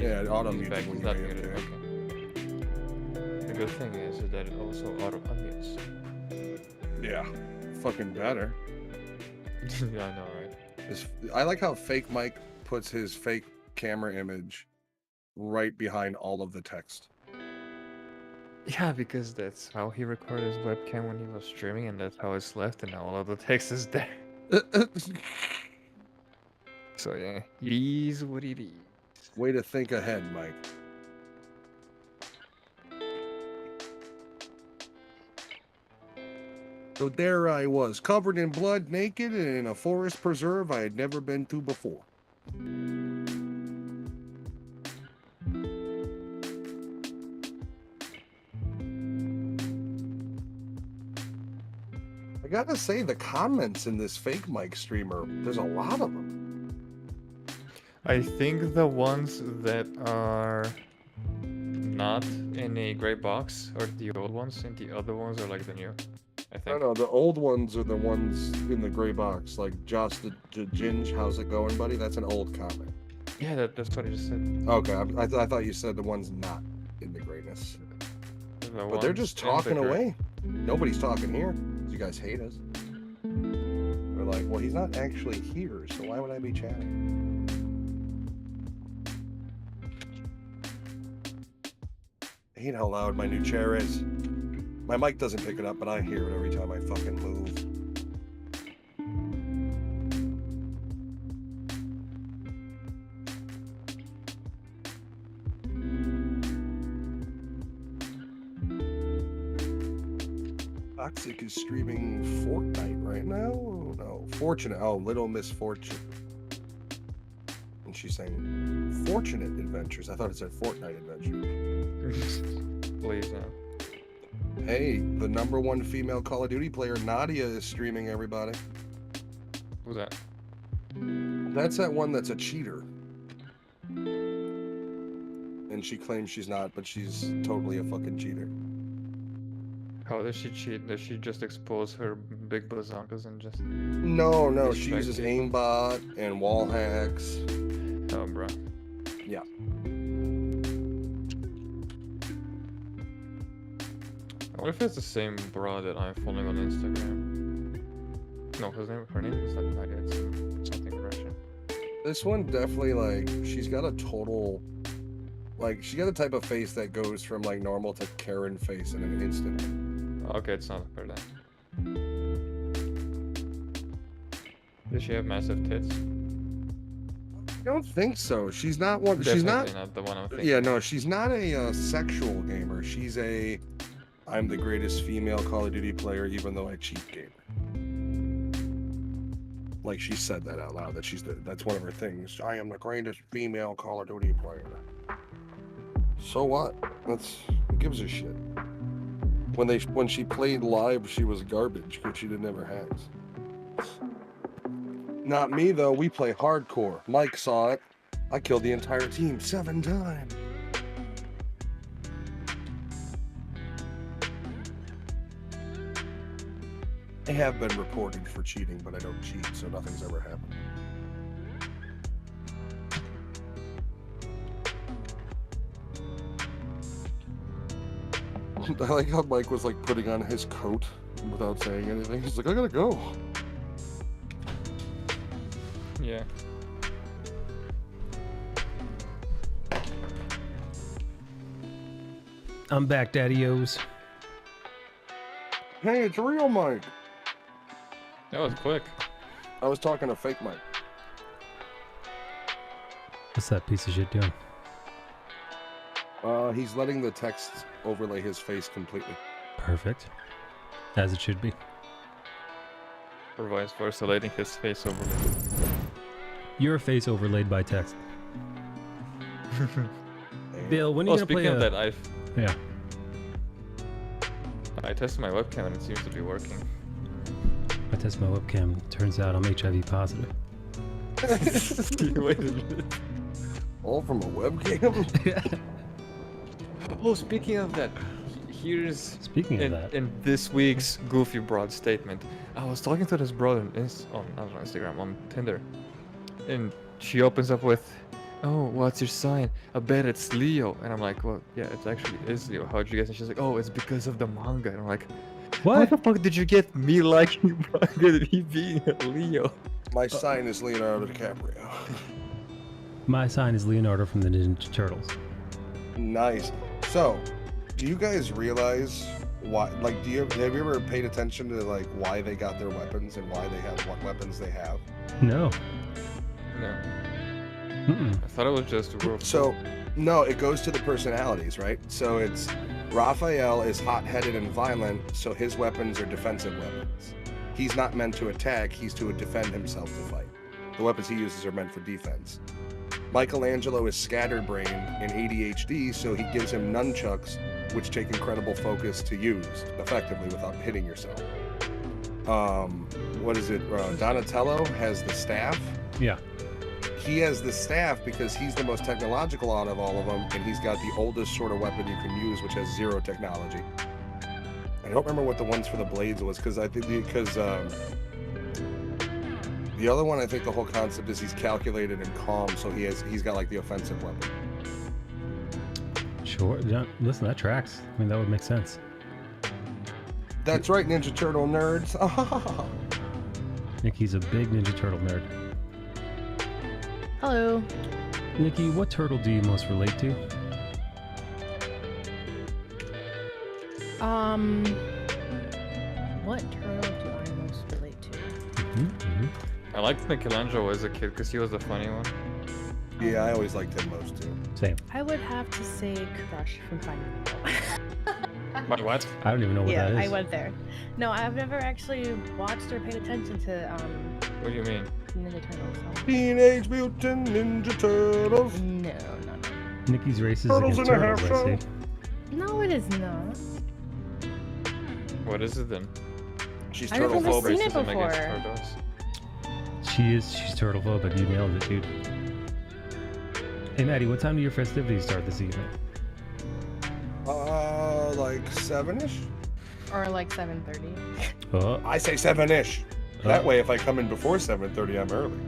[SPEAKER 7] Yeah, auto mutes
[SPEAKER 5] feedback
[SPEAKER 7] when
[SPEAKER 5] is
[SPEAKER 7] you're
[SPEAKER 5] not
[SPEAKER 7] up
[SPEAKER 5] muted.
[SPEAKER 7] there.
[SPEAKER 5] Okay. The good thing is that it also auto unmutes.
[SPEAKER 7] Yeah, fucking better.
[SPEAKER 5] Yeah, I know, right?
[SPEAKER 7] I like how Fake Mike puts his fake camera image right behind all of the text.
[SPEAKER 5] Yeah, because that's how he recorded his webcam when he was streaming, and that's how it's left, and now all of the text is there. So yeah, it is what it is.
[SPEAKER 7] Way to think ahead, Mike. So there I was, covered in blood, naked, and in a forest preserve I had never been to before. I gotta say, the comments in this Fake Mike streamer, there's a lot of them.
[SPEAKER 5] I think the ones that are not in a gray box are the old ones, and the other ones are like the new. I think.
[SPEAKER 7] No, the old ones are the ones in the gray box, like Josh the Ginge, how's it going, buddy? That's an old comment.
[SPEAKER 5] Yeah, that's what I just said.
[SPEAKER 7] Okay, I thought you said the ones not in the grayness. But they're just
[SPEAKER 5] ones in the
[SPEAKER 7] talking
[SPEAKER 5] gray.
[SPEAKER 7] away. Nobody's talking here. You guys hate us. They're like, well, he's not actually here, so why would I be chatting? I hate how loud my new chair is. My mic doesn't pick it up, but I hear it every time I fucking move. Toxic is streaming Fortnite right now. Oh, no, Fortunate. Oh, Little Misfortune. And she's saying Fortunate Adventures. I thought it said Fortnite Adventures.
[SPEAKER 5] Please no.
[SPEAKER 7] Hey, the #1 female Call of Duty player, Nadia, is streaming, everybody.
[SPEAKER 5] Who's that?
[SPEAKER 7] That's that one that's a cheater. And she claims she's not, but she's totally a fucking cheater.
[SPEAKER 5] How does she cheat? Does she just expose her big bazonkas and just...
[SPEAKER 7] No, she
[SPEAKER 5] distract
[SPEAKER 7] uses
[SPEAKER 5] people?
[SPEAKER 7] aimbot and wall hacks.
[SPEAKER 5] Oh, bro.
[SPEAKER 7] Yeah.
[SPEAKER 5] I wonder if it's the same bra that I'm following on Instagram. No, her name is not Nadia, it's something Russian.
[SPEAKER 7] This one definitely, like, she's got a total... Like, she got a type of face that goes from, like, normal to Karen face in an instant.
[SPEAKER 5] Okay, it's not her then. Does she have massive tits?
[SPEAKER 7] I don't think so. She's not one... She's
[SPEAKER 5] Definitely not the one I'm thinking.
[SPEAKER 7] Yeah, no, she's not a sexual gamer. She's a... I'm the greatest female Call of Duty player, even though I cheat gamer. Like, she said that out loud, that that's one of her things. I am the greatest female Call of Duty player. So what? Who gives a shit? When she played live, she was garbage because she didn't ever hacks. Not me though. We play hardcore. Mike saw it. I killed the entire team 7 times. I have been reported for cheating, but I don't cheat, so nothing's ever happened. I like how Mike was like putting on his coat without saying anything. He's like, I gotta go.
[SPEAKER 5] Yeah.
[SPEAKER 1] I'm back, Daddy-O's.
[SPEAKER 7] Hey, it's real Mike.
[SPEAKER 5] That was quick.
[SPEAKER 7] I was talking to fake Mike.
[SPEAKER 1] What's that piece of shit doing?
[SPEAKER 7] He's letting the text overlay his face completely.
[SPEAKER 1] Perfect. As it should be.
[SPEAKER 5] Or vice versa, letting his face overlay.
[SPEAKER 1] Your face overlaid by text. Bill, when are you gonna
[SPEAKER 5] speaking
[SPEAKER 1] play
[SPEAKER 5] of that,
[SPEAKER 1] Yeah.
[SPEAKER 5] I tested my webcam and it seems to be working.
[SPEAKER 1] I tested my webcam. Turns out I'm HIV positive.
[SPEAKER 5] Wait a minute.
[SPEAKER 7] All from a webcam?
[SPEAKER 5] Oh, speaking of that, here's
[SPEAKER 1] Speaking of that,
[SPEAKER 5] in this week's Goofy Broad statement. I was talking to this brother on Instagram, on Tinder, and she opens up with, "Oh, what's your sign? I bet it's Leo." And I'm like, "Well, yeah, it actually is Leo. How'd you guess?" And she's like, "Oh, it's because of the manga." And I'm like, "How
[SPEAKER 1] what?
[SPEAKER 5] the fuck did you get me liking manga and he being a Leo?"
[SPEAKER 7] My sign is Leonardo DiCaprio.
[SPEAKER 1] My sign is Leonardo from the Ninja Turtles.
[SPEAKER 7] Nice. So, do you guys realize why? Like, have you ever paid attention to like why they got their weapons and why they have what weapons they have?
[SPEAKER 1] No.
[SPEAKER 5] No,
[SPEAKER 1] Mm-mm.
[SPEAKER 5] I thought it was just real.
[SPEAKER 7] So, no, it goes to the personalities, right? So it's Raphael is hot-headed and violent, so his weapons are defensive weapons. He's not meant to attack; he's to defend himself to fight. The weapons he uses are meant for defense. Michelangelo is scatterbrained and ADHD, so he gives him nunchucks, which take incredible focus to use effectively without hitting yourself. What is it? Donatello has the staff.
[SPEAKER 1] Yeah.
[SPEAKER 7] He has the staff because he's the most technological out of all of them, and he's got the oldest sort of weapon you can use, which has 0 technology. I don't remember what the ones for the blades was, because the other one, I think the whole concept is he's calculated and calm, so he's got like the offensive weapon.
[SPEAKER 1] Sure. Yeah, listen, that tracks. I mean, that would make sense.
[SPEAKER 7] That's right, Ninja Turtle nerds.
[SPEAKER 1] Nikki's a big Ninja Turtle nerd.
[SPEAKER 6] Hello.
[SPEAKER 1] Nikki, what turtle do you most relate to?
[SPEAKER 6] What turtle do I most relate to?
[SPEAKER 1] Mm-hmm.
[SPEAKER 5] I liked Michelangelo as a kid because he was the funny one.
[SPEAKER 7] Yeah, I always liked him most too.
[SPEAKER 1] Same.
[SPEAKER 6] I would have to say Crush from Finding Nemo.
[SPEAKER 5] My what?
[SPEAKER 1] I don't even know what
[SPEAKER 6] Yeah,
[SPEAKER 1] that
[SPEAKER 6] I
[SPEAKER 1] is.
[SPEAKER 6] went there. No, I've never actually watched or paid attention to
[SPEAKER 5] What do you mean?
[SPEAKER 6] Ninja Turtles. So.
[SPEAKER 7] Teenage Mutant Ninja Turtles.
[SPEAKER 6] No.
[SPEAKER 1] Nikki's racist
[SPEAKER 7] Turtles
[SPEAKER 1] against
[SPEAKER 7] in a
[SPEAKER 1] turtles,
[SPEAKER 7] half
[SPEAKER 1] I
[SPEAKER 7] shell.
[SPEAKER 1] see.
[SPEAKER 6] No, it is not.
[SPEAKER 5] What is it then?
[SPEAKER 7] She's
[SPEAKER 6] I've never
[SPEAKER 7] turtle
[SPEAKER 6] seen
[SPEAKER 7] phobic.
[SPEAKER 6] it
[SPEAKER 5] Racism against
[SPEAKER 6] before.
[SPEAKER 5] turtles.
[SPEAKER 1] She's turtle phobic. You nailed it, dude. Hey, Maddie, what time do your festivities start this evening?
[SPEAKER 7] Like 7-ish?
[SPEAKER 6] Or like 7:30.
[SPEAKER 1] Oh,
[SPEAKER 7] I say 7-ish. That way, if I come in before 7:30, I'm early.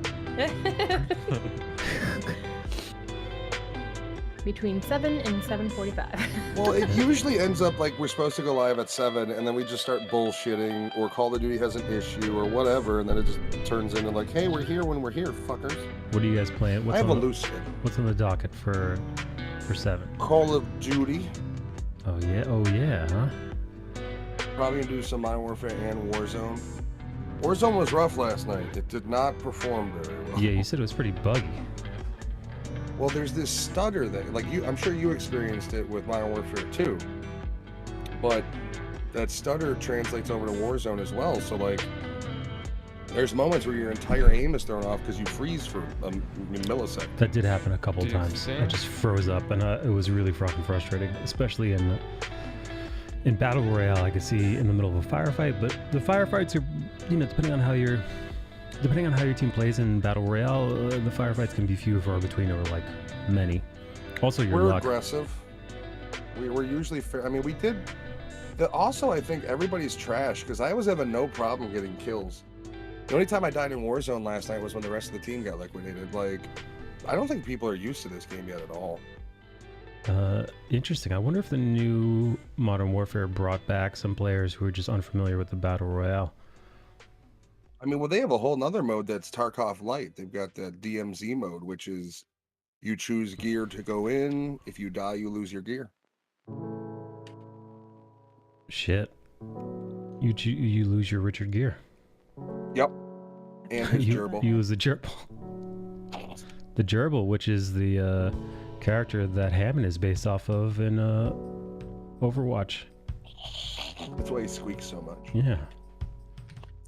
[SPEAKER 6] Between 7 and 7:45.
[SPEAKER 7] Well, it usually ends up like we're supposed to go live at 7, and then we just start bullshitting, or Call of Duty has an issue, or whatever, and then it just turns into like, hey, we're here when we're here, fuckers.
[SPEAKER 1] what are you guys playing?
[SPEAKER 7] I have a
[SPEAKER 1] on,
[SPEAKER 7] loose schedule.
[SPEAKER 1] what's on the docket for 7?
[SPEAKER 7] Call of Duty.
[SPEAKER 1] Oh yeah, huh?
[SPEAKER 7] Probably gonna do some Modern Warfare and Warzone. Warzone was rough last night. It did not perform very well.
[SPEAKER 1] Yeah, you said it was pretty buggy.
[SPEAKER 7] Well, there's this stutter that, like I'm sure you experienced it with Modern Warfare 2, but that stutter translates over to Warzone as well. So like, there's moments where your entire aim is thrown off because you freeze for a millisecond.
[SPEAKER 1] That did happen a couple
[SPEAKER 5] Do you
[SPEAKER 1] times.
[SPEAKER 5] think?
[SPEAKER 1] I just froze up, and it was really fucking frustrating, especially in battle royale. I could see in the middle of a firefight, but the firefights are, depending on how your team plays in battle royale, the firefights can be few and far between, or like many. Also, your
[SPEAKER 7] We're
[SPEAKER 1] luck.
[SPEAKER 7] aggressive. We're usually fair. I mean, we did. Also, I think everybody's trash because I was having no problem getting kills. The only time I died in Warzone last night was when the rest of the team got liquidated. Like, I don't think people are used to this game yet at all.
[SPEAKER 1] Interesting. I wonder if the new Modern Warfare brought back some players who are just unfamiliar with the battle royale.
[SPEAKER 7] I mean, well, they have a whole nother mode that's Tarkov Light. They've got the DMZ mode, which is you choose gear to go in. If you die, you lose your gear.
[SPEAKER 1] Shit. You lose your Richard Gere.
[SPEAKER 7] Yep. And his
[SPEAKER 1] you
[SPEAKER 7] gerbil.
[SPEAKER 1] lose the gerbil. The gerbil, which is the character that Hammond is based off of in Overwatch.
[SPEAKER 7] That's why he squeaks so much.
[SPEAKER 1] Yeah.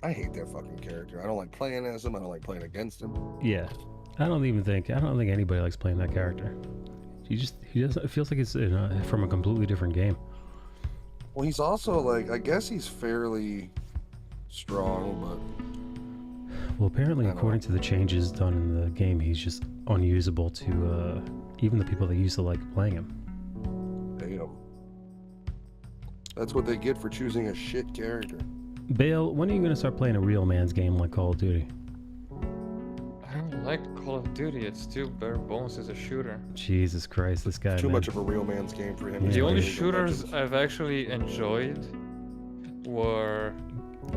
[SPEAKER 7] I hate that fucking character. I don't like playing as him. I don't like playing against him.
[SPEAKER 1] Yeah. I don't think anybody likes playing that character. He doesn't. It feels like it's from a completely different game.
[SPEAKER 7] Well, he's also like, I guess he's fairly strong, but
[SPEAKER 1] Well, apparently,
[SPEAKER 7] I don't
[SPEAKER 1] according to the changes done in the game, he's just unusable to even the people that used to like playing him.
[SPEAKER 7] damn. That's what they get for choosing a shit character.
[SPEAKER 1] Bale, when are you gonna start playing a real man's game like Call of Duty?
[SPEAKER 5] I don't like Call of Duty. It's too bare bones as a shooter.
[SPEAKER 1] Jesus Christ, this guy.
[SPEAKER 7] Too
[SPEAKER 1] man.
[SPEAKER 7] much of a real man's game for him.
[SPEAKER 1] Yeah.
[SPEAKER 7] to
[SPEAKER 5] The only
[SPEAKER 7] play in
[SPEAKER 5] shooters
[SPEAKER 7] Legends.
[SPEAKER 5] I've actually enjoyed were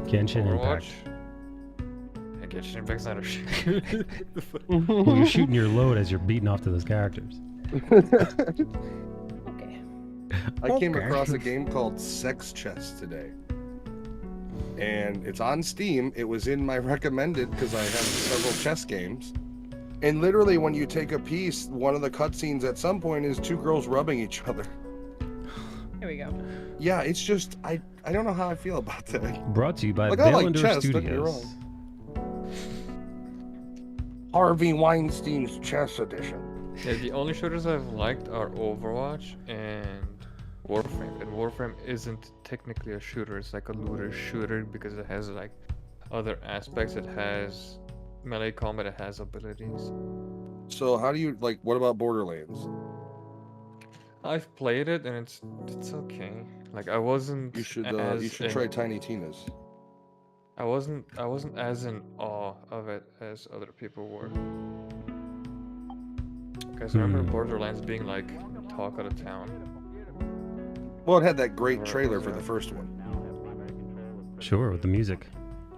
[SPEAKER 1] Genshin
[SPEAKER 5] Overwatch.
[SPEAKER 1] Impact.
[SPEAKER 5] Genshin Impact's not a shooter.
[SPEAKER 1] Well, you're shooting your load as you're beating off to those characters.
[SPEAKER 6] Okay.
[SPEAKER 7] I came
[SPEAKER 1] Okay.
[SPEAKER 7] across a game called Sex Chess today. And it's on Steam. It was in my recommended because I have several chess games. And literally, when you take a piece, one of the cutscenes at some point is two girls rubbing each other.
[SPEAKER 6] Here we go.
[SPEAKER 7] Yeah, it's just, I don't know how I feel about that.
[SPEAKER 1] Brought to you by
[SPEAKER 7] Like, I
[SPEAKER 1] Bale
[SPEAKER 7] like
[SPEAKER 1] Indoor
[SPEAKER 7] chess, don't get me
[SPEAKER 1] Studios.
[SPEAKER 7] Harvey Weinstein's Chess Edition.
[SPEAKER 5] Yeah, the only shooters I've liked are Overwatch and Warframe. And Warframe isn't technically a shooter, it's like a looter shooter because it has like other aspects. It has melee combat, it has abilities.
[SPEAKER 7] So how do you, like, what about Borderlands?
[SPEAKER 5] I've played it and it's okay. Like I wasn't
[SPEAKER 7] You should
[SPEAKER 5] as
[SPEAKER 7] try Tiny Tina's.
[SPEAKER 5] I wasn't as in awe of it as other people were. Because I remember Borderlands being like talk of the town.
[SPEAKER 7] Well, it had that great
[SPEAKER 5] Right,
[SPEAKER 7] trailer for
[SPEAKER 5] yeah.
[SPEAKER 7] the first one.
[SPEAKER 1] Sure, with the music.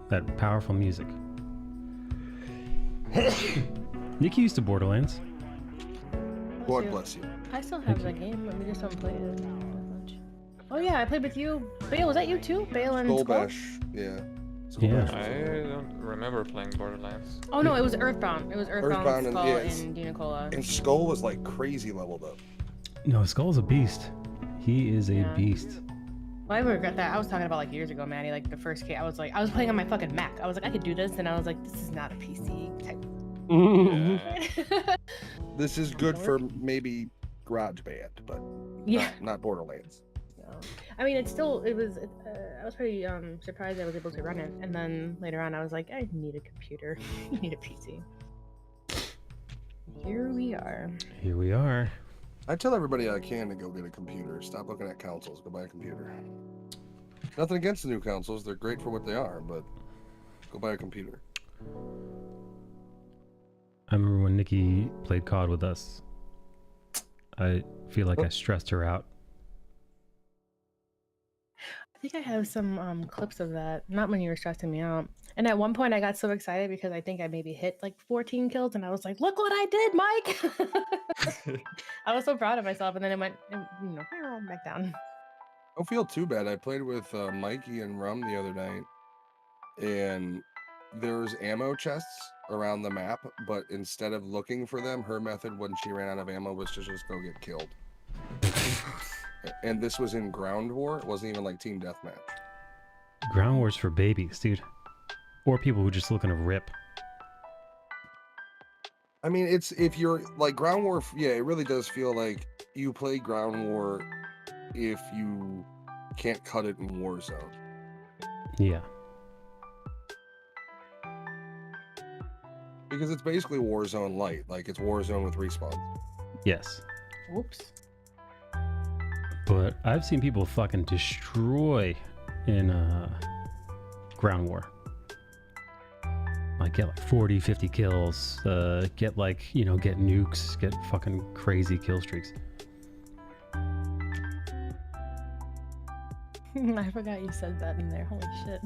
[SPEAKER 1] That powerful music. Nikki used to Borderlands.
[SPEAKER 7] God
[SPEAKER 6] you.
[SPEAKER 7] bless you.
[SPEAKER 6] I still have the game, but we just don't play it that much. Oh yeah, I played with you. Bale, was that you too? Bale and
[SPEAKER 7] Skull
[SPEAKER 6] Skull?
[SPEAKER 7] Bash, yeah. Skull
[SPEAKER 1] Yeah.
[SPEAKER 7] Bash was it.
[SPEAKER 5] I don't remember playing Borderlands.
[SPEAKER 6] Oh no, it was Earthbound. It was Earthbound,
[SPEAKER 7] and-
[SPEAKER 6] Skull,
[SPEAKER 7] yeah,
[SPEAKER 6] and Dinacola.
[SPEAKER 7] And Skull was like crazy leveled up.
[SPEAKER 1] No, Skull's a beast. He is a
[SPEAKER 6] Yeah.
[SPEAKER 1] beast.
[SPEAKER 6] Well, I regret that. I was talking about like years ago, Maddie. Like the first game, I was playing on my fucking Mac. I was like, I could do this, and I was like, this is not a PC type.
[SPEAKER 5] Yeah.
[SPEAKER 7] This is good for maybe GarageBand, but
[SPEAKER 6] Yeah.
[SPEAKER 7] not Borderlands.
[SPEAKER 6] So, I mean, I was pretty surprised I was able to run it. And then later on, I was like, I need a computer. I need a PC. Here we are.
[SPEAKER 1] Here we are.
[SPEAKER 7] I tell everybody I can to go get a computer. Stop looking at consoles. Go buy a computer. Nothing against the new consoles. They're great for what they are, but go buy a computer.
[SPEAKER 1] I remember when Nikki played COD with us. I feel like I stressed her out.
[SPEAKER 6] I think I have some clips of that. Not when you were stressing me out. And at one point, I got so excited because I think I maybe hit like 14 kills, and I was like, "Look what I did, Mike!" I was so proud of myself, and then it went, back down.
[SPEAKER 7] Don't feel too bad. I played with Mikey and Rum the other night, and there's ammo chests around the map, but instead of looking for them, her method when she ran out of ammo was to just go get killed. And this was in Ground War. It wasn't even like Team Deathmatch.
[SPEAKER 1] Ground War's for babies, dude. Or people who just looking to rip.
[SPEAKER 7] I mean, it's if you're like Ground War, yeah, it really does feel like you play Ground War if you can't cut it in Warzone.
[SPEAKER 1] Yeah.
[SPEAKER 7] Because it's basically Warzone light. Like, it's Warzone with respawns.
[SPEAKER 1] Yes.
[SPEAKER 6] Whoops.
[SPEAKER 1] But I've seen people fucking destroy in Ground War. Like get like 40, 50 kills, get like, get nukes, get fucking crazy kill streaks.
[SPEAKER 6] I forgot you said that in there. Holy shit.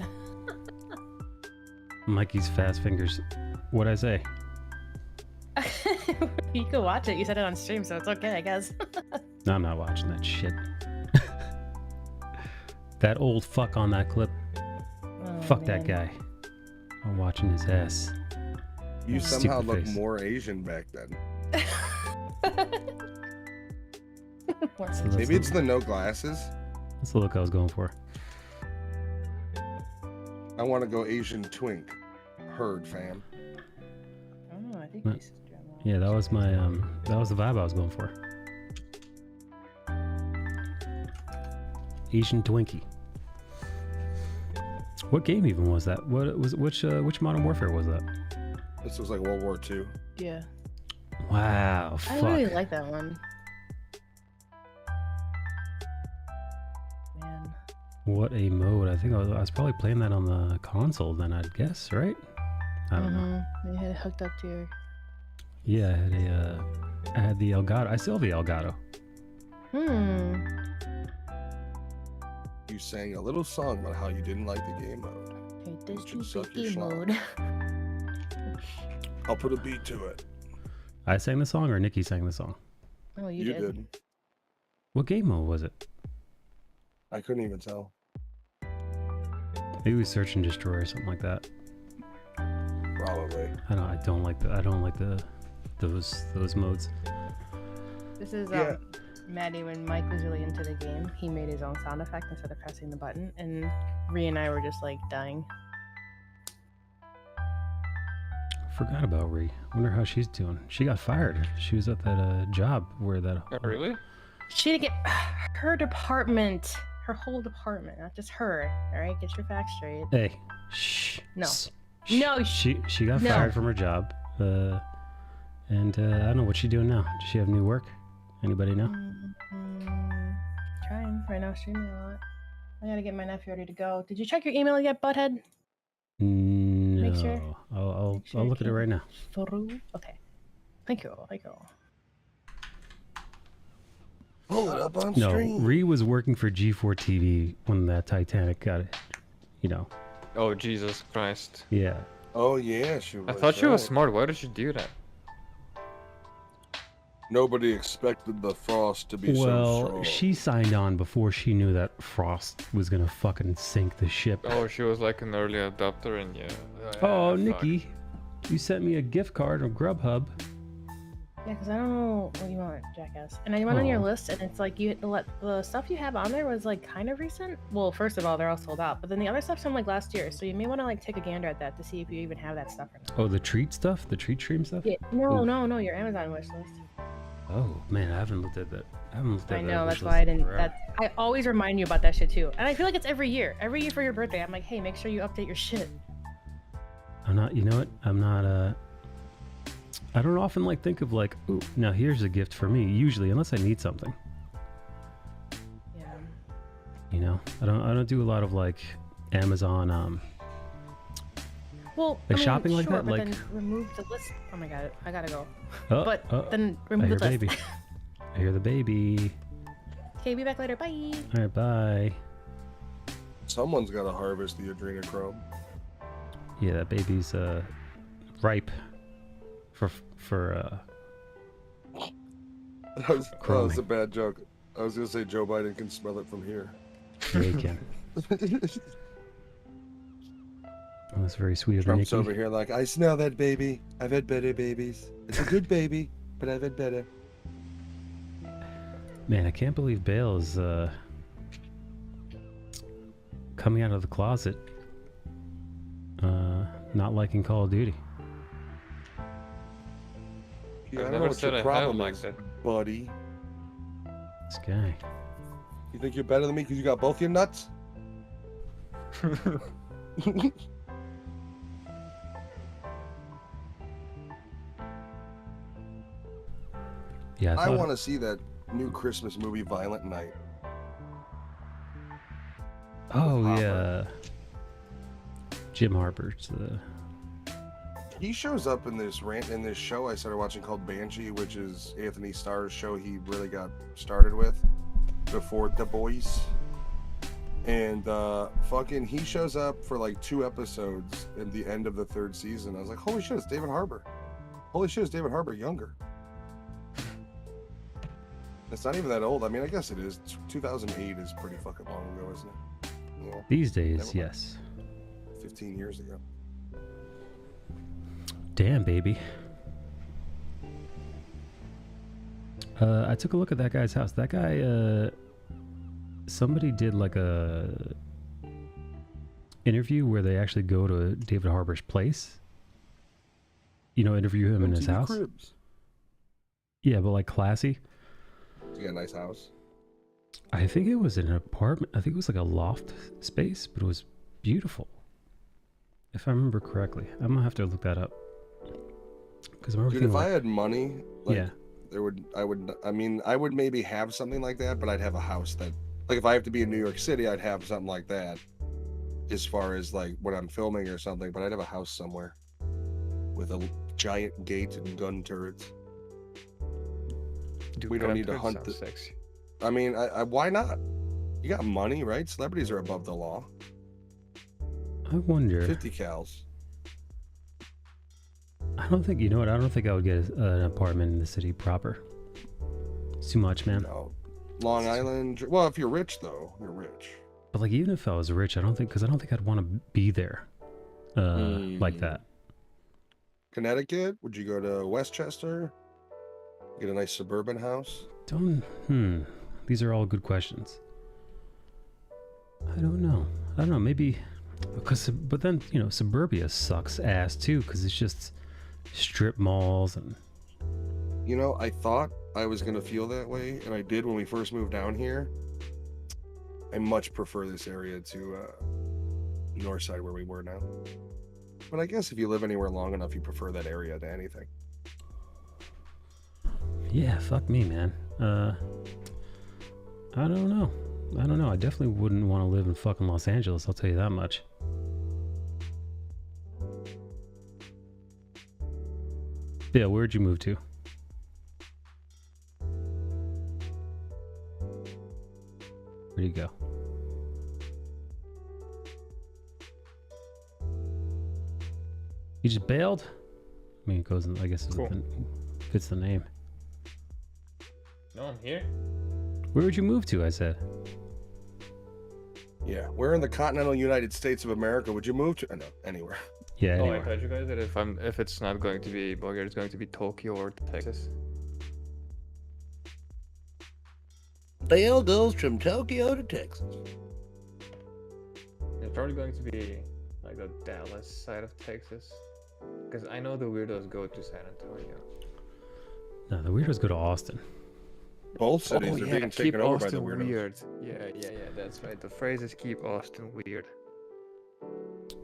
[SPEAKER 1] Mikey's fast fingers. What'd I say?
[SPEAKER 6] You can watch it. You said it on stream, so it's okay, I guess.
[SPEAKER 1] No, I'm not watching that shit. That old fuck on that clip.
[SPEAKER 6] Oh,
[SPEAKER 1] Fuck that
[SPEAKER 6] man.
[SPEAKER 1] guy. I'm watching his ass.
[SPEAKER 7] You
[SPEAKER 6] Stupid
[SPEAKER 7] somehow look
[SPEAKER 1] face.
[SPEAKER 7] more Asian back then.
[SPEAKER 6] What's
[SPEAKER 1] So that's
[SPEAKER 7] Maybe it's the no glasses.
[SPEAKER 1] That's the look I was going for.
[SPEAKER 7] I want to go Asian twink. Heard, fam.
[SPEAKER 6] Oh, I think
[SPEAKER 1] No.
[SPEAKER 6] this is drama.
[SPEAKER 1] Yeah, that was my that was the vibe I was going for. Asian Twinkie. What game even was that? What was which Modern Warfare was that?
[SPEAKER 7] This was like World War II.
[SPEAKER 6] Yeah.
[SPEAKER 1] Wow,
[SPEAKER 6] I
[SPEAKER 1] fuck.
[SPEAKER 6] really like that one. Man.
[SPEAKER 1] What a mode. I think I was probably playing that on the console then, I'd guess, right? I don't know.
[SPEAKER 6] You had it hooked up to your...
[SPEAKER 1] Yeah, I had the Elgato. I still have the Elgato.
[SPEAKER 7] You sang a little song about how you didn't like the game mode.
[SPEAKER 6] Hey, this
[SPEAKER 7] Should
[SPEAKER 6] is
[SPEAKER 7] suck your
[SPEAKER 6] game
[SPEAKER 7] schlong.
[SPEAKER 6] mode.
[SPEAKER 7] I'll put a beat to it.
[SPEAKER 1] I sang the song or Nikki sang the song?
[SPEAKER 6] Oh, you
[SPEAKER 7] You
[SPEAKER 6] did.
[SPEAKER 7] did.
[SPEAKER 1] What game mode was it?
[SPEAKER 7] I couldn't even tell.
[SPEAKER 1] Maybe it was Search and Destroy or something like that.
[SPEAKER 7] Probably.
[SPEAKER 1] I don't like those modes.
[SPEAKER 6] This is
[SPEAKER 7] Yeah.
[SPEAKER 6] Maddie, when Mike was really into the game, he made his own sound effect instead of pressing the button, and Ree and I were just like dying.
[SPEAKER 1] Forgot about Ree. Wonder how she's doing. She got fired. She was at that job where that.
[SPEAKER 5] Oh, really?
[SPEAKER 6] She had to get her department, her whole department, not just her. All right, get your facts straight.
[SPEAKER 1] Hey, shh.
[SPEAKER 6] No.
[SPEAKER 1] Shh.
[SPEAKER 6] No.
[SPEAKER 1] She got
[SPEAKER 6] No.
[SPEAKER 1] fired from her job. And I don't know what's she doing now. Does she have new work? Anybody know?
[SPEAKER 6] Trying right now, streaming a lot. I gotta get my nephew ready to go. Did you check your email yet, butthead?
[SPEAKER 1] No.
[SPEAKER 6] Make sure-
[SPEAKER 1] I'll
[SPEAKER 6] make sure
[SPEAKER 1] I'll
[SPEAKER 6] it
[SPEAKER 1] look at it
[SPEAKER 6] came
[SPEAKER 1] right now.
[SPEAKER 6] through. Okay. Thank you. Thank you.
[SPEAKER 7] Pull it up on
[SPEAKER 1] No,
[SPEAKER 7] stream.
[SPEAKER 1] Ree was working for G4 TV when that Titanic got it.
[SPEAKER 5] Oh, Jesus Christ.
[SPEAKER 1] Yeah.
[SPEAKER 7] Oh yeah, she was.
[SPEAKER 5] I thought she was
[SPEAKER 7] right.
[SPEAKER 5] smart. Why did she do that?
[SPEAKER 7] Nobody expected the frost to be so
[SPEAKER 1] Well,
[SPEAKER 7] strong.
[SPEAKER 1] she signed on before she knew that Frost was gonna fucking sink the ship.
[SPEAKER 5] Oh, she was like an early adopter, and yeah.
[SPEAKER 1] Oh,
[SPEAKER 5] fuck.
[SPEAKER 1] Nikki, you sent me a gift card on Grubhub.
[SPEAKER 6] Yeah, because I don't know what you want, jackass. And I went on your
[SPEAKER 1] Aw.
[SPEAKER 6] list, and it's like the stuff you have on there was like kind of recent. Well, first of all, they're all sold out, but then the other stuff's from like last year, so you may want to like take a gander at that to see if you even have that stuff or not.
[SPEAKER 1] Oh, the treat stuff? The treat stream stuff?
[SPEAKER 6] Yeah, no,
[SPEAKER 1] Oof.
[SPEAKER 6] no, your Amazon wish list.
[SPEAKER 1] Oh man, I haven't looked at that. I haven't looked at
[SPEAKER 6] I
[SPEAKER 1] that
[SPEAKER 6] know,
[SPEAKER 1] wish
[SPEAKER 6] that's
[SPEAKER 1] list
[SPEAKER 6] why I
[SPEAKER 1] in
[SPEAKER 6] didn't.
[SPEAKER 1] forever.
[SPEAKER 6] I always remind you about that shit too, and I feel like it's every year. Every year for your birthday, I'm like, hey, make sure you update your shit.
[SPEAKER 1] I'm not. You know what? I'm not. I don't often like think of like, ooh, now here's a gift for me. Usually, unless I need something.
[SPEAKER 6] Yeah.
[SPEAKER 1] You know, I don't do a lot of like Amazon.
[SPEAKER 6] Well,
[SPEAKER 1] Like shopping like
[SPEAKER 6] sure,
[SPEAKER 1] that,
[SPEAKER 6] but
[SPEAKER 1] like-
[SPEAKER 6] then remove the list. Oh my god, I gotta go.
[SPEAKER 1] Oh,
[SPEAKER 6] But
[SPEAKER 1] oh,
[SPEAKER 6] then
[SPEAKER 1] I
[SPEAKER 6] remove
[SPEAKER 1] hear
[SPEAKER 6] the list.
[SPEAKER 1] baby. I hear the baby.
[SPEAKER 6] Okay, be back later. Bye.
[SPEAKER 1] All right, bye.
[SPEAKER 7] Someone's got to harvest the adrenochrome.
[SPEAKER 1] Yeah, that baby's ripe for
[SPEAKER 7] That was
[SPEAKER 1] Chroming.
[SPEAKER 7] a bad joke. I was gonna say Joe Biden can smell it from here.
[SPEAKER 1] bacon. Oh, that's very sweet of
[SPEAKER 7] Trump's
[SPEAKER 1] Nikki.
[SPEAKER 7] over here like, I smell that baby. I've had better babies. It's a good baby, but I've had better.
[SPEAKER 1] Man, I can't believe Bale is coming out of the closet, not liking Call of Duty.
[SPEAKER 7] Yeah,
[SPEAKER 5] I've
[SPEAKER 7] I don't know
[SPEAKER 5] never
[SPEAKER 7] what
[SPEAKER 5] said
[SPEAKER 7] your
[SPEAKER 5] I
[SPEAKER 7] problem
[SPEAKER 5] have like
[SPEAKER 7] is,
[SPEAKER 5] that.
[SPEAKER 7] buddy.
[SPEAKER 1] This guy.
[SPEAKER 7] You think you're better than me because you got both your nuts?
[SPEAKER 1] Yeah,
[SPEAKER 7] I
[SPEAKER 1] thought-
[SPEAKER 7] want to see that new Christmas movie, Violent Night.
[SPEAKER 1] Oh
[SPEAKER 7] Hopper.
[SPEAKER 1] yeah. Jim Harper's.
[SPEAKER 7] He shows up in this show I started watching called Banshee, which is Anthony Starr's show he really got started with before The Boys. And fucking he shows up for like 2 episodes in the end of the 3rd season. I was like, holy shit, it's David Harbour. Holy shit, it's David Harbour younger. It's not even that old. I mean, I guess it is. 2008 is pretty fucking long ago, isn't it? Yeah,
[SPEAKER 1] These days,
[SPEAKER 7] Never mind.
[SPEAKER 1] yes.
[SPEAKER 7] 15 years ago.
[SPEAKER 1] Damn, baby. I took a look at that guy's house. That guy, somebody did like a interview where they actually go to David Harbour's place. You know, interview him in his
[SPEAKER 7] MTV
[SPEAKER 1] house.
[SPEAKER 7] Cribs.
[SPEAKER 1] Yeah, but like classy.
[SPEAKER 7] You got a nice house.
[SPEAKER 1] I think it was an apartment. I think it was like a loft space, but it was beautiful. If I remember correctly. I'm gonna have to look that up. Because I remember
[SPEAKER 7] Dude, if
[SPEAKER 1] feeling
[SPEAKER 7] I had money, like,
[SPEAKER 1] yeah.
[SPEAKER 7] I would maybe have something like that, but I'd have a house that, like, if I have to be in New York City, I'd have something like that as far as like when I'm filming or something, but I'd have a house somewhere with a giant gate and gun turrets.
[SPEAKER 5] Dude,
[SPEAKER 7] We don't
[SPEAKER 5] gun
[SPEAKER 7] need to
[SPEAKER 5] turrets
[SPEAKER 7] hunt
[SPEAKER 5] sound
[SPEAKER 7] the-
[SPEAKER 5] sexy.
[SPEAKER 7] I mean, why not? You got money, right? Celebrities are above the law.
[SPEAKER 1] I wonder.
[SPEAKER 7] 50 cals.
[SPEAKER 1] I don't think, you know what? I don't think I would get an apartment in the city proper. It's too much, man.
[SPEAKER 7] No. Long Island. Well, if you're rich, though, you're rich.
[SPEAKER 1] But like, even if I was rich, I don't think I'd want to be there, like that.
[SPEAKER 7] Connecticut? Would you go to Westchester? Get a nice suburban house?
[SPEAKER 1] These are all good questions. I don't know. Maybe but then, you know, suburbia sucks ass too, because it's just strip malls and.
[SPEAKER 7] You know, I thought I was going to feel that way, and I did when we first moved down here. I much prefer this area to north side where we were now. But I guess if you live anywhere long enough, you prefer that area to anything.
[SPEAKER 1] Yeah, fuck me, man. I don't know. I definitely wouldn't want to live in fucking Los Angeles, I'll tell you that much. Yeah, where'd you move to? Where'd you go? You just bailed? I mean, it goes in, I guess
[SPEAKER 5] Cool.
[SPEAKER 1] it fits the name.
[SPEAKER 5] No, I'm here.
[SPEAKER 1] Where would you move to, I said?
[SPEAKER 7] Yeah, where in the continental United States of America would you move to? No, anywhere.
[SPEAKER 1] Yeah,
[SPEAKER 5] Oh, I
[SPEAKER 1] anywhere.
[SPEAKER 5] told you guys that if it's not going to be Bulgaria, it's going to be Tokyo or Texas.
[SPEAKER 8] Bill goes from Tokyo to Texas.
[SPEAKER 5] It's probably going to be like the Dallas side of Texas, because I know the weirdos go to San Antonio.
[SPEAKER 1] No, the weirdos go to Austin.
[SPEAKER 7] Both cities are being
[SPEAKER 5] keep
[SPEAKER 7] taken over by the
[SPEAKER 5] Austin
[SPEAKER 7] weirdos.
[SPEAKER 5] weird. Yeah, that's right. The phrase is keep Austin weird.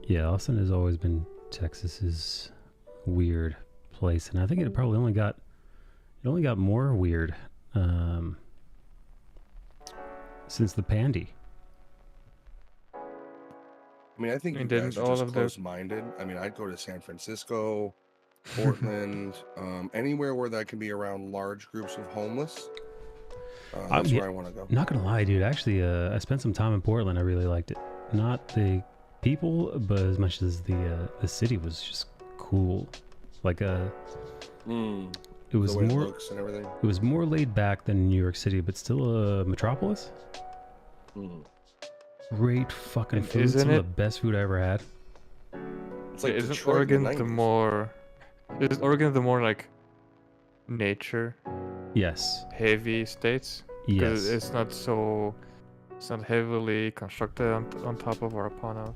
[SPEAKER 1] Yeah, Austin has always been Texas's weird place, and I think it probably only got more weird since the pandy.
[SPEAKER 7] I mean, I think you
[SPEAKER 5] didn't
[SPEAKER 7] guys are
[SPEAKER 5] all
[SPEAKER 7] just
[SPEAKER 5] of the-
[SPEAKER 7] close-minded. I mean, I'd go to San Francisco, Portland, anywhere where that can be around large groups of homeless. That's
[SPEAKER 1] yeah,
[SPEAKER 7] where I want to go.
[SPEAKER 1] Not gonna lie, dude. Actually, I spent some time in Portland. I really liked it. Not the people, but as much as the city was just cool. Like it was
[SPEAKER 7] The way it
[SPEAKER 1] more.
[SPEAKER 7] looks and everything.
[SPEAKER 1] It was more laid back than New York City, but still a metropolis. Great fucking
[SPEAKER 5] And
[SPEAKER 1] food.
[SPEAKER 5] isn't
[SPEAKER 1] Some of
[SPEAKER 5] it-
[SPEAKER 1] the best food I ever had.
[SPEAKER 7] It's like
[SPEAKER 5] isn't
[SPEAKER 7] Detroit
[SPEAKER 5] Oregon
[SPEAKER 7] in the
[SPEAKER 5] the
[SPEAKER 7] 90s.
[SPEAKER 5] more? Is Oregon the more like nature
[SPEAKER 1] Yes.
[SPEAKER 5] heavy states?
[SPEAKER 1] Yes.
[SPEAKER 5] It's not heavily constructed on top of or upon of.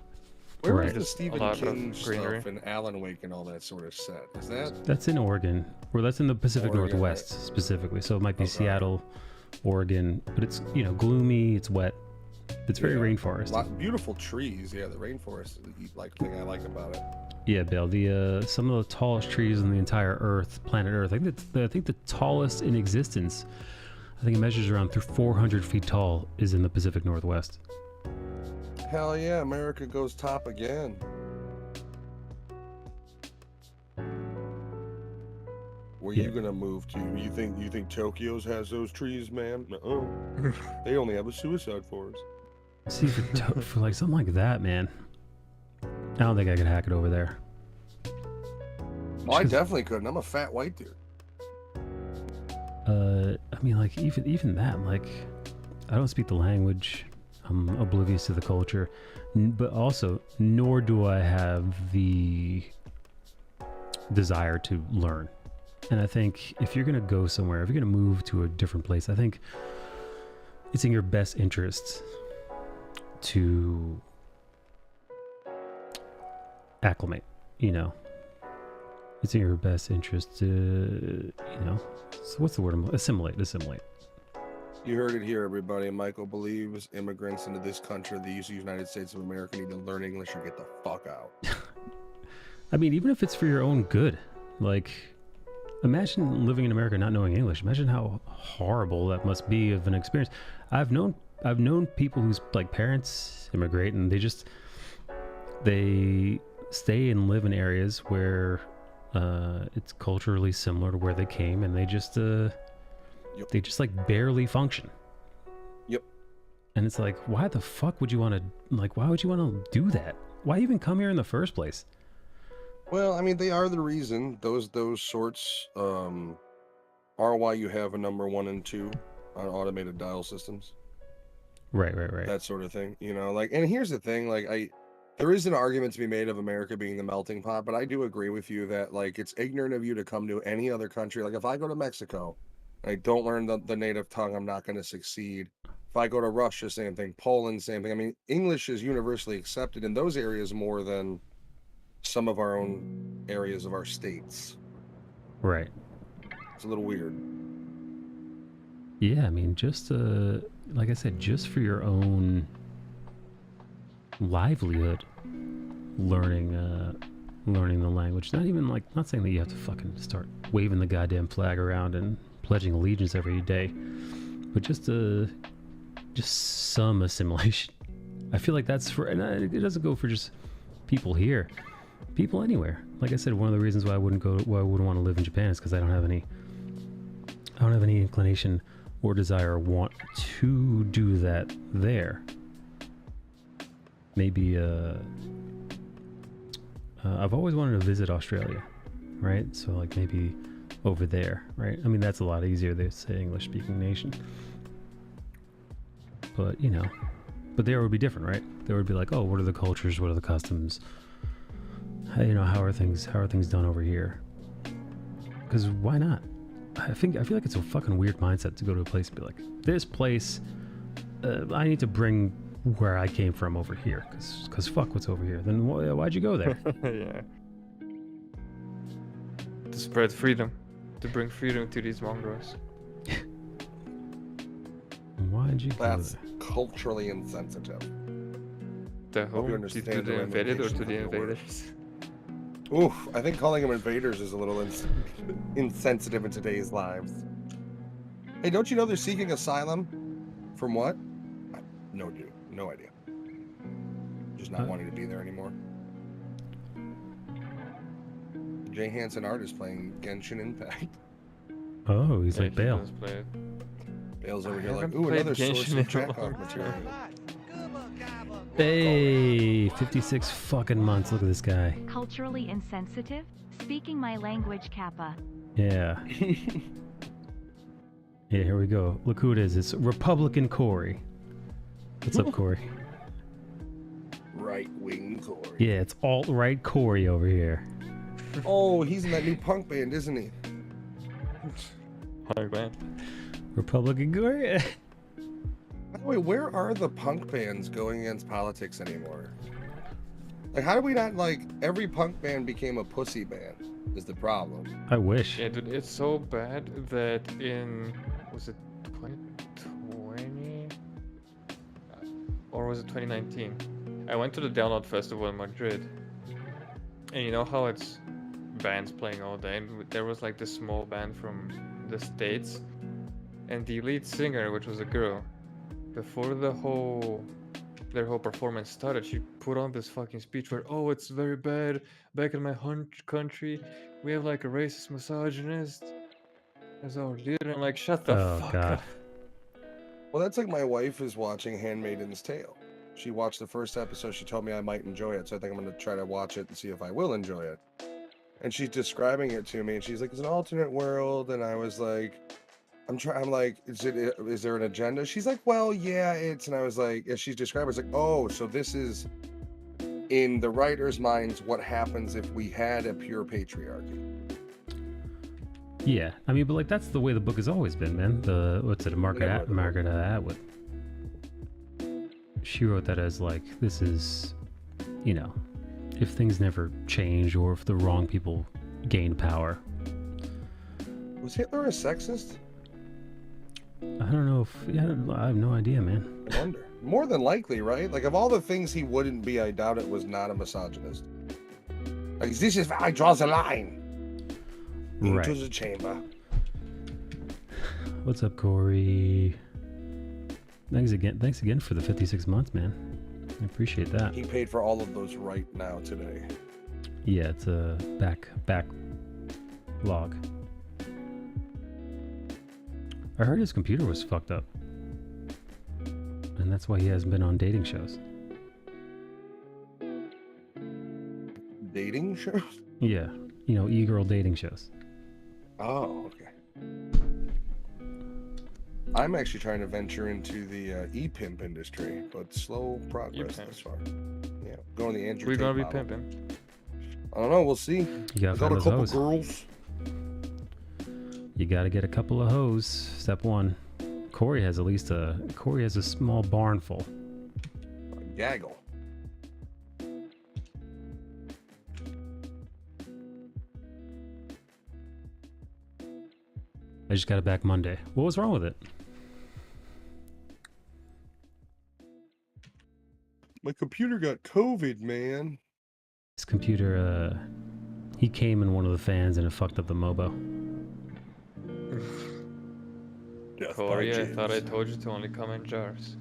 [SPEAKER 7] Where
[SPEAKER 1] Right.
[SPEAKER 7] was the
[SPEAKER 5] Just a
[SPEAKER 7] Stephen
[SPEAKER 5] lot of
[SPEAKER 7] King
[SPEAKER 5] greenery.
[SPEAKER 7] stuff and Alan Wake and all that sort of set? Is that
[SPEAKER 1] That's in Oregon, or that's in the Pacific
[SPEAKER 7] Oregon,
[SPEAKER 1] Northwest specifically. So it might be
[SPEAKER 7] Okay.
[SPEAKER 1] Seattle, Oregon, but it's gloomy. It's wet. It's very rainforest.
[SPEAKER 7] beautiful trees? Yeah, the rainforest is the thing I like about it.
[SPEAKER 1] Yeah, Bill. The some of the tallest trees on the entire Earth, planet Earth. I think the tallest in existence. I think it measures around 400 feet tall. Is in the Pacific Northwest.
[SPEAKER 7] Hell yeah, America goes top again. Where
[SPEAKER 1] Yeah.
[SPEAKER 7] you gonna move to? You think Tokyo's has those trees, man? No, they only have a suicide forest.
[SPEAKER 1] See, for like something like that, man. I don't think I could hack it over there.
[SPEAKER 7] Well, I definitely couldn't. I'm a fat white dude.
[SPEAKER 1] I mean, like even that, like, I don't speak the language. I'm oblivious to the culture, but also, nor do I have the desire to learn. And I think if you're gonna go somewhere, if you're gonna move to a different place, I think it's in your best interest to acclimate. It's in your best interest to, so what's the word? Assimilate.
[SPEAKER 7] You heard it here, everybody. Michael believes immigrants into this country, the United States of America, need to learn English or get the fuck out.
[SPEAKER 1] I mean, even if it's for your own good, like, imagine living in America not knowing English. Imagine how horrible that must be of an experience. I've known people whose like parents immigrate and they stay and live in areas where it's culturally similar to where they came, and they just like barely function.
[SPEAKER 7] Yep.
[SPEAKER 1] And it's like, why the fuck would you want to do that? Why even come here in the first place?
[SPEAKER 7] Well, I mean, they are the reason. Those sorts are why you have a number 1 and 2 on automated dial systems.
[SPEAKER 1] Right.
[SPEAKER 7] That sort of thing, and here's the thing, there is an argument to be made of America being the melting pot, but I do agree with you that, like, it's ignorant of you to come to any other country. Like, if I go to Mexico and I don't learn the native tongue, I'm not going to succeed. If I go to Russia, same thing. Poland, same thing. I mean, English is universally accepted in those areas more than some of our own areas of our states.
[SPEAKER 1] Right.
[SPEAKER 7] It's a little weird.
[SPEAKER 1] Yeah, I mean, just like I said, just for your own livelihood, learning the language. Not saying that you have to fucking start waving the goddamn flag around and pledging allegiance every day, but just some assimilation. I feel like that's and it doesn't go for just people here, people anywhere. Like I said, one of the reasons why I wouldn't want to live in Japan is because I don't have any inclination or desire or want to do that there. Maybe I've always wanted to visit Australia, right? So like maybe over there, right? I mean, that's a lot easier. It's an English-speaking nation, but but there would be different, right? There would be like, oh, what are the cultures? What are the customs? How are things done over here? Because why not? I feel like it's a fucking weird mindset to go to a place and be like, this place, I need to bring where I came from over here, cause fuck what's over here. Then why'd you go there?
[SPEAKER 5] Yeah. To spread freedom, to bring freedom to these mongrels.
[SPEAKER 1] Why'd you go
[SPEAKER 7] That's
[SPEAKER 1] there?
[SPEAKER 7] culturally insensitive.
[SPEAKER 5] The
[SPEAKER 7] Hope you
[SPEAKER 5] home, to
[SPEAKER 7] understand
[SPEAKER 5] the
[SPEAKER 7] the
[SPEAKER 5] invaded or to
[SPEAKER 7] ramifications
[SPEAKER 5] the
[SPEAKER 7] of your words.
[SPEAKER 5] invaders?
[SPEAKER 7] Oof, I think calling them invaders is a little insensitive in today's lives. Hey, don't you know they're seeking asylum? From what? No, dude. No idea. Just not wanting to be there anymore. Jay Hansen Art is playing Genshin Impact.
[SPEAKER 1] Oh, he's like
[SPEAKER 5] he
[SPEAKER 1] Bale.
[SPEAKER 5] does play it.
[SPEAKER 7] Bale's over
[SPEAKER 5] I
[SPEAKER 7] here like,
[SPEAKER 5] haven't
[SPEAKER 7] ooh,
[SPEAKER 5] played
[SPEAKER 7] another source
[SPEAKER 5] Genshin
[SPEAKER 7] of
[SPEAKER 5] in a
[SPEAKER 7] Chekhov
[SPEAKER 5] long
[SPEAKER 7] material.
[SPEAKER 1] Hey, 56 fucking months. Look at this guy.
[SPEAKER 9] Culturally insensitive? Speaking my language, Kappa.
[SPEAKER 1] Yeah. Yeah, here we go. Look who it is. It's Republican Corey. What's up, Corey?
[SPEAKER 7] Right-wing Corey.
[SPEAKER 1] Yeah, it's alt-right Corey over here.
[SPEAKER 7] Oh, he's in that new punk band, isn't he?
[SPEAKER 5] 100 grand.
[SPEAKER 1] Republican Corey?
[SPEAKER 7] By the way, where are the punk bands going against politics anymore? Like, how do we not, like, every punk band became a pussy band is the problem.
[SPEAKER 1] I wish.
[SPEAKER 5] Yeah, dude, it's so bad that in, was it 2020? Or was it 2019? I went to the Download Festival in Madrid. And you know how it's bands playing all day? And there was like this small band from the States. And the lead singer, which was a girl, before their whole performance started, she put on this fucking speech where, oh, it's very bad back in my country. We have like a racist misogynist as our leader. And I'm like, shut the
[SPEAKER 1] Oh,
[SPEAKER 5] fuck
[SPEAKER 1] God.
[SPEAKER 5] up.
[SPEAKER 7] Well, that's like my wife is watching Handmaid's Tale. She watched the first episode. She told me I might enjoy it, so I think I'm going to try to watch it and see if I will enjoy it. And she's describing it to me, and she's like, "It's an alternate world." And I was like, I'm like, is there an agenda? She's like, "Well, yeah, it's." And I was like, as she's describing, it's like, "Oh, so this is in the writer's minds what happens if we had a pure patriarchy."
[SPEAKER 1] Yeah, I mean, but like that's the way the book has always been, man. Margaret Atwood. She wrote that as like, this is, you know, if things never change or if the wrong people gain power.
[SPEAKER 7] Was Hitler a sexist?
[SPEAKER 1] I don't know if, yeah, I have no idea, man.
[SPEAKER 7] I wonder. More than likely, right? Like, of all the things he wouldn't be, I doubt it was not a misogynist. Like, this is where I draw the line.
[SPEAKER 1] Right.
[SPEAKER 7] Into the chamber.
[SPEAKER 1] What's up, Corey? Thanks again for the 56 months, man. I appreciate that.
[SPEAKER 7] He paid for all of those right now today.
[SPEAKER 1] Yeah, it's a back log. I heard his computer was fucked up. And that's why he hasn't been on dating shows.
[SPEAKER 7] Dating shows?
[SPEAKER 1] Yeah, you know, e-girl dating shows.
[SPEAKER 7] Oh, okay. I'm actually trying to venture into the e-pimp industry, but slow progress
[SPEAKER 5] E-pimp.
[SPEAKER 7] thus far. Yeah, going the Andrew
[SPEAKER 5] We're
[SPEAKER 7] Tate
[SPEAKER 5] gonna be
[SPEAKER 7] model.
[SPEAKER 5] pimping.
[SPEAKER 7] I don't know. We'll see.
[SPEAKER 1] You gotta
[SPEAKER 7] Got
[SPEAKER 1] find
[SPEAKER 7] a
[SPEAKER 1] those
[SPEAKER 7] couple
[SPEAKER 1] hoes.
[SPEAKER 7] girls.
[SPEAKER 1] You gotta get a couple of hoes. Step one. Corey has a small barn full.
[SPEAKER 7] Gaggle.
[SPEAKER 1] I just got it back Monday. What was wrong with it?
[SPEAKER 7] My computer got COVID, man.
[SPEAKER 1] His computer, he came in one of the fans and it fucked up the Mobo.
[SPEAKER 7] Death
[SPEAKER 5] Corey,
[SPEAKER 7] by
[SPEAKER 5] I thought I
[SPEAKER 7] James.
[SPEAKER 5] told you to only come in jars.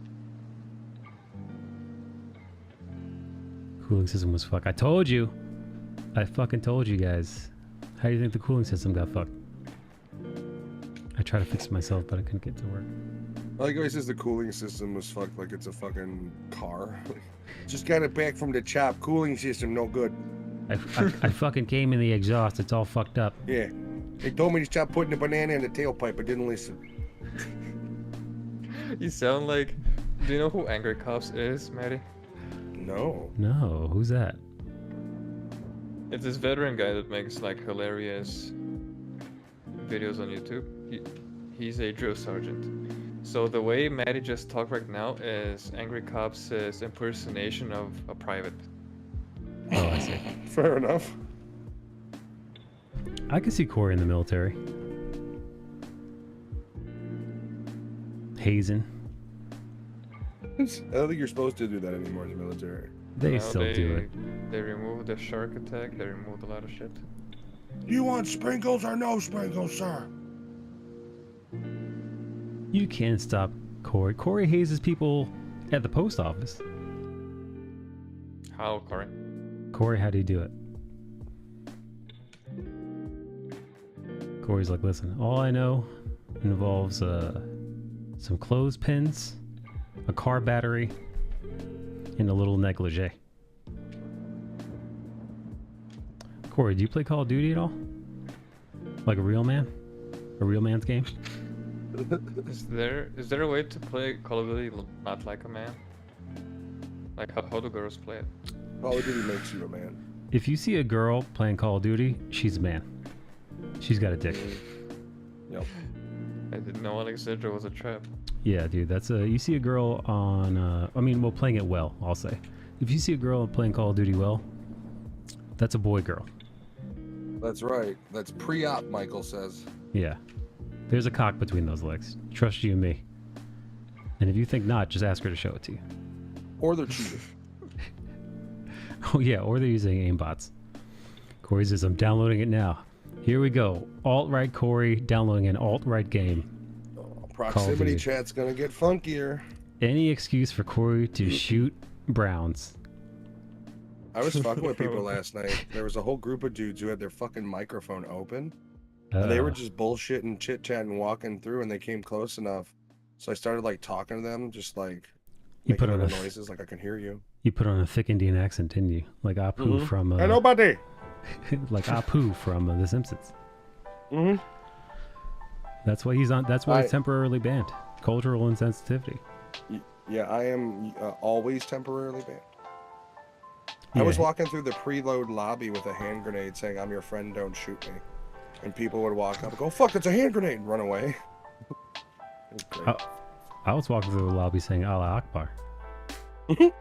[SPEAKER 1] Cooling system was fucked. I told you. I fucking told you guys. How do you think the cooling system got fucked? I tried to fix it myself, but I couldn't get it to work.
[SPEAKER 7] I like how he says the cooling system was fucked like it's a fucking car. Just got it back from the chop. Cooling system, no good.
[SPEAKER 1] I fucking came in the exhaust. It's all fucked up.
[SPEAKER 7] Yeah. They told me to stop putting the banana in the tailpipe. I didn't listen.
[SPEAKER 5] You sound like... Do you know who Angry Cops is, Maddie?
[SPEAKER 7] No.
[SPEAKER 1] No, who's that?
[SPEAKER 5] It's this veteran guy that makes like hilarious videos on YouTube. He's a drill sergeant. So the way Maddie just talked right now is Angry Cops' impersonation of a private.
[SPEAKER 1] Oh, I see.
[SPEAKER 7] Fair enough.
[SPEAKER 1] I could see Corey in the military. Hazing.
[SPEAKER 7] I don't think you're supposed to do that anymore in the military.
[SPEAKER 1] They
[SPEAKER 5] No,
[SPEAKER 1] still do it.
[SPEAKER 5] They removed the shark attack. They removed a lot of shit.
[SPEAKER 8] You want sprinkles or no sprinkles, sir?
[SPEAKER 1] You can't stop Corey. Corey hazes people at the post office.
[SPEAKER 5] How, Corey?
[SPEAKER 1] Corey, how do you do it? Corey's like, listen, all I know involves some clothespins, a car battery, and a little negligee. Corey, do you play Call of Duty at all? Like a real man? A real man's game?
[SPEAKER 5] Is there a way to play Call of Duty not like a man? Like how do girls play it?
[SPEAKER 7] Call of Duty makes you a man.
[SPEAKER 1] If you see a girl playing Call of Duty, she's a man. She's got a dick.
[SPEAKER 7] Yep.
[SPEAKER 5] I didn't know Alexandra was a trap.
[SPEAKER 1] Yeah, dude, that's you see a girl on, playing it well, I'll say. If you see a girl playing Call of Duty well, that's a boy girl.
[SPEAKER 7] That's right. That's pre-op, Michael says.
[SPEAKER 1] Yeah. There's a cock between those legs. Trust you and me. And if you think not, just ask her to show it to you.
[SPEAKER 7] Or they're cheating.
[SPEAKER 1] Oh yeah, or they're using aimbots. Corey says, I'm downloading it now. Here we go. Alt-right Corey downloading an alt-right game.
[SPEAKER 7] Proximity chat's gonna get funkier.
[SPEAKER 1] Any excuse for Corey to shoot Browns.
[SPEAKER 7] I was fucking with people last night. There was a whole group of dudes who had their fucking microphone open. And they were just bullshitting, chit-chatting, walking through, and they came close enough. So I started like talking to them, just like
[SPEAKER 1] you put
[SPEAKER 7] making
[SPEAKER 1] on
[SPEAKER 7] little noises like I can hear you.
[SPEAKER 1] You put on a thick Indian accent, didn't you? Like Apu from
[SPEAKER 7] Hey, nobody.
[SPEAKER 1] like Apu from The Simpsons.
[SPEAKER 7] Mm-hmm.
[SPEAKER 1] That's why he's on. That's why he's temporarily banned. Cultural insensitivity.
[SPEAKER 7] Yeah, I am always temporarily banned.
[SPEAKER 1] Yeah.
[SPEAKER 7] I was walking through the preload lobby with a hand grenade saying, I'm your friend, don't shoot me. And people would walk up and go, fuck, it's a hand grenade, and run away.
[SPEAKER 1] I was walking through the lobby saying, Allah Akbar.
[SPEAKER 5] You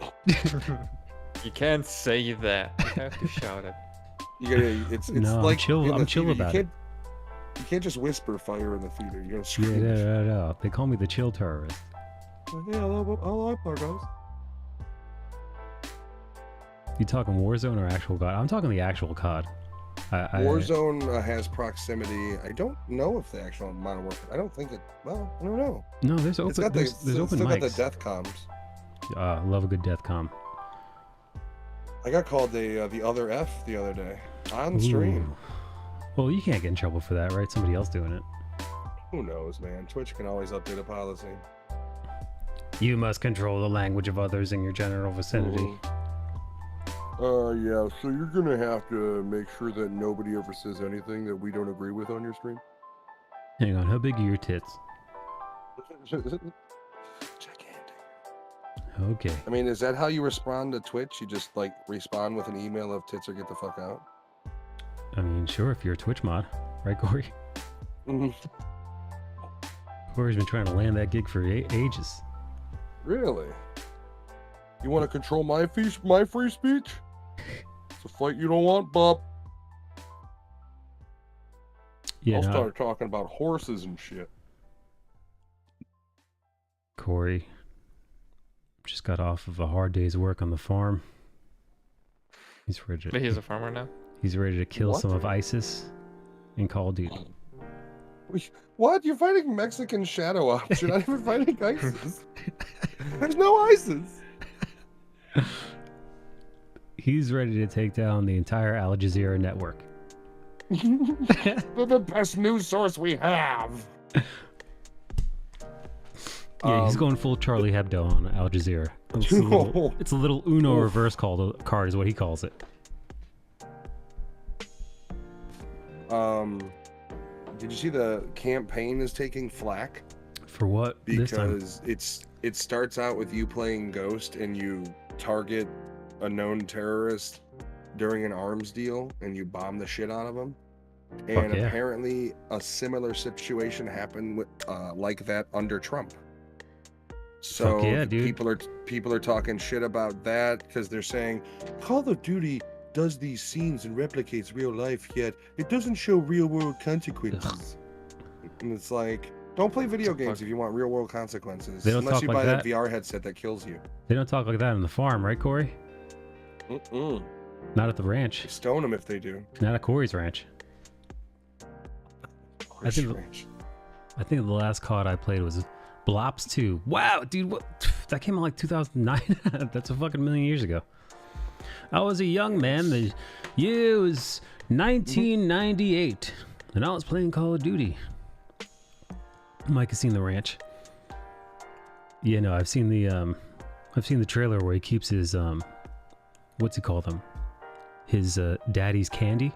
[SPEAKER 5] can't say that. You have to shout it.
[SPEAKER 7] It's
[SPEAKER 1] no,
[SPEAKER 7] like
[SPEAKER 1] I'm chill about it.
[SPEAKER 7] You can't just whisper fire in the theater. You're gonna scream.
[SPEAKER 1] Yeah, no. They call me the chill terrorist.
[SPEAKER 7] Yeah, Allah Akbar, guys.
[SPEAKER 1] You talking Warzone or actual COD? I'm talking the actual COD.
[SPEAKER 7] Warzone has proximity. I don't know if the actual Modern Warfare. I don't think it. Well, I don't know.
[SPEAKER 1] No, there's open. There's open
[SPEAKER 7] still
[SPEAKER 1] mics.
[SPEAKER 7] got the death comms.
[SPEAKER 1] Love a good death com.
[SPEAKER 7] I got called the other F the other day on stream.
[SPEAKER 1] Well, you can't get in trouble for that, right? Somebody else doing it.
[SPEAKER 7] Who knows, man? Twitch can always update a policy.
[SPEAKER 1] You must control the language of others in your general vicinity.
[SPEAKER 7] Yeah, so you're gonna have to make sure that nobody ever says anything that we don't agree with on your stream.
[SPEAKER 1] Hang on, how big are your tits?
[SPEAKER 7] Gigantic.
[SPEAKER 1] Okay.
[SPEAKER 7] I mean, is that how you respond to Twitch? You just like respond with an email of tits or get the fuck out?
[SPEAKER 1] I mean, sure, if you're a Twitch mod, right, Corey?
[SPEAKER 7] Mm-hmm.
[SPEAKER 1] Corey's been trying to land that gig for ages.
[SPEAKER 7] Really? You want to control my free speech? It's a fight you don't want, Bob.
[SPEAKER 1] Yeah,
[SPEAKER 7] I'll start talking about horses and shit.
[SPEAKER 1] Corey just got off of a hard day's work on the farm. He's ready to...
[SPEAKER 5] He's a farmer now?
[SPEAKER 1] He's ready to kill some of ISIS in Call of Duty.
[SPEAKER 7] What? You're fighting Mexican shadow ops. You're not even fighting ISIS. There's no ISIS.
[SPEAKER 1] He's ready to take down the entire Al Jazeera network.
[SPEAKER 7] They're the best news source we have.
[SPEAKER 1] Yeah, he's going full Charlie Hebdo on Al Jazeera. It's a little Uno reverse card is what he calls it.
[SPEAKER 7] Did you see the campaign is taking flack?
[SPEAKER 1] For what?
[SPEAKER 7] Because it starts out with you playing Ghost and you target a known terrorist during an arms deal and you bomb the shit out of him. And
[SPEAKER 1] yeah.
[SPEAKER 7] apparently a similar situation happened with like that under Trump. So
[SPEAKER 1] Fuck yeah, dude.
[SPEAKER 7] people are talking shit about that because they're saying Call of Duty does these scenes and replicates real life, yet it doesn't show real world consequences. And it's like, don't play video games if you want real world consequences.
[SPEAKER 1] They don't
[SPEAKER 7] Unless
[SPEAKER 1] talk
[SPEAKER 7] you
[SPEAKER 1] like
[SPEAKER 7] buy
[SPEAKER 1] that.
[SPEAKER 7] that VR headset that kills you.
[SPEAKER 1] They don't talk like that on the farm, right, Corey?
[SPEAKER 7] Mm-mm.
[SPEAKER 1] Not at the ranch.
[SPEAKER 7] Stone them if they do.
[SPEAKER 1] Not at Corey's ranch. I think the last COD I played was Blops 2. Wow, dude, what? That came out like 2009. That's a fucking million years ago. I was a young man. The year was 1998, and I was playing Call of Duty. Mike has seen the ranch. Yeah, no, I've seen the trailer where he keeps his what's he call them? His daddy's candy.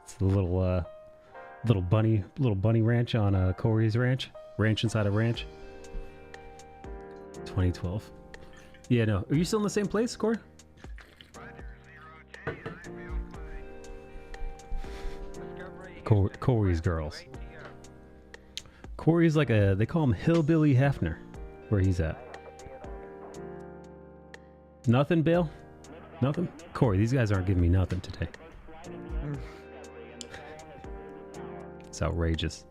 [SPEAKER 1] It's the little bunny ranch on Corey's ranch inside a ranch. 2012. Yeah, no. Are you still in the same place, Corey? Corey's girls. Corey's like they call him Hillbilly Hefner, where he's at. Nothing, Bill? Nothing? Corey, these guys aren't giving me nothing today. It's outrageous.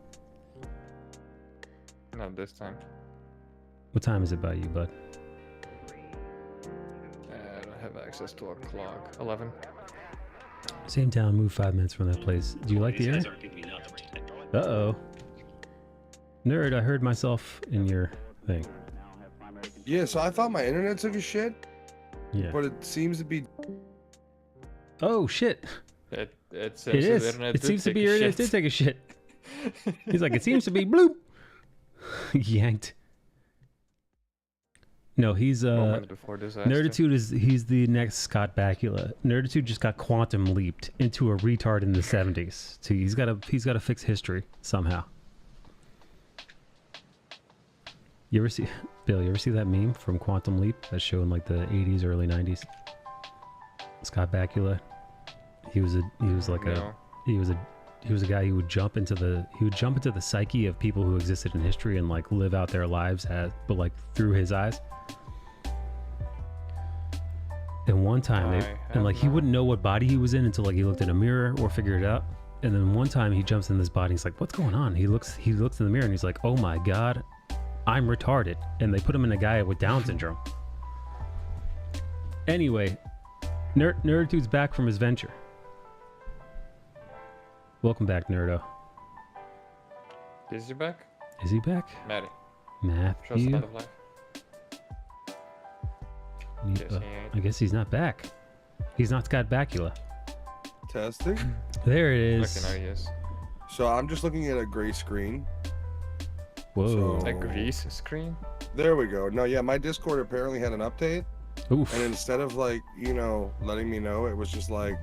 [SPEAKER 5] Not this time.
[SPEAKER 1] What time is it by you, bud?
[SPEAKER 5] I don't have access to a clock. 11.
[SPEAKER 1] Same town, move 5 minutes from that place. Do you like the area? Uh-oh. Nerd, I heard myself in your thing.
[SPEAKER 7] Yeah, so I thought my internet took a shit,
[SPEAKER 1] Yeah.
[SPEAKER 7] but it seems to be.
[SPEAKER 1] Oh, shit.
[SPEAKER 5] It seems
[SPEAKER 1] It is.
[SPEAKER 5] the internet
[SPEAKER 1] It
[SPEAKER 5] did
[SPEAKER 1] seems to
[SPEAKER 5] take
[SPEAKER 1] be
[SPEAKER 5] a
[SPEAKER 1] your internet
[SPEAKER 5] shit.
[SPEAKER 1] did take a shit. He's like, it seems to be bloop. Yanked. No, he's
[SPEAKER 5] Moment before disaster.
[SPEAKER 1] Nerditude he's the next Scott Bakula. Nerditude just got quantum leaped into a retard in the 70s. So he's gotta fix history somehow. You ever see Bill, you ever see that meme from Quantum Leap that showed in like the 80s, early 90s? Scott Bakula. He was a guy who would jump into the psyche of people who existed in history and like live out their lives but like through his eyes. And one time he wouldn't know what body he was in until like he looked in a mirror or figured it out. And then one time he jumps in this body, he's like, what's going on? He looks in the mirror and he's like, oh my god, I'm retarded. And they put him in a guy with Down syndrome. Anyway, Nerditude's back from his venture. Welcome back, Nerdo.
[SPEAKER 5] Is he back?
[SPEAKER 1] Is he back?
[SPEAKER 5] Maddie. Show us
[SPEAKER 1] Matthew?
[SPEAKER 5] out of life. Yes, he ain't.
[SPEAKER 1] I guess he's not back. He's not Scott Bakula.
[SPEAKER 7] Testing.
[SPEAKER 1] There it is.
[SPEAKER 5] Okay, now he is.
[SPEAKER 7] So I'm just looking at a gray screen.
[SPEAKER 1] Whoa.
[SPEAKER 7] So-
[SPEAKER 5] A grease screen?
[SPEAKER 7] There we go. No, yeah, my Discord apparently had an update,
[SPEAKER 1] Oof.
[SPEAKER 7] and instead of like, letting me know, it was just like,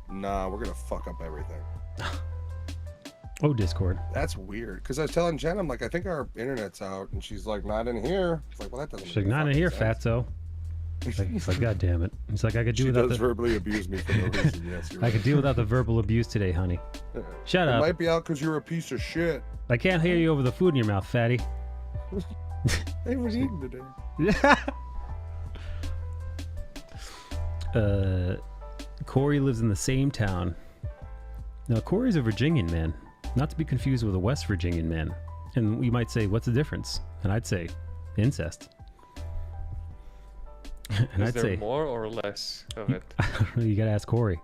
[SPEAKER 7] nah, we're gonna fuck up everything.
[SPEAKER 1] Oh, Discord.
[SPEAKER 7] That's weird. Because I was telling Jen, I'm like, I think our internet's out, and she's like, not in here. It's like, well, that doesn't.
[SPEAKER 1] She's like, not in here, fatso. He's like, God damn it. He's like, I could do
[SPEAKER 7] She
[SPEAKER 1] without
[SPEAKER 7] does
[SPEAKER 1] the
[SPEAKER 7] verbally abuse me for no reason. Yes, you're
[SPEAKER 1] I
[SPEAKER 7] right.
[SPEAKER 1] could do without the verbal abuse today, honey.
[SPEAKER 7] Yeah.
[SPEAKER 1] Shut
[SPEAKER 7] It
[SPEAKER 1] up.
[SPEAKER 7] might be out because you're a piece of shit.
[SPEAKER 1] I can't hear you over the food in your mouth, fatty.
[SPEAKER 7] Hey, what's eating today?
[SPEAKER 1] Corey lives in the same town. Now, Corey's a Virginian man, not to be confused with a West Virginian man. And you might say, what's the difference? And I'd say, incest. And
[SPEAKER 5] Is
[SPEAKER 1] I'd
[SPEAKER 5] there
[SPEAKER 1] say,
[SPEAKER 5] more or less of it?
[SPEAKER 1] you gotta ask Corey.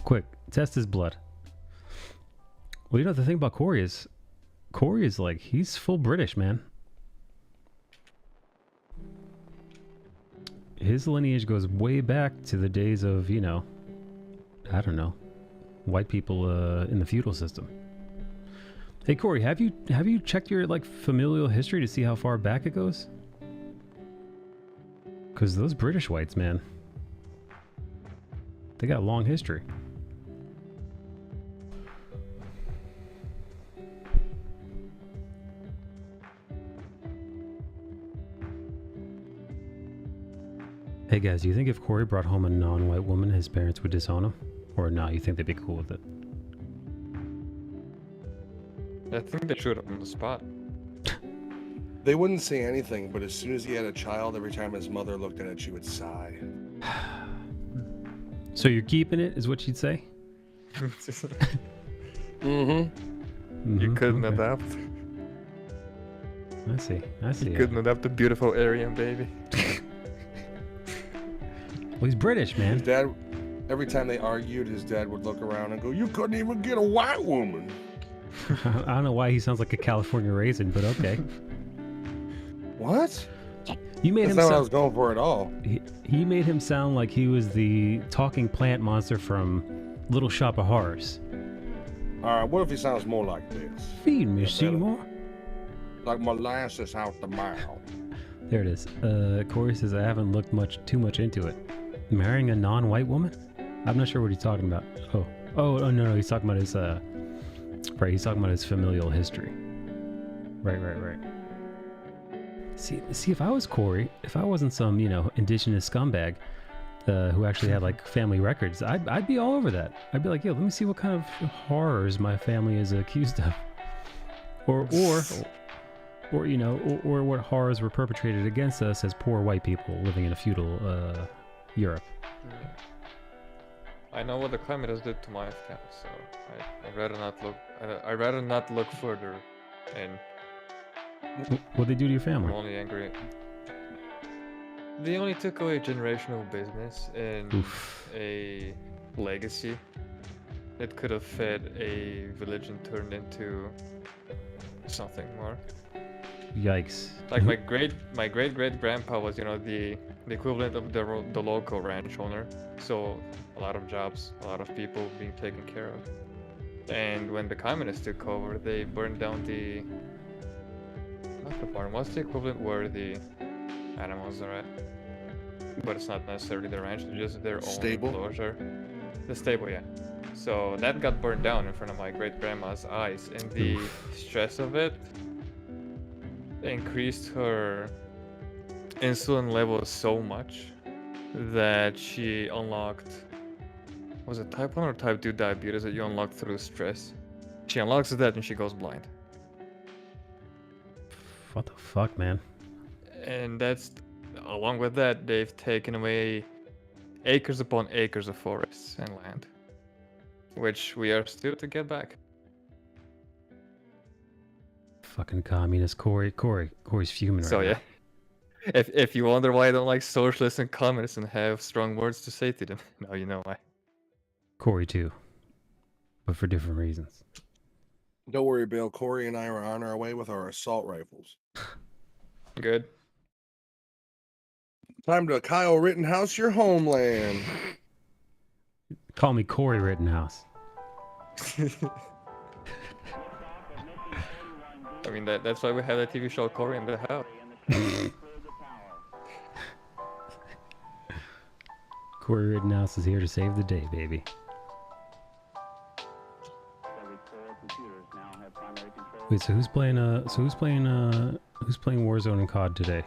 [SPEAKER 1] Quick, test his blood. Well, the thing about Corey is like, he's full British, man. His lineage goes way back to the days of, I don't know, white people in the feudal system. Hey Corey, have you checked your like familial history to see how far back it goes? Because those British whites, man, they got a long history. Hey guys, do you think if Corey brought home a non-white woman, his parents would disown him? Or no, you think they'd be cool with it?
[SPEAKER 5] I think they shoot him on the spot.
[SPEAKER 7] They wouldn't say anything, but as soon as he had a child, every time his mother looked at it, she would sigh.
[SPEAKER 1] So you're keeping it, is what she'd say?
[SPEAKER 7] Mm-hmm.
[SPEAKER 5] You couldn't
[SPEAKER 1] okay.
[SPEAKER 5] adapt.
[SPEAKER 1] I see.
[SPEAKER 5] You couldn't adapt the beautiful Aryan baby.
[SPEAKER 1] Well, he's British,
[SPEAKER 7] His
[SPEAKER 1] man.
[SPEAKER 7] dad, every time they argued, his dad would look around and go, "You couldn't even get a white woman."
[SPEAKER 1] I don't know why he sounds like a California raisin, but okay.
[SPEAKER 7] What?
[SPEAKER 1] You made
[SPEAKER 7] That's
[SPEAKER 1] him
[SPEAKER 7] not what I
[SPEAKER 1] sound.
[SPEAKER 7] was going for at all.
[SPEAKER 1] He made him sound like he was the talking plant monster from Little Shop of Horrors.
[SPEAKER 7] All right, what if he sounds more like this?
[SPEAKER 1] Feed me,
[SPEAKER 7] Yeah,
[SPEAKER 1] Seymour.
[SPEAKER 7] Like molasses out the mouth.
[SPEAKER 1] There it is. Corey says I haven't looked too much into it. Marrying a non-white woman? I'm not sure what he's talking about. Oh no, he's talking about his right. He's talking about his familial history. Right. See, if I was Corey, if I wasn't some indigenous scumbag who actually had like family records, I'd be all over that. I'd be like, yo, let me see what kind of horrors my family is accused of, or what horrors were perpetrated against us as poor white people living in a feudal Europe.
[SPEAKER 5] I know what the climate has did to my family, so I'd rather not look. I'd rather not look further, and
[SPEAKER 1] What'd they do to your
[SPEAKER 5] I'm
[SPEAKER 1] family?
[SPEAKER 5] only angry. They only took away generational business and
[SPEAKER 1] Oof.
[SPEAKER 5] a legacy that could have fed a religion turned into something more.
[SPEAKER 1] Yikes.
[SPEAKER 5] Like my great great grandpa was, the equivalent of the local ranch owner. So a lot of jobs, a lot of people being taken care of. And when the communists took over, they burned down not the farm. What's the equivalent where the animals are at? But it's not necessarily the ranch, it's just their own
[SPEAKER 7] Stable?
[SPEAKER 5] enclosure. The stable, yeah. So that got burned down in front of my great grandma's eyes, and the stress of it increased her insulin levels so much that she unlocked, was it type 1 or type 2 diabetes that you unlock through stress? She unlocks that and she goes blind.
[SPEAKER 1] What the fuck, man?
[SPEAKER 5] And that's, along with that, they've taken away acres upon acres of forests and land, which we are still to get back.
[SPEAKER 1] Fucking communist Corey's fuming right
[SPEAKER 5] So
[SPEAKER 1] now.
[SPEAKER 5] yeah, if you wonder why I don't like socialists and communists and have strong words to say to them, now you know why.
[SPEAKER 1] Corey too, but for different reasons.
[SPEAKER 7] Don't worry, Bill. Corey and I are on our way with our assault rifles.
[SPEAKER 5] Good.
[SPEAKER 7] Time to Kyle Rittenhouse your homeland.
[SPEAKER 1] Call me Corey Rittenhouse.
[SPEAKER 5] I mean, that's why we have that TV show Corey in the House.
[SPEAKER 1] Corey Rittenhouse is here to save the day, baby. Wait, so who's playing Warzone and COD today?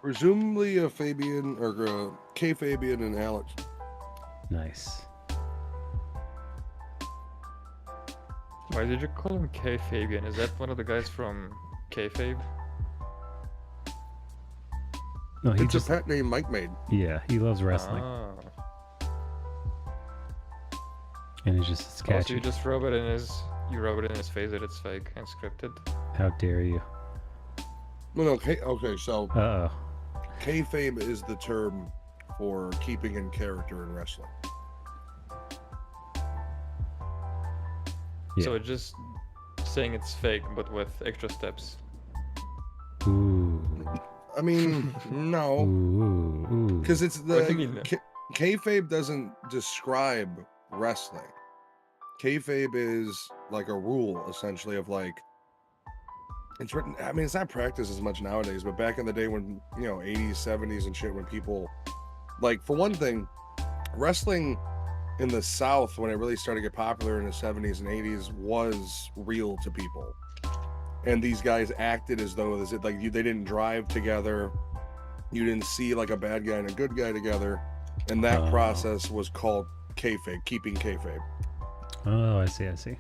[SPEAKER 7] Presumably Fabian or K Fabian and Alex.
[SPEAKER 1] Nice.
[SPEAKER 5] Why did you call him K Fabian? Is that one of the guys from Kayfabe?
[SPEAKER 1] No, he
[SPEAKER 7] It's
[SPEAKER 1] just
[SPEAKER 7] a pet name Mike made.
[SPEAKER 1] yeah, he loves wrestling,
[SPEAKER 5] Oh.
[SPEAKER 1] and it's just
[SPEAKER 5] Also,
[SPEAKER 1] sketchy.
[SPEAKER 5] you just rub it in his face that it's fake and scripted.
[SPEAKER 1] How dare you?
[SPEAKER 7] No, okay, so
[SPEAKER 1] Uh oh.
[SPEAKER 7] kayfabe is the term for keeping in character in wrestling.
[SPEAKER 1] Yeah.
[SPEAKER 5] So it's just saying it's fake, but with extra steps.
[SPEAKER 1] Ooh.
[SPEAKER 7] I mean, no,
[SPEAKER 1] Ooh.
[SPEAKER 7] because it's
[SPEAKER 5] What do you mean, no?
[SPEAKER 7] kayfabe doesn't describe wrestling. Kayfabe is like a rule, essentially, of like it's written. I mean, it's not practiced as much nowadays, but back in the day when 80s, 70s, and shit, when people like, for one thing, wrestling in the South, when it really started to get popular in the 70s and 80s, was real to people. And these guys acted as though they didn't drive together. You didn't see like a bad guy and a good guy together. And that process was called kayfabe, keeping kayfabe.
[SPEAKER 1] Oh, I see.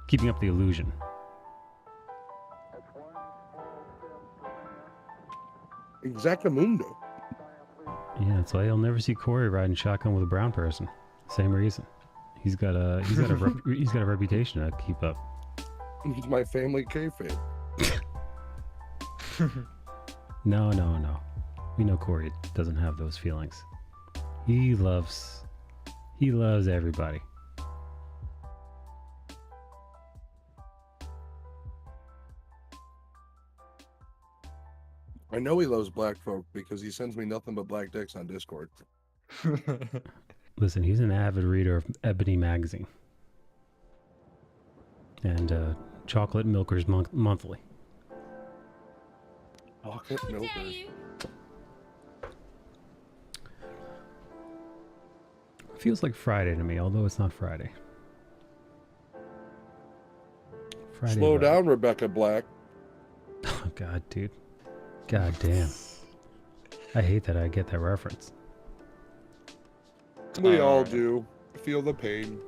[SPEAKER 1] keeping up the illusion.
[SPEAKER 7] Exactamundo.
[SPEAKER 1] Yeah, that's why you'll never see Corey riding shotgun with a brown person. Same reason. He's got a he's got a reputation to keep up.
[SPEAKER 7] It's my family kayfabe.
[SPEAKER 1] No. We know Corey doesn't have those feelings. He loves everybody.
[SPEAKER 7] I know he loves black folk because he sends me nothing but black dicks on Discord.
[SPEAKER 1] Listen, he's an avid reader of Ebony magazine and Chocolate Milkers Monthly.
[SPEAKER 7] Chocolate milkers.
[SPEAKER 1] Feels like Friday to me, although it's not Friday.
[SPEAKER 7] Slow down, Rebecca Black.
[SPEAKER 1] Oh God, dude. God damn. I hate that I get that reference.
[SPEAKER 7] We all do. Feel the pain.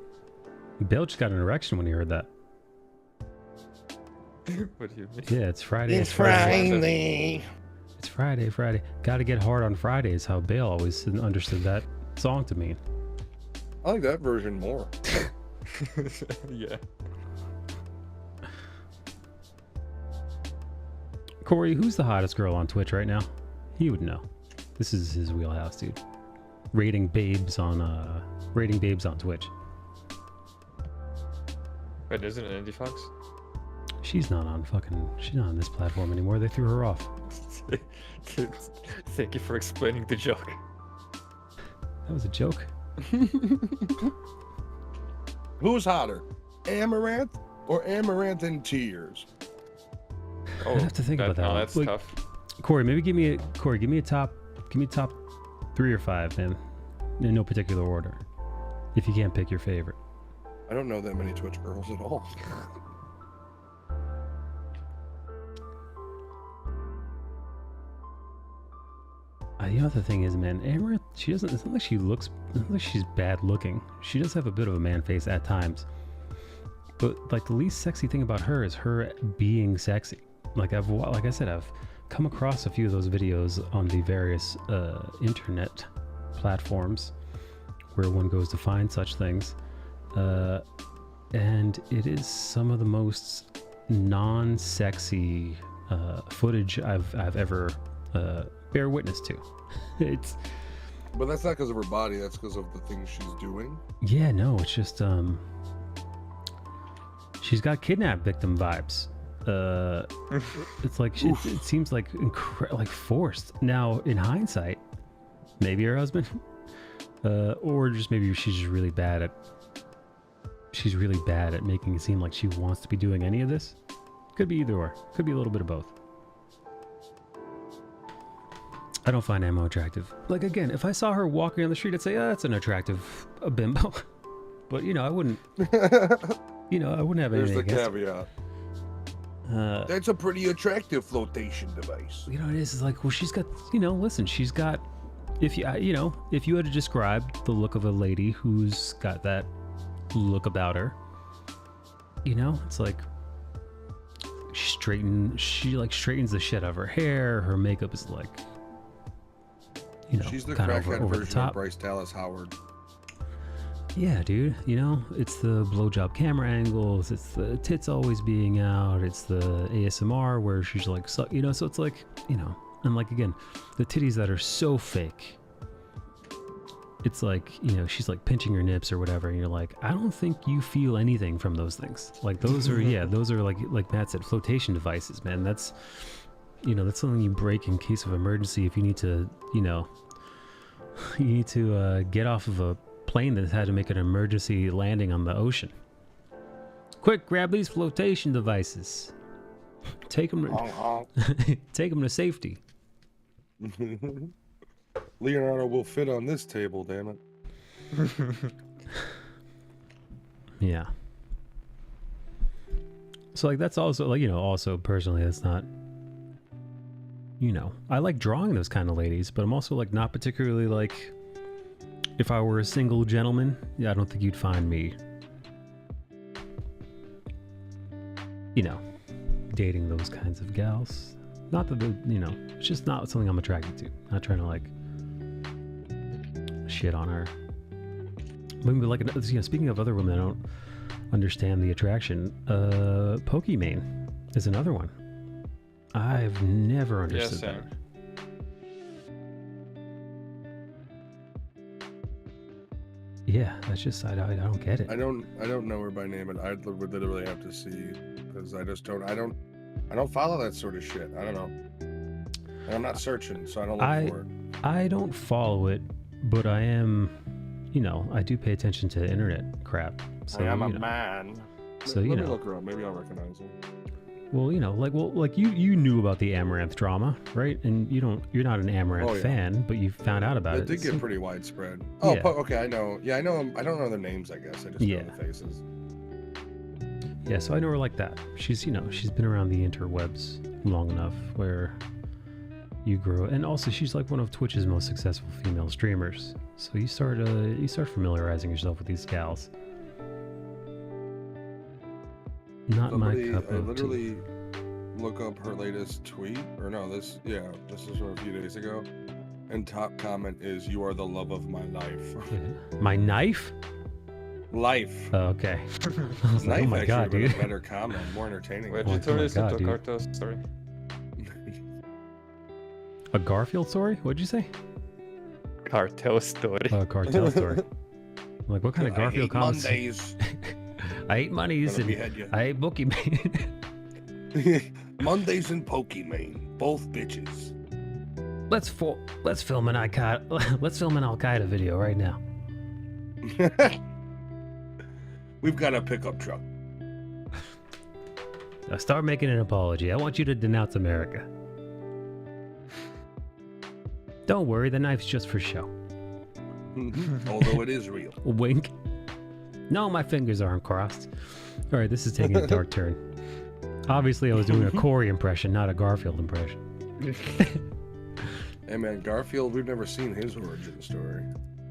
[SPEAKER 1] Bill just got an erection when he heard that.
[SPEAKER 5] What do you mean?
[SPEAKER 1] Yeah, it's Friday.
[SPEAKER 8] It's Friday.
[SPEAKER 1] It's Friday. Gotta get hard on Friday is how Bale always understood that song to mean.
[SPEAKER 7] I like that version more.
[SPEAKER 5] Yeah.
[SPEAKER 1] Corey, who's the hottest girl on Twitch right now? He would know. This is his wheelhouse, dude. Rating babes on Twitch.
[SPEAKER 5] Wait, isn't it Indie Fox?
[SPEAKER 1] She's not on this platform anymore. They threw her off.
[SPEAKER 5] Thank you for explaining the joke.
[SPEAKER 1] That was a joke.
[SPEAKER 7] Who's hotter, Amaranth or Amaranth in Tears?
[SPEAKER 5] Oh,
[SPEAKER 1] I have to think about that.
[SPEAKER 5] No,
[SPEAKER 1] one.
[SPEAKER 5] that's
[SPEAKER 1] Like,
[SPEAKER 5] tough.
[SPEAKER 1] Corey, give me a top 3 or 5, man, in no particular order. If you can't pick your favorite.
[SPEAKER 7] I don't know that many Twitch girls at all.
[SPEAKER 1] The other thing is, man, Amaranth, it's not like she's bad looking. She does have a bit of a man face at times. But like the least sexy thing about her is her being sexy. Like I said, I've come across a few of those videos on the various internet platforms where one goes to find such things. And it is some of the most non-sexy footage I've ever bear witness to.
[SPEAKER 7] But that's not because of her body, that's because of the things she's doing.
[SPEAKER 1] Yeah, no, it's just she's got kidnap victim vibes. It's like it seems like like forced. Now, in hindsight, maybe her husband, or just maybe she's really bad at making it seem like she wants to be doing any of this. Could be either or. Could be a little bit of both. I don't find Ammo attractive. Like, again, if I saw her walking on the street, I'd say, that's an attractive bimbo. But, I wouldn't, I wouldn't have
[SPEAKER 7] There's
[SPEAKER 1] anything
[SPEAKER 7] the
[SPEAKER 1] against
[SPEAKER 7] caveat.
[SPEAKER 1] her.
[SPEAKER 7] That's a pretty attractive flotation device.
[SPEAKER 1] It is like, well, she's got, listen, she's got, if you had to describe the look of a lady who's got that look about her, it's like, she straightens the shit out of her hair. Her makeup is like,
[SPEAKER 7] she's the
[SPEAKER 1] kind of
[SPEAKER 7] crackhead
[SPEAKER 1] over the
[SPEAKER 7] version
[SPEAKER 1] top.
[SPEAKER 7] of Bryce Dallas Howard.
[SPEAKER 1] Yeah, dude. It's the blowjob camera angles. It's the tits always being out. It's the ASMR where she's like, so it's like, and like, again, the titties that are so fake. It's like, she's like pinching her nips or whatever. And you're like, I don't think you feel anything from those things. Like those are, those are like Matt said, flotation devices, man. That's, that's something you break in case of emergency. If you need to, get off of a plane that had to make an emergency landing on the ocean. Quick, grab these flotation devices. Take them to safety.
[SPEAKER 7] Leonardo will fit on this table, damn it.
[SPEAKER 1] Yeah. So like that's also like, also personally that's not, I like drawing those kind of ladies, but I'm also like not particularly like, if I were a single gentleman, I don't think you'd find me you know, dating those kinds of gals. Not that, you know, it's just not something I'm attracted to. Not trying to, like, shit on her. But, like, you know, speaking of other women, I don't understand the attraction. Pokimane is another one. I've never understood that. Yeah, that's just I don't get it.
[SPEAKER 7] I don't know her by name, and I would literally have to see, because I don't follow that sort of shit. I don't know. And I'm not searching, so I don't look for it.
[SPEAKER 1] I don't follow it, but I am, you know, I do pay attention to internet crap. So,
[SPEAKER 7] I am a man.
[SPEAKER 1] So
[SPEAKER 7] Let me look her up. Maybe I'll recognize her.
[SPEAKER 1] Well, you know, like you knew about the Amaranth drama, right? And you're not an Amaranth fan, but you found out about it.
[SPEAKER 7] It did get pretty widespread. Oh, yeah. Okay, I know. Yeah, I know them. I don't know their names, I guess. I just know the faces.
[SPEAKER 1] Yeah, so I know her like that. She's, you know, she's been around the interwebs long enough where you grow, and also she's like one of Twitch's most successful female streamers. So you start familiarizing yourself with these gals. Not my cup of tea. I literally
[SPEAKER 7] look up her latest tweet, or no, this is from a few days ago, and top comment is, "You are the love of my life."
[SPEAKER 1] My knife?
[SPEAKER 7] Life.
[SPEAKER 1] Oh, okay. I was like, oh my god, dude.
[SPEAKER 7] A better comment, more entertaining.
[SPEAKER 5] Wait, you turn this into a cartel story?
[SPEAKER 1] A Garfield story? What'd you say?
[SPEAKER 5] Cartel story.
[SPEAKER 1] Oh, cartel story. I'm like, what kind of Garfield comments?
[SPEAKER 7] Mondays.
[SPEAKER 1] I ate Mondays and I ate Pokimane.
[SPEAKER 7] Mondays and Pokimane, both bitches.
[SPEAKER 1] Let's film an Al Qaeda video right now.
[SPEAKER 7] We've got a pickup truck.
[SPEAKER 1] Now start making an apology. I want you to denounce America. Don't worry, the knife's just for show.
[SPEAKER 7] Although it is real.
[SPEAKER 1] Wink. No, my fingers aren't crossed. All right, this is taking a dark turn. Obviously, I was doing a Corey impression, not a Garfield impression.
[SPEAKER 7] Hey man, Garfield, we've never seen his origin story.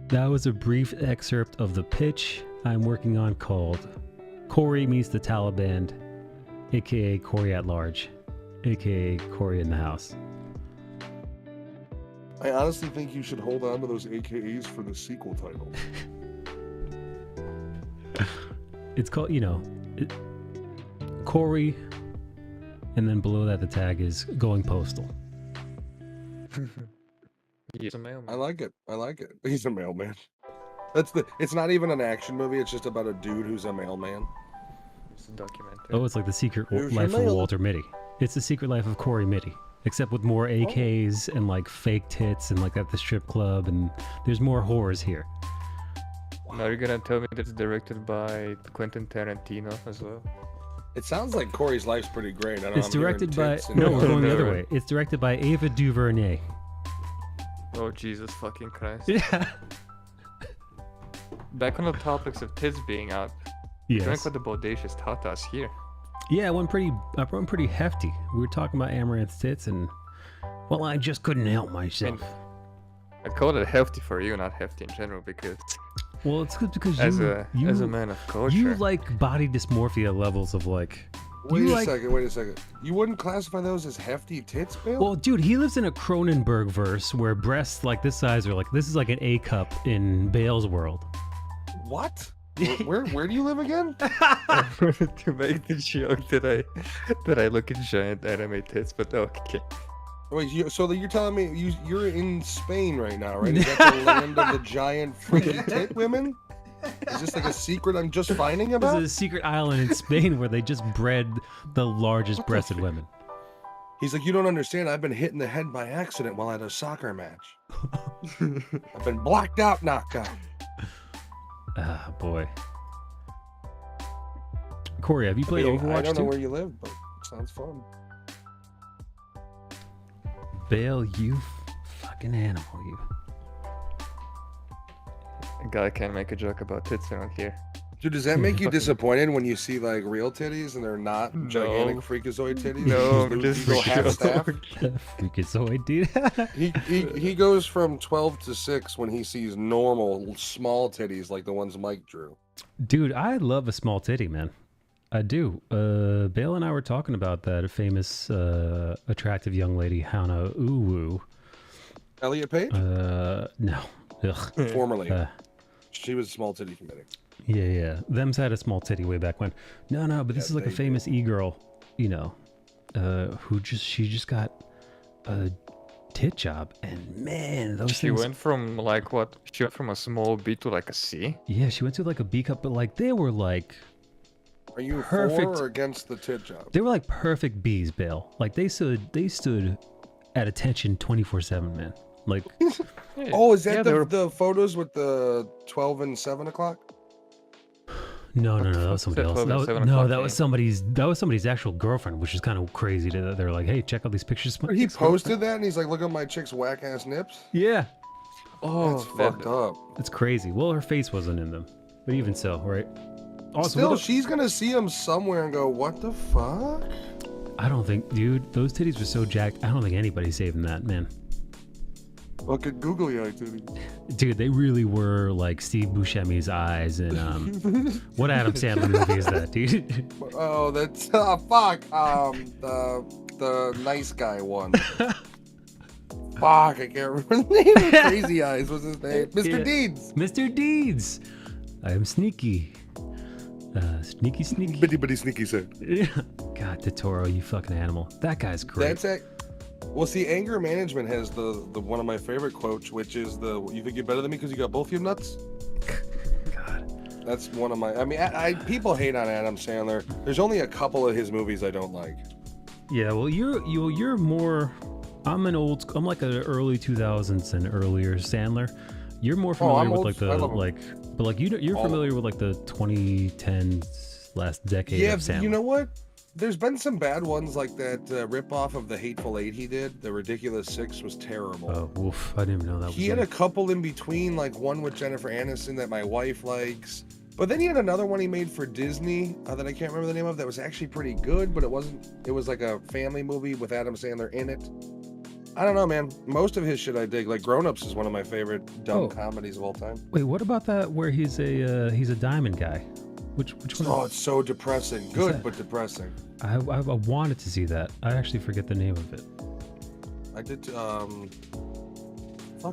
[SPEAKER 1] That was a brief excerpt of the pitch I'm working on called Corey Meets the Taliban, aka Corey at Large, aka Corey in the House.
[SPEAKER 7] I honestly think you should hold on to those AKAs for the sequel title.
[SPEAKER 1] It's called, you know, Corey, and then below that the tag is Going Postal.
[SPEAKER 5] He's a mailman.
[SPEAKER 7] I like it. He's a mailman. It's not even an action movie, it's just about a dude who's a mailman.
[SPEAKER 5] It's a documentary.
[SPEAKER 1] Oh, it's like The Secret Life of Walter Mitty. It's The Secret Life of Corey Mitty. Except with more AKs and like fake tits and like at the strip club, and there's more horrors here.
[SPEAKER 5] Now you're gonna tell me that it's directed by Quentin Tarantino as well?
[SPEAKER 7] It sounds like Corey's life's pretty great.
[SPEAKER 1] It's directed by... No, we're going the other way. It's directed by Ava DuVernay.
[SPEAKER 5] Oh, Jesus fucking Christ.
[SPEAKER 1] Yeah.
[SPEAKER 5] Back on the topics of tits being out.
[SPEAKER 1] Yes.
[SPEAKER 5] Drink what the bodacious taught us here.
[SPEAKER 1] Yeah, I went pretty hefty. We were talking about Amaranth's tits, and well, I just couldn't help myself.
[SPEAKER 5] I call it hefty for you, not hefty in general, because
[SPEAKER 1] well, it's good because
[SPEAKER 5] as a man of culture,
[SPEAKER 1] you like body dysmorphia levels of like.
[SPEAKER 7] Wait a second. You wouldn't classify those as hefty tits, Bill?
[SPEAKER 1] Well, dude, he lives in a Cronenberg verse where breasts like this size are like, this is like an A cup in Bale's world.
[SPEAKER 7] What? Where do you live again?
[SPEAKER 5] To make the joke that I look at giant anime tits, but okay.
[SPEAKER 7] Wait, so you're telling me you're in Spain right now, right? Is that the land of the giant freaky tit women? Is this like a secret I'm just finding about?
[SPEAKER 1] This is a secret island in Spain where they just bred the largest breasted women.
[SPEAKER 7] He's like, you don't understand. I've been hit in the head by accident while at a soccer match. I've been blacked out, knocked out.
[SPEAKER 1] Ah, boy. Corey, have you played Overwatch 2?
[SPEAKER 7] I don't know where you live, but it sounds fun.
[SPEAKER 1] Bale, you fucking animal, you.
[SPEAKER 5] A guy can't make a joke about tits around here.
[SPEAKER 7] Dude, does that make you disappointed when you see like real titties and they're not gigantic freakazoid titties?
[SPEAKER 5] No, just
[SPEAKER 7] half staff.
[SPEAKER 1] Freakazoid, dude.
[SPEAKER 7] he goes from 12 to 6 when he sees normal small titties like the ones Mike drew.
[SPEAKER 1] Dude, I love a small titty, man. I do. Bale and I were talking about that famous, attractive young lady, Hana Uwu.
[SPEAKER 7] Elliot Page?
[SPEAKER 1] No. Ugh.
[SPEAKER 7] Formerly. She was small titty committee.
[SPEAKER 1] Yeah. Them's had a small titty way back when. No, but this is like a famous e-girl, you know, she just got a tit job, and man, those
[SPEAKER 5] She
[SPEAKER 1] things...
[SPEAKER 5] went from like what? She went from a small B to like a C?
[SPEAKER 1] Yeah, she went to like a B cup, but like they were like...
[SPEAKER 7] Are you
[SPEAKER 1] perfect
[SPEAKER 7] for or against the tit job?
[SPEAKER 1] They were like perfect B's, Bill. Like they stood at attention 24/7, man. Like...
[SPEAKER 7] Oh, is that
[SPEAKER 5] Yeah,
[SPEAKER 7] the photos with the 12 and 7 o'clock?
[SPEAKER 1] No, that was somebody else.
[SPEAKER 5] 12 and 7
[SPEAKER 1] No,
[SPEAKER 5] o'clock,
[SPEAKER 1] that was somebody's actual girlfriend, which is kind of crazy. They're like, hey, check out these pictures.
[SPEAKER 7] He posted that and he's like, look at my chick's whack ass nips.
[SPEAKER 1] Yeah.
[SPEAKER 7] Oh, that's fucked up.
[SPEAKER 1] It's crazy. Well, her face wasn't in them, but even so, right? Also,
[SPEAKER 7] still, she's gonna see him somewhere and go, what the fuck?
[SPEAKER 1] I don't think, dude, those titties were so jacked. I don't think anybody's saving that, man.
[SPEAKER 7] Look at googly eye titties.
[SPEAKER 1] Dude, they really were like Steve Buscemi's eyes in what Adam Sandler movie is that, dude?
[SPEAKER 7] Oh, that's fuck. The nice guy one. Fuck, I can't remember the name of Crazy Eyes. What's his name? Mr. Deeds.
[SPEAKER 1] Mr. Deeds. I am sneaky. Sneaky.
[SPEAKER 7] Bitty sneaky said.
[SPEAKER 1] God, Totoro, you fucking animal. That guy's great.
[SPEAKER 7] Well, see, anger management has the one of my favorite quotes, which is you think you're better than me because you got both your nuts?
[SPEAKER 1] God.
[SPEAKER 7] That's one of my, I mean, people hate on Adam Sandler. There's only a couple of his movies I don't like.
[SPEAKER 1] Yeah, well, you're more, I'm like an early 2000s and earlier Sandler. You're more familiar with like you're familiar with like the 2010s last decade of Sandler.
[SPEAKER 7] You know what? There's been some bad ones like that rip-off of the Hateful Eight he did. The Ridiculous Six was terrible.
[SPEAKER 1] Oh, oof. I didn't even know that was
[SPEAKER 7] He had a couple in between, like one with Jennifer Aniston that my wife likes. But then he had another one he made for Disney that I can't remember the name of that was actually pretty good, but it was like a family movie with Adam Sandler in it. I don't know, man. Most of his shit I dig. Like Grown Ups is one of my favorite dumb comedies of all time.
[SPEAKER 1] Wait, what about that where he's a diamond guy? Which one?
[SPEAKER 7] Oh, it's so depressing. Good, but depressing.
[SPEAKER 1] I wanted to see that. I actually forget the name of it.
[SPEAKER 7] I did. Fuck,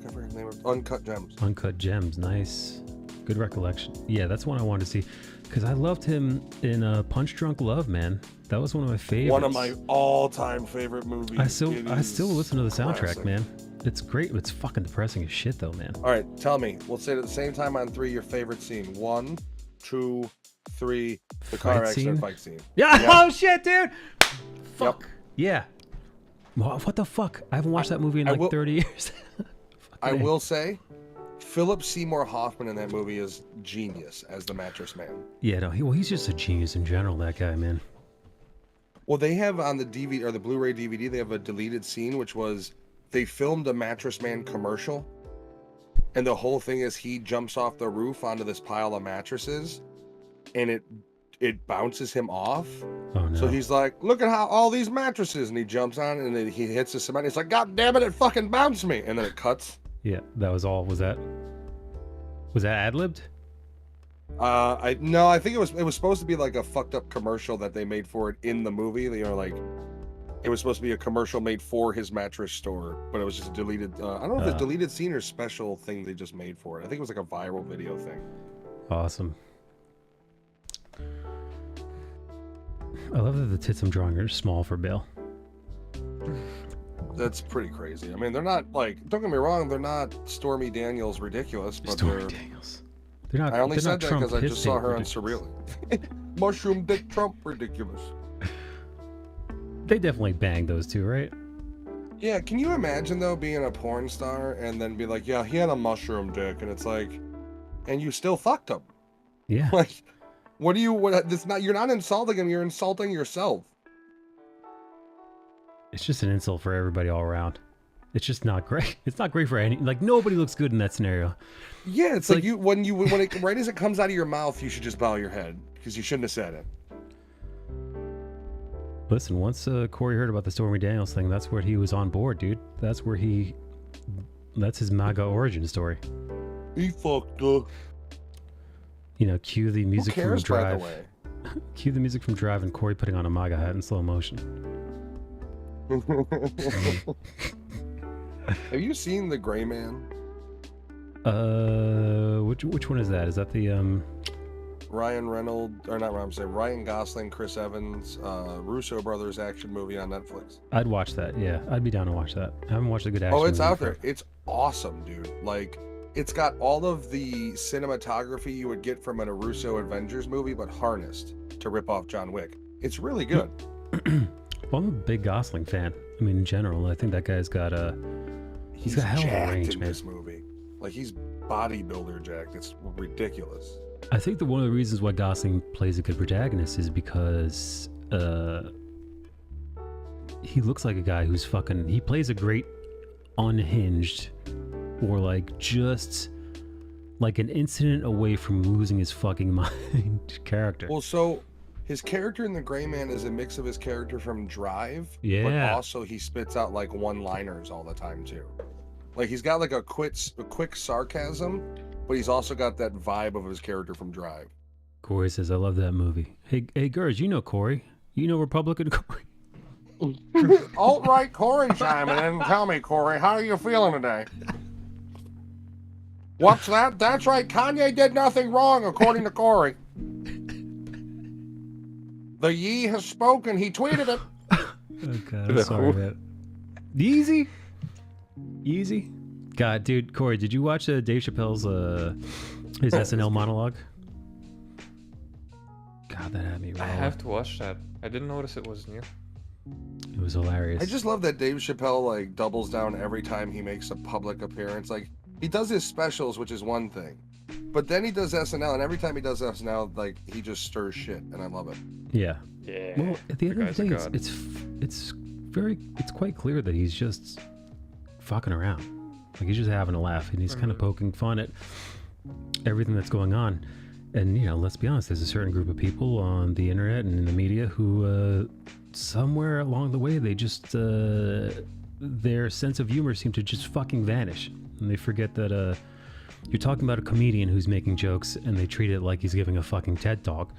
[SPEAKER 7] I forget the name of it. Uncut Gems.
[SPEAKER 1] Uncut Gems. Nice. Good recollection. Yeah, that's one I wanted to see because I loved him in Punch Drunk Love, man. That was one of my favorites.
[SPEAKER 7] One of my all-time favorite movies.
[SPEAKER 1] I still listen to the soundtrack, classic. Man. It's great. It's fucking depressing as shit, though, man.
[SPEAKER 7] All right, tell me. We'll say it at the same time on 3. Your favorite scene. 1, 2, 3. The car accident fight scene.
[SPEAKER 1] Yeah. Oh shit, dude. Fuck.
[SPEAKER 7] Yep.
[SPEAKER 1] Yeah. What the fuck? I haven't watched that movie in 30 years.
[SPEAKER 7] I will say, Philip Seymour Hoffman in that movie is genius as the mattress man.
[SPEAKER 1] Yeah, no, he's just a genius in general, that guy, man.
[SPEAKER 7] Well, they have on the DVD or the Blu-ray DVD, they have a deleted scene, which was they filmed a mattress man commercial, and the whole thing is he jumps off the roof onto this pile of mattresses, and it bounces him off.
[SPEAKER 1] Oh no!
[SPEAKER 7] So he's like, "Look at how all these mattresses," and he jumps on, and then he hits the cement. He's like, "God damn it! It fucking bounced me!" And then it cuts.
[SPEAKER 1] Yeah, that was all. Was that ad-libbed?
[SPEAKER 7] I think it was supposed to be like a fucked up commercial that they made for it in the movie. You know, like it was supposed to be a commercial made for his mattress store, but it was just a deleted. I don't know if it's a deleted scene or special thing they just made for it. I think it was like a viral video thing.
[SPEAKER 1] Awesome. I love that the tits I'm drawing are small for Bill.
[SPEAKER 7] That's pretty crazy. I mean, they're not like. Don't get me wrong. They're not Stormy Daniels ridiculous, but
[SPEAKER 1] Stormy Daniels. They're not.
[SPEAKER 7] I only said that because I just saw her
[SPEAKER 1] ridiculous.
[SPEAKER 7] on Surreal. Mushroom Dick Trump ridiculous.
[SPEAKER 1] They definitely banged those two, right?
[SPEAKER 7] Yeah. Can you imagine though being a porn star and then be like, yeah, he had a mushroom dick, and it's like, and you still fucked him.
[SPEAKER 1] Yeah.
[SPEAKER 7] Like, that's not. You're not insulting him. You're insulting yourself.
[SPEAKER 1] It's just an insult for everybody all around. It's just not great. It's not great for any. Like nobody looks good in that scenario.
[SPEAKER 7] Yeah, it's like you when it right as it comes out of your mouth, you should just bow your head because you shouldn't have said it.
[SPEAKER 1] Listen, once Corey heard about the Stormy Daniels thing, that's where he was on board, dude. That's his MAGA origin story.
[SPEAKER 7] He fucked up.
[SPEAKER 1] You know, cue the music
[SPEAKER 7] Who cares,
[SPEAKER 1] from Drive.
[SPEAKER 7] by the way?
[SPEAKER 1] Cue the music from Drive and Corey putting on a MAGA hat in slow motion.
[SPEAKER 7] Have you seen The Gray Man?
[SPEAKER 1] Which one is that? Is that the
[SPEAKER 7] Ryan Reynolds, or not Ryan, I'm saying Ryan Gosling, Chris Evans, Russo brothers action movie on Netflix.
[SPEAKER 1] I'd watch that. Yeah, I'd be down to watch that. I haven't watched a good action
[SPEAKER 7] Oh, it's
[SPEAKER 1] movie
[SPEAKER 7] out there. It's awesome, dude. Like, it's got all of the cinematography you would get from an Russo Avengers movie, but harnessed to rip off John Wick. It's really good.
[SPEAKER 1] Well, I'm a big Gosling fan. I mean, in general, I think that guy's got he's got hell of a
[SPEAKER 7] jacked
[SPEAKER 1] range,
[SPEAKER 7] in
[SPEAKER 1] man.
[SPEAKER 7] this movie. Like, he's bodybuilder jacked. It's ridiculous.
[SPEAKER 1] I think that one of the reasons why Gosling plays a good protagonist is because he looks like a guy who's fucking. He plays a great unhinged, or like just like an incident away from losing his fucking mind character.
[SPEAKER 7] Well, so his character in The Gray Man is a mix of his character from Drive, but
[SPEAKER 1] Yeah.
[SPEAKER 7] also he spits out like one-liners all the time too. Like, he's got like a quick sarcasm, but he's also got that vibe of his character from Drive.
[SPEAKER 1] Corey says, "I love that movie." Hey, Gers, you know Corey. You know Republican Corey.
[SPEAKER 8] Alt-right Corey chiming in. Tell me, Corey, how are you feeling today? What's that? That's right. Kanye did nothing wrong, according to Corey. The ye has spoken. He tweeted it.
[SPEAKER 1] Okay, I'm sorry, man. Easy. God, dude, Corey, did you watch Dave Chappelle's his SNL monologue? God, that had me
[SPEAKER 5] I
[SPEAKER 1] rolling.
[SPEAKER 5] have to watch that. I didn't notice it was new.
[SPEAKER 1] It was hilarious.
[SPEAKER 7] I just love that Dave Chappelle like doubles down every time he makes a public appearance. Like, he does his specials, which is one thing, but then he does SNL, and every time he does SNL, like, he just stirs shit, and I love it.
[SPEAKER 1] Yeah.
[SPEAKER 5] Yeah.
[SPEAKER 1] Well, at the end of
[SPEAKER 5] guy's
[SPEAKER 1] the
[SPEAKER 5] a
[SPEAKER 1] day,
[SPEAKER 5] god.
[SPEAKER 1] it's quite clear that he's just fucking around. Like, he's just having a laugh, and he's kind of poking fun at everything that's going on. And, you know, let's be honest, there's a certain group of people on the internet and in the media who, somewhere along the way, they just, their sense of humor seemed to just fucking vanish. And they forget that, you're talking about a comedian who's making jokes, and they treat it like he's giving a fucking TED Talk.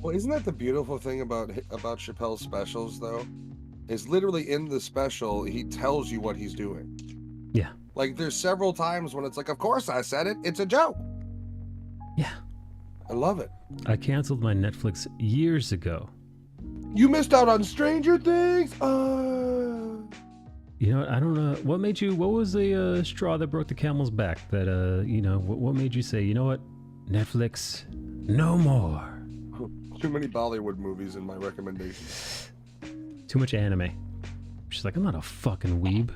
[SPEAKER 7] Well, isn't that the beautiful thing about Chappelle's specials, though? Is literally in the special, he tells you what he's doing.
[SPEAKER 1] Yeah.
[SPEAKER 7] Like, there's several times when it's like, of course I said it. It's a joke.
[SPEAKER 1] Yeah.
[SPEAKER 7] I love it.
[SPEAKER 1] I canceled my Netflix years ago.
[SPEAKER 7] You missed out on Stranger Things.
[SPEAKER 1] You know, I don't know. What was the straw that broke the camel's back? That, you know, what made you say, you know what? Netflix, no more.
[SPEAKER 7] Too many Bollywood movies in my recommendation.
[SPEAKER 1] Too much anime. She's like, I'm not a fucking weeb.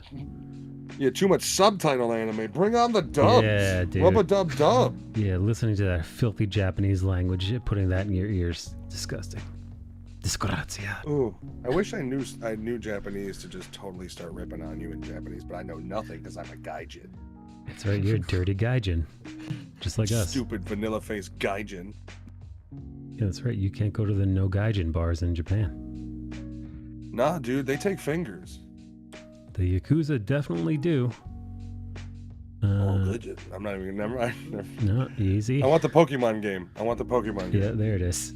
[SPEAKER 7] Yeah, too much subtitle anime. Bring on the dubs.
[SPEAKER 1] Yeah, dude.
[SPEAKER 7] Rub-a-dub-dub.
[SPEAKER 1] Yeah, listening to that filthy Japanese language, putting that in your ears, disgusting. Disgrazia.
[SPEAKER 7] Ooh, I wish I knew Japanese to just totally start ripping on you in Japanese, but I know nothing because I'm a gaijin.
[SPEAKER 1] That's right, you're a dirty gaijin. Just like us.
[SPEAKER 7] Stupid vanilla-faced gaijin.
[SPEAKER 1] Yeah, that's right. You can't go to the no gaijin bars in Japan.
[SPEAKER 7] Nah, dude, they take fingers.
[SPEAKER 1] The Yakuza definitely do.
[SPEAKER 7] Good. I'm not even never mind.
[SPEAKER 1] No, easy.
[SPEAKER 7] I want the Pokemon game. game.
[SPEAKER 1] Yeah, there it is.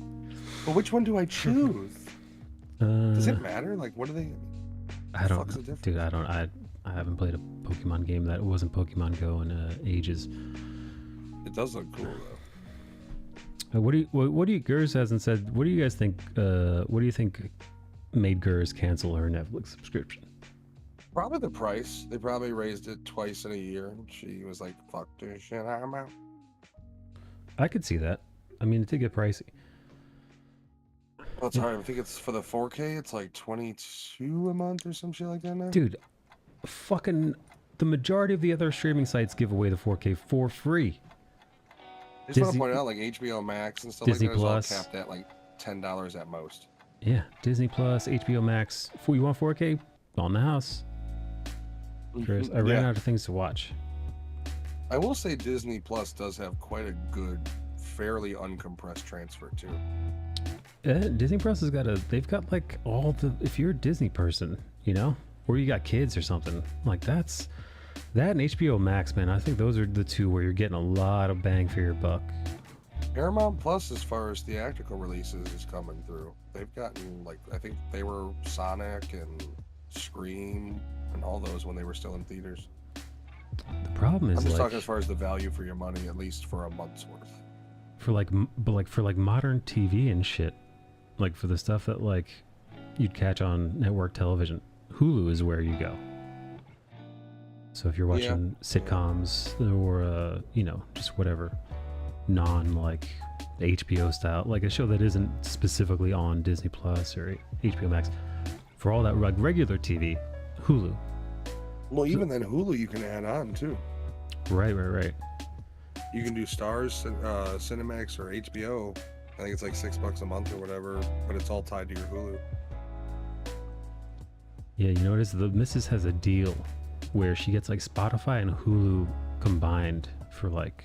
[SPEAKER 7] But which one do I choose? Does it
[SPEAKER 1] Uh,
[SPEAKER 7] matter? Like, what are they?
[SPEAKER 1] I don't
[SPEAKER 7] fuck's the
[SPEAKER 1] know.
[SPEAKER 7] difference?
[SPEAKER 1] Dude, I don't. I haven't played a Pokemon game that wasn't Pokemon Go in ages.
[SPEAKER 7] It does look cool though.
[SPEAKER 1] What do you? Gers hasn't said. What do you guys think? What do you think made Gers cancel her Netflix subscription?
[SPEAKER 7] Probably the price. They probably raised it twice in a year. She was like, "Fuck this shit, I'm out."
[SPEAKER 1] I could see that. I mean, it did get pricey.
[SPEAKER 7] That's hard. I think it's for the 4K. It's like $22 a month or some shit like that now.
[SPEAKER 1] Dude, fucking the majority of the other streaming sites give away the 4K for free.
[SPEAKER 7] I just want to
[SPEAKER 1] Disney-
[SPEAKER 7] point out, like HBO Max and stuff
[SPEAKER 1] Disney
[SPEAKER 7] like that is all
[SPEAKER 1] Plus.
[SPEAKER 7] capped at like $10 at most.
[SPEAKER 1] Yeah, Disney Plus, HBO Max. You want 4K? On the house. Chris, I ran
[SPEAKER 7] Yeah.
[SPEAKER 1] out of things to watch.
[SPEAKER 7] I will say Disney Plus does have quite a good, fairly uncompressed transfer too.
[SPEAKER 1] Disney Plus has they've got like all the, if you're a Disney person, you know, or you got kids or something, like that and HBO Max, man, I think those are the two where you're getting a lot of bang for your buck.
[SPEAKER 7] Paramount Plus, as far as theatrical releases, is coming through. They've gotten, like, I think they were Sonic and Scream and all those when they were still in theaters.
[SPEAKER 1] The problem is
[SPEAKER 7] I'm just
[SPEAKER 1] like
[SPEAKER 7] talking as far as the value for your money, at least for a month's worth.
[SPEAKER 1] for like for like modern TV and shit, like for the stuff that like you'd catch on network television, Hulu is where you go. So if you're watching sitcoms or you know, just whatever non like HBO style, like a show that isn't specifically on Disney Plus or HBO Max, for all that like regular TV, Hulu.
[SPEAKER 7] Well, even then, Hulu you can add on too.
[SPEAKER 1] Right.
[SPEAKER 7] You can do Stars, Cinemax, or HBO. I think it's like $6 a month or whatever, but it's all tied to your Hulu.
[SPEAKER 1] Yeah, you know what it is? The missus has a deal where she gets like Spotify and Hulu combined for like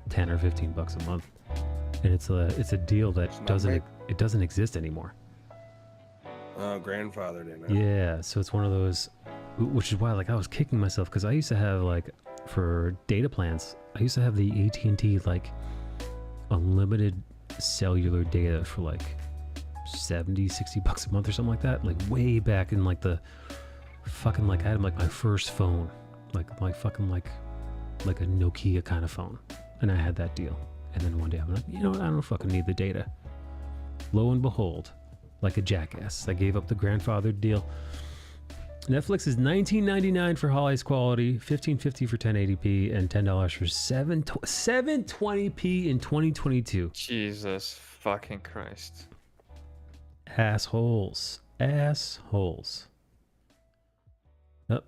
[SPEAKER 1] $10 or $15 a month, and it's a deal that doesn't exist anymore.
[SPEAKER 7] Grandfathered in.
[SPEAKER 1] Yeah, so it's one of those, which is why like I was kicking myself because I used to have like for data plans, I used to have the AT&T like unlimited cellular data for like $60 a month or something like that, like way back in like the fucking like I had like my first phone, like fucking like a Nokia kind of phone, and I had that deal. And then one day I'm like, you know what, I don't fucking need the data. Lo and behold, like a jackass, I gave up the grandfathered deal. Netflix is $19.99 for highest quality, $15.50 for 1080p, and $10 for 720p in 2022.
[SPEAKER 5] Jesus fucking Christ.
[SPEAKER 1] Assholes. Oh,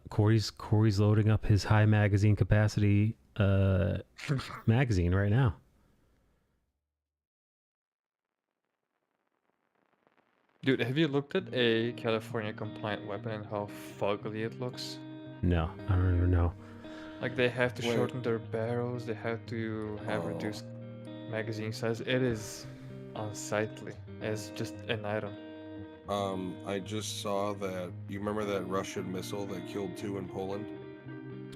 [SPEAKER 1] Corey's loading up his high magazine capacity magazine right now.
[SPEAKER 5] Dude, have you looked at a California compliant weapon and how fugly it looks?
[SPEAKER 1] No, I don't even know.
[SPEAKER 5] Like they have to shorten their barrels, they have to have reduced magazine size. It is unsightly as just an item.
[SPEAKER 7] I just saw that. You remember that Russian missile that killed 2 in Poland?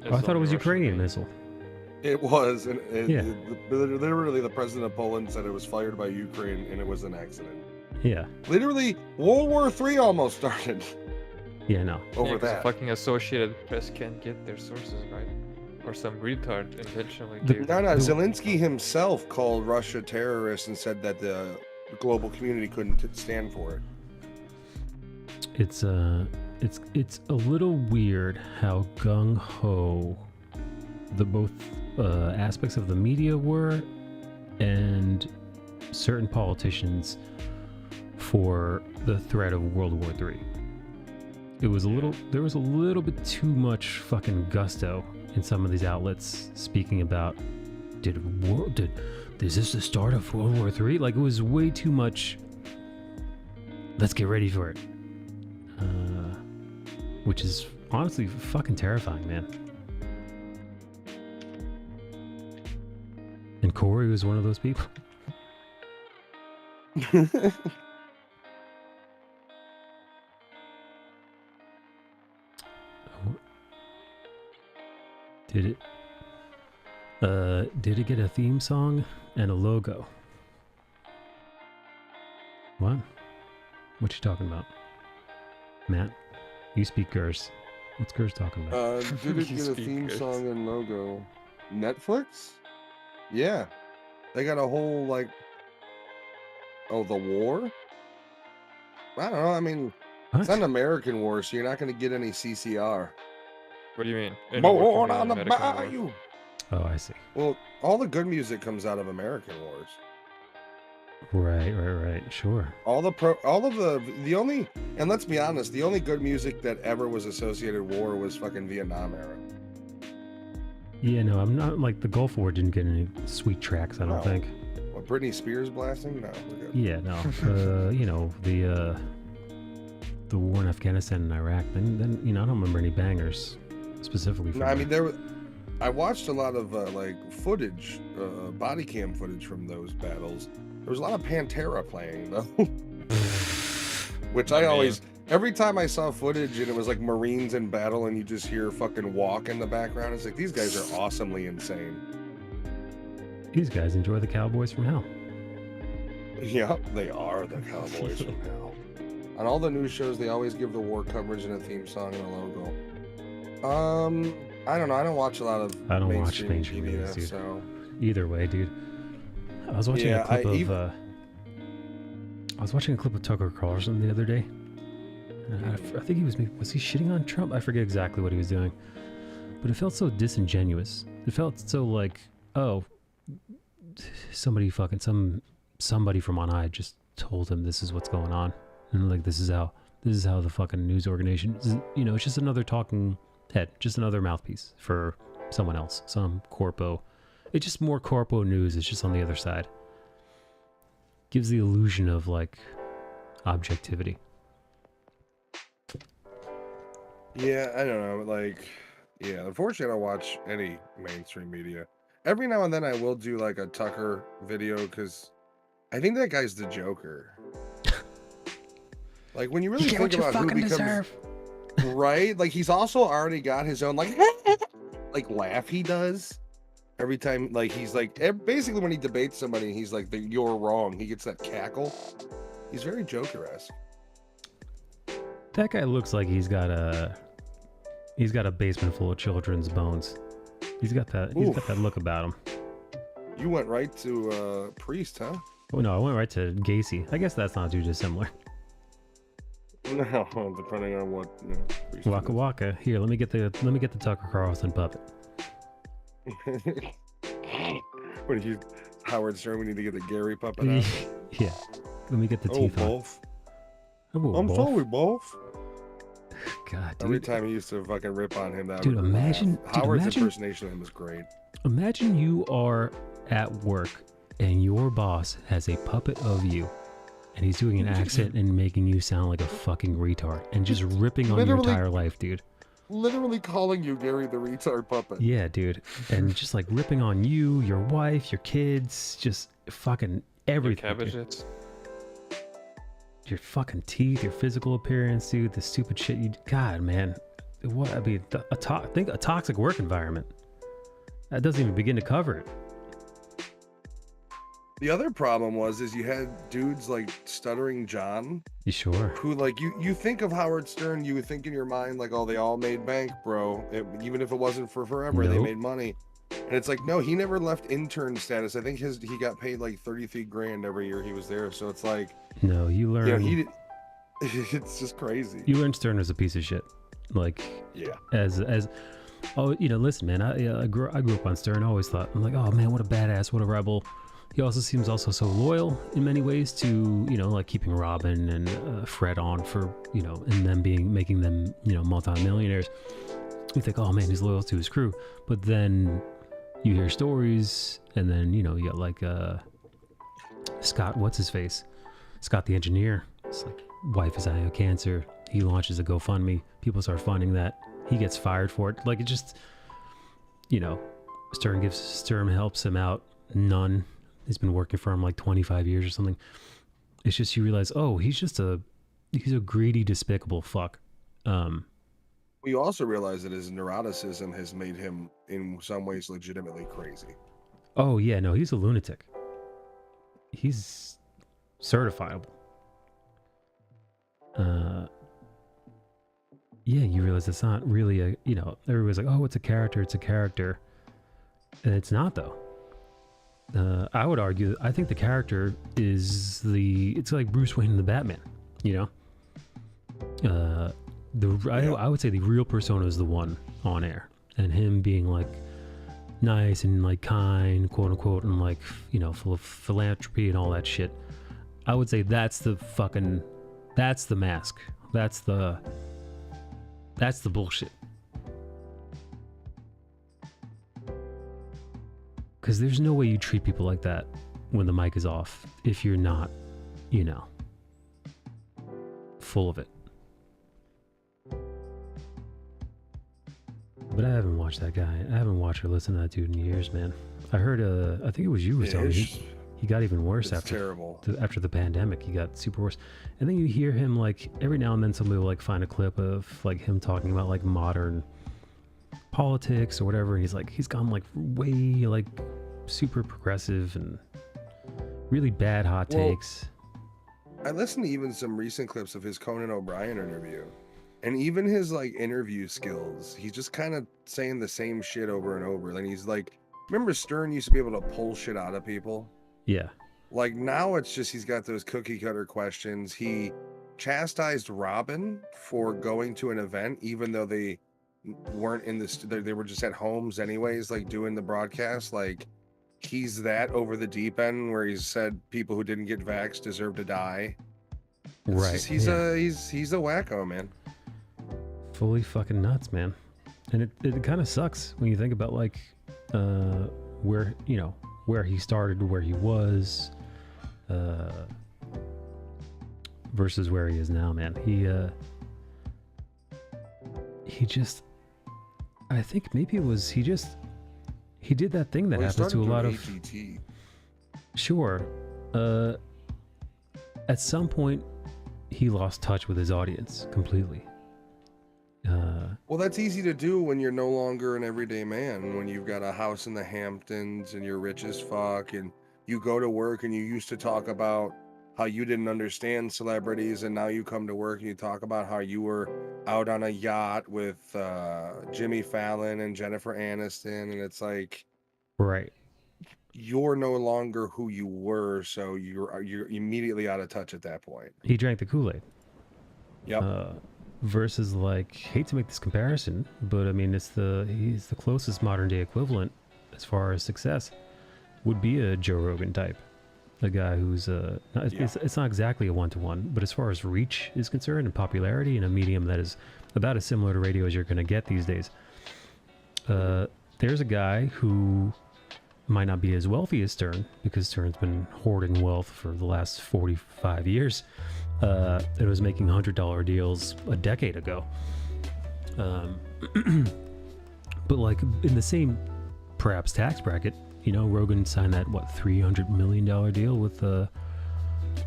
[SPEAKER 1] Oh, I thought it was Ukrainian missile.
[SPEAKER 7] It was, and
[SPEAKER 1] Yeah.
[SPEAKER 7] literally the president of Poland said it was fired by Ukraine and it was an accident.
[SPEAKER 1] Yeah.
[SPEAKER 7] Literally, World War III almost started.
[SPEAKER 1] Yeah, no.
[SPEAKER 7] Over
[SPEAKER 5] 'cause
[SPEAKER 7] that.
[SPEAKER 5] Fucking Associated Press can't get their sources right, or some retard intentionally.
[SPEAKER 7] No, Zelensky himself called Russia terrorists and said that the global community couldn't stand for it.
[SPEAKER 1] It's a little weird how gung ho the both aspects of the media were, and certain politicians for the threat of World War III. There was a little bit too much fucking gusto in some of these outlets speaking about is this the start of World War III? Like it was way too much. Let's get ready for it. Which is honestly fucking terrifying, man. And Corey was one of those people. Did it get a theme song and a logo? What you talking about? Matt, you speak Gers. What's Gers talking about?
[SPEAKER 7] Did it get a theme song and logo? Netflix? Yeah. They got a whole, like... Oh, the war? I don't know, I mean...
[SPEAKER 1] What?
[SPEAKER 7] It's not an American war, so you're not going to get any CCR.
[SPEAKER 5] What do you mean?
[SPEAKER 7] Born on the bayou!
[SPEAKER 1] Oh, I see.
[SPEAKER 7] Well, all the good music comes out of American wars.
[SPEAKER 1] Right. Sure.
[SPEAKER 7] The only, and let's be honest, the only good music that ever was associated with war was fucking Vietnam era.
[SPEAKER 1] Yeah, no, I'm not like the Gulf War didn't get any sweet tracks, I don't think.
[SPEAKER 7] What, Britney Spears blasting? No, we're good.
[SPEAKER 1] Yeah, no. You know, the war in Afghanistan and Iraq, then you know, I don't remember any bangers specifically from
[SPEAKER 7] No, I mean, I watched a lot of like footage, body cam footage from those battles. There was a lot of Pantera playing though, which every time I saw footage and it was like Marines in battle and you just hear fucking walk in the background, it's like these guys are awesomely insane.
[SPEAKER 1] These guys enjoy the Cowboys from Hell.
[SPEAKER 7] Yeah, they are the Cowboys from Hell. On all the news shows, they always give the war coverage and a theme song and a logo. I don't know. I don't watch a lot of
[SPEAKER 1] I don't watch
[SPEAKER 7] mainstream
[SPEAKER 1] mainstream
[SPEAKER 7] media,
[SPEAKER 1] news, dude.
[SPEAKER 7] so
[SPEAKER 1] Either way, dude. I was watching a clip of Tucker Carlson the other day. And I think he was he shitting on Trump? I forget exactly what he was doing. But it felt so disingenuous. It felt so like, oh, somebody from on high just told him this is what's going on, and like this is how the fucking news organization, it's just another talking head, just another mouthpiece for someone else, some corpo. It's just more corpo news. It's just on the other side. Gives the illusion of like objectivity.
[SPEAKER 7] yeah, I don't know. Like, yeah, unfortunately, I don't watch any mainstream media. Every now and then, I will do like a Tucker video because I think that guy's the Joker. Like when you really think about who becomes right, like he's also already got his own like laugh he does every time. Like he's like basically when he debates somebody, he's like you're wrong. He gets that cackle. He's very Joker-esque.
[SPEAKER 1] That guy looks like he's got a basement full of children's bones. He's got that look about him.
[SPEAKER 7] You went right to Priest, huh?
[SPEAKER 1] Oh no, I went right to Gacy. I guess that's not too dissimilar.
[SPEAKER 7] No, depending on what. Priest
[SPEAKER 1] Waka
[SPEAKER 7] is.
[SPEAKER 1] waka. Here, let me get the Tucker Carlson puppet.
[SPEAKER 7] What did you, Howard Stern? We need to get the Gary puppet out.
[SPEAKER 1] Yeah, let me get the teeth on.
[SPEAKER 7] Both.
[SPEAKER 1] Oh,
[SPEAKER 7] I'm
[SPEAKER 1] both.
[SPEAKER 7] sorry, both.
[SPEAKER 1] God, dude.
[SPEAKER 7] Every time he used to fucking rip on him, that
[SPEAKER 1] Dude,
[SPEAKER 7] would
[SPEAKER 1] imagine-
[SPEAKER 7] laugh.
[SPEAKER 1] dude,
[SPEAKER 7] Howard's
[SPEAKER 1] imagine-
[SPEAKER 7] impersonation of him was great.
[SPEAKER 1] Imagine you are at work and your boss has a puppet of you, and he's doing an accent and making you sound like a fucking retard and just ripping on your
[SPEAKER 7] Literally-
[SPEAKER 1] entire life, dude.
[SPEAKER 7] Literally calling you Gary the retard puppet.
[SPEAKER 1] Yeah, dude. And just like ripping on you, your wife, your kids, just fucking everything. dude.
[SPEAKER 5] Cabbages.
[SPEAKER 1] Your fucking teeth, your physical appearance, dude, the stupid shit you. God, man. What? I mean, think a toxic work environment. That doesn't even begin to cover it.
[SPEAKER 7] The other problem is you had dudes like Stuttering John,
[SPEAKER 1] You sure?
[SPEAKER 7] who like you think of Howard Stern, you would think in your mind like, oh, they all made bank, bro. Even if it wasn't for forever, they
[SPEAKER 1] Nope.
[SPEAKER 7] made money. And it's like, no, he never left intern status. I think he got paid like 33 grand every year he was there. So it's like,
[SPEAKER 1] No, you learn.
[SPEAKER 7] it's just crazy.
[SPEAKER 1] You learn Stern as a piece of shit. Like,
[SPEAKER 7] Yeah.
[SPEAKER 1] as oh, listen, man. I grew up on Stern. I always thought, I'm like, oh man, what a badass, what a rebel. He also seems so loyal in many ways to, like keeping Robin and Fred on for, and them making them, multi-millionaires. You think, oh man, he's loyal to his crew. But then you hear stories, and then, you got like Scott, what's his face? Scott the engineer. It's like, wife is dying of cancer. He launches a GoFundMe. People start funding that. He gets fired for it. Like, it just, Stern helps him out. None. He's been working for him like 25 years or something. It's just, you realize, oh, he's a greedy, despicable fuck.
[SPEAKER 7] You also realize that his neuroticism has made him in some ways legitimately crazy.
[SPEAKER 1] Oh yeah, no, he's a lunatic. He's certifiable. Yeah, you realize it's not really a, everybody's like, oh, it's a character, and it's not though. I would argue, I think the character is it's like Bruce Wayne and the Batman, I would say the real persona is the one on air, and him being like nice and like kind, quote unquote, and like, full of philanthropy and all that shit. I would say that's the mask. That's the bullshit. Because there's no way you treat people like that when the mic is off if you're not, full of it. But I haven't watched that guy. I haven't watched or listened to that dude in years, man. I heard, I think it was you who was telling me he got even worse after the pandemic. He got super worse. And then you hear him like every now and then somebody will like find a clip of like him talking about like modern politics or whatever, and he's gone like way like super progressive and really bad hot
[SPEAKER 7] Well,
[SPEAKER 1] takes.
[SPEAKER 7] I listened to even some recent clips of his Conan O'Brien interview, and even his like interview skills, he's just kind of saying the same shit over and over. Then he's like, remember Stern used to be able to pull shit out of people?
[SPEAKER 1] Yeah.
[SPEAKER 7] Like now it's just he's got those cookie cutter questions. He chastised Robin for going to an event, even though they weren't in this. They were just at homes anyways, like doing the broadcast. Like he's that over the deep end where he's said people who didn't get vaxxed deserve to die.
[SPEAKER 1] Right.
[SPEAKER 7] He's
[SPEAKER 1] yeah.
[SPEAKER 7] he's a wacko, man.
[SPEAKER 1] Fully fucking nuts, man. And it kind of sucks when you think about like where where he started, where he was, versus where he is now, man. He just, I think maybe it was he did that thing that happens to a lot of
[SPEAKER 7] ATT.
[SPEAKER 1] Sure. At some point he lost touch with his audience completely.
[SPEAKER 7] Well, that's easy to do when you're no longer an everyday man, when you've got a house in the Hamptons and you're rich as fuck, and you go to work and you used to talk about how you didn't understand celebrities, and now you come to work and you talk about how you were out on a yacht with Jimmy Fallon and Jennifer Aniston, and it's like,
[SPEAKER 1] Right.
[SPEAKER 7] you're no longer who you were, so you're immediately out of touch at that point.
[SPEAKER 1] He drank the Kool-Aid.
[SPEAKER 7] Yep.
[SPEAKER 1] Versus, like, hate to make this comparison, but I mean, he's the closest modern day equivalent as far as success would be a Joe Rogan type, a guy who's it's not exactly a one-to-one, but as far as reach is concerned and popularity in a medium that is about as similar to radio as you're going to get these days, there's a guy who might not be as wealthy as Stern, because Stern's been hoarding wealth for the last 45 years. It was making $100 deals a decade ago. But like in the same perhaps tax bracket, Rogan signed that $300 million deal with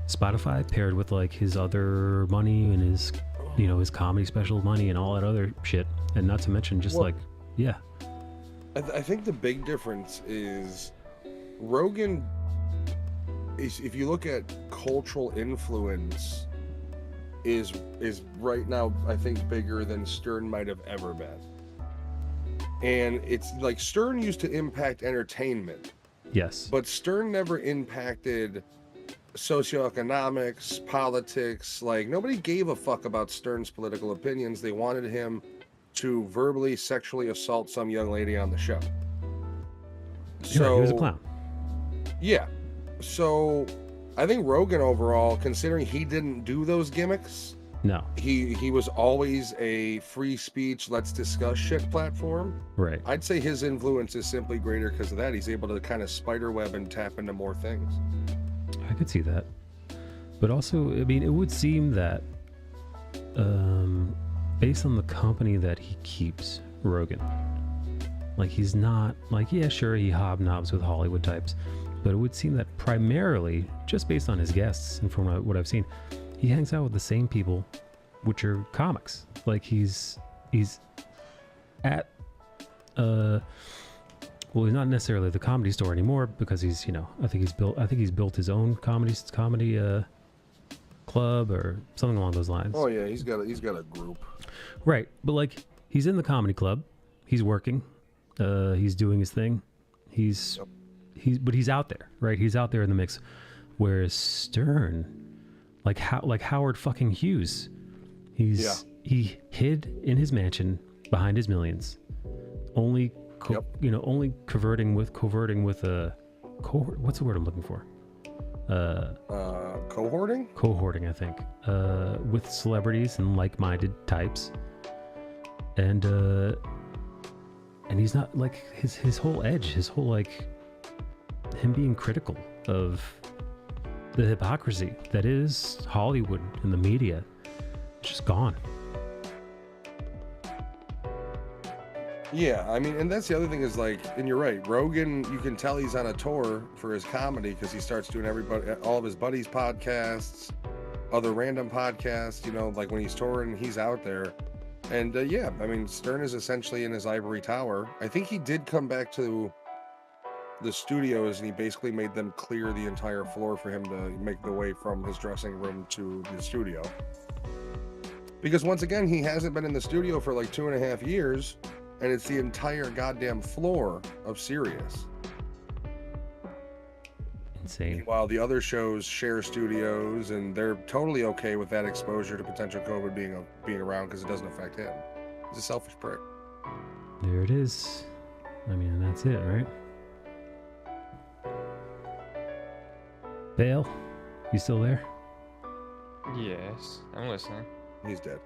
[SPEAKER 1] Spotify, paired with like his other money and his his comedy special money and all that other shit, and not to mention just
[SPEAKER 7] I think the big difference is Rogan is, if you look at cultural influence, is right now I think bigger than Stern might have ever been. And it's like Stern used to impact entertainment.
[SPEAKER 1] Yes.
[SPEAKER 7] But Stern never impacted socioeconomics, politics. Like nobody gave a fuck about Stern's political opinions. They wanted him to verbally sexually assault some young lady on the show. So
[SPEAKER 1] he was a clown.
[SPEAKER 7] Yeah. So I think Rogan overall, considering he didn't do those gimmicks,
[SPEAKER 1] no,
[SPEAKER 7] he was always a free speech, let's discuss shit platform.
[SPEAKER 1] Right.
[SPEAKER 7] I'd say his influence is simply greater because of that. He's able to kind of spiderweb and tap into more things.
[SPEAKER 1] I could see that. But also, I mean, it would seem that based on the company that he keeps, Rogan, like he's not like, yeah, sure, he hobnobs with Hollywood types, but it would seem that primarily, just based on his guests and from what I've seen, he hangs out with the same people, which are comics. Like he's at well, he's not necessarily the Comedy Store anymore, because he's I think he's built his own comedy club or something along those lines.
[SPEAKER 7] Oh yeah, he's got a group.
[SPEAKER 1] Right, but like he's in the comedy club, he's working, he's doing his thing, he's out there, right? He's out there in the mix. Whereas Stern, like Howard fucking Hughes, he hid in his mansion behind his millions, only only coverting with a cohort. What's the word I'm looking for?
[SPEAKER 7] Cohorting?
[SPEAKER 1] Cohorting, I think, with celebrities and like-minded types, and he's not like his whole edge, his whole like him being critical of the hypocrisy that is Hollywood and the media. It's just gone.
[SPEAKER 7] Yeah, I mean, and that's the other thing is like, and you're right, Rogan, you can tell he's on a tour for his comedy because he starts doing all of his buddies' podcasts, other random podcasts, like when he's touring, he's out there. And I mean, Stern is essentially in his ivory tower. I think he did come back to the studios, and he basically made them clear the entire floor for him to make the way from his dressing room to the studio. Because once again, he hasn't been in the studio for like 2.5 years, and it's the entire goddamn floor of Sirius.
[SPEAKER 1] Insane.
[SPEAKER 7] While the other shows share studios, and they're totally okay with that exposure to potential COVID being around because it doesn't affect him. He's a selfish prick.
[SPEAKER 1] There it is. I mean, that's it, right? Bale, you still there?
[SPEAKER 5] Yes, I'm listening.
[SPEAKER 7] He's dead.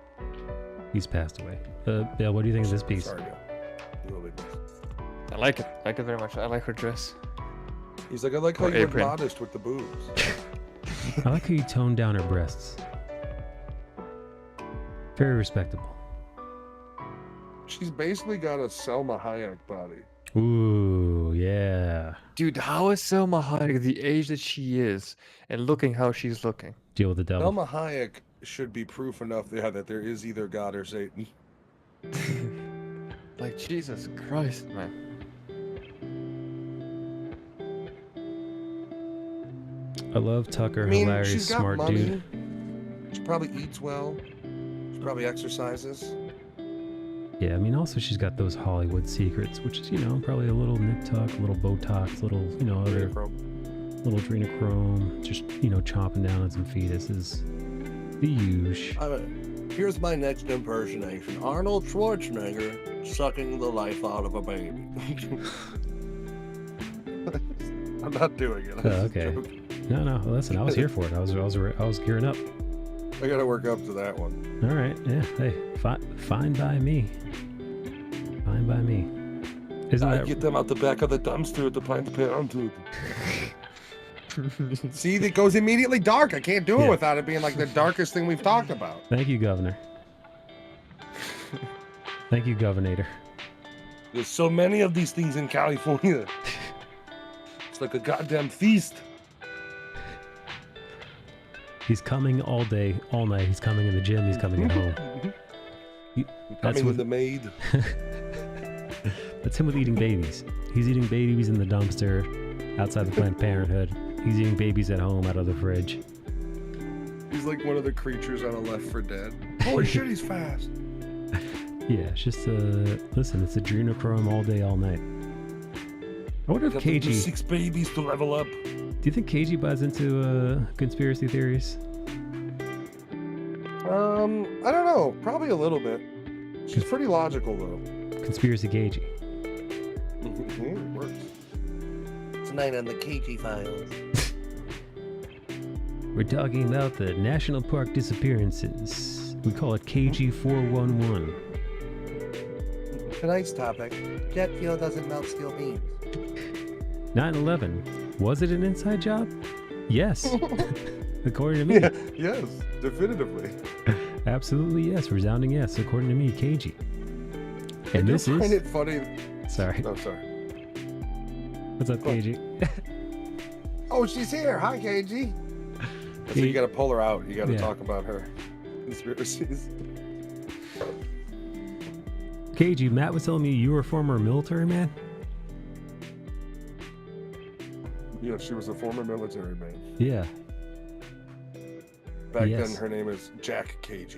[SPEAKER 1] He's passed away. Bale, what do you think of this piece?
[SPEAKER 7] Sorry, Bill. You will be missed.
[SPEAKER 5] I like it. I like it very much. I like her dress.
[SPEAKER 7] He's like, I like how
[SPEAKER 5] Or
[SPEAKER 7] you were
[SPEAKER 5] apron.
[SPEAKER 7] modest with the boobs.
[SPEAKER 1] I like how you toned down her breasts. Very respectable.
[SPEAKER 7] She's basically got a Selma Hayek body.
[SPEAKER 1] Ooh, yeah.
[SPEAKER 5] Dude, how is Selma Hayek the age that she is and looking how she's looking?
[SPEAKER 1] Deal with the devil.
[SPEAKER 7] Selma Hayek should be proof enough that there is either God or Satan.
[SPEAKER 5] Like, Jesus Christ, man.
[SPEAKER 1] I love Tucker,
[SPEAKER 7] I mean,
[SPEAKER 1] hilarious,
[SPEAKER 7] she's got
[SPEAKER 1] smart
[SPEAKER 7] money.
[SPEAKER 1] dude.
[SPEAKER 7] She probably eats well. She probably exercises.
[SPEAKER 1] Yeah, I mean, also she's got those Hollywood secrets, which is, you know, probably a little nip tuck, a little Botox, little, you know, other little adrenochrome, just, you know, chopping down on some fetuses. The huge.
[SPEAKER 8] Here's my next impersonation. Arnold Schwarzenegger sucking the life out of a baby.
[SPEAKER 7] I'm not doing it.
[SPEAKER 1] Oh, okay. No, listen, I was here for it. I was gearing up.
[SPEAKER 7] I gotta work up to that one.
[SPEAKER 1] All right, yeah, hey, fine by me. Fine by me. Isn't
[SPEAKER 8] I
[SPEAKER 1] that...
[SPEAKER 8] get them out the back of the dumpster at the Planned Parenthood.
[SPEAKER 7] See, it goes immediately dark. I can't do it
[SPEAKER 1] Yeah.
[SPEAKER 7] without it being like the darkest thing we've talked about.
[SPEAKER 1] Thank you, Governor. Thank you, Governator.
[SPEAKER 8] There's so many of these things in California. It's like a goddamn feast.
[SPEAKER 1] He's coming all day, all night. He's coming in the gym. He's coming at home. That's
[SPEAKER 8] Coming
[SPEAKER 1] what.
[SPEAKER 8] in the maid.
[SPEAKER 1] That's him with eating babies. He's eating babies in the dumpster outside the Planned Parenthood. He's eating babies at home out of the fridge.
[SPEAKER 7] He's like one of the creatures on a Left 4 Dead.
[SPEAKER 8] Holy shit, he's fast.
[SPEAKER 1] Yeah, it's just listen, it's adrenochrome all day, all night. I wonder if
[SPEAKER 8] Got to do
[SPEAKER 1] KG.
[SPEAKER 8] 6 babies to level up.
[SPEAKER 1] Do you think KG buys into conspiracy theories?
[SPEAKER 7] I don't know. Probably a little bit. She's pretty logical though.
[SPEAKER 1] Conspiracy KG.
[SPEAKER 7] It works.
[SPEAKER 8] Tonight on the KG Files.
[SPEAKER 1] We're talking about the National Park disappearances. We call it KG 411.
[SPEAKER 8] Tonight's topic: jet fuel doesn't melt steel beams.
[SPEAKER 1] 9/11. Was it an inside job? Yes. According to me.
[SPEAKER 7] Yeah, yes, definitively.
[SPEAKER 1] Absolutely yes. Resounding yes. According to me, KG. And this
[SPEAKER 7] I find
[SPEAKER 1] is.
[SPEAKER 7] it funny.
[SPEAKER 1] Sorry.
[SPEAKER 7] No, sorry.
[SPEAKER 1] What's up, KG?
[SPEAKER 7] Oh, she's here. Hi, KG. So you gotta pull her out. You gotta talk about her conspiracies.
[SPEAKER 1] KG, Matt was telling me you were a former military man?
[SPEAKER 7] Yeah, she was a former military man.
[SPEAKER 1] Yeah.
[SPEAKER 7] Back
[SPEAKER 1] Yes.
[SPEAKER 7] then, her name is Jack KG.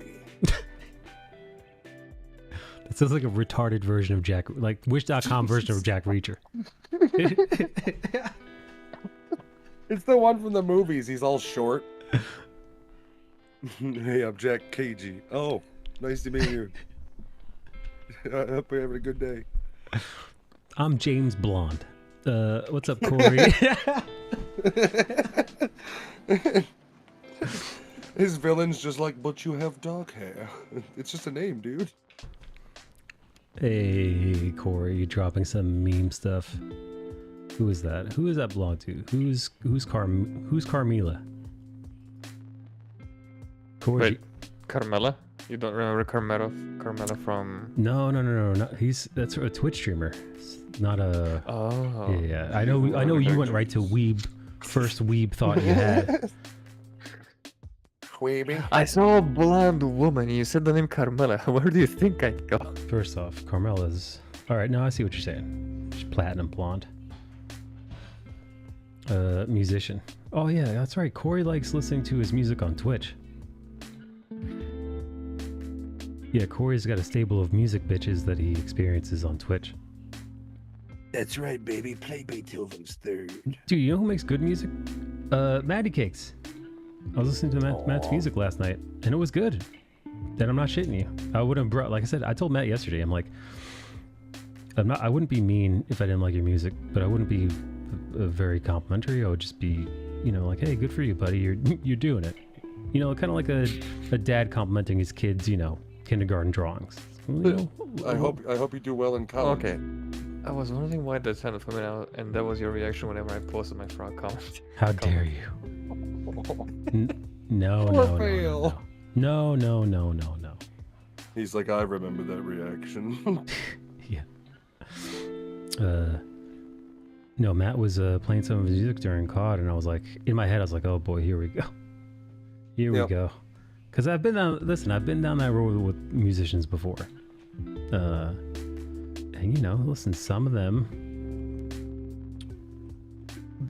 [SPEAKER 1] It sounds like a retarded version of Jack, like Wish.com version of Jack Reacher.
[SPEAKER 7] It's the one from the movies. He's all short. Hey, I'm Jack KG. Oh, nice to meet you. I hope you're having a good day.
[SPEAKER 1] I'm James Blonde. What's up, Corey?
[SPEAKER 7] His villain's just like, but you have dog hair. It's just a name, dude.
[SPEAKER 1] Hey, Corey, you dropping some meme stuff. Who is that? Who is that belong to? Who's Carmela? Corey.
[SPEAKER 5] Wait, Carmela? You don't remember Carmela from...
[SPEAKER 1] No. Not, that's a Twitch streamer. It's not a.
[SPEAKER 5] Oh.
[SPEAKER 1] Yeah. I know you went right to weeb. First weeb thought you had.
[SPEAKER 7] Weeby.
[SPEAKER 5] I saw a blonde woman. You said the name Carmela. Where do you think I'd go?
[SPEAKER 1] First off, Carmela's. All right, now I see what you're saying. She's platinum blonde. musician. Oh yeah, that's right. Corey likes listening to his music on Twitch. Yeah, Corey's got a stable of music bitches that he experiences on Twitch.
[SPEAKER 8] That's right, baby. Play Beethoven's Third.
[SPEAKER 1] Dude, you know who makes good music? Maddie Cakes. I was listening to Matt's music last night, and it was good. And I'm not shitting you. I would have brought, like I said, I told Matt yesterday, I'm like, I wouldn't be mean if I didn't like your music, but I wouldn't be very complimentary. I would just be, you know, like, hey, good for you, buddy. You're doing it. You know, kind of like a dad complimenting his kids, you know, kindergarten drawings. You know,
[SPEAKER 7] I hope you do well in college.
[SPEAKER 5] Okay. I was wondering why that sounded familiar, and that was your reaction whenever I posted my frog comment.
[SPEAKER 1] How dare you? No.
[SPEAKER 7] He's like, I remember that reaction.
[SPEAKER 1] Yeah. No, Matt was playing some of his music during COD, and I was like, in my head, I was like, oh boy, here we go. Here we go. Because I've been down that road with musicians before. And you know, listen, some of them,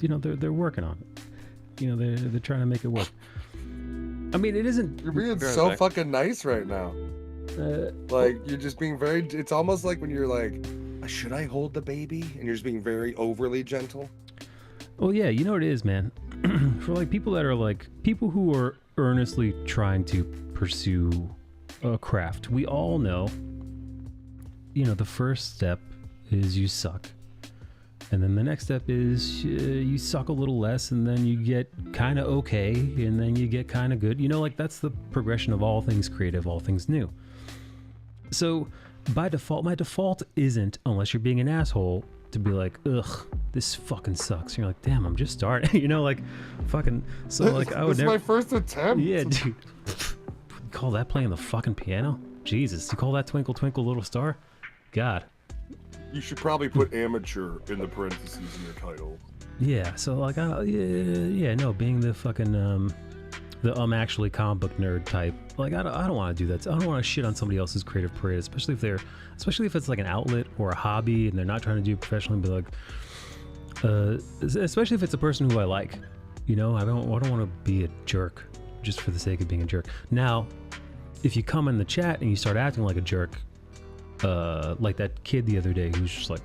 [SPEAKER 1] you know, they're working on it. You know, they're trying to make it work. I mean, it isn't.
[SPEAKER 7] You're being so fucking nice right now. Like, you're just being very. It's almost like when you're like, should I hold the baby? And you're just being very overly gentle.
[SPEAKER 1] Well, yeah, you know what it is, man. For like people that are like people who are earnestly trying to pursue a craft, we all know. You know, the first step is you suck. And then the next step is you suck a little less, and then you get kind of okay, and then you get kind of good. You know, like that's the progression of all things creative, all things new. So by default, my default isn't, unless you're being an asshole, to be like, ugh, this fucking sucks. And you're like, damn, I'm just starting. You know, like, fucking. So like, I would
[SPEAKER 7] this
[SPEAKER 1] never.
[SPEAKER 7] This is my first attempt.
[SPEAKER 1] Yeah, dude. You call that playing the fucking piano? Jesus, you call that Twinkle Twinkle Little Star? God.
[SPEAKER 7] You should probably put amateur in the parentheses in your title.
[SPEAKER 1] Yeah, so like, no, being the fucking the actually comic book nerd type. Like, I don't want to do that. I don't want to shit on somebody else's creative parade, especially if it's like an outlet or a hobby and they're not trying to do it professionally. But like, especially if it's a person who I like. You know, I don't want to be a jerk just for the sake of being a jerk. Now, if you come in the chat and you start acting like a jerk. Like that kid the other day who's just like,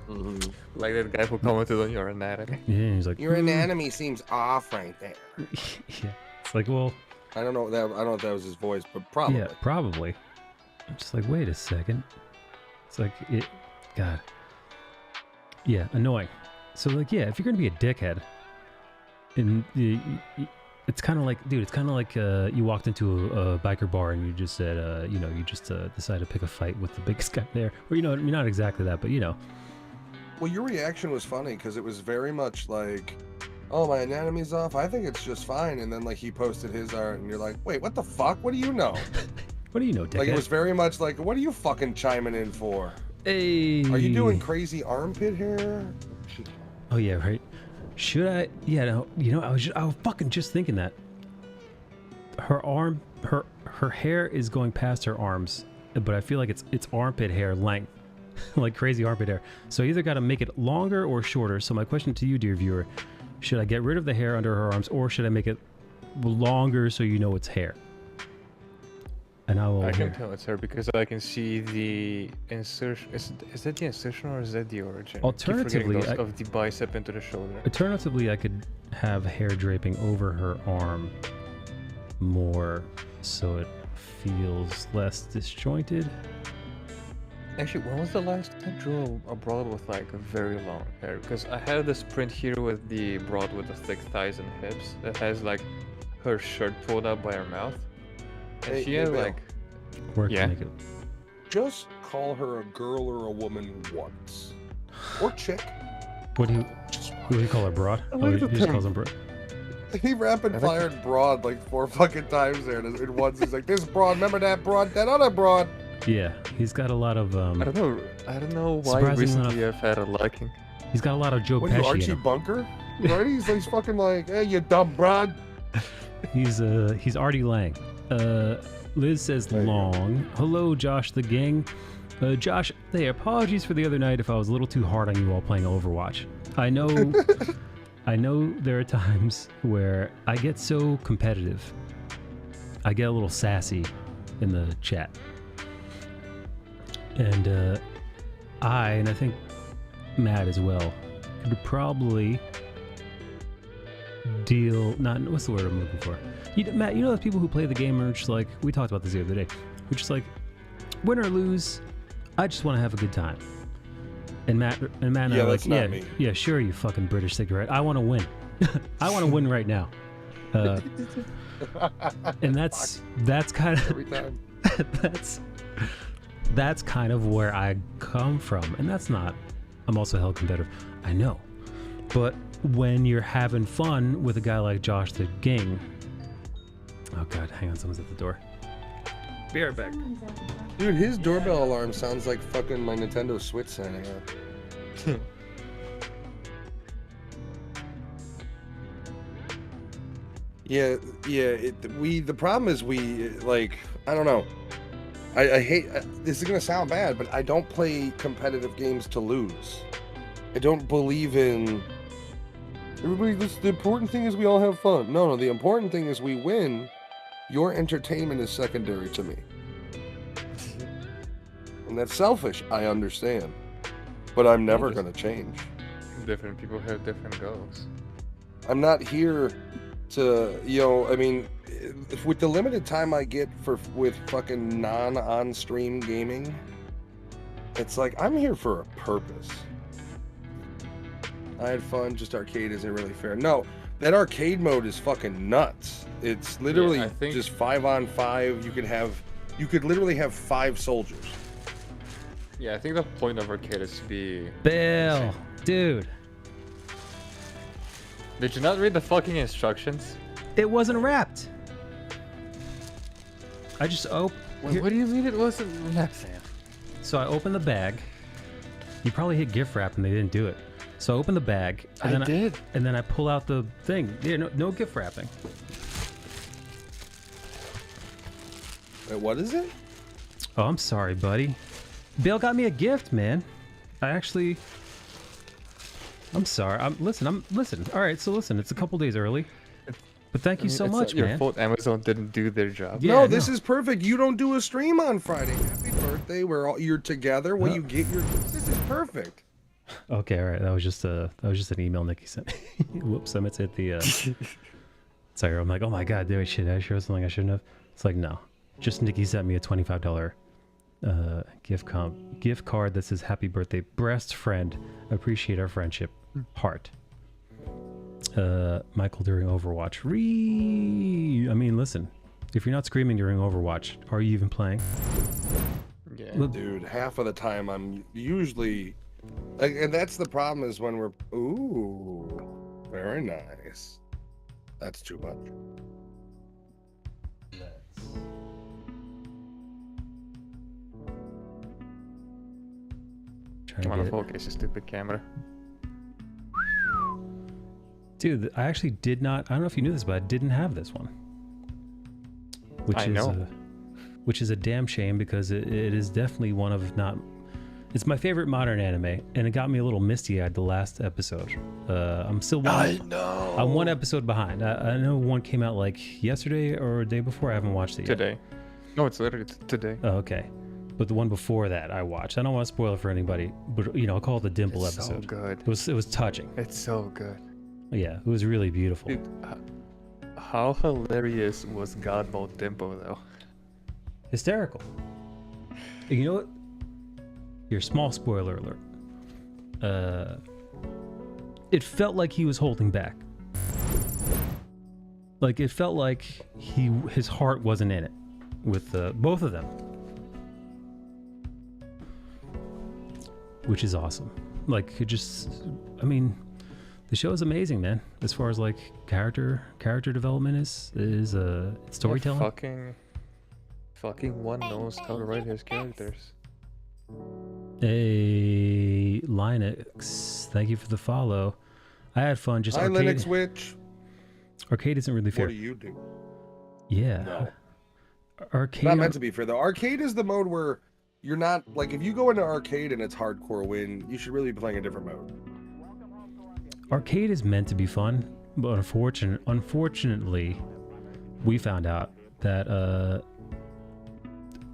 [SPEAKER 5] like that guy who commented on your anatomy.
[SPEAKER 1] Yeah, he's like,
[SPEAKER 7] your anatomy seems off right there.
[SPEAKER 1] Yeah, it's like, well,
[SPEAKER 7] I don't know if that was his voice, but probably.
[SPEAKER 1] Yeah, probably. I'm just like, wait a second. It's like God. Yeah, annoying. So like, yeah, if you're gonna be a dickhead, and it's kind of like, dude, it's kind of like you walked into a biker bar and you just said, you know, you just decided to pick a fight with the biggest guy there. Or, you know, you're not exactly that, but, you know.
[SPEAKER 7] Well, your reaction was funny because it was very much like, oh, my anatomy's off. I think it's just fine. And then, like, he posted his art and you're like, wait, what the fuck? What do you know?
[SPEAKER 1] What do you know, dickhead?
[SPEAKER 7] Like, it was very much like, what are you fucking chiming in for?
[SPEAKER 1] Hey.
[SPEAKER 7] Are you doing crazy armpit hair?
[SPEAKER 1] Oh, yeah, right. Should I? Yeah, no, you know, I was fucking just thinking that. Her hair is going past her arms, but I feel like it's armpit hair length, like crazy armpit hair. So I either got to make it longer or shorter. So my question to you, dear viewer, should I get rid of the hair under her arms, or should I make it longer so you know it's hair? And I
[SPEAKER 5] can tell it's her because I can see the insertion. Is that the insertion or is that the origin?
[SPEAKER 1] Alternatively,
[SPEAKER 5] of the bicep into the shoulder.
[SPEAKER 1] Alternatively, I could have hair draping over her arm more, so it feels less disjointed.
[SPEAKER 5] Actually, when was the last time I drew a broad with like a very long hair? Because I have this print here with the broad with the thick thighs and hips that has like her shirt pulled up by her mouth. And she had like,
[SPEAKER 1] work to make it.
[SPEAKER 7] Just call her a girl or a woman once, or chick.
[SPEAKER 1] What do you call her, broad? Oh, he just calls them broad.
[SPEAKER 7] He rapid fired broad like 4 fucking times there, and once he's like, this broad, remember that broad, that other broad.
[SPEAKER 1] Yeah, he's got a lot of
[SPEAKER 5] I don't know why recently I've had a liking.
[SPEAKER 1] He's got a lot of Joe
[SPEAKER 7] What
[SPEAKER 1] Pesci.
[SPEAKER 7] Are you, Archie
[SPEAKER 1] in him.
[SPEAKER 7] Bunker? Right? He's fucking like, hey, you dumb broad.
[SPEAKER 1] He's Artie Lang. Liz says long. Hello, Josh the gang. Josh, hey, apologies for the other night if I was a little too hard on you while playing Overwatch. I know I know there are times where I get so competitive. I get a little sassy in the chat. And I think Matt as well, could probably what's the word I'm looking for? Matt, you know those people who play the game and are just like, we talked about this the other day, we're just like, win or lose, I just want to have a good time. And Matt and I are like, yeah, sure, you fucking British cigarette. I want to win. I want to win right now. And that's kind of
[SPEAKER 5] Every time.
[SPEAKER 1] that's kind of where I come from. And I'm also hell competitive. I know. But when you're having fun with a guy like Josh the Gang, oh god, hang on, someone's at the door. Be right back.
[SPEAKER 2] Someone's at the door.
[SPEAKER 7] Dude, his doorbell alarm sounds like fucking my Nintendo Switch signing up. Yeah. The problem is I don't know. I hate, this is gonna sound bad, but I don't play competitive games to lose. I don't believe in the important thing is we all have fun. No, the important thing is we win. Your entertainment is secondary to me. And that's selfish, I understand. But I'm never gonna change.
[SPEAKER 5] Different people have different goals.
[SPEAKER 7] I'm not here to, I mean, with the limited time I get with fucking non-on-stream gaming, it's like I'm here for a purpose. I had fun, just arcade isn't really fair. No, that arcade mode is fucking nuts. It's literally just 5-on-5. You could literally have 5 soldiers.
[SPEAKER 5] Yeah, I think the point of arcade is to be...
[SPEAKER 1] Bill, dude.
[SPEAKER 5] Did you not read the fucking instructions?
[SPEAKER 1] It wasn't wrapped. I just
[SPEAKER 5] What do you mean it wasn't wrapped, Sam?
[SPEAKER 1] So I opened the bag. You probably hit gift wrap and they didn't do it. So I open the bag. And
[SPEAKER 5] I did.
[SPEAKER 1] And then I pull out the thing. Yeah, no gift wrapping.
[SPEAKER 7] Wait, what is it?
[SPEAKER 1] Oh, I'm sorry, buddy. Bill got me a gift, man. I'm sorry. Listen. All right, so listen. It's a couple days early. But thank you so much,
[SPEAKER 5] your
[SPEAKER 1] man.
[SPEAKER 5] fault Amazon didn't do their job.
[SPEAKER 1] Yeah,
[SPEAKER 7] No, this is perfect. You don't do a stream on Friday. Happy birthday. You're together when you get your... This is perfect.
[SPEAKER 1] Okay, all right. That was just an email Nikki sent me. Whoops, I meant to hit the sorry, I'm like, oh my god, dude, shit, I showed something I shouldn't have. It's like, no. Just Nikki sent me a $25 gift card that says happy birthday, best friend. Appreciate our friendship. Heart. Michael during Overwatch. I mean, listen. If you're not screaming during Overwatch, are you even playing?
[SPEAKER 5] Yeah.
[SPEAKER 7] Dude, half of the time I'm usually... And that's the problem is when we're... Ooh, very nice. That's too much.
[SPEAKER 5] I want to focus your stupid camera.
[SPEAKER 1] Dude, I actually did not... I don't know if you knew this, but I didn't have this one. Which is a damn shame because it is definitely one of not... It's my favorite modern anime, and it got me a little misty-eyed the last episode. I'm still one...
[SPEAKER 5] I know!
[SPEAKER 1] I'm one episode behind. I know one came out like yesterday or a day before. I haven't watched it yet.
[SPEAKER 5] Today. No, it's literally today.
[SPEAKER 1] Oh, okay. But the one before that I watched. I don't want to spoil it for anybody, but I'll call it the Dimple
[SPEAKER 5] It's
[SPEAKER 1] episode.
[SPEAKER 5] so good.
[SPEAKER 1] It was touching.
[SPEAKER 5] It's so good.
[SPEAKER 1] Yeah, it was really beautiful.
[SPEAKER 5] Dude, how hilarious was God Mode Dimple though?
[SPEAKER 1] Hysterical. You know what? Your small spoiler alert. It felt like he was holding back. Like it felt like his heart wasn't in it with both of them. Which is awesome. Like the show is amazing, man. As far as like character development is storytelling.
[SPEAKER 5] Yeah, fucking one knows how to write his characters.
[SPEAKER 1] Hey, Linux, thank you for the follow. I had fun. Just
[SPEAKER 7] Hi,
[SPEAKER 1] arcade.
[SPEAKER 7] Linux Witch.
[SPEAKER 1] Arcade isn't really fair.
[SPEAKER 7] What do you do?
[SPEAKER 1] Yeah.
[SPEAKER 7] No.
[SPEAKER 1] Arcade.
[SPEAKER 7] Not meant to be fair though. Arcade is the mode where you're not like if you go into arcade and it's hardcore win, you should really be playing a different mode.
[SPEAKER 1] arcade is meant to be fun, but unfortunately, we found out that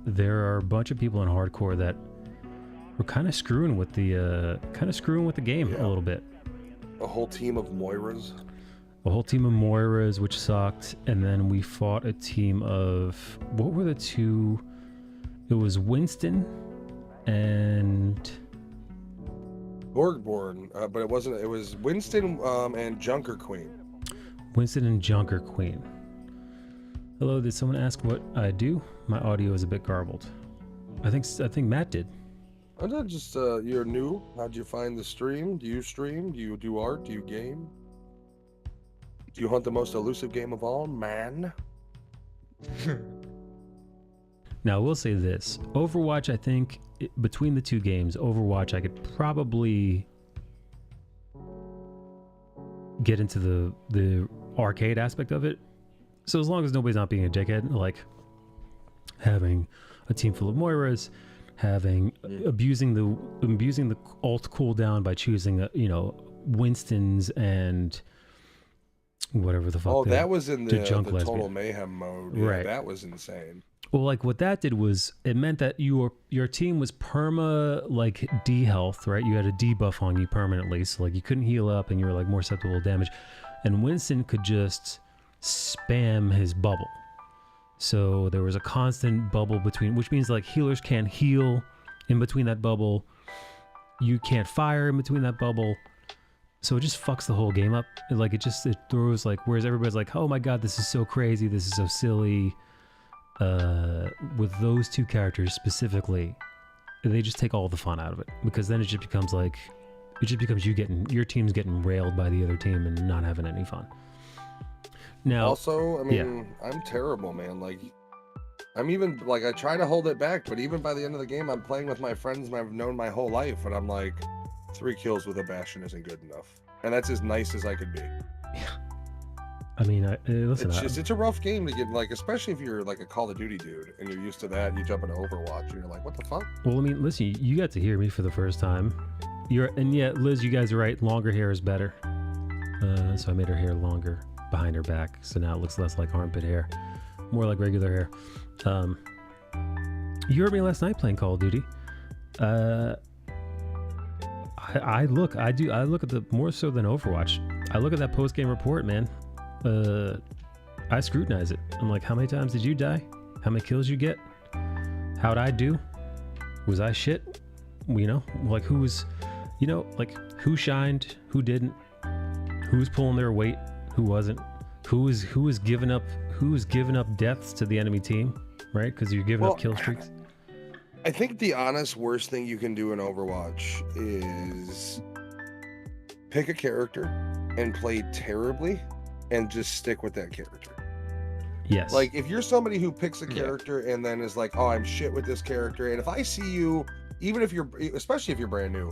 [SPEAKER 1] there are a bunch of people in hardcore that were kind of screwing with the game a little bit.
[SPEAKER 7] A whole team of Moiras.
[SPEAKER 1] A whole team of Moiras, which sucked, and then we fought a team of, what were the two? It was Winston and
[SPEAKER 7] Borgborn, but it wasn't. It was Winston and Junker Queen.
[SPEAKER 1] Winston and Junker Queen. Hello, did someone ask what I do? My audio is a bit garbled. I think Matt did.
[SPEAKER 7] I'm not just you're new. How'd you find the stream? Do you stream? Do you do art? Do you game? Do you hunt the most elusive game of all, man?
[SPEAKER 1] Now, I will say this. Overwatch, I think, between the two games, Overwatch, I could probably get into the arcade aspect of it. So as long as nobody's not being a dickhead, like having a team full of Moiras, abusing the alt cooldown by choosing Winston's and whatever the fuck.
[SPEAKER 7] Oh, that was in the
[SPEAKER 1] lesbian.
[SPEAKER 7] Total Mayhem mode. Yeah,
[SPEAKER 1] Right.
[SPEAKER 7] That was insane.
[SPEAKER 1] Well, like what that did was it meant that your team was perma like D health, right? You had a debuff on you permanently, so like you couldn't heal up and you were like more susceptible to damage. And Winston could just spam his bubble. So there was a constant bubble between, which means like healers can't heal in between that bubble. You can't fire in between that bubble. So it just fucks the whole game up. It throws like, whereas everybody's like, oh my god, this is so crazy, this is so silly. With those two characters specifically, they just take all the fun out of it, because then it just becomes your team's getting railed by the other team and not having any fun. Now,
[SPEAKER 7] Also, I mean, I'm terrible, man. Like, I'm even like, I try to hold it back, but even by the end of the game, I'm playing with my friends I've known my whole life, and I'm like, 3 kills with a Bastion isn't good enough, and that's as nice as I could be.
[SPEAKER 1] yeah. I mean, listen.
[SPEAKER 7] It's a rough game to get, like, especially if you're like a Call of Duty dude and you're used to that. You jump into Overwatch and you're like, what the fuck?
[SPEAKER 1] Well, I mean, listen, you got to hear me for the first time. Liz, you guys are right. Longer hair is better. So I made her hair longer behind her back, so now it looks less like armpit hair, more like regular hair. You heard me last night playing Call of Duty. I look at the more so than Overwatch. I look at that post game report, man. I scrutinize it. I'm like, how many times did you die? How many kills you get? How'd I do? Was I shit? Like who shined, who didn't, who's pulling their weight, who wasn't, who was giving up deaths to the enemy team, right? Because you're giving up kill streaks.
[SPEAKER 7] I think the honest worst thing you can do in Overwatch is pick a character and play terribly and just stick with that character.
[SPEAKER 1] Yes.
[SPEAKER 7] Like, if you're somebody who picks a character and then is like, oh, I'm shit with this character, and if I see you, especially if you're brand new,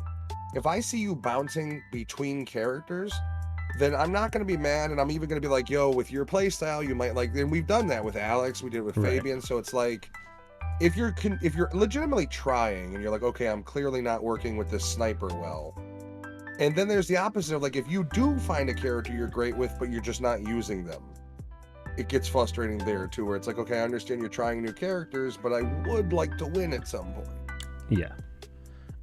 [SPEAKER 7] if I see you bouncing between characters, then I'm not going to be mad, and I'm even going to be like, yo, with your playstyle, you might like, and we've done that with Alex, we did it with Fabian, so it's like, if you're legitimately trying and you're like, okay, I'm clearly not working with this sniper well. And then there's the opposite of like, if you do find a character you're great with, but you're just not using them, it gets frustrating there too, where it's like, okay, I understand you're trying new characters, but I would like to win at some point. Yeah.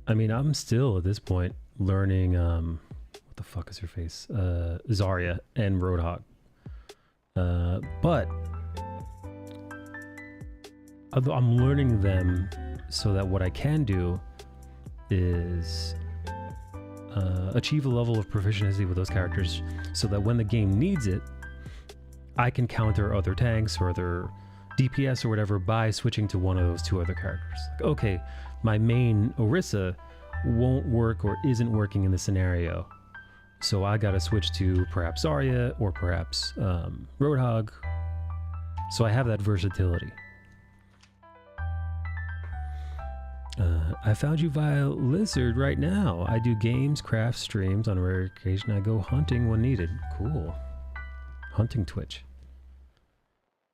[SPEAKER 1] I mean, I'm still at this point learning, what the fuck is her face? Zarya and Roadhog. But I'm learning them so that what I can do is achieve a level of proficiency with those characters so that when the game needs it, I can counter other tanks or other DPS or whatever by switching to one of those two other characters. Like, okay, my main Orisa won't work or isn't working in the scenario, so I gotta switch to perhaps Zarya or perhaps Roadhog, so I have that versatility. I found you via Lizard right now. I do games, craft, streams. On a rare occasion, I go hunting when needed. Cool. Hunting Twitch.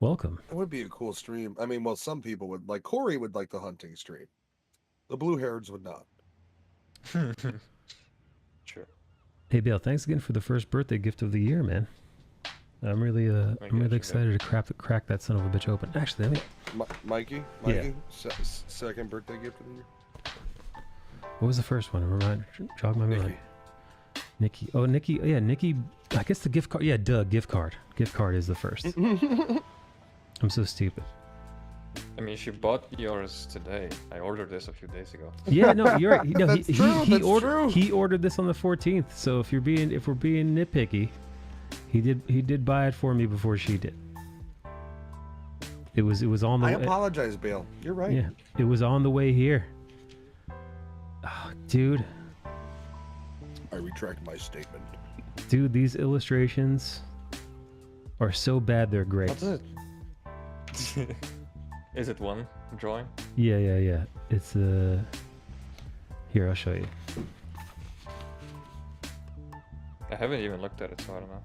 [SPEAKER 1] Welcome.
[SPEAKER 7] It would be a cool stream. I mean, well, some people would like. Corey would like the hunting stream. The blue hairs would not.
[SPEAKER 5] Sure.
[SPEAKER 1] Hey Bale, thanks again for the first birthday gift of the year, man. I'm really excited to crack that son of a bitch open. Actually, let me.
[SPEAKER 7] Mikey,
[SPEAKER 1] Yeah.
[SPEAKER 7] Second birthday gift of the year.
[SPEAKER 1] What was the first one? Jog my memory. Nikki. Oh, Nikki. Yeah, Nikki. I guess the gift card. Yeah, gift card. Gift card is the first. I'm so stupid.
[SPEAKER 5] I mean, she bought yours today. I ordered this a few days ago.
[SPEAKER 1] Yeah, no, you're right. No,
[SPEAKER 7] That's true,
[SPEAKER 1] he ordered this on the 14th. So if we're being nitpicky, he did buy it for me before she did. It was on the.
[SPEAKER 7] I apologize, Bale. You're right.
[SPEAKER 1] Yeah, it was on the way here. Oh, dude.
[SPEAKER 7] I retract my statement.
[SPEAKER 1] Dude, these illustrations are so bad they're great.
[SPEAKER 5] What is it? Is it one drawing?
[SPEAKER 1] Yeah. It's here, I'll show you.
[SPEAKER 5] I haven't even looked at it, so I don't know.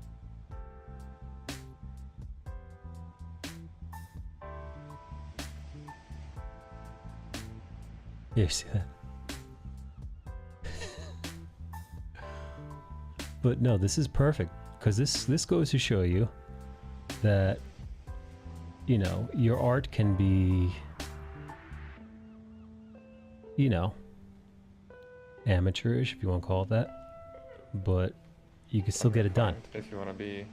[SPEAKER 1] Yeah, you see that? But no, this is perfect because this goes to show you that, you know, your art can be, you know, amateurish, if you want to call it that, but you can still get it done.
[SPEAKER 5] If you want to be,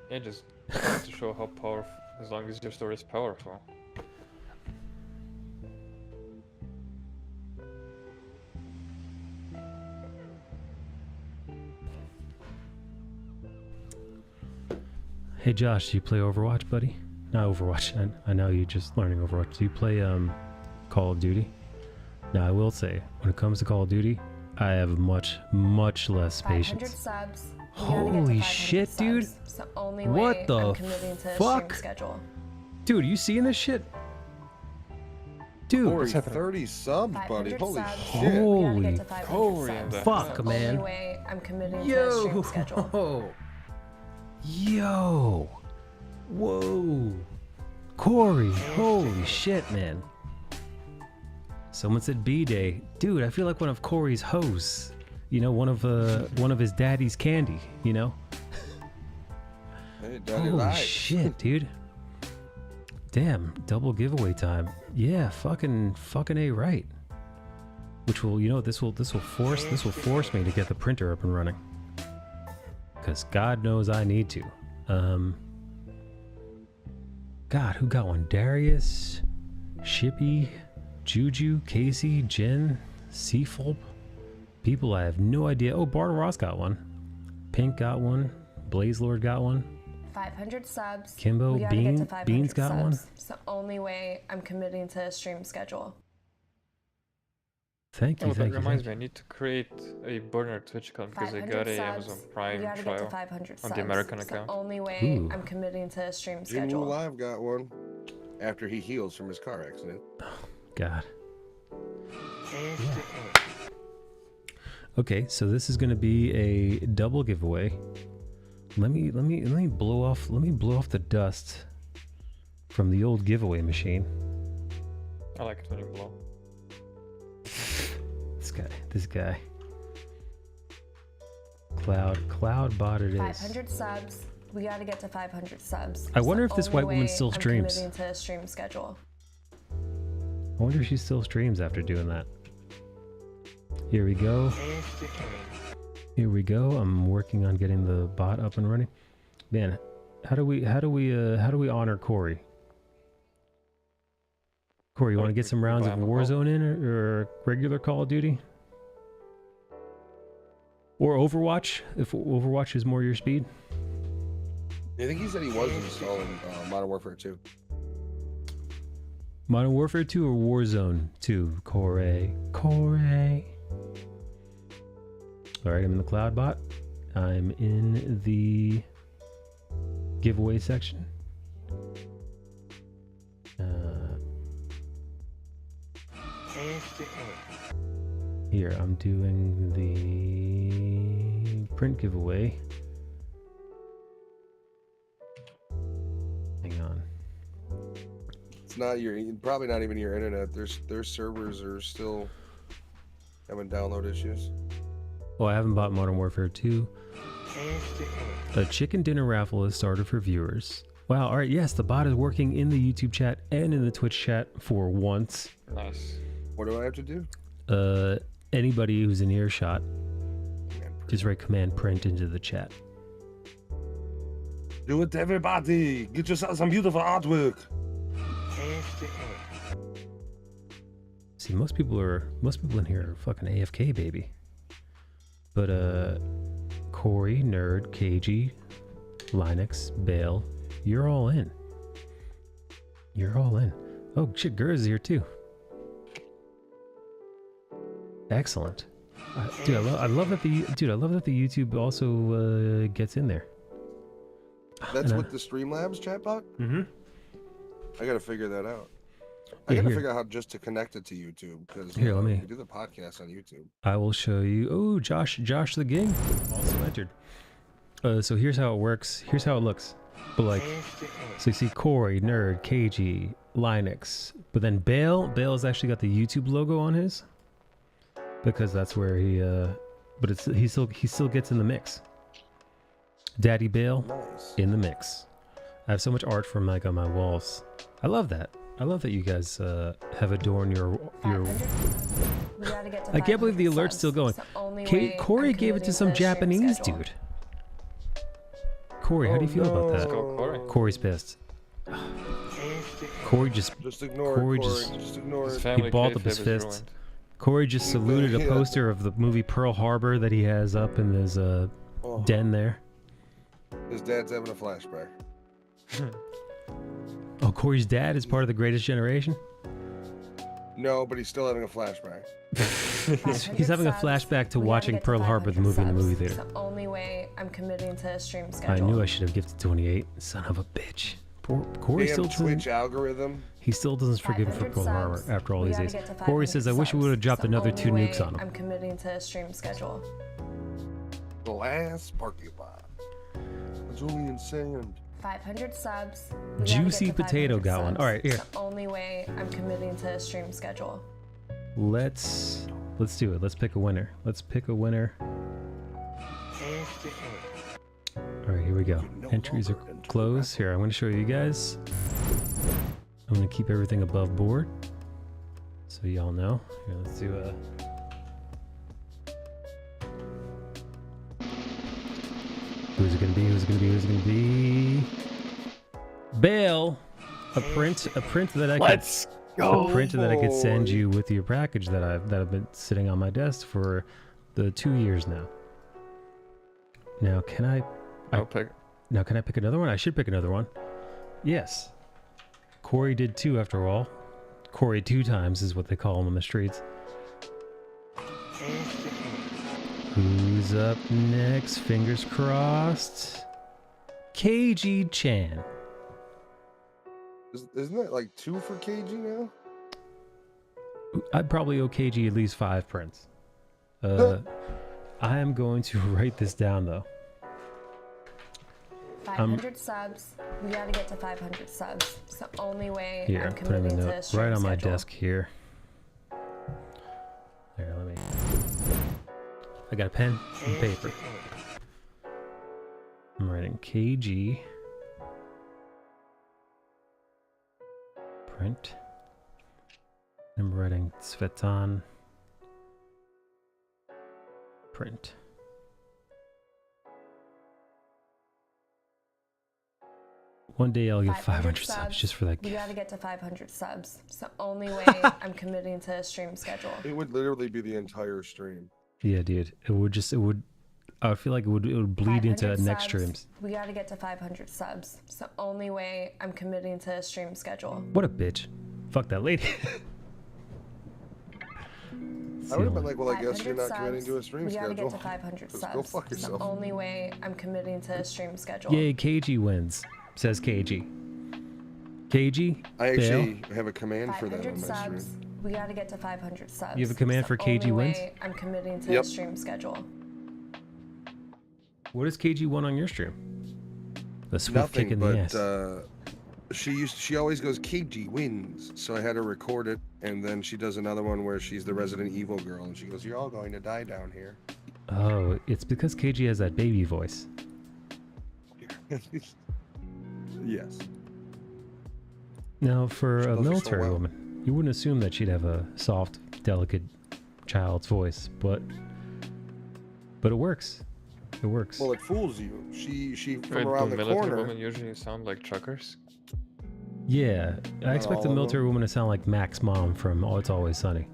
[SPEAKER 5] yeah, just to show how powerful, as long as your story is powerful.
[SPEAKER 1] Hey Josh, do you play Overwatch, buddy? Not Overwatch. I know you're just learning Overwatch. Do you play Call of Duty? Now I will say, when it comes to Call of Duty, I have much less
[SPEAKER 6] 500
[SPEAKER 1] patience.
[SPEAKER 6] subs.
[SPEAKER 1] Holy shit, dude!
[SPEAKER 6] It's the only
[SPEAKER 1] What
[SPEAKER 6] way
[SPEAKER 1] the
[SPEAKER 6] I'm committing to a
[SPEAKER 1] fuck?
[SPEAKER 6] stream schedule.
[SPEAKER 1] Dude, you seeing this shit? Dude,
[SPEAKER 7] Corey, 30 subs, buddy.
[SPEAKER 6] 500
[SPEAKER 7] Holy
[SPEAKER 6] subs.
[SPEAKER 7] shit.
[SPEAKER 6] We gotta
[SPEAKER 1] Holy
[SPEAKER 6] get to 500
[SPEAKER 5] Corey,
[SPEAKER 6] subs.
[SPEAKER 1] fuck,
[SPEAKER 6] It's the
[SPEAKER 1] man.
[SPEAKER 6] only way I'm committing to a stream schedule.
[SPEAKER 1] Yo! Whoa! Corey, holy shit, man. Someone said B-Day. Dude, I feel like one of Corey's hosts. You know, one of his daddy's candy, you know?
[SPEAKER 7] Hey, Daddy
[SPEAKER 1] Holy
[SPEAKER 7] lied.
[SPEAKER 1] shit, dude. Damn, double giveaway time. Yeah, fucking A right. Which will, you know, this will force me to get the printer up and running. Cause God knows I need to. God, who got one? Darius, Shippy, Juju, Casey, Jen, Seafulp. People I have no idea. Oh, Bart Ross got one. Pink got one. Blazelord got one.
[SPEAKER 6] 500 subs.
[SPEAKER 1] Kimbo,
[SPEAKER 6] We gotta get to 500
[SPEAKER 1] Beans got
[SPEAKER 6] subs.
[SPEAKER 1] one.
[SPEAKER 6] It's the only way I'm committing to a stream schedule.
[SPEAKER 1] Thank you,
[SPEAKER 5] Oh, that
[SPEAKER 1] thank you.
[SPEAKER 5] reminds
[SPEAKER 1] Thank
[SPEAKER 5] me, I need to create a burner Twitch account because I
[SPEAKER 6] 500
[SPEAKER 5] got a
[SPEAKER 6] subs.
[SPEAKER 5] Amazon
[SPEAKER 6] We
[SPEAKER 5] Prime
[SPEAKER 6] gotta get to
[SPEAKER 5] trial
[SPEAKER 6] 500
[SPEAKER 5] on
[SPEAKER 6] subs.
[SPEAKER 5] the American
[SPEAKER 6] It's
[SPEAKER 5] account.
[SPEAKER 6] the only way
[SPEAKER 1] Ooh.
[SPEAKER 6] I'm committing to a stream
[SPEAKER 7] Jinwoo
[SPEAKER 6] schedule.
[SPEAKER 7] Live got one after he heals from his car accident.
[SPEAKER 1] you. God. Okay, so this is going to be a double giveaway. Let me blow off the dust from the old giveaway machine.
[SPEAKER 5] I like it when you blow.
[SPEAKER 1] This guy. Cloud bot it is.
[SPEAKER 6] 500 subs. We gotta get to 500 subs.
[SPEAKER 1] I
[SPEAKER 6] It's
[SPEAKER 1] wonder
[SPEAKER 6] the
[SPEAKER 1] if this
[SPEAKER 6] only
[SPEAKER 1] white woman
[SPEAKER 6] way
[SPEAKER 1] still
[SPEAKER 6] I'm
[SPEAKER 1] streams.
[SPEAKER 6] committing to a stream schedule.
[SPEAKER 1] I wonder if she still streams after doing that. Here we go. Here we go. I'm working on getting the bot up and running. Man, how do we honor Corey? Corey, you want to get some rounds of Warzone in or regular Call of Duty? Or Overwatch, if Overwatch is more your speed?
[SPEAKER 7] I think he said he was installing Modern Warfare 2.
[SPEAKER 1] Modern Warfare 2 or Warzone 2? Corey. Alright, I'm in the cloud bot. I'm in the giveaway section. Here, I'm doing the print giveaway. Hang on.
[SPEAKER 7] It's not probably not even your internet. Their servers are still having download issues.
[SPEAKER 1] Oh, I haven't bought Modern Warfare 2. A chicken dinner raffle has started for viewers. Wow, alright, yes, the bot is working in the YouTube chat and in the Twitch chat for once.
[SPEAKER 5] Nice.
[SPEAKER 7] What do I have to do?
[SPEAKER 1] Anybody who's in earshot, just write command print into the chat.
[SPEAKER 8] Do it, everybody. Get yourself some beautiful artwork.
[SPEAKER 1] See, most people in here are fucking AFK, baby. But Corey, Nerd, KG, Linux, Bale, you're all in. You're all in. Oh shit, Gurr is here too. Excellent. Dude, I love that the YouTube also gets in there.
[SPEAKER 7] That's with the Streamlabs chatbot?
[SPEAKER 1] Mm-hmm.
[SPEAKER 7] I gotta figure that out. I
[SPEAKER 1] Yeah,
[SPEAKER 7] gotta
[SPEAKER 1] here.
[SPEAKER 7] figure out how just to connect it to YouTube because
[SPEAKER 1] Here, let me-
[SPEAKER 7] we do the podcast on YouTube.
[SPEAKER 1] I will show you. Oh, Josh the Ging also entered. So here's how it works. Here's how it looks. But like, so you see Corey, Nerd, KG, Linux, but then Bale's actually got the YouTube logo on his because that's where he. But he still gets in the mix. Daddy Bale
[SPEAKER 7] Nice.
[SPEAKER 1] in the mix. I have so much art from Mike on my walls. I love that. I love that you guys have adorned your. I can't believe the alert's still going. Corey gave it to some Japanese dude. Corey, how do you feel about that?
[SPEAKER 5] Let's go, Corey.
[SPEAKER 1] Corey's pissed. Corey just
[SPEAKER 7] ignore
[SPEAKER 1] Corey
[SPEAKER 7] it,
[SPEAKER 1] just-
[SPEAKER 7] just ignore
[SPEAKER 5] His
[SPEAKER 7] it.
[SPEAKER 5] family
[SPEAKER 1] balled
[SPEAKER 5] kayfabe
[SPEAKER 1] up his
[SPEAKER 5] is
[SPEAKER 1] fists.
[SPEAKER 5] ruined.
[SPEAKER 1] Corey just saluted a
[SPEAKER 7] Yeah.
[SPEAKER 1] poster of the movie Pearl Harbor that he has up in his
[SPEAKER 7] Oh,
[SPEAKER 1] den there.
[SPEAKER 7] his dad's having a flashback.
[SPEAKER 1] Oh, Corey's dad is part of the Greatest Generation.
[SPEAKER 7] No, but he's still having a flashback.
[SPEAKER 1] He's having a flashback to watching Pearl Harbor, the movie, in the movie theater.
[SPEAKER 6] It's the only way I'm committing to a stream
[SPEAKER 1] I
[SPEAKER 6] schedule.
[SPEAKER 1] knew I should have gifted 28. Son of a bitch. Poor Corey
[SPEAKER 7] Damn
[SPEAKER 1] still
[SPEAKER 7] Twitch algorithm.
[SPEAKER 1] he still doesn't forgive him for
[SPEAKER 6] 500
[SPEAKER 1] Pearl Harbor
[SPEAKER 6] subs.
[SPEAKER 1] after all
[SPEAKER 6] We
[SPEAKER 1] these
[SPEAKER 6] gotta
[SPEAKER 1] days.
[SPEAKER 6] get to
[SPEAKER 1] Corey says, "I
[SPEAKER 6] 500
[SPEAKER 1] wish we would have
[SPEAKER 6] subs.
[SPEAKER 1] dropped
[SPEAKER 6] It's the
[SPEAKER 1] another 2
[SPEAKER 6] only
[SPEAKER 1] nukes
[SPEAKER 6] way
[SPEAKER 1] on him."
[SPEAKER 6] I'm committing to a stream schedule.
[SPEAKER 7] The last porcupine. Julian Sand.
[SPEAKER 6] 500 subs. We gotta
[SPEAKER 1] Juicy
[SPEAKER 6] get to
[SPEAKER 1] Potato
[SPEAKER 6] 500
[SPEAKER 1] got one.
[SPEAKER 6] subs.
[SPEAKER 1] All right, here.
[SPEAKER 6] It's the only way I'm committing to a stream schedule.
[SPEAKER 1] Let's do it. Let's pick a winner. Let's pick a winner. All right, here we go. Entries are closed. Here, I'm going to show you guys. I'm going to keep everything above board, so y'all know. Here, let's do a. Who's it gonna be? Who's it gonna be? Who's it gonna be? Bale, a print that I
[SPEAKER 5] Let's go.
[SPEAKER 1] a print that I could send you with your package that I've been sitting on my desk for the 2 years now. Now can I
[SPEAKER 5] I'll pick.
[SPEAKER 1] now can I pick another one? I should pick another one. Yes. Corey did too, after all. Corey 2 times is what they call him on the streets. Who's up next? Fingers crossed. KG Chan.
[SPEAKER 7] Isn't that like 2 for KG now?
[SPEAKER 1] I'd probably owe KG at least 5 prints. I am going to write this down though.
[SPEAKER 6] 500 subs. We gotta get to 500 subs. It's the only way
[SPEAKER 1] Here,
[SPEAKER 6] I'm
[SPEAKER 1] put him in
[SPEAKER 6] committing to a
[SPEAKER 1] the
[SPEAKER 6] stream
[SPEAKER 1] right on my
[SPEAKER 6] schedule.
[SPEAKER 1] desk here. There, let me. I got a pen and paper. I'm writing KG. Print. I'm writing Svetan. Print. One day I'll get 500 subs just for that
[SPEAKER 6] We
[SPEAKER 1] gift.
[SPEAKER 6] gotta get to 500 subs. It's the only way I'm committing to a stream schedule.
[SPEAKER 7] It would literally be the entire stream.
[SPEAKER 1] Yeah, dude. It would. I would feel like it would bleed into
[SPEAKER 6] 500
[SPEAKER 1] next
[SPEAKER 6] subs.
[SPEAKER 1] streams.
[SPEAKER 6] We gotta get to 500 subs. It's the only way I'm committing to a stream schedule.
[SPEAKER 1] What a bitch. Fuck that lady.
[SPEAKER 7] I would have been like, well, I guess
[SPEAKER 6] 500
[SPEAKER 7] you're not
[SPEAKER 6] subs.
[SPEAKER 7] committing to a stream
[SPEAKER 6] We gotta
[SPEAKER 7] schedule.
[SPEAKER 6] get to 500
[SPEAKER 7] Just
[SPEAKER 6] subs.
[SPEAKER 7] go fuck
[SPEAKER 6] It's the
[SPEAKER 7] yourself.
[SPEAKER 6] only way I'm committing to a stream schedule.
[SPEAKER 1] Yay, KG wins, says KG. KG,
[SPEAKER 7] I
[SPEAKER 1] Bale,
[SPEAKER 7] actually have a command for that
[SPEAKER 6] 500
[SPEAKER 7] on my
[SPEAKER 6] subs.
[SPEAKER 7] stream.
[SPEAKER 6] We gotta get to 500 subs.
[SPEAKER 1] You have a command
[SPEAKER 6] It's
[SPEAKER 1] for
[SPEAKER 6] the
[SPEAKER 1] KG
[SPEAKER 6] only
[SPEAKER 1] wins?
[SPEAKER 6] way I'm committing to
[SPEAKER 7] Yep.
[SPEAKER 6] a stream schedule.
[SPEAKER 1] what is KG won on your stream? The swift kick
[SPEAKER 7] Nothing,
[SPEAKER 1] in the
[SPEAKER 7] but
[SPEAKER 1] ass.
[SPEAKER 7] she always goes KG wins, so I had her record it, and then she does another one where she's the Resident Evil girl, and she goes, "You're all going to die down here."
[SPEAKER 1] Oh, it's because KG has that baby voice.
[SPEAKER 7] Yes.
[SPEAKER 1] Now, for
[SPEAKER 7] She
[SPEAKER 1] a
[SPEAKER 7] does it so
[SPEAKER 1] military
[SPEAKER 7] well.
[SPEAKER 1] woman, you wouldn't assume that she'd have a soft, delicate child's voice, but it works. It works.
[SPEAKER 7] Well, it fools you. She from
[SPEAKER 5] Wait,
[SPEAKER 7] around
[SPEAKER 5] do
[SPEAKER 7] the
[SPEAKER 5] military
[SPEAKER 7] corner.
[SPEAKER 5] women usually sound like truckers?
[SPEAKER 1] Yeah, I
[SPEAKER 7] Not
[SPEAKER 1] expect
[SPEAKER 7] all
[SPEAKER 1] the
[SPEAKER 7] of
[SPEAKER 1] military
[SPEAKER 7] them.
[SPEAKER 1] woman to sound like Mac's mom from Oh, It's Always Sunny.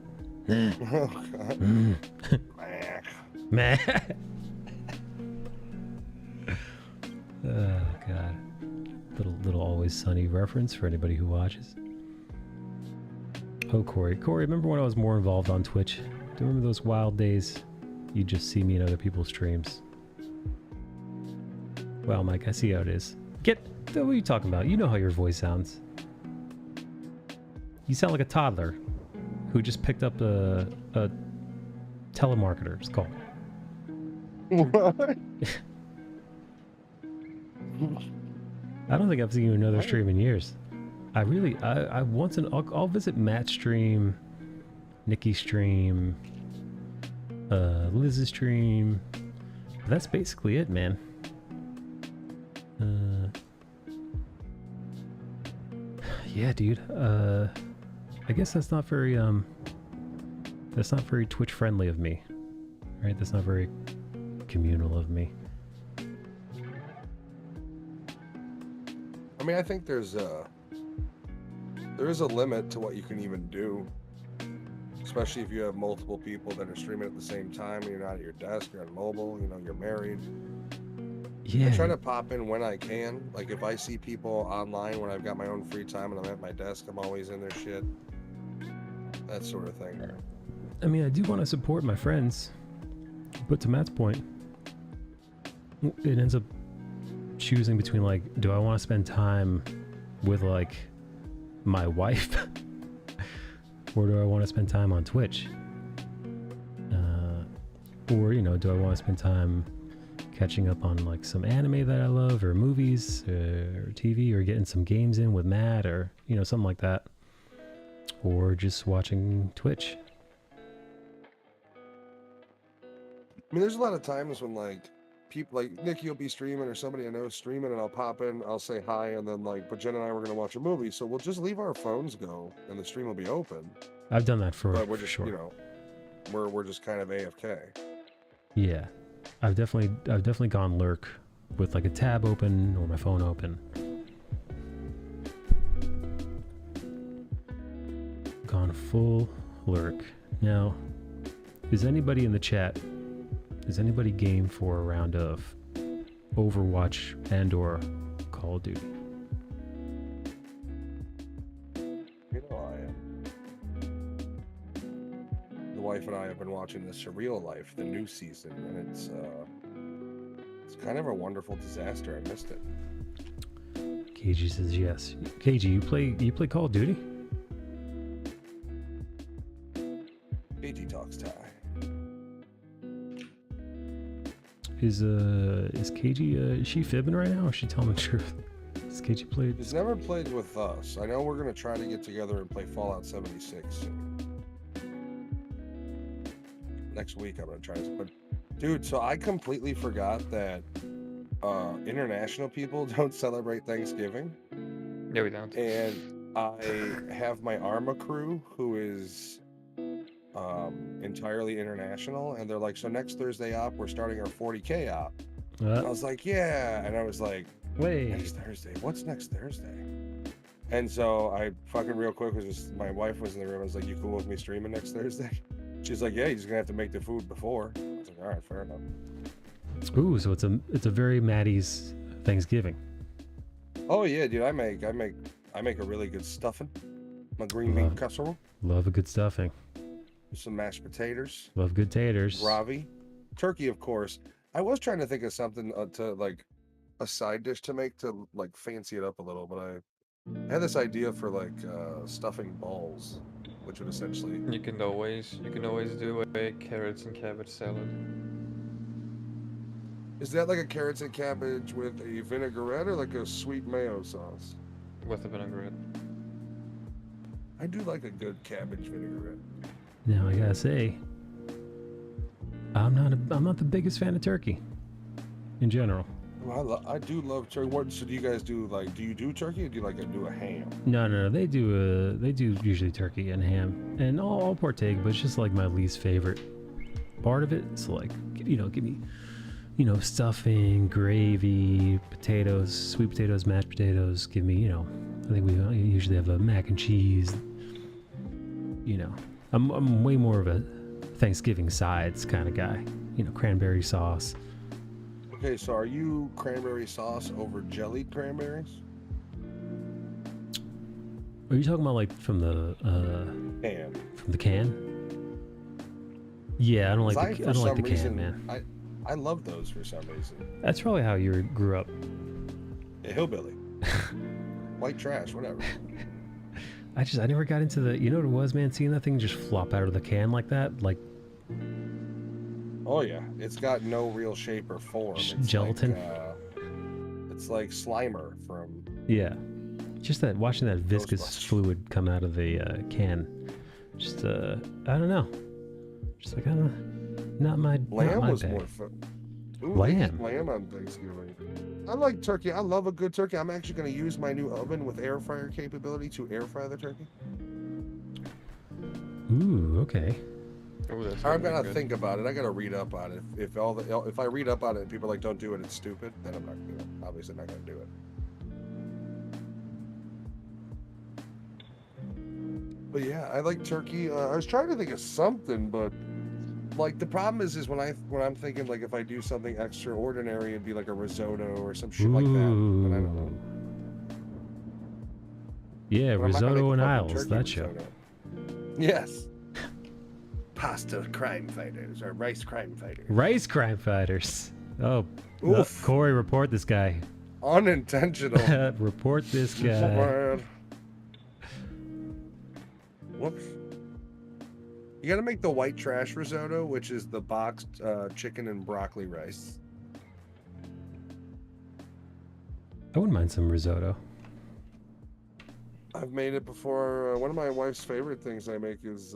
[SPEAKER 7] Oh God.
[SPEAKER 1] Mm.
[SPEAKER 7] Mac.
[SPEAKER 1] Meh. Oh God. Little Always Sunny reference for anybody who watches. Oh, Corey, remember when I was more involved on Twitch? Do you remember those wild days? You'd just see me in other people's streams. Wow, Mike, I see how it is. What are you talking about? You know how your voice sounds. You sound like a toddler who just picked up a telemarketer. It's called.
[SPEAKER 7] What?
[SPEAKER 1] I don't think I've seen you in another stream in years. I I'll visit Matt's stream, Nikki's stream, Liz's stream. That's basically it, man. Yeah, dude. I guess that's not very Twitch friendly of me, right? That's not very communal of me.
[SPEAKER 7] I mean, I think there is a limit to what you can even do, especially if you have multiple people that are streaming at the same time and you're not at your desk, you're on mobile, you know, you're married.
[SPEAKER 1] Yeah.
[SPEAKER 7] I try to pop in when I can. Like if I see people online when I've got my own free time and I'm at my desk, I'm always in their shit. That sort of thing.
[SPEAKER 1] I mean, I do want to support my friends, but to Matt's point, it ends up choosing between like, do I want to spend time with like my wife or do I want to spend time on Twitch? Or, you know, do I want to spend time catching up on like some anime that I love or movies or TV or getting some games in with Matt or, you know, something like that, or just watching Twitch?
[SPEAKER 7] I mean, there's a lot of times when like people like Nikki will be streaming or somebody I know is streaming and I'll pop in, I'll say hi, and then like, but Jen and I were gonna watch a movie, so we'll just leave our phones go and the stream will be open.
[SPEAKER 1] I've done that
[SPEAKER 7] But we're
[SPEAKER 1] for
[SPEAKER 7] just,
[SPEAKER 1] sure.
[SPEAKER 7] you know, we're just kind of AFK.
[SPEAKER 1] Yeah, I've definitely gone lurk with like a tab open or my phone open. Gone full lurk. Now, is anybody in the chat? Is anybody game for a round of Overwatch and/or Call of Duty?
[SPEAKER 7] You know I am. The wife and I have been watching The Surreal Life, the new season, and it's kind of a wonderful disaster. I missed it.
[SPEAKER 1] KG says yes. KG, you play Call of Duty?
[SPEAKER 7] AG talks Ty.
[SPEAKER 1] Is KG is she fibbing right now or is she telling the truth? Is KG played?
[SPEAKER 7] He's never played with us. I know we're gonna try to get together and play Fallout 76 soon. Next week I'm gonna try this, but dude, so I completely forgot that international people don't celebrate Thanksgiving.
[SPEAKER 5] Yeah, we don't.
[SPEAKER 7] And I have my Arma crew who is entirely international, and they're like, so next Thursday op, we're starting our 40K op. And I was like, yeah, and I was like,
[SPEAKER 1] wait.
[SPEAKER 7] next Thursday? What's next Thursday? And so I fucking real quick was just, my wife was in the room. I was like, you cool with me streaming next Thursday? She's like, yeah, you're just gonna have to make the food before. I was like, all right, fair enough.
[SPEAKER 1] Ooh, so it's a very Maddie's Thanksgiving.
[SPEAKER 7] Oh yeah, dude, I make a really good stuffing. My green bean casserole.
[SPEAKER 1] Love a good stuffing.
[SPEAKER 7] Some mashed potatoes.
[SPEAKER 1] Love good taters.
[SPEAKER 7] Ravi. Turkey, of course. I was trying to think of something to like a side dish to make to like fancy it up a little, but I had this idea for like stuffing balls, which would essentially.
[SPEAKER 5] You can always do a carrots and cabbage salad.
[SPEAKER 7] Is that like a carrots and cabbage with a vinaigrette or like a sweet mayo sauce?
[SPEAKER 5] With a vinaigrette.
[SPEAKER 7] I do like a good cabbage vinaigrette.
[SPEAKER 1] Now I gotta say, I'm not the biggest fan of turkey in general.
[SPEAKER 7] Well, I do love turkey. What so do you guys do? Like, do you do turkey or do you do a ham?
[SPEAKER 1] No. They do usually turkey and ham, and I'll partake, but it's just like my least favorite part of it. So like, give me, stuffing, gravy, potatoes, sweet potatoes, mashed potatoes. Give me, I think we usually have a mac and cheese. I'm way more of a Thanksgiving sides kind of guy. Cranberry sauce.
[SPEAKER 7] Okay, so are you cranberry sauce over jellied cranberries?
[SPEAKER 1] Are you talking about like from the
[SPEAKER 7] And
[SPEAKER 1] from the can? Yeah, I don't like the can, man.
[SPEAKER 7] I love those for some reason.
[SPEAKER 1] That's probably how you grew up.
[SPEAKER 7] A hillbilly. White trash, whatever.
[SPEAKER 1] I never got into the, what it was, man? Seeing that thing just flop out of the can like that, like.
[SPEAKER 7] Oh yeah, it's got no real shape or form. It's
[SPEAKER 1] gelatin.
[SPEAKER 7] It's like Slimer from.
[SPEAKER 1] Yeah, just watching that viscous fluid come out of the can. Just I don't know. Just like not my.
[SPEAKER 7] Lamb
[SPEAKER 1] not my
[SPEAKER 7] was
[SPEAKER 1] bag.
[SPEAKER 7] more fun. Ooh,
[SPEAKER 1] Lamb.
[SPEAKER 7] Lamb on Thanksgiving. I like turkey. I love a good turkey. I'm actually going to use my new oven with air fryer capability to air fry the turkey.
[SPEAKER 1] Ooh, okay.
[SPEAKER 5] Oh, that's
[SPEAKER 7] I'm
[SPEAKER 5] really
[SPEAKER 7] gonna
[SPEAKER 5] good.
[SPEAKER 7] think about it. I gotta read up on it. If I read up on it and people are like, don't do it, it's stupid, then I'm not gonna do it. Obviously not gonna do it. But yeah, I like turkey. I was trying to think of something, but like the problem is when I'm thinking like if I do something extraordinary, it'd be like a risotto or some shit like that. But I don't know.
[SPEAKER 1] Yeah,
[SPEAKER 7] But I'm not gonna
[SPEAKER 1] risotto
[SPEAKER 7] make
[SPEAKER 1] and
[SPEAKER 7] a fucking
[SPEAKER 1] Isles.
[SPEAKER 7] turkey
[SPEAKER 1] That show.
[SPEAKER 7] risotto. Yes. Pasta crime fighters or rice crime fighters.
[SPEAKER 1] Rice crime fighters. Oh,
[SPEAKER 7] Oof.
[SPEAKER 1] Corey, report this guy.
[SPEAKER 7] Unintentional.
[SPEAKER 1] Report this
[SPEAKER 7] So
[SPEAKER 1] guy.
[SPEAKER 7] bad. Whoops. You gotta make the white trash risotto, which is the boxed chicken and broccoli rice.
[SPEAKER 1] I wouldn't mind some risotto.
[SPEAKER 7] I've made it before. One of my wife's favorite things I make is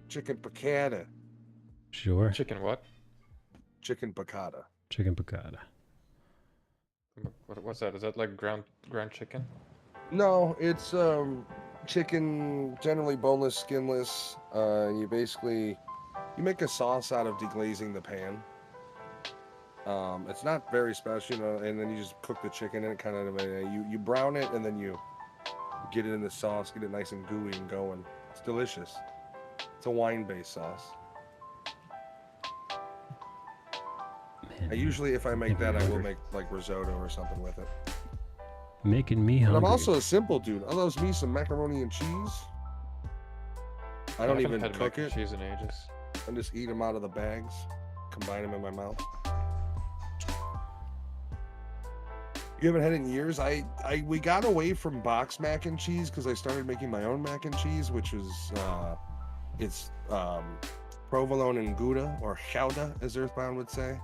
[SPEAKER 7] chicken piccata.
[SPEAKER 1] Sure.
[SPEAKER 5] Chicken what?
[SPEAKER 7] Chicken piccata.
[SPEAKER 1] Chicken piccata.
[SPEAKER 5] What's that? Is that like ground chicken?
[SPEAKER 7] No, it's chicken, generally boneless, skinless. You make a sauce out of deglazing the pan. It's not very special, and then you just cook the chicken in it, kind of. You brown it, and then you get it in the sauce, get it nice and gooey and going. It's delicious. It's a wine-based sauce.
[SPEAKER 1] Man,
[SPEAKER 7] I usually, if I make that, I will make like risotto or something with it.
[SPEAKER 1] making me
[SPEAKER 7] But
[SPEAKER 1] hungry.
[SPEAKER 7] I'm also a simple dude. I love me some macaroni and cheese. I don't
[SPEAKER 5] haven't
[SPEAKER 7] even
[SPEAKER 5] had
[SPEAKER 7] cook
[SPEAKER 5] mac and
[SPEAKER 7] it.
[SPEAKER 5] cheese in ages.
[SPEAKER 7] I just eat them out of the bags, combine them in my mouth. You haven't had it in years. We got away from box mac and cheese because I started making my own mac and cheese, which was it's provolone and gouda, or chowda, as Earthbound would say.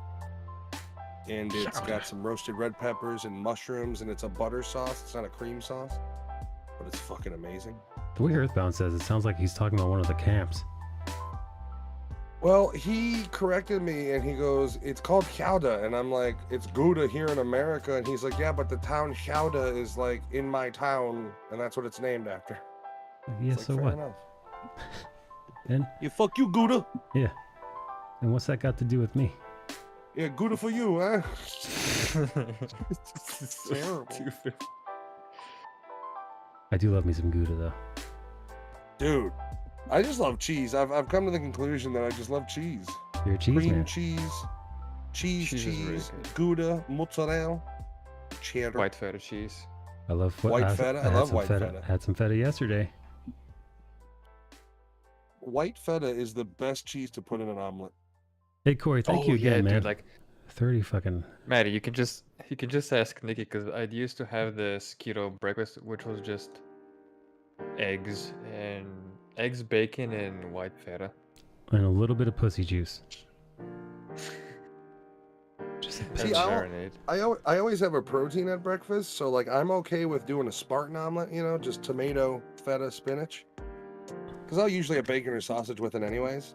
[SPEAKER 7] And it's got some roasted red peppers and mushrooms, and it's a butter sauce. It's not a cream sauce, but it's fucking amazing.
[SPEAKER 1] The way Earthbound says it sounds like he's talking about one of the camps.
[SPEAKER 7] Well, he corrected me and he goes, it's called chowda. And I'm like, it's Gouda here in America. And he's like, yeah, but the town chowda is like in my town, and that's what it's named after.
[SPEAKER 1] Yeah,
[SPEAKER 7] It's
[SPEAKER 1] so
[SPEAKER 7] like,
[SPEAKER 1] what?
[SPEAKER 7] fair enough.
[SPEAKER 1] And
[SPEAKER 7] Yeah, fuck you, Gouda.
[SPEAKER 1] yeah. And what's that got to do with me?
[SPEAKER 7] Yeah, Gouda for you, huh?
[SPEAKER 5] It's
[SPEAKER 7] terrible.
[SPEAKER 5] stupid.
[SPEAKER 1] I do love me some Gouda though.
[SPEAKER 7] Dude, I just love cheese. I've come to the conclusion that I just love cheese.
[SPEAKER 1] You're a cheese
[SPEAKER 7] Cream
[SPEAKER 1] man.
[SPEAKER 7] cheese,
[SPEAKER 5] Cheese is really
[SPEAKER 7] cheese,
[SPEAKER 5] good.
[SPEAKER 7] Gouda, mozzarella, cheddar.
[SPEAKER 5] White feta cheese.
[SPEAKER 1] I love
[SPEAKER 7] White feta? I
[SPEAKER 1] had
[SPEAKER 7] love
[SPEAKER 1] some
[SPEAKER 7] white feta.
[SPEAKER 1] Had some feta yesterday.
[SPEAKER 7] White feta is the best cheese to put in an omelet.
[SPEAKER 1] Hey Corey, thank you again, man.
[SPEAKER 5] Dude, like
[SPEAKER 1] 30 fucking.
[SPEAKER 5] Maddie, you can just ask Nikki, because I used to have this keto breakfast, which was just eggs, bacon, and white feta.
[SPEAKER 1] And a little bit of pussy juice. Just a
[SPEAKER 5] And
[SPEAKER 7] See, I'll-
[SPEAKER 5] marinade.
[SPEAKER 7] I always have a protein at breakfast, so like I'm okay with doing a Spartan omelet, just tomato, feta, spinach. Because I'll usually have bacon or sausage with it anyways.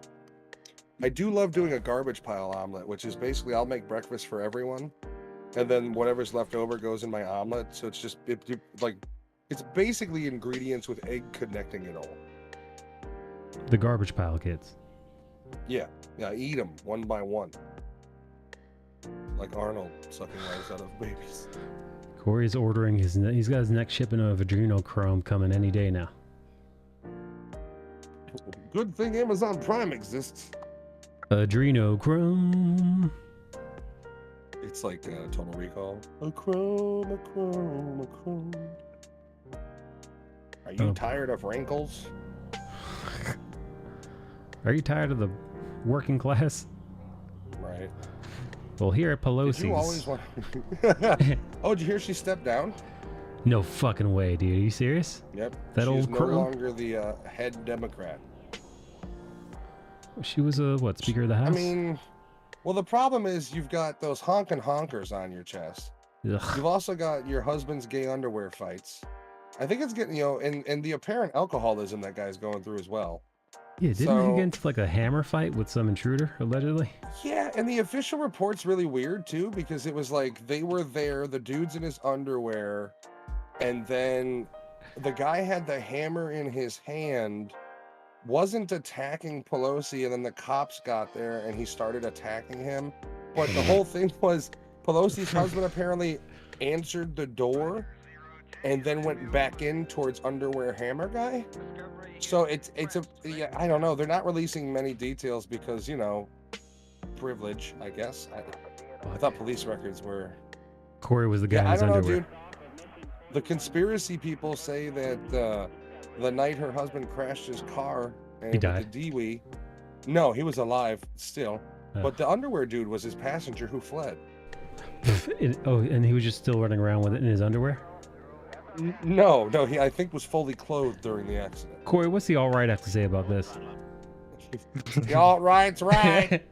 [SPEAKER 7] I do love doing a garbage pile omelet, which is basically I'll make breakfast for everyone, and then whatever's left over goes in my omelet. So it's just it's basically ingredients with egg connecting it all.
[SPEAKER 1] The garbage pile kids.
[SPEAKER 7] Yeah, eat them one by one, like Arnold sucking lives out of babies.
[SPEAKER 1] Corey's ordering he's got his next shipment of adrenochrome coming any day now.
[SPEAKER 7] Good thing Amazon Prime exists.
[SPEAKER 1] Adrenochrome.
[SPEAKER 7] It's like Total Recall. A chrome, a chrome, a chrome. Are you tired of wrinkles?
[SPEAKER 1] Are you tired of the working class?
[SPEAKER 7] Right.
[SPEAKER 1] Well, here at Pelosi's.
[SPEAKER 7] Did you always want... Oh, did you hear she stepped down?
[SPEAKER 1] No fucking way, dude. Are you serious?
[SPEAKER 7] Yep.
[SPEAKER 1] That
[SPEAKER 7] She's
[SPEAKER 1] old
[SPEAKER 7] no
[SPEAKER 1] crow?
[SPEAKER 7] longer the head Democrat.
[SPEAKER 1] She was a, what, Speaker of the House?
[SPEAKER 7] I mean, well, the problem is you've got those honking honkers on your chest.
[SPEAKER 1] Ugh.
[SPEAKER 7] You've also got your husband's gay underwear fights. I think it's getting, and the apparent alcoholism that guy's going through as well.
[SPEAKER 1] Yeah, didn't he get into like a hammer fight with some intruder, allegedly?
[SPEAKER 7] Yeah, and the official report's really weird too, because it was like they were there, the dude's in his underwear, and then the guy had the hammer in his hand, wasn't attacking Pelosi, and then the cops got there and he started attacking him. But the whole thing was Pelosi's husband apparently answered the door and then went back in towards underwear hammer guy. So yeah, I don't know. They're not releasing many details because, privilege, I guess. I thought police records were.
[SPEAKER 1] Corey was the guy in his
[SPEAKER 7] I don't know,
[SPEAKER 1] underwear.
[SPEAKER 7] dude. The conspiracy people say that the night her husband crashed his car and
[SPEAKER 1] He died.
[SPEAKER 7] the DWI. No, he was alive still.
[SPEAKER 1] Oh.
[SPEAKER 7] But the underwear dude was his passenger who fled.
[SPEAKER 1] And he was just still running around with it in his underwear?
[SPEAKER 7] No, he I think was fully clothed during the accident.
[SPEAKER 1] Corey, what's the alt-right have to say about this?
[SPEAKER 7] The alt-right's right.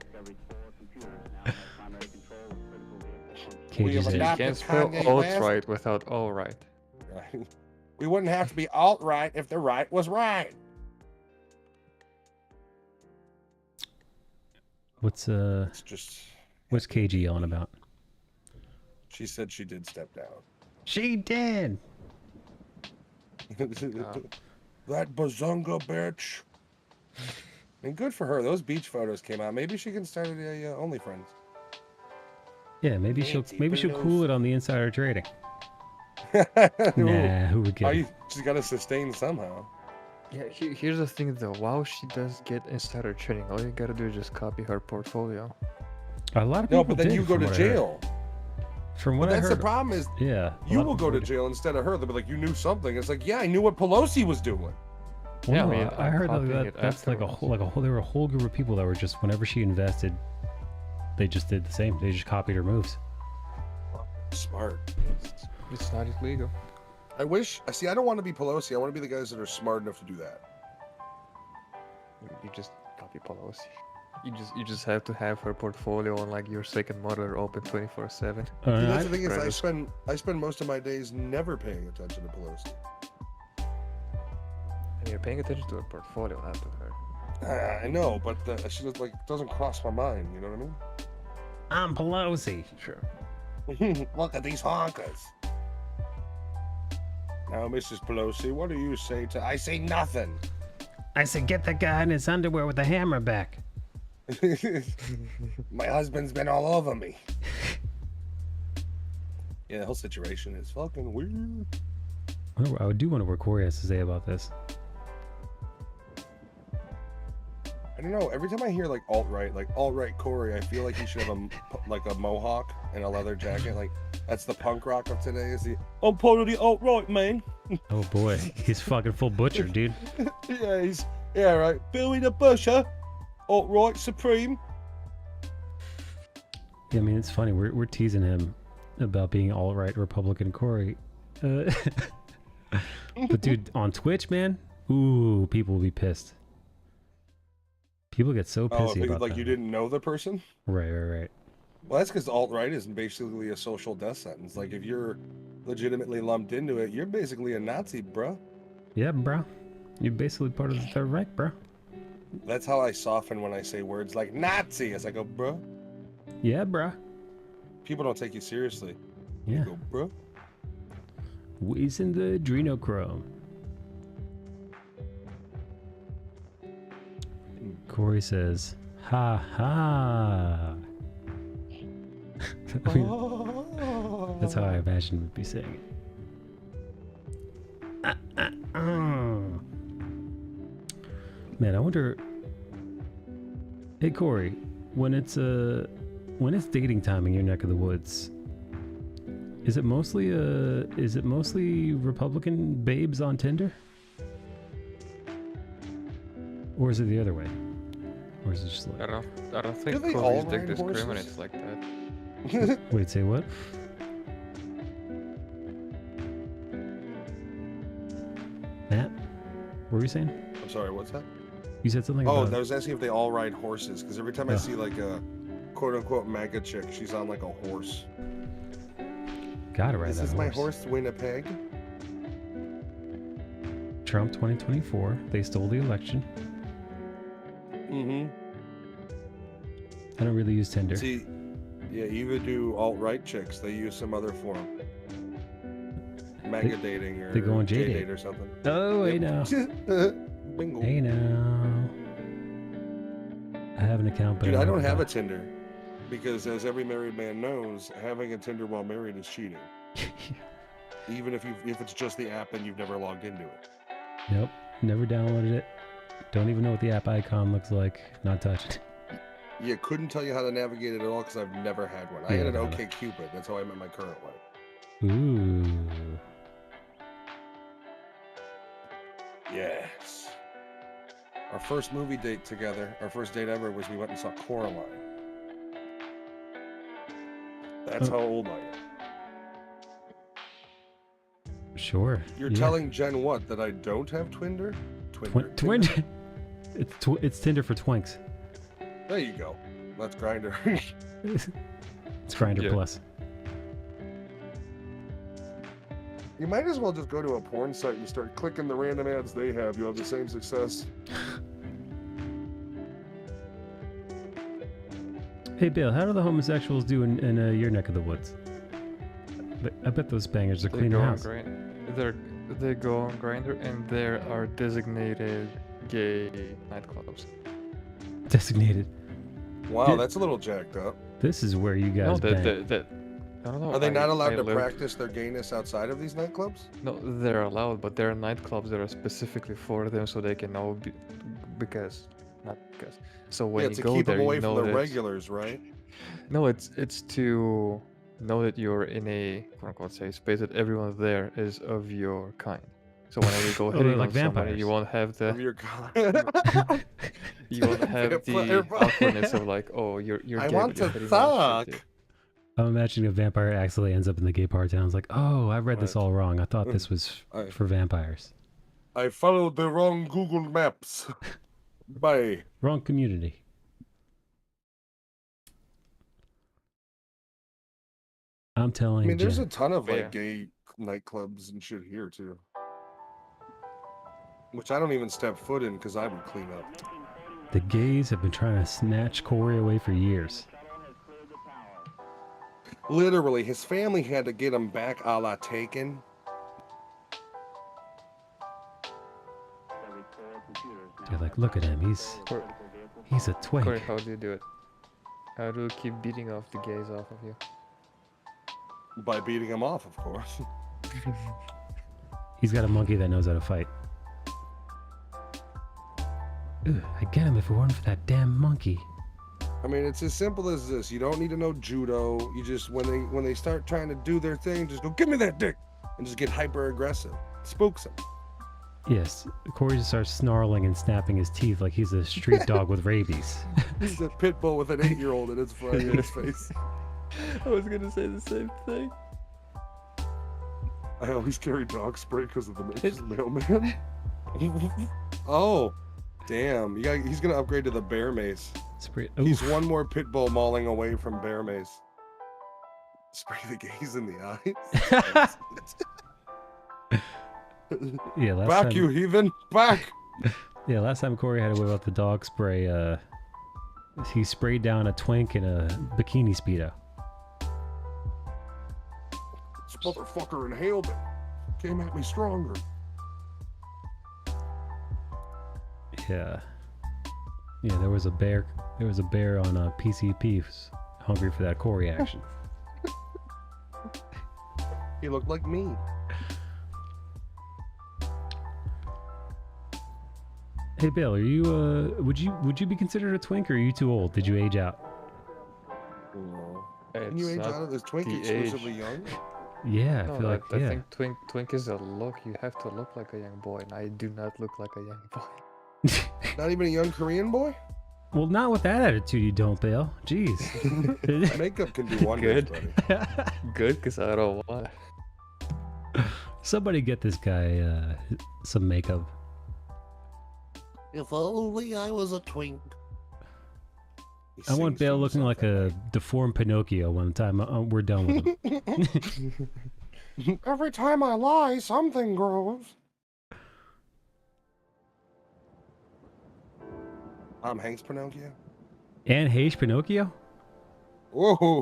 [SPEAKER 7] We have
[SPEAKER 1] KG's
[SPEAKER 5] You
[SPEAKER 7] adopted
[SPEAKER 5] can't spell
[SPEAKER 7] Kanye
[SPEAKER 5] alt
[SPEAKER 7] West.
[SPEAKER 5] right without all right.
[SPEAKER 7] We wouldn't have to be alt-right if the right was right.
[SPEAKER 1] What's
[SPEAKER 7] It's just.
[SPEAKER 1] what's KG yelling about?
[SPEAKER 7] She said she did step down.
[SPEAKER 1] She did.
[SPEAKER 7] That bazunga bitch. And good for her. Those beach photos came out. Maybe she can start a OnlyFriends.
[SPEAKER 1] Yeah, maybe she'll
[SPEAKER 7] Pelos.
[SPEAKER 1] cool it on the insider trading.
[SPEAKER 7] Ooh.
[SPEAKER 1] Nah, who would care?
[SPEAKER 7] She's got to sustain somehow.
[SPEAKER 5] Yeah, here's the thing though. While she does get insider trading, all you gotta do is just copy her portfolio.
[SPEAKER 1] A lot of people
[SPEAKER 7] No, but then
[SPEAKER 1] did,
[SPEAKER 7] you go
[SPEAKER 1] from
[SPEAKER 7] to
[SPEAKER 1] what I heard.
[SPEAKER 7] jail.
[SPEAKER 1] From what
[SPEAKER 7] But
[SPEAKER 1] I
[SPEAKER 7] that's
[SPEAKER 1] heard,
[SPEAKER 7] the problem is
[SPEAKER 1] yeah, a
[SPEAKER 7] you
[SPEAKER 1] lot
[SPEAKER 7] will
[SPEAKER 1] of
[SPEAKER 7] go to
[SPEAKER 1] people
[SPEAKER 7] jail instead of her. They'll be like, you knew something. It's like, yeah, I knew what Pelosi was doing.
[SPEAKER 1] did. Well,
[SPEAKER 5] Yeah, I
[SPEAKER 1] no,
[SPEAKER 5] mean,
[SPEAKER 1] I heard
[SPEAKER 5] copying
[SPEAKER 1] that
[SPEAKER 5] it
[SPEAKER 1] that's like a whole. There were a whole group of people that were just whenever she invested, they just did the same. They just copied her moves.
[SPEAKER 7] Smart.
[SPEAKER 5] It's not illegal.
[SPEAKER 7] I wish. See, I don't want to be Pelosi. I want to be the guys that are smart enough to do that.
[SPEAKER 5] You just copy Pelosi. You just have to have her portfolio on like your second monitor open 24/7.
[SPEAKER 7] See, that's the thing is,
[SPEAKER 5] Right.
[SPEAKER 7] I spend most of my days never paying attention to Pelosi.
[SPEAKER 5] And you're paying attention to her portfolio, not to her.
[SPEAKER 7] I know, but she just doesn't cross my mind. You know what I mean?
[SPEAKER 1] I'm Pelosi.
[SPEAKER 5] Sure.
[SPEAKER 7] Look at these honkers. Now, Mrs. Pelosi, what do you say to? I say nothing.
[SPEAKER 1] I said, get the guy in his underwear with the hammer back.
[SPEAKER 7] My husband's been all over me. Yeah, the whole situation is fucking weird.
[SPEAKER 1] I do wonder what Corey has to say about this.
[SPEAKER 7] I don't know. Every time I hear alt-right Corey, I feel like he should have a mohawk and a leather jacket. Like that's the punk rock of today. Is the I'm part of the alt-right, man.
[SPEAKER 1] Oh boy, he's fucking full butcher, dude.
[SPEAKER 7] Yeah, right. Billy the Butcher, alt-right supreme.
[SPEAKER 1] Yeah, I mean, it's funny. We're teasing him about being all right Republican Corey. But dude, on Twitch, man, ooh, people will be pissed. People get so pissy about
[SPEAKER 7] Like
[SPEAKER 1] that.
[SPEAKER 7] you didn't know the person?
[SPEAKER 1] Right.
[SPEAKER 7] Well, that's because alt-right is basically a social death sentence. Like if you're legitimately lumped into it, you're basically a Nazi, bro.
[SPEAKER 1] Yeah, bro. You're basically part of the Third Reich, bro.
[SPEAKER 7] That's how I soften when I say words like Nazi. As I go, bruh.
[SPEAKER 1] Yeah, bruh.
[SPEAKER 7] People don't take you seriously.
[SPEAKER 1] Yeah.
[SPEAKER 7] You go, bruh.
[SPEAKER 1] Waze in the adrenochrome. Corey says, ha ha. I mean, that's how I imagine we'd be saying it. Man, I wonder. Hey Corey, when it's dating time in your neck of the woods, is it mostly Republican babes on Tinder? Or is it the other way? Or is it just like
[SPEAKER 5] I don't think
[SPEAKER 7] they all
[SPEAKER 5] Corey's dick
[SPEAKER 7] ride horses?
[SPEAKER 5] discriminates like that.
[SPEAKER 1] Wait, say what? Matt? What were you saying?
[SPEAKER 7] I'm sorry, what's that?
[SPEAKER 1] You said something
[SPEAKER 7] Oh,
[SPEAKER 1] about
[SPEAKER 7] I was asking if they all ride horses, because every time I
[SPEAKER 1] Oh.
[SPEAKER 7] see like a quote-unquote mega chick, she's on like a horse.
[SPEAKER 1] gotta ride
[SPEAKER 7] This
[SPEAKER 1] that
[SPEAKER 7] is my horse, Winnipeg.
[SPEAKER 1] Trump 2024. They stole the election.
[SPEAKER 7] Mm-hmm.
[SPEAKER 1] I don't really use Tinder.
[SPEAKER 7] See, yeah, even do alt-right chicks. They use some other form. Mega dating or
[SPEAKER 1] they go on
[SPEAKER 7] J-date
[SPEAKER 1] J-date.
[SPEAKER 7] or something.
[SPEAKER 1] Oh, hey now.
[SPEAKER 7] Bingo.
[SPEAKER 1] Hey now. I have an account, but
[SPEAKER 7] Dude, I don't have a
[SPEAKER 1] it.
[SPEAKER 7] Tinder. Because as every married man knows, having a Tinder while married is cheating. Even if it's just the app and you've never logged into it.
[SPEAKER 1] Yep. Never downloaded it. Don't even know what the app icon looks like. Not touched.
[SPEAKER 7] Yeah, couldn't tell you how to navigate it at all because I've never had one. I
[SPEAKER 1] Yeah,
[SPEAKER 7] had an
[SPEAKER 1] got it.
[SPEAKER 7] OK Cupid. That's how I met my current one.
[SPEAKER 1] Ooh.
[SPEAKER 7] Yes. Our first movie date together, our first date ever, was we went and saw Coraline. That's how old I am.
[SPEAKER 1] Sure.
[SPEAKER 7] You're
[SPEAKER 1] yeah.
[SPEAKER 7] telling Jen what? That I don't have Twinder? Tinder?
[SPEAKER 1] It's Tinder for twinks.
[SPEAKER 7] There you go. That's Grinder.
[SPEAKER 1] It's Grinder
[SPEAKER 5] Yeah.
[SPEAKER 1] Plus.
[SPEAKER 7] You might as well just go to a porn site and start clicking the random ads they have. You'll have the same success.
[SPEAKER 1] Hey Bill, how do the homosexuals do in your neck of the woods? I bet those bangers are
[SPEAKER 5] They
[SPEAKER 1] cleaning
[SPEAKER 5] go on
[SPEAKER 1] house.
[SPEAKER 5] They go on Grinder, and there are designated gay nightclubs.
[SPEAKER 1] Designated.
[SPEAKER 7] Wow,
[SPEAKER 1] Yeah.
[SPEAKER 7] that's a little jacked up.
[SPEAKER 1] This is where you
[SPEAKER 5] No,
[SPEAKER 1] guys bang.
[SPEAKER 5] I don't know.
[SPEAKER 7] Are they not allowed
[SPEAKER 5] I
[SPEAKER 7] to
[SPEAKER 5] lived-
[SPEAKER 7] practice their gayness outside of these nightclubs?
[SPEAKER 5] No, they're allowed, but there are nightclubs that are specifically for them, so they can all be not because. So when
[SPEAKER 7] Yeah,
[SPEAKER 5] you
[SPEAKER 7] to
[SPEAKER 5] go
[SPEAKER 7] keep
[SPEAKER 5] there,
[SPEAKER 7] them away
[SPEAKER 5] you
[SPEAKER 7] from
[SPEAKER 5] know
[SPEAKER 7] the
[SPEAKER 5] that it's-
[SPEAKER 7] regulars, right?
[SPEAKER 5] No, it's to know that you're in a quote unquote safe space, that everyone there is of your kind. So whenever you go
[SPEAKER 1] they're
[SPEAKER 5] hitting
[SPEAKER 1] like
[SPEAKER 5] on somebody,
[SPEAKER 1] vampires.
[SPEAKER 5] you won't have
[SPEAKER 7] Of
[SPEAKER 5] the
[SPEAKER 7] your
[SPEAKER 5] you won't have the
[SPEAKER 7] Vampire.
[SPEAKER 5] awkwardness of like, oh, you're
[SPEAKER 7] I
[SPEAKER 5] gay,
[SPEAKER 7] want
[SPEAKER 5] but you're
[SPEAKER 7] to
[SPEAKER 5] hitting on this
[SPEAKER 7] suck.
[SPEAKER 5] chick.
[SPEAKER 1] I'm imagining a vampire accidentally ends up in the gay part town. It's like, oh, I read this
[SPEAKER 7] What?
[SPEAKER 1] all wrong. I thought this was
[SPEAKER 7] I-
[SPEAKER 1] for vampires.
[SPEAKER 7] I followed the wrong Google Maps. Bye.
[SPEAKER 1] Wrong community. I'm
[SPEAKER 7] I
[SPEAKER 1] telling
[SPEAKER 7] mean, there's a
[SPEAKER 1] Jen.
[SPEAKER 7] ton of
[SPEAKER 5] Yeah.
[SPEAKER 7] like gay nightclubs and shit here too, which I don't even step foot in because I would clean up.
[SPEAKER 1] The gays have been trying to snatch Corey away for years.
[SPEAKER 7] Literally, his family had to get him back, a la Taken.
[SPEAKER 1] They're like, look at him. He's a twink.
[SPEAKER 5] Corey, how do you do it? How do you keep beating off the gays off of you?
[SPEAKER 7] By beating him off, of course.
[SPEAKER 1] He's got a monkey that knows how to fight. Ugh, I'd get him if it weren't for that damn monkey.
[SPEAKER 7] I mean, it's as simple as this. You don't need to know judo. You just when they start trying to do their thing, just go, give me that dick, and just get hyper aggressive. Spooks them.
[SPEAKER 1] Yes, Corey just starts snarling and snapping his teeth like he's a street dog with rabies.
[SPEAKER 7] He's a pit bull with an 8-year-old in its front in his face.
[SPEAKER 5] I was gonna say the same thing.
[SPEAKER 7] I always carry dog spray because of the mailman. Oh, damn! He's gonna upgrade to the bear mace.
[SPEAKER 1] Spray.
[SPEAKER 7] He's
[SPEAKER 1] Oof.
[SPEAKER 7] one more pit bull mauling away from bear mace. Spray the gaze in the eyes.
[SPEAKER 1] Yeah, last
[SPEAKER 7] Back,
[SPEAKER 1] time,
[SPEAKER 7] you heathen! Back!
[SPEAKER 1] Yeah, last time Corey had to whip out the dog spray, he sprayed down a twink in a bikini Speedo.
[SPEAKER 7] This motherfucker inhaled it. Came at me stronger.
[SPEAKER 1] Yeah. Yeah, there was a bear on PCP who's hungry for that Corey action.
[SPEAKER 7] He looked like me.
[SPEAKER 1] Hey Bill, are you would you be considered a twink, or are you too old? Did you age out?
[SPEAKER 7] Can you age out of this twink exclusively young?
[SPEAKER 1] Yeah, I
[SPEAKER 5] No,
[SPEAKER 1] feel like
[SPEAKER 5] I
[SPEAKER 1] yeah.
[SPEAKER 5] think twink is a look. You have to look like a young boy, and I do not look like a young boy.
[SPEAKER 7] Not even a young Korean boy?
[SPEAKER 1] Well, not with that attitude, you don't, Bill. Jeez.
[SPEAKER 7] Makeup can do wonders, buddy.
[SPEAKER 5] Good, because I don't want.
[SPEAKER 1] Somebody get this guy some makeup.
[SPEAKER 10] If only I was a twink.
[SPEAKER 1] I want Bale looking like a deformed Pinocchio one time. We're done with him.
[SPEAKER 7] Every time I lie, something grows. Tom Hanks Pinocchio?
[SPEAKER 1] And Hayes Pinocchio?
[SPEAKER 7] Whoa,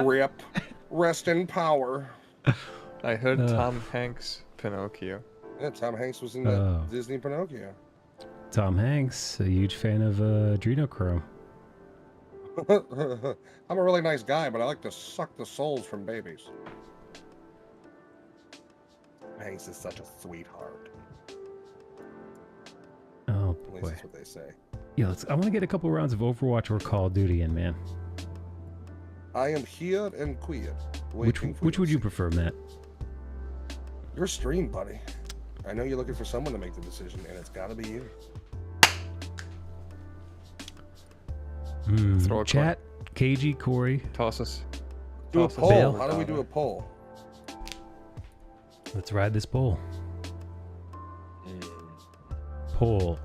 [SPEAKER 7] rip. Rest in power.
[SPEAKER 5] I heard Tom Hanks Pinocchio.
[SPEAKER 7] Yeah, Tom Hanks was in that Disney Pinocchio.
[SPEAKER 1] Tom Hanks, a huge fan of adrenochrome.
[SPEAKER 7] I'm a really nice guy, but I like to suck the souls from babies. Hanks is such a sweetheart.
[SPEAKER 1] Oh
[SPEAKER 7] At least
[SPEAKER 1] boy.
[SPEAKER 7] that's what they say.
[SPEAKER 1] Yeah, I want to get a couple rounds of Overwatch or Call of Duty in, man.
[SPEAKER 7] I am here and queer.
[SPEAKER 1] Which would you prefer, Matt?
[SPEAKER 7] Your stream, buddy. I know you're looking for someone to make the decision, and it's got to be you.
[SPEAKER 5] Throw a
[SPEAKER 1] Chat, KG, Corey.
[SPEAKER 5] Toss us.
[SPEAKER 7] Do a
[SPEAKER 5] Toss us
[SPEAKER 7] poll.
[SPEAKER 1] Bale.
[SPEAKER 7] How do we do a poll?
[SPEAKER 1] Let's ride this poll. Poll.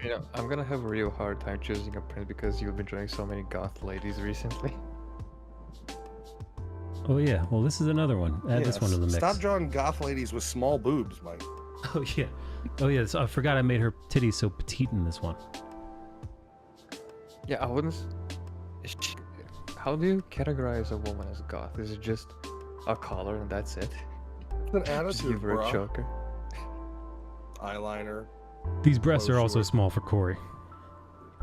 [SPEAKER 5] You know, I'm gonna have a real hard time choosing a print because you've been joining so many goth ladies recently.
[SPEAKER 1] Oh yeah, well this is another one. Add this one to the mix.
[SPEAKER 7] Stop drawing goth ladies with small boobs, Mike.
[SPEAKER 1] Oh yeah. Oh yeah, so I forgot I made her titties so petite in this one.
[SPEAKER 5] Yeah, I wouldn't. How do you categorize a woman as goth? Is it just a color and that's it?
[SPEAKER 7] It's an
[SPEAKER 5] Just
[SPEAKER 7] attitude,
[SPEAKER 5] give her a
[SPEAKER 7] bro.
[SPEAKER 5] choker.
[SPEAKER 7] Eyeliner.
[SPEAKER 1] These breasts are also
[SPEAKER 7] short.
[SPEAKER 1] small for Corey.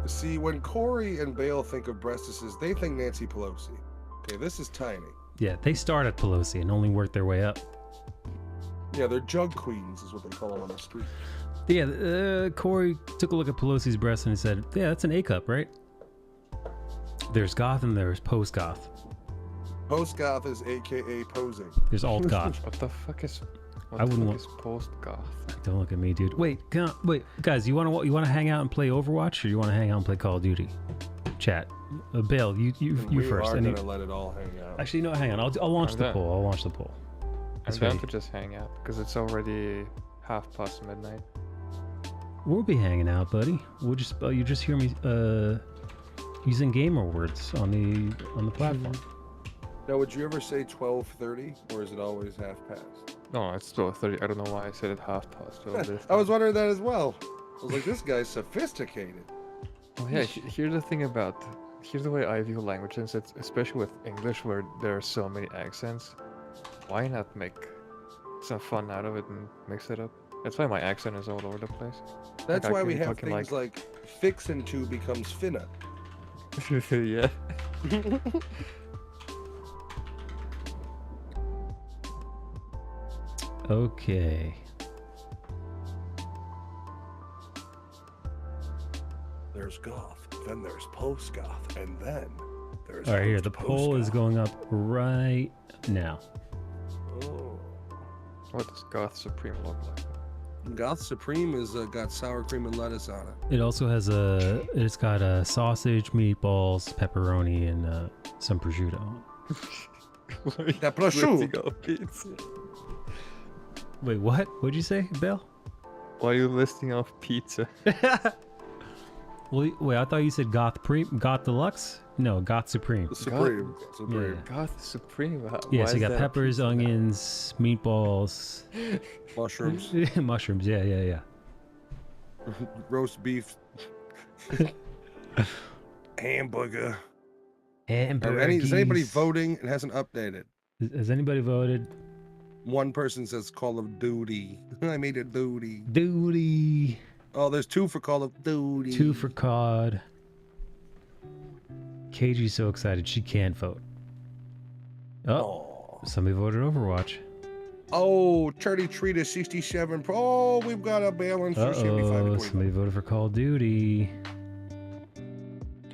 [SPEAKER 7] See, when Corey and Bale think of breastises, they think Nancy Pelosi. Okay, this is tiny.
[SPEAKER 1] Yeah, they start at Pelosi and only work their way up.
[SPEAKER 7] Yeah, they're jug queens, is what they call them on the street.
[SPEAKER 1] Yeah, Corey took a look at Pelosi's breasts and he said, yeah, that's an A cup, right? There's goth and there's post-goth.
[SPEAKER 7] Post-goth is AKA posing.
[SPEAKER 1] There's alt-goth.
[SPEAKER 5] What the fuck is? What
[SPEAKER 1] I
[SPEAKER 5] the
[SPEAKER 1] wouldn't
[SPEAKER 5] fuck
[SPEAKER 1] want-
[SPEAKER 5] is post-goth?
[SPEAKER 1] Don't look at me, dude. Wait, wait, guys, you want to hang out and play Overwatch, or you want to hang out and play Call of Duty? Chat. Bale, you
[SPEAKER 7] we
[SPEAKER 1] first.
[SPEAKER 7] are
[SPEAKER 1] And
[SPEAKER 7] gonna let it all hang out.
[SPEAKER 1] actually, no, hang on. I'll launch
[SPEAKER 5] I'm
[SPEAKER 1] the
[SPEAKER 5] done.
[SPEAKER 1] poll. I'll launch the poll.
[SPEAKER 5] I'm
[SPEAKER 1] That's
[SPEAKER 5] down
[SPEAKER 1] right.
[SPEAKER 5] to just hang out because it's already midnight.
[SPEAKER 1] We'll be hanging out, buddy. We'll just you just hear me using gamer words on the platform.
[SPEAKER 7] Now, would you ever say 12:30, or is it always half past?
[SPEAKER 5] No, it's 12:30. I don't know why I said it 12:30.
[SPEAKER 7] I was wondering that as well. I was like, this guy's sophisticated.
[SPEAKER 5] Oh yeah, here's the thing about. Here's the way I view languages, it's especially with English where there are so many accents. Why not make some fun out of it and mix it up? That's why my accent is all over the place.
[SPEAKER 7] That's
[SPEAKER 5] Like, I
[SPEAKER 7] why
[SPEAKER 5] could
[SPEAKER 7] we
[SPEAKER 5] be
[SPEAKER 7] have
[SPEAKER 5] talking
[SPEAKER 7] things like fixin' to becomes finna.
[SPEAKER 5] Yeah.
[SPEAKER 1] Okay.
[SPEAKER 7] There's goth, then there's post-goth, and then there's
[SPEAKER 1] All right, here the poll is
[SPEAKER 7] post-goth.
[SPEAKER 1] going up right now.
[SPEAKER 7] Oh.
[SPEAKER 5] What does Goth Supreme look like?
[SPEAKER 7] Goth Supreme is got sour cream and lettuce on it.
[SPEAKER 1] It also has it's got sausage, meatballs, pepperoni, and some prosciutto.
[SPEAKER 7] That prosciutto.
[SPEAKER 5] Listing off pizza.
[SPEAKER 1] Wait, what? What'd you say, Bill?
[SPEAKER 5] Why are you listing off pizza?
[SPEAKER 1] Well, wait, I thought you said Goth Deluxe? No, Goth Supreme.
[SPEAKER 7] Supreme. Supreme.
[SPEAKER 1] Yeah.
[SPEAKER 5] Goth Supreme?
[SPEAKER 1] Yeah,
[SPEAKER 5] Why
[SPEAKER 1] so you
[SPEAKER 5] is
[SPEAKER 1] got
[SPEAKER 5] that
[SPEAKER 1] peppers,
[SPEAKER 5] pizza?
[SPEAKER 1] onions, meatballs,
[SPEAKER 7] Mushrooms.
[SPEAKER 1] mushrooms. Yeah.
[SPEAKER 7] roast beef, hamburger. Is anybody voting? It hasn't updated.
[SPEAKER 1] Has anybody voted?
[SPEAKER 7] One person says Call of Duty. I made a duty.
[SPEAKER 1] Duty.
[SPEAKER 7] Oh, there's 2 for Call of Duty.
[SPEAKER 1] 2 for COD. KG's so excited she can't vote. Oh, somebody voted Overwatch.
[SPEAKER 7] Oh, Charlie Treat is 67 Pro. Oh, we've got a balance for 75 to
[SPEAKER 1] somebody voted for Call of Duty.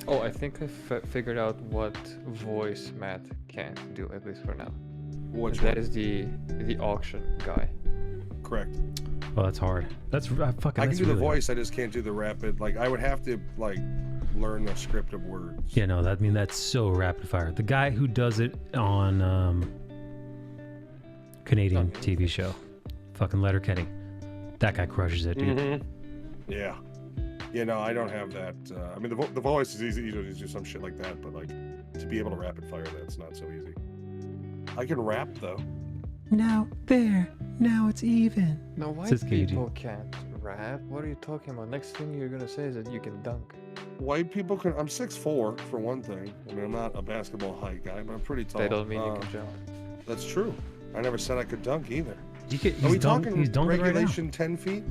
[SPEAKER 5] Oh, I think I figured out what voice Matt can't do, at least for now.
[SPEAKER 7] Which
[SPEAKER 5] that
[SPEAKER 7] one?
[SPEAKER 5] is the auction guy.
[SPEAKER 7] Correct.
[SPEAKER 1] Oh, that's hard. That's fucking.
[SPEAKER 7] I can
[SPEAKER 1] that's
[SPEAKER 7] do the
[SPEAKER 1] really
[SPEAKER 7] voice. I just can't do the rapid. Like I would have to like learn the script of words.
[SPEAKER 1] Yeah, no, that's so rapid fire. The guy who does it on Canadian TV show, fucking Letterkenny, that guy crushes it, dude.
[SPEAKER 7] Mm-hmm. Yeah. Yeah, no, I don't have that. I mean, the voice is easy. You know, to do some shit like that, but like to be able to rapid fire, that's not so easy. I can rap though.
[SPEAKER 1] Now it's even.
[SPEAKER 5] No, white people can't rap. What are you talking about? Next thing you're gonna say is that you can dunk.
[SPEAKER 7] White people can. I'm 6'4" for one thing. I mean, I'm not a basketball height guy, but I'm pretty tall.
[SPEAKER 5] That don't mean you can jump.
[SPEAKER 7] That's true. I never said I could dunk either.
[SPEAKER 1] Are we talking
[SPEAKER 7] regulation 10 feet?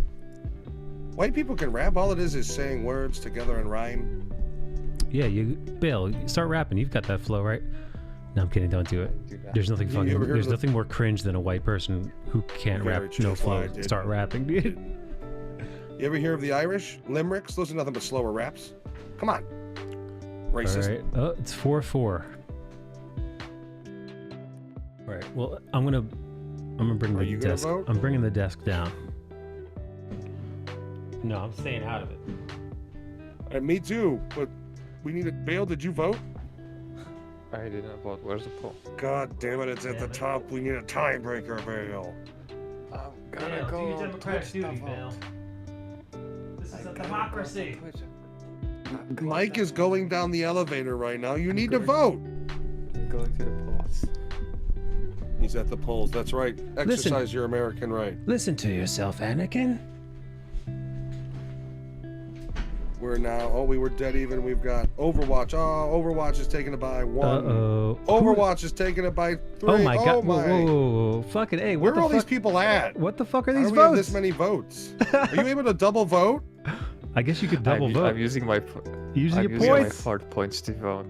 [SPEAKER 7] White people can rap. All it is saying words together and rhyme.
[SPEAKER 1] Yeah, Bill, start rapping. You've got that flow, right? No, I'm kidding. Don't do it. There's nothing fucking. There's nothing more cringe than a white person who can't rap, no flow. Start rapping, dude.
[SPEAKER 7] You ever hear of the Irish limericks? Those are nothing but slower raps. Come on. Racist.
[SPEAKER 1] All right. Oh, it's 4-4. All right. Well, I'm gonna bring the desk. I'm bringing the desk down. No, I'm staying out of it.
[SPEAKER 7] Me too, but we need it. Bale, did you vote?
[SPEAKER 5] I didn't vote. Where's the poll?
[SPEAKER 7] God damn it, it's at the top. We need a tiebreaker, Bale.
[SPEAKER 5] I'm gonna go on Twitch to vote.
[SPEAKER 1] This is a democracy.
[SPEAKER 7] Mike is going down the elevator right now. You need to vote.
[SPEAKER 5] I'm going to the polls.
[SPEAKER 7] He's at the polls. That's right. Exercise your American right.
[SPEAKER 1] Listen to yourself, Anakin.
[SPEAKER 7] We're now, we were dead even. We've got Overwatch. Oh, Overwatch is taking it by 1.
[SPEAKER 1] Uh-oh.
[SPEAKER 7] Overwatch is taking it by 3.
[SPEAKER 1] Oh my god. Whoa. Fucking A.
[SPEAKER 7] Where are all these people at?
[SPEAKER 1] What the fuck are these
[SPEAKER 7] votes?
[SPEAKER 1] votes?
[SPEAKER 7] We have this many votes. Are you able to double vote?
[SPEAKER 1] I guess you could double vote.
[SPEAKER 5] I'm using my
[SPEAKER 1] points.
[SPEAKER 5] My hard points to vote.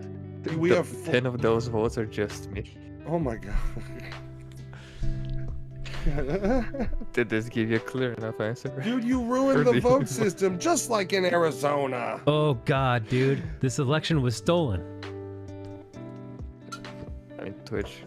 [SPEAKER 7] We have
[SPEAKER 5] 10 of those votes are just me.
[SPEAKER 7] Oh my god.
[SPEAKER 5] Did this give you a clear enough answer?
[SPEAKER 7] Dude, you ruined the vote system just like in Arizona.
[SPEAKER 1] Oh god, dude. This election was stolen.
[SPEAKER 5] I mean, Twitch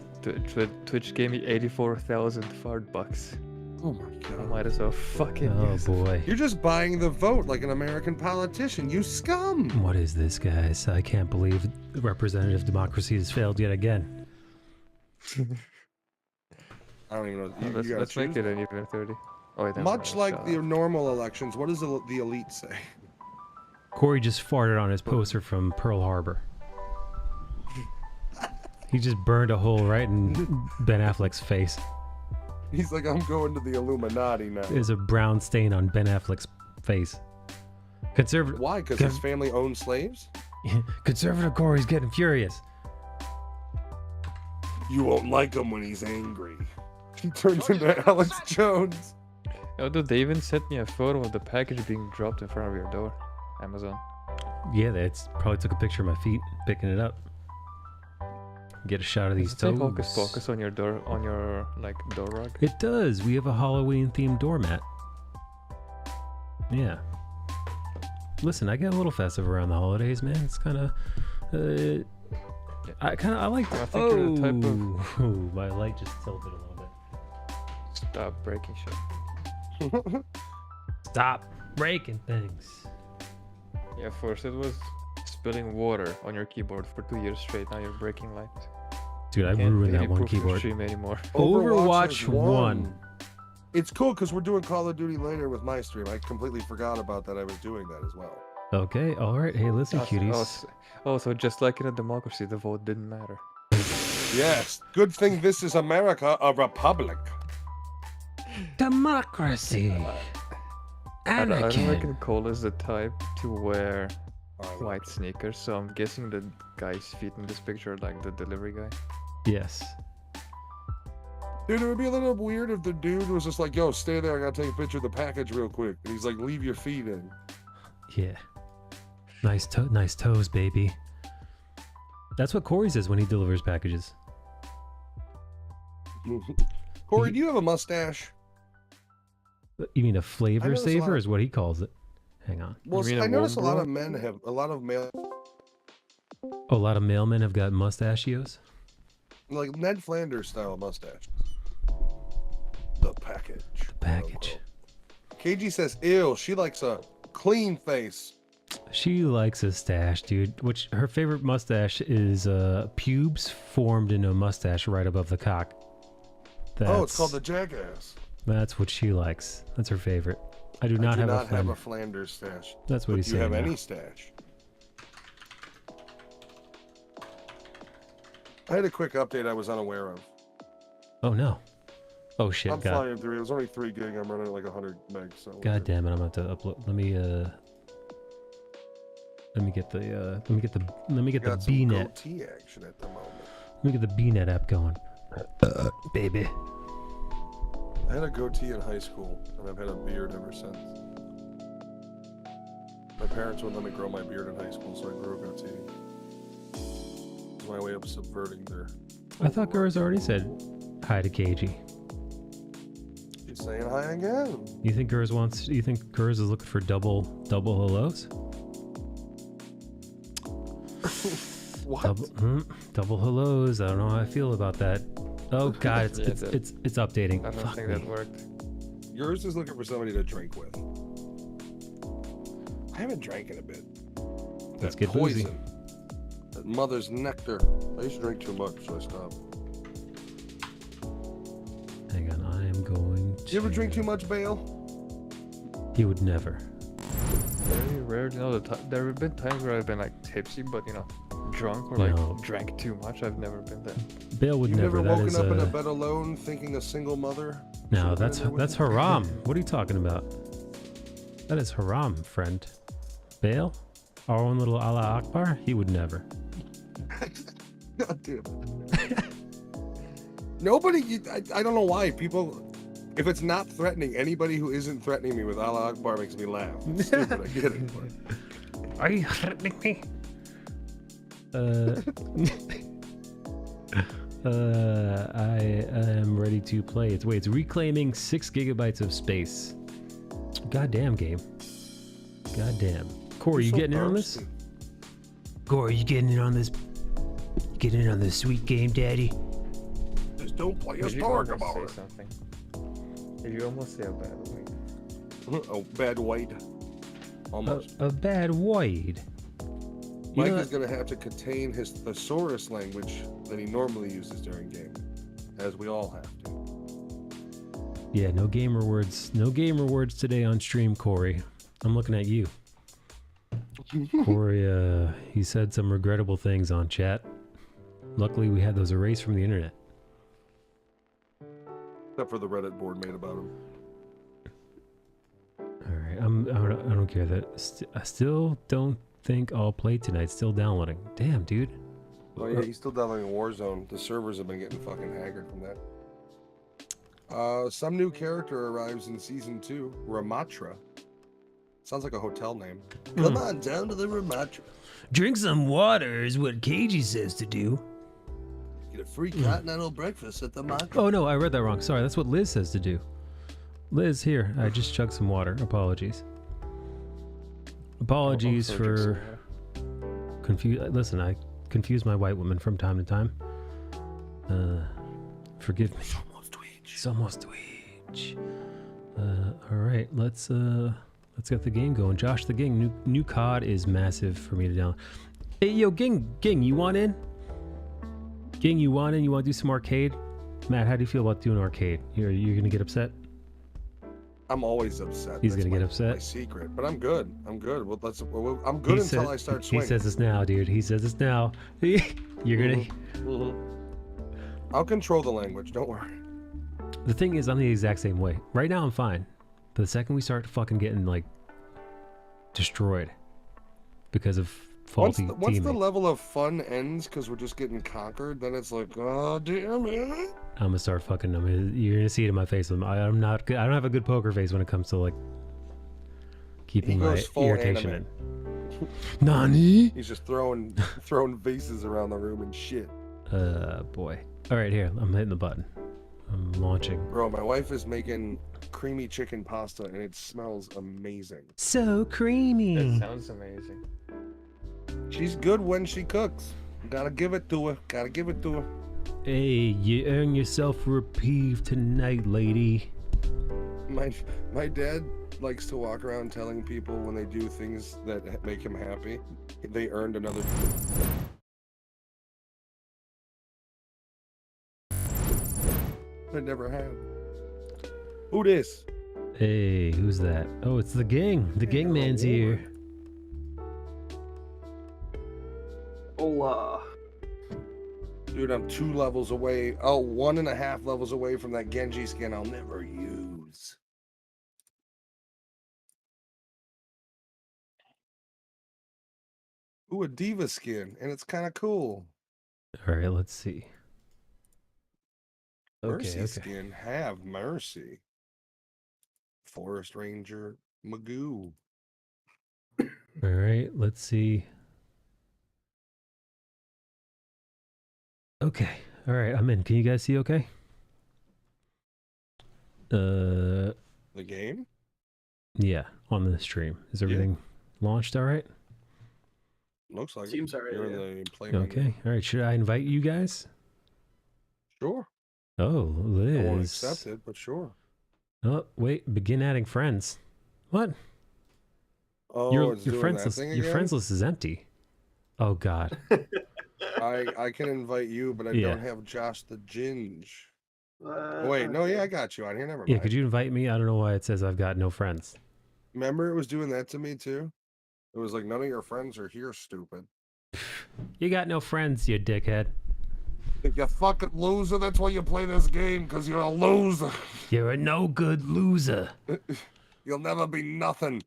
[SPEAKER 5] gave me 84,000 fart bucks.
[SPEAKER 7] Oh my god.
[SPEAKER 5] I might as well fucking use it.
[SPEAKER 1] Boy.
[SPEAKER 7] You're just buying the vote like an American politician. You scum.
[SPEAKER 1] What is this, guys? I can't believe representative democracy has failed yet again.
[SPEAKER 7] I don't even know.
[SPEAKER 5] Let's make it an even 30. Oh, wait,
[SPEAKER 7] much like the normal elections, what does the elite say?
[SPEAKER 1] Corey just farted on his poster from Pearl Harbor. He just burned a hole right in Ben Affleck's face.
[SPEAKER 7] He's like, I'm going to the Illuminati now.
[SPEAKER 1] There's a brown stain on Ben Affleck's face. Conservative.
[SPEAKER 7] Why? Because his family owned slaves?
[SPEAKER 1] Conservative Corey's getting furious.
[SPEAKER 7] You won't like him when he's angry. He turns into Alex Jones.
[SPEAKER 5] Oh, dude, they even sent me a photo of the package being dropped in front of your door. Amazon.
[SPEAKER 1] Yeah, that's probably took a picture of my feet picking it up. Get a shot of these toes.
[SPEAKER 5] Hocus Pocus on your door, on your like door rug.
[SPEAKER 1] It does. We have a Halloween themed doormat. Yeah. Listen, I get a little festive around the holidays, man. It's kind of, I like. Oh, my light just tilted a little bit.
[SPEAKER 5] Stop breaking shit.
[SPEAKER 1] Stop breaking things.
[SPEAKER 5] Yeah, first it was spilling water on your keyboard for 2 years straight. Now you're breaking light.
[SPEAKER 1] Dude, I ruined that one keyboard.
[SPEAKER 5] Stream anymore.
[SPEAKER 1] Overwatch 1.
[SPEAKER 7] It's cool because we're doing Call of Duty later with my stream. I completely forgot about that. I was doing that as well.
[SPEAKER 1] Okay, all right. Hey, listen, cuties.
[SPEAKER 5] So just like in a democracy, the vote didn't matter.
[SPEAKER 7] Yes. Good thing this is America, a republic.
[SPEAKER 1] Democracy.
[SPEAKER 5] I don't
[SPEAKER 1] Anakin.
[SPEAKER 5] reckon Cole is the type to wear
[SPEAKER 7] Alright,
[SPEAKER 5] white sneakers, so I'm guessing the guy's feet in this picture are like the delivery guy.
[SPEAKER 1] Yes.
[SPEAKER 7] Dude, it would be a little weird if the dude was just like, yo, stay there, I gotta take a picture of the package real quick. And he's like, leave your feet in.
[SPEAKER 1] Yeah. Nice toes, baby. That's what Corey says when he delivers packages.
[SPEAKER 7] Corey, do you have a mustache?
[SPEAKER 1] You mean a flavor
[SPEAKER 7] noticed a lot
[SPEAKER 1] saver
[SPEAKER 7] of-
[SPEAKER 1] is what he calls it. Hang on.
[SPEAKER 7] Well,
[SPEAKER 5] mean a
[SPEAKER 7] I notice a
[SPEAKER 5] womb
[SPEAKER 7] lot
[SPEAKER 5] bro?
[SPEAKER 7] of men have, a lot of male,
[SPEAKER 1] Oh, a lot of mailmen have got mustachios.
[SPEAKER 7] like Ned Flanders style mustaches. The package.
[SPEAKER 1] Package.
[SPEAKER 7] KG says, ew, she likes a clean face.
[SPEAKER 1] She likes a stash, dude. Which her favorite mustache is pubes formed into a mustache right above the cock.
[SPEAKER 7] Oh, it's called the jackass.
[SPEAKER 1] That's what she likes. That's her favorite. I do
[SPEAKER 7] I
[SPEAKER 1] not
[SPEAKER 7] do
[SPEAKER 1] have
[SPEAKER 7] not
[SPEAKER 1] a
[SPEAKER 7] have
[SPEAKER 1] friend.
[SPEAKER 7] a Flanders stash.
[SPEAKER 1] That's what
[SPEAKER 7] But
[SPEAKER 1] he's
[SPEAKER 7] do you
[SPEAKER 1] saying.
[SPEAKER 7] have
[SPEAKER 1] now.
[SPEAKER 7] any stash? I had a quick update I was unaware of.
[SPEAKER 1] Oh no. Oh shit.
[SPEAKER 7] I'm
[SPEAKER 1] God.
[SPEAKER 7] flying through. It was only 3 gig. I'm running at like 100 megs. So
[SPEAKER 1] God damn it! I'm about to upload. Let me get the
[SPEAKER 7] got some
[SPEAKER 1] BNet.
[SPEAKER 7] goatee action at the moment.
[SPEAKER 1] Let me get the BNet app going. Baby.
[SPEAKER 7] I had a goatee in high school, and I've had a beard ever since. My parents wouldn't let me grow my beard in high school, so I grew a goatee. It's my way of subverting their.
[SPEAKER 1] I thought Gurz already said hi to KG.
[SPEAKER 7] She's saying hi again.
[SPEAKER 1] You think Gurz wants? You think Gurz is looking for double hellos?
[SPEAKER 7] What?
[SPEAKER 1] Double hellos. I don't know how I feel about that. Oh god, it's
[SPEAKER 5] Yeah,
[SPEAKER 1] it's updating.
[SPEAKER 5] I don't
[SPEAKER 1] Fuck
[SPEAKER 5] think
[SPEAKER 1] me.
[SPEAKER 5] that worked.
[SPEAKER 7] Yours is looking for somebody to drink with. I haven't drank in a bit.
[SPEAKER 1] Let's
[SPEAKER 7] That
[SPEAKER 1] get boozy.
[SPEAKER 7] poison. That mother's nectar. I used to drink too much, so I stopped.
[SPEAKER 1] Hang on, I am going to.
[SPEAKER 7] You ever drink too much, Bale?
[SPEAKER 1] He would never.
[SPEAKER 5] Very rare. You know, there have been times where I've been like tipsy, but you know, drunk or like
[SPEAKER 1] No.
[SPEAKER 5] drank too much. I've never been there.
[SPEAKER 1] Bale would
[SPEAKER 7] You've
[SPEAKER 1] never.
[SPEAKER 7] never
[SPEAKER 1] That
[SPEAKER 7] woken
[SPEAKER 1] is
[SPEAKER 7] up in a bed alone thinking a single mother?
[SPEAKER 1] no,
[SPEAKER 7] should've been
[SPEAKER 1] that's
[SPEAKER 7] in there with
[SPEAKER 1] that's
[SPEAKER 7] you?
[SPEAKER 1] haram. What are you talking about? That is haram, friend. Bale, our own little Allah Akbar. He would never.
[SPEAKER 7] God damn it. Nobody, I don't know why people, if it's not threatening, anybody who isn't threatening me with Allah Akbar makes me laugh. It's stupid, I get it. But
[SPEAKER 1] Are you threatening me? I am ready to play. It's reclaiming 6 gigabytes of space. Goddamn game. Goddamn. Corey, you
[SPEAKER 7] so
[SPEAKER 1] getting in on this?
[SPEAKER 7] thirsty.
[SPEAKER 1] Corey, you getting in on this? You getting in on this sweet game, Daddy?
[SPEAKER 7] Just don't play us
[SPEAKER 5] Did you
[SPEAKER 7] talk
[SPEAKER 5] almost
[SPEAKER 7] about
[SPEAKER 5] say
[SPEAKER 7] it.
[SPEAKER 5] something? Did you almost say a bad word?
[SPEAKER 7] Oh, bad white. Almost.
[SPEAKER 1] A bad Wade. You
[SPEAKER 7] Mike
[SPEAKER 1] know
[SPEAKER 7] is going to have to contain his thesaurus language that he normally uses during game, as we all have to.
[SPEAKER 1] Yeah, no gamer words. No gamer words today on stream, Corey. I'm looking at you. Corey, he said some regrettable things on chat. Luckily, we had those erased from the internet.
[SPEAKER 7] Except for the Reddit board made about him.
[SPEAKER 1] All right, I don't care that. I still don't think I'll play tonight. Still downloading. Damn, dude.
[SPEAKER 7] Oh yeah, he's still downloading Warzone. The servers have been getting fucking haggard from that. Some new character arrives in season 2. Ramatra. Sounds like a hotel name. Come on down to the Ramatra.
[SPEAKER 1] Drink some water is what KG says to do.
[SPEAKER 10] Get a free continental breakfast at the market.
[SPEAKER 1] Oh no, I read that wrong. Sorry, that's what Liz says to do. Liz, here, I just chugged some water. Apologies. Apologies for Listen, I confuse my white women from time to time. Forgive me. Somos Twitch. All right, let's get the game going. Josh the Ging, new COD is massive for me to download. Hey, yo, Ging, you want in? Ging, you want in? You want to do some arcade? Matt, how do you feel about doing arcade? You're gonna get upset?
[SPEAKER 7] I'm always upset.
[SPEAKER 1] He's
[SPEAKER 7] That's
[SPEAKER 1] gonna get
[SPEAKER 7] my
[SPEAKER 1] upset.
[SPEAKER 7] secret, but I'm good. I'm good. Well, I'm good until I start swinging.
[SPEAKER 1] He says this now, dude. He says this now. You're gonna.
[SPEAKER 7] I'll control the language. Don't worry.
[SPEAKER 1] The thing is, I'm the exact same way. Right now, I'm fine. The second we start fucking getting like destroyed because of faulty
[SPEAKER 7] once the
[SPEAKER 1] teammates,
[SPEAKER 7] level of fun ends because we're just getting conquered, then it's like, oh damn it.
[SPEAKER 1] I'm gonna start fucking. You're gonna see it in my face. I'm not good. I don't have a good poker face when it comes to like keeping my irritation in. Nani?
[SPEAKER 7] He's just throwing vases around the room and shit.
[SPEAKER 1] Boy. All right, here. I'm hitting the button. I'm launching.
[SPEAKER 7] Bro, my wife is making creamy chicken pasta and it smells amazing.
[SPEAKER 1] So creamy.
[SPEAKER 5] That sounds amazing.
[SPEAKER 7] She's good when she cooks. Gotta give it to her. Gotta give it to her.
[SPEAKER 1] Hey, you earn yourself a reprieve tonight, lady.
[SPEAKER 7] My dad likes to walk around telling people when they do things that make him happy, they earned another. I never have. Who this?
[SPEAKER 1] Hey, who's that? Oh, it's the gang. The gang man's here.
[SPEAKER 11] Hola.
[SPEAKER 7] Dude, I'm 2 levels away. Oh, 1.5 levels away from that Genji skin I'll never use. Ooh, a diva skin, and it's kind of cool.
[SPEAKER 1] All right, let's see.
[SPEAKER 7] Mercy skin, have mercy. Forest Ranger Magoo.
[SPEAKER 1] All right, let's see. Okay. All right, I'm in. Can you guys see okay?
[SPEAKER 7] The game?
[SPEAKER 1] Yeah, on the stream. Is everything launched all right?
[SPEAKER 7] Looks like
[SPEAKER 11] Seems alright.
[SPEAKER 7] you're
[SPEAKER 11] Yeah.
[SPEAKER 7] in the play menu.
[SPEAKER 1] Okay. All right, should I invite you guys?
[SPEAKER 7] Sure.
[SPEAKER 1] Oh, Liz.
[SPEAKER 7] I won't accept it, but sure.
[SPEAKER 1] Oh, wait. Begin adding friends. What?
[SPEAKER 7] Oh,
[SPEAKER 1] your
[SPEAKER 7] it's doing
[SPEAKER 1] friends
[SPEAKER 7] that
[SPEAKER 1] list,
[SPEAKER 7] thing
[SPEAKER 1] your
[SPEAKER 7] again?
[SPEAKER 1] friends list is empty. Oh God.
[SPEAKER 7] I can invite you, but I
[SPEAKER 1] Yeah.
[SPEAKER 7] don't have Josh the Ginge. Oh, wait, no, yeah, I got you on here. Never mind.
[SPEAKER 1] Yeah, could you invite me? I don't know why it says I've got no friends.
[SPEAKER 7] Remember, it was doing that to me too. It was like none of your friends are here, stupid.
[SPEAKER 1] You got no friends, you dickhead.
[SPEAKER 7] You fucking loser. That's why you play this game, because you're a loser.
[SPEAKER 1] You're a no good loser.
[SPEAKER 7] You'll never be nothing.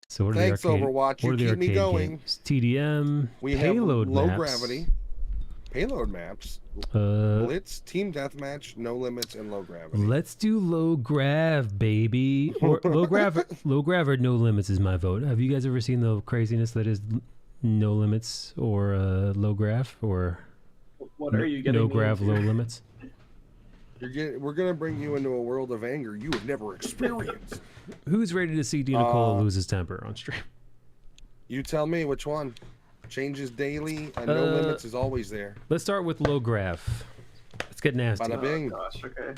[SPEAKER 1] So what are
[SPEAKER 7] Thanks,
[SPEAKER 1] the arcade,
[SPEAKER 7] Overwatch.
[SPEAKER 1] What
[SPEAKER 7] You
[SPEAKER 1] are the
[SPEAKER 7] keep me
[SPEAKER 1] arcade
[SPEAKER 7] going.
[SPEAKER 1] games? TDM.
[SPEAKER 7] We
[SPEAKER 1] payload
[SPEAKER 7] have low
[SPEAKER 1] maps.
[SPEAKER 7] gravity, payload maps,
[SPEAKER 1] Uh,
[SPEAKER 7] blitz, team deathmatch, no limits, and low gravity.
[SPEAKER 1] let's do low grav, baby. Or low grav or no limits is my vote. Have you guys ever seen the craziness that is no limits or low grav or
[SPEAKER 11] What are you getting?
[SPEAKER 1] no
[SPEAKER 11] me
[SPEAKER 1] grav,
[SPEAKER 11] into?
[SPEAKER 1] low limits?
[SPEAKER 7] We're gonna bring you into a world of anger you have never experienced.
[SPEAKER 1] Who's ready to see Dina Cola lose his temper on stream?
[SPEAKER 7] You tell me which one. Changes daily, and no limits is always there.
[SPEAKER 1] Let's start with low grav. Let's get nasty.
[SPEAKER 7] Bada bing.
[SPEAKER 11] Oh, gosh, okay.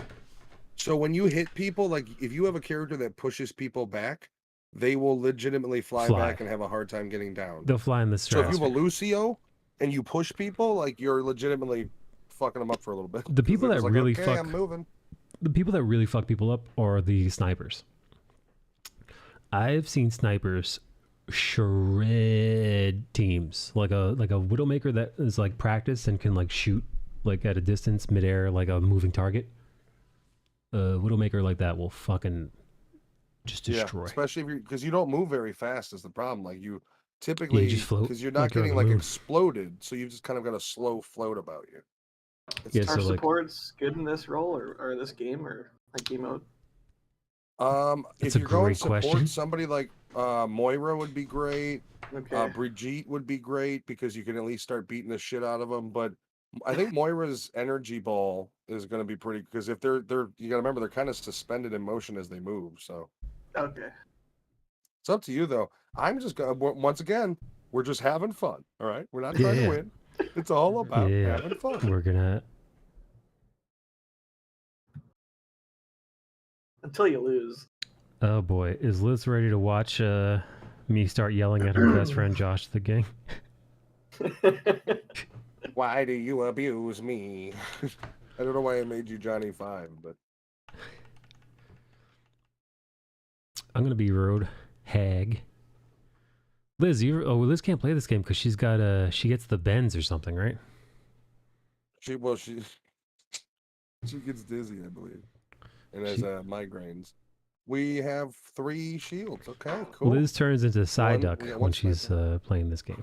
[SPEAKER 7] So when you hit people, like if you have a character that pushes people back, they will legitimately fly back and have a hard time getting down.
[SPEAKER 1] They'll fly in the
[SPEAKER 7] So if you
[SPEAKER 1] stratosphere.
[SPEAKER 7] have a Lucio and you push people, like you're legitimately fucking them up for a little bit.
[SPEAKER 1] The people
[SPEAKER 7] They're
[SPEAKER 1] that
[SPEAKER 7] just like,
[SPEAKER 1] really
[SPEAKER 7] okay,
[SPEAKER 1] fuck
[SPEAKER 7] I'm moving.
[SPEAKER 1] the people that really fuck people up are the snipers. I've seen snipers shred teams like a Widowmaker that is like practiced and can like shoot like at a distance midair like a moving target. Widowmaker like that will fucking just destroy.
[SPEAKER 7] Yeah, especially if you because you don't move very fast is the problem. Like you typically
[SPEAKER 1] just float
[SPEAKER 7] because you're not
[SPEAKER 1] like you're on
[SPEAKER 7] getting
[SPEAKER 1] the
[SPEAKER 7] like
[SPEAKER 1] moon.
[SPEAKER 7] exploded, so you've just kind of got a slow float about you. It's
[SPEAKER 1] Yeah,
[SPEAKER 11] Are
[SPEAKER 1] so like
[SPEAKER 11] supports good in this role or this game or like game mode?
[SPEAKER 7] If
[SPEAKER 1] a
[SPEAKER 7] you're going
[SPEAKER 1] great
[SPEAKER 7] support,
[SPEAKER 1] question.
[SPEAKER 7] somebody like Moira would be great.
[SPEAKER 11] Okay.
[SPEAKER 7] Brigitte would be great because you can at least start beating the shit out of them. But I think Moira's energy ball is going to be pretty because if they're you got to remember they're kind of suspended in motion as they move. So
[SPEAKER 11] Okay.
[SPEAKER 7] it's up to you though. I'm just gonna once again we're just having fun. All right, we're not trying to win. It's all about having fun.
[SPEAKER 1] We're gonna
[SPEAKER 11] Until you lose.
[SPEAKER 1] Oh boy, is Liz ready to watch me start yelling at her best friend Josh the gang?
[SPEAKER 7] Why do you abuse me? I don't know why I made you Johnny 5, but
[SPEAKER 1] I'm gonna be road hag. Liz, Liz can't play this game because she's got she gets the bends or something, right?
[SPEAKER 7] she gets dizzy, I believe, and has migraines. We have 3 shields. Okay, cool.
[SPEAKER 1] Liz turns into Psyduck
[SPEAKER 7] we got
[SPEAKER 1] when
[SPEAKER 7] one
[SPEAKER 1] she's playing this game.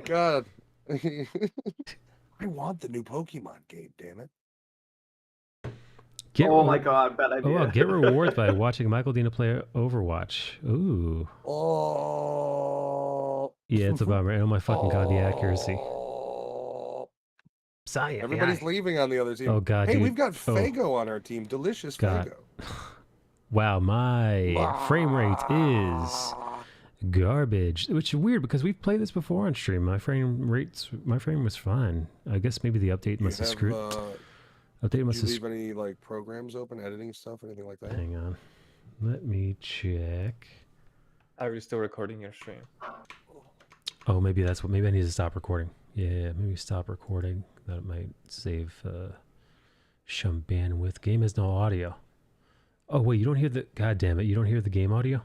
[SPEAKER 7] God. I want the new Pokemon game, damn it.
[SPEAKER 11] Oh my god, bad idea.
[SPEAKER 1] Oh, wow, get rewards by watching Michael Dina play Overwatch. Ooh.
[SPEAKER 7] Oh.
[SPEAKER 1] Yeah, it's a bummer. Oh my fucking god, the accuracy.
[SPEAKER 7] Everybody's leaving on the other team.
[SPEAKER 1] Oh god,
[SPEAKER 7] hey,
[SPEAKER 1] dude.
[SPEAKER 7] we've got Fago on our team. Delicious
[SPEAKER 1] God.
[SPEAKER 7] Fago.
[SPEAKER 1] Wow, my frame rate is garbage. Which is weird because we've played this before on stream. My frame was fine. I guess maybe the update must have screwed. Update must have.
[SPEAKER 7] Do you leave any like programs open, editing stuff, anything like that?
[SPEAKER 1] Hang on, let me check.
[SPEAKER 5] Are you still recording your stream?
[SPEAKER 1] Oh, maybe that's what. Maybe I need to stop recording. Yeah, maybe stop recording. That might save some bandwidth. Game has no audio. Oh wait, you don't hear the. God damn it! You don't hear the game audio.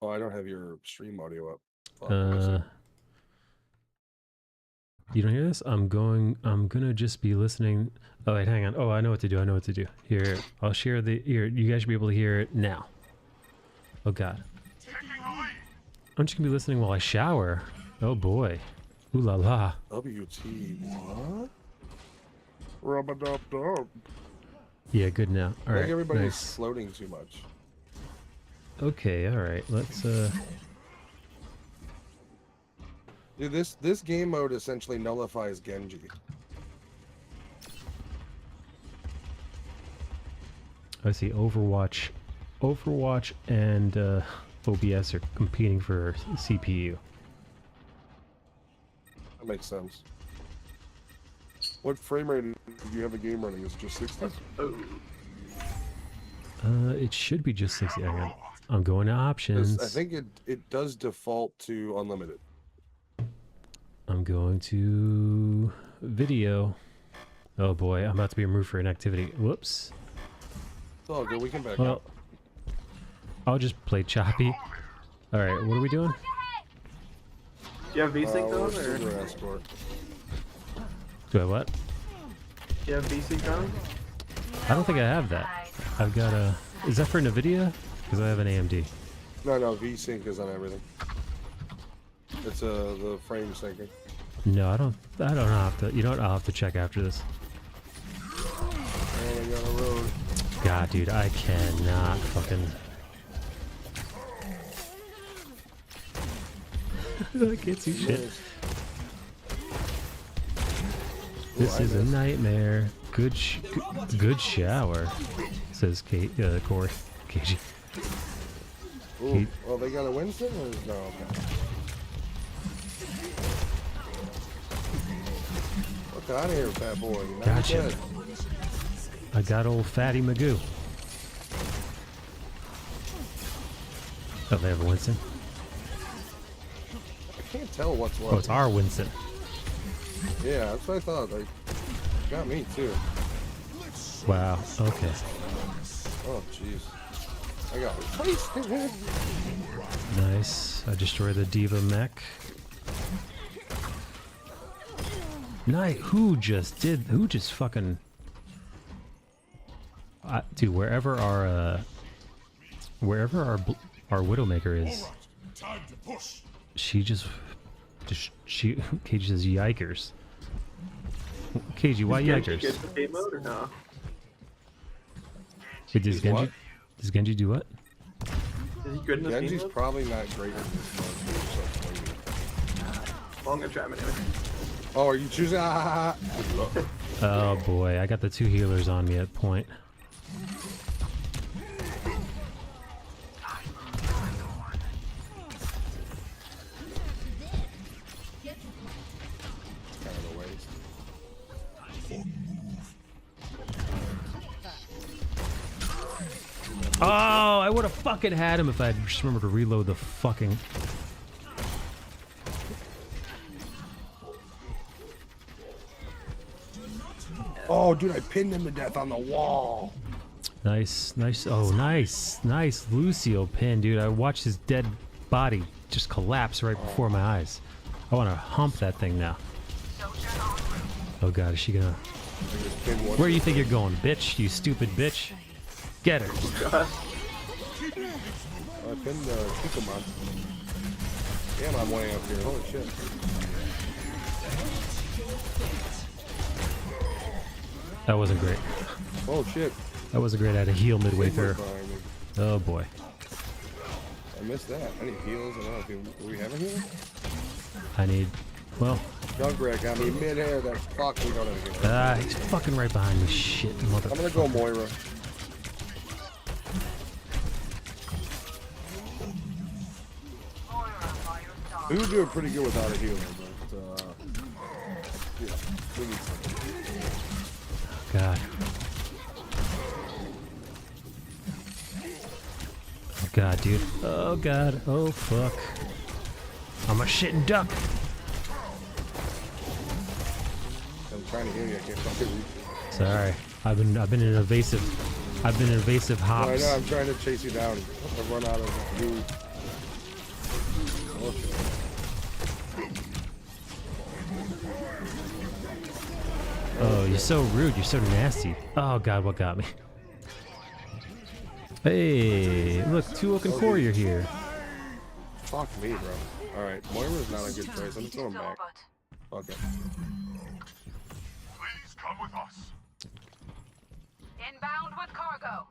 [SPEAKER 7] Oh, I don't have your stream audio up.
[SPEAKER 1] You don't hear this? I'm gonna just be listening. Oh wait, hang on. Oh, I know what to do. I know what to do. Here, I'll share the. Here, you guys should be able to hear it now. Oh god. I'm just gonna be listening while I shower. Oh boy. Ooh la la.
[SPEAKER 7] WT what? Rub-a-dub-dub.
[SPEAKER 1] Yeah, good now. All right.
[SPEAKER 7] I think everybody's
[SPEAKER 1] Nice.
[SPEAKER 7] floating too much.
[SPEAKER 1] Okay. All right. Let's.
[SPEAKER 7] Dude, this game mode essentially nullifies Genji.
[SPEAKER 1] I see. Overwatch and OBS are competing for CPU.
[SPEAKER 7] That makes sense. What frame rate do you have the game running? Is it just 60?
[SPEAKER 1] It should be just 60. Hang on. I'm going to options.
[SPEAKER 7] I think it does default to unlimited.
[SPEAKER 1] I'm going to video. Oh boy, I'm about to be removed for inactivity. Whoops.
[SPEAKER 7] It's all good. We can back
[SPEAKER 1] Well,
[SPEAKER 7] up.
[SPEAKER 1] I'll just play choppy. All right, what are we doing?
[SPEAKER 11] Do you have VSync
[SPEAKER 7] we're
[SPEAKER 11] on, or
[SPEAKER 7] super escort.
[SPEAKER 1] Do I what?
[SPEAKER 11] do you have VSync on?
[SPEAKER 1] I don't think I have that. I've got a. Is that for NVIDIA? Because I have an AMD.
[SPEAKER 7] No, VSync is on everything. It's the frame syncing.
[SPEAKER 1] No, I don't have to. You know what? I'll have to check after this.
[SPEAKER 7] And I got a road.
[SPEAKER 1] God, dude, I cannot fucking. I can't see shit. This is a nightmare. Good shower, says Corey. KG.
[SPEAKER 7] Ooh, well, they got a Winston or no? Okay. Fuck out of here, fat boy. You're not
[SPEAKER 1] Gotcha.
[SPEAKER 7] dead.
[SPEAKER 1] I got old Fatty Magoo. Oh, they have a Winston?
[SPEAKER 7] I can't tell what's what.
[SPEAKER 1] Oh, it's our Winston.
[SPEAKER 7] Yeah, that's what I thought. Like, got me too.
[SPEAKER 1] Wow, okay.
[SPEAKER 7] Oh, jeez. I got replaced.
[SPEAKER 1] Nice. I destroyed the Diva mech. Nice. Who just fucking... dude, wherever our Widowmaker is, she KG says yikers. KG, why
[SPEAKER 11] Genji
[SPEAKER 1] yikers?
[SPEAKER 11] get escape mode or no?
[SPEAKER 1] Wait, does Genji do what?
[SPEAKER 11] Is he good in this game
[SPEAKER 7] Genji's
[SPEAKER 11] mode?
[SPEAKER 7] probably not great at this mode.
[SPEAKER 11] Well, I'm gonna try him anyway.
[SPEAKER 7] Oh, are you choosing?
[SPEAKER 1] Oh boy, I got the 2 healers on me at point.
[SPEAKER 7] Kind of a waste.
[SPEAKER 1] Oh, I would have fucking had him if I just remembered to reload the fucking...
[SPEAKER 7] Oh, dude, I pinned him to death on the wall.
[SPEAKER 1] Nice. Oh, nice. Lucio pin, dude. I watched his dead body just collapse right before my eyes. I want to hump that thing now. Oh god, is she gonna... Where do you think you're going, bitch? You stupid bitch. Get her.
[SPEAKER 7] I pinned Kikoma. Damn, I'm way up here. Holy shit.
[SPEAKER 1] That wasn't great.
[SPEAKER 7] Oh shit.
[SPEAKER 1] That wasn't great. I had a heal midway through.
[SPEAKER 7] behind me.
[SPEAKER 1] Oh boy.
[SPEAKER 7] I missed that. I need heals. I don't know if you, do we have a healer?
[SPEAKER 1] I need... Well...
[SPEAKER 7] Junkrat got me mid-air. That fuck, we don't have a healer.
[SPEAKER 1] Ah, he's fucking right behind me. Shit, motherfucker.
[SPEAKER 7] I'm gonna go Moira. We were doing pretty good without a healer, but yeah, we need something.
[SPEAKER 1] God. Oh god, dude. Oh god. Oh fuck. I'm a shitting duck.
[SPEAKER 7] I'm trying to heal you. I can't fucking reach you.
[SPEAKER 1] Sorry. I've been an evasive hops.
[SPEAKER 7] No, I know. I'm trying to chase you down. I've run out of food. Oh, shit.
[SPEAKER 1] Oh, you're so rude. You're so nasty. Oh god, what got me? Hey, look, two looking courier here.
[SPEAKER 7] Fuck me, bro. Alright, Moira's not a good choice. I'm just going back. Fuck it.
[SPEAKER 12] Please come with us. Inbound with cargo.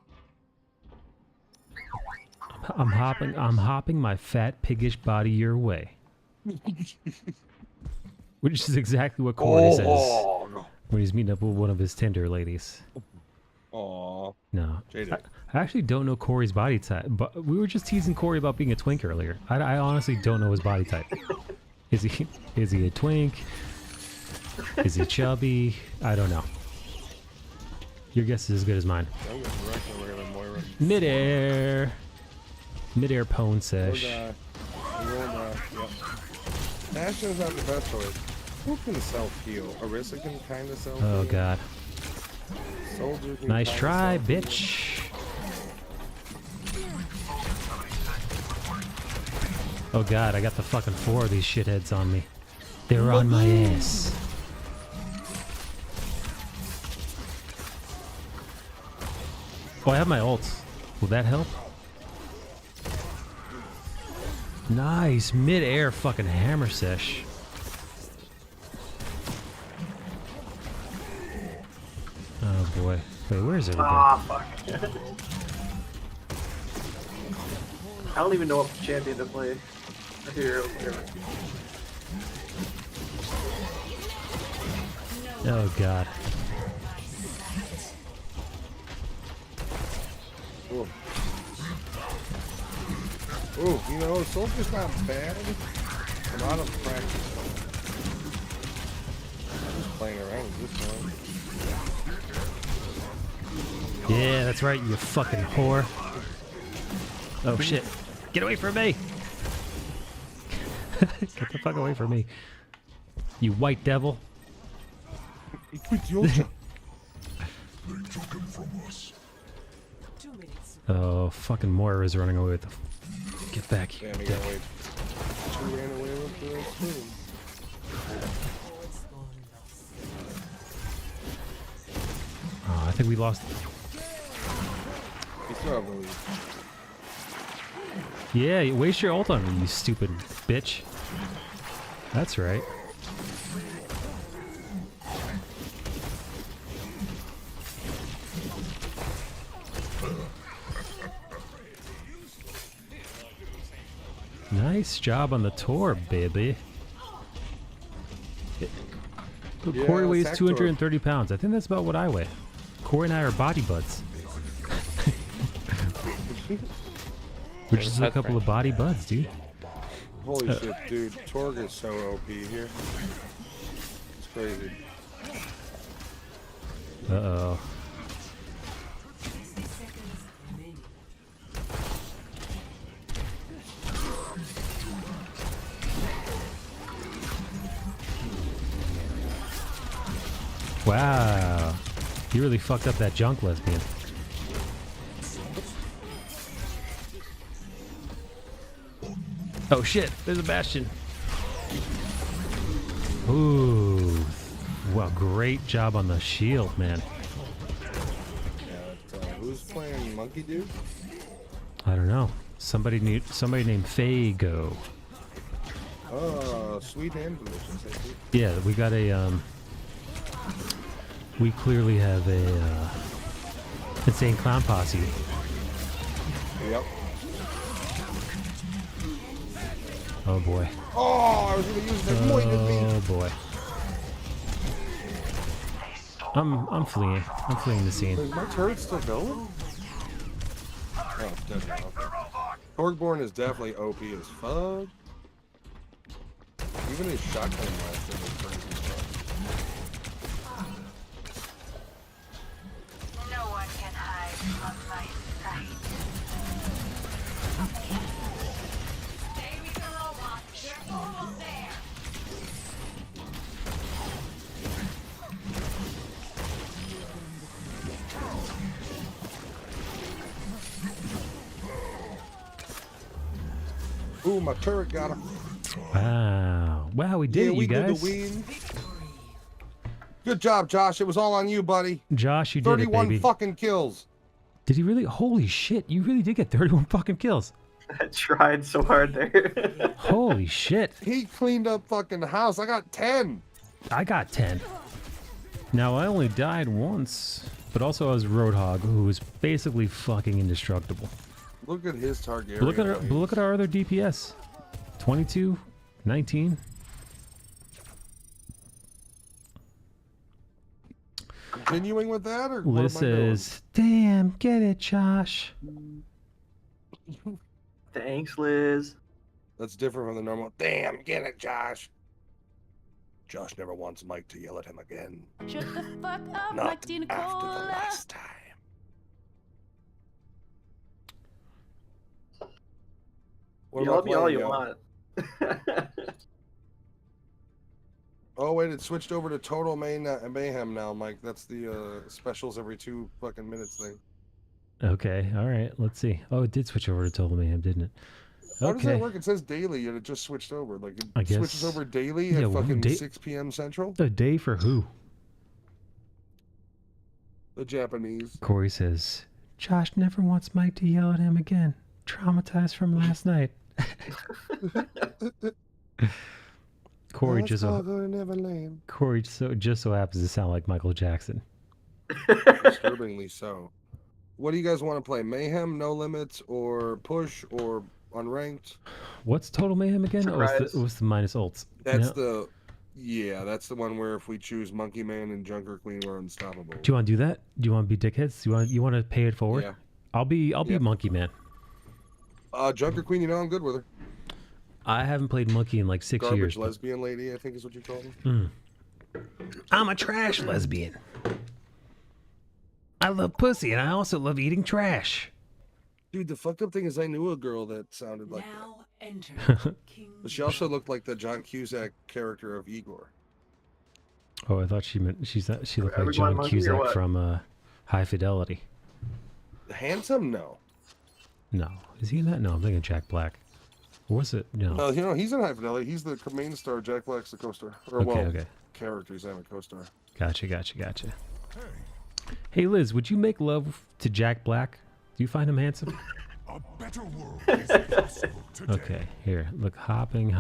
[SPEAKER 1] I'm hopping my fat piggish body your way. Which is exactly what Corey says when he's meeting up with one of his Tinder ladies.
[SPEAKER 7] Aww.
[SPEAKER 1] No. I actually don't know Corey's body type, but we were just teasing Corey about being a twink earlier. I honestly don't know his body type. Is he a twink? Is he chubby? I don't know. Your guess is as good as mine.
[SPEAKER 7] I'm getting wrecked over here with Moira.
[SPEAKER 1] Midair. Midair pwn sesh.
[SPEAKER 7] Yep. Ashen's not the best choice. Who can self-heal? Orisa can kind of self-heal.
[SPEAKER 1] Oh god.
[SPEAKER 7] Soldier can
[SPEAKER 1] Nice
[SPEAKER 7] kinda
[SPEAKER 1] try,
[SPEAKER 7] self-heal.
[SPEAKER 1] bitch. Oh god, I got the fucking 4 of these shitheads on me. They're on my ass. Oh, I have my ults. Will that help? Nice, mid-air fucking hammer sesh. Oh boy. Wait, where is everybody?
[SPEAKER 11] Ah, fuck. I don't even know what champion to play. A hero, whatever.
[SPEAKER 1] Oh god.
[SPEAKER 7] Ooh. Ooh, you know, Soldier's not bad. I'm out of practice. I'm just playing around with this one.
[SPEAKER 1] Yeah, that's right, you fucking whore. Oh shit. Get away from me! Get the fuck away from me. You white devil. Oh, fucking Moira's running away with the... Get back here.
[SPEAKER 7] Damn, he got away. She ran away with the spoon.
[SPEAKER 1] Oh, I think we lost...
[SPEAKER 7] You still have the lead.
[SPEAKER 1] Yeah, you waste your ult on me, you stupid bitch. That's right. Nice job on the tour, baby.
[SPEAKER 7] Yeah,
[SPEAKER 1] Corey weighs
[SPEAKER 7] Sector.
[SPEAKER 1] 230 pounds. I think that's about what I weigh. Corey and I are body buds. We're just a couple of body buds, dude.
[SPEAKER 7] Holy shit, dude. Torg is so OP here. It's crazy.
[SPEAKER 1] Uh-oh. Wow. You really fucked up that junk lesbian. Oh shit, there's a bastion. Ooh. Wow, great job on the shield, man.
[SPEAKER 7] Yeah, who's playing Monkey Dude?
[SPEAKER 1] I don't know. Somebody named Fago.
[SPEAKER 7] Oh, sweet hand position. Thank you.
[SPEAKER 1] Yeah, we got a we clearly have a insane clown posse.
[SPEAKER 7] Yep.
[SPEAKER 1] Oh boy.
[SPEAKER 7] Oh, I was gonna use that moited me.
[SPEAKER 1] Oh boy. I'm fleeing. I'm fleeing the scene.
[SPEAKER 7] Is my turret still going? Oh, it's dead now. Torgborn is definitely OP as fuck. Even his shotgun blast is crazy stuff.
[SPEAKER 12] No one can hide from my sight. Stay with the robot. You're almost there.
[SPEAKER 7] Ooh, my turret got him.
[SPEAKER 1] Wow. Wow, we did it, you guys.
[SPEAKER 7] Good job, Josh. It was all on you, buddy.
[SPEAKER 1] Josh, you did it,
[SPEAKER 7] 31
[SPEAKER 1] baby.
[SPEAKER 7] fucking kills.
[SPEAKER 1] Did he really? Holy shit, you really did get 31 fucking kills.
[SPEAKER 11] I tried so hard there.
[SPEAKER 1] Holy shit.
[SPEAKER 7] He cleaned up fucking the house. I got 10.
[SPEAKER 1] I got 10. Now, I only died once, but also I was Roadhog, who was basically fucking indestructible.
[SPEAKER 7] Look at his target.
[SPEAKER 1] But look at our other DPS. 22, 19.
[SPEAKER 7] Continuing with that, or
[SPEAKER 1] Liz says, "Damn, get it, Josh."
[SPEAKER 11] Thanks, Liz.
[SPEAKER 7] That's different from the normal. Damn, get it, Josh. Josh never wants Mike to yell at him again.
[SPEAKER 13] Shut the fuck up,
[SPEAKER 7] Not
[SPEAKER 13] Mike Dina
[SPEAKER 7] after the last time.
[SPEAKER 11] Yell at me all you want.
[SPEAKER 7] Oh wait, it switched over to Total Mayhem now, Mike. That's the specials every 2 fucking minutes thing.
[SPEAKER 1] Okay, all right, let's see. Oh, it did switch over to Total Mayhem, didn't it?
[SPEAKER 7] How does that
[SPEAKER 1] Okay.
[SPEAKER 7] work? It says daily, and it just switched over. Like,
[SPEAKER 1] I
[SPEAKER 7] it switches
[SPEAKER 1] guess-
[SPEAKER 7] over daily
[SPEAKER 1] yeah,
[SPEAKER 7] at
[SPEAKER 1] well,
[SPEAKER 7] fucking
[SPEAKER 1] da-
[SPEAKER 7] 6 p.m. Central?
[SPEAKER 1] A day for who?
[SPEAKER 7] The Japanese.
[SPEAKER 1] Corey says, "Josh never wants Mike to yell at him again. Traumatized from last night." Corey
[SPEAKER 7] Let's
[SPEAKER 1] just
[SPEAKER 7] go to Neverland.
[SPEAKER 1] Corey just so happens to sound like Michael Jackson.
[SPEAKER 7] Disturbingly so. What do you guys want to play? Mayhem, No Limits, or Push, or Unranked?
[SPEAKER 1] What's Total Mayhem again? Oh,
[SPEAKER 11] Surprise.
[SPEAKER 1] what's the minus ults?
[SPEAKER 7] That's
[SPEAKER 1] No?
[SPEAKER 7] that's the one where if we choose Monkey Man and Junker Queen, we're unstoppable.
[SPEAKER 1] Do you want to do that? Do you want to be dickheads? You want to pay it forward?
[SPEAKER 7] Yeah.
[SPEAKER 1] I'll be
[SPEAKER 7] Yeah.
[SPEAKER 1] Monkey Man.
[SPEAKER 7] Junker Queen, you know I'm good with her.
[SPEAKER 1] I haven't played Monkey in like 6
[SPEAKER 7] Garbage
[SPEAKER 1] years. but-
[SPEAKER 7] lesbian lady, I think is what you call her.
[SPEAKER 1] I'm a trash lesbian. I love pussy and I also love eating trash.
[SPEAKER 7] Dude, the fucked up thing is I knew a girl that sounded like
[SPEAKER 13] Enter
[SPEAKER 7] but she also looked like the John Cusack character of Igor.
[SPEAKER 1] Oh, I thought she meant she looked like
[SPEAKER 11] Everyone
[SPEAKER 1] John
[SPEAKER 11] monkey or
[SPEAKER 1] Cusack
[SPEAKER 11] what?
[SPEAKER 1] from High Fidelity.
[SPEAKER 7] Handsome? No.
[SPEAKER 1] No, is he in that? No, I'm thinking Jack Black. Or was it? No.
[SPEAKER 7] No, he's in High Fidelity. He's the main star. Jack Black's the co-star. Or,
[SPEAKER 1] Okay,
[SPEAKER 7] well,
[SPEAKER 1] okay.
[SPEAKER 7] character. He's not a co-star.
[SPEAKER 1] Gotcha. Hey Liz, would you make love to Jack Black? Do you find him handsome?
[SPEAKER 12] A better world is possible today.
[SPEAKER 1] Okay, here. Look, hopping.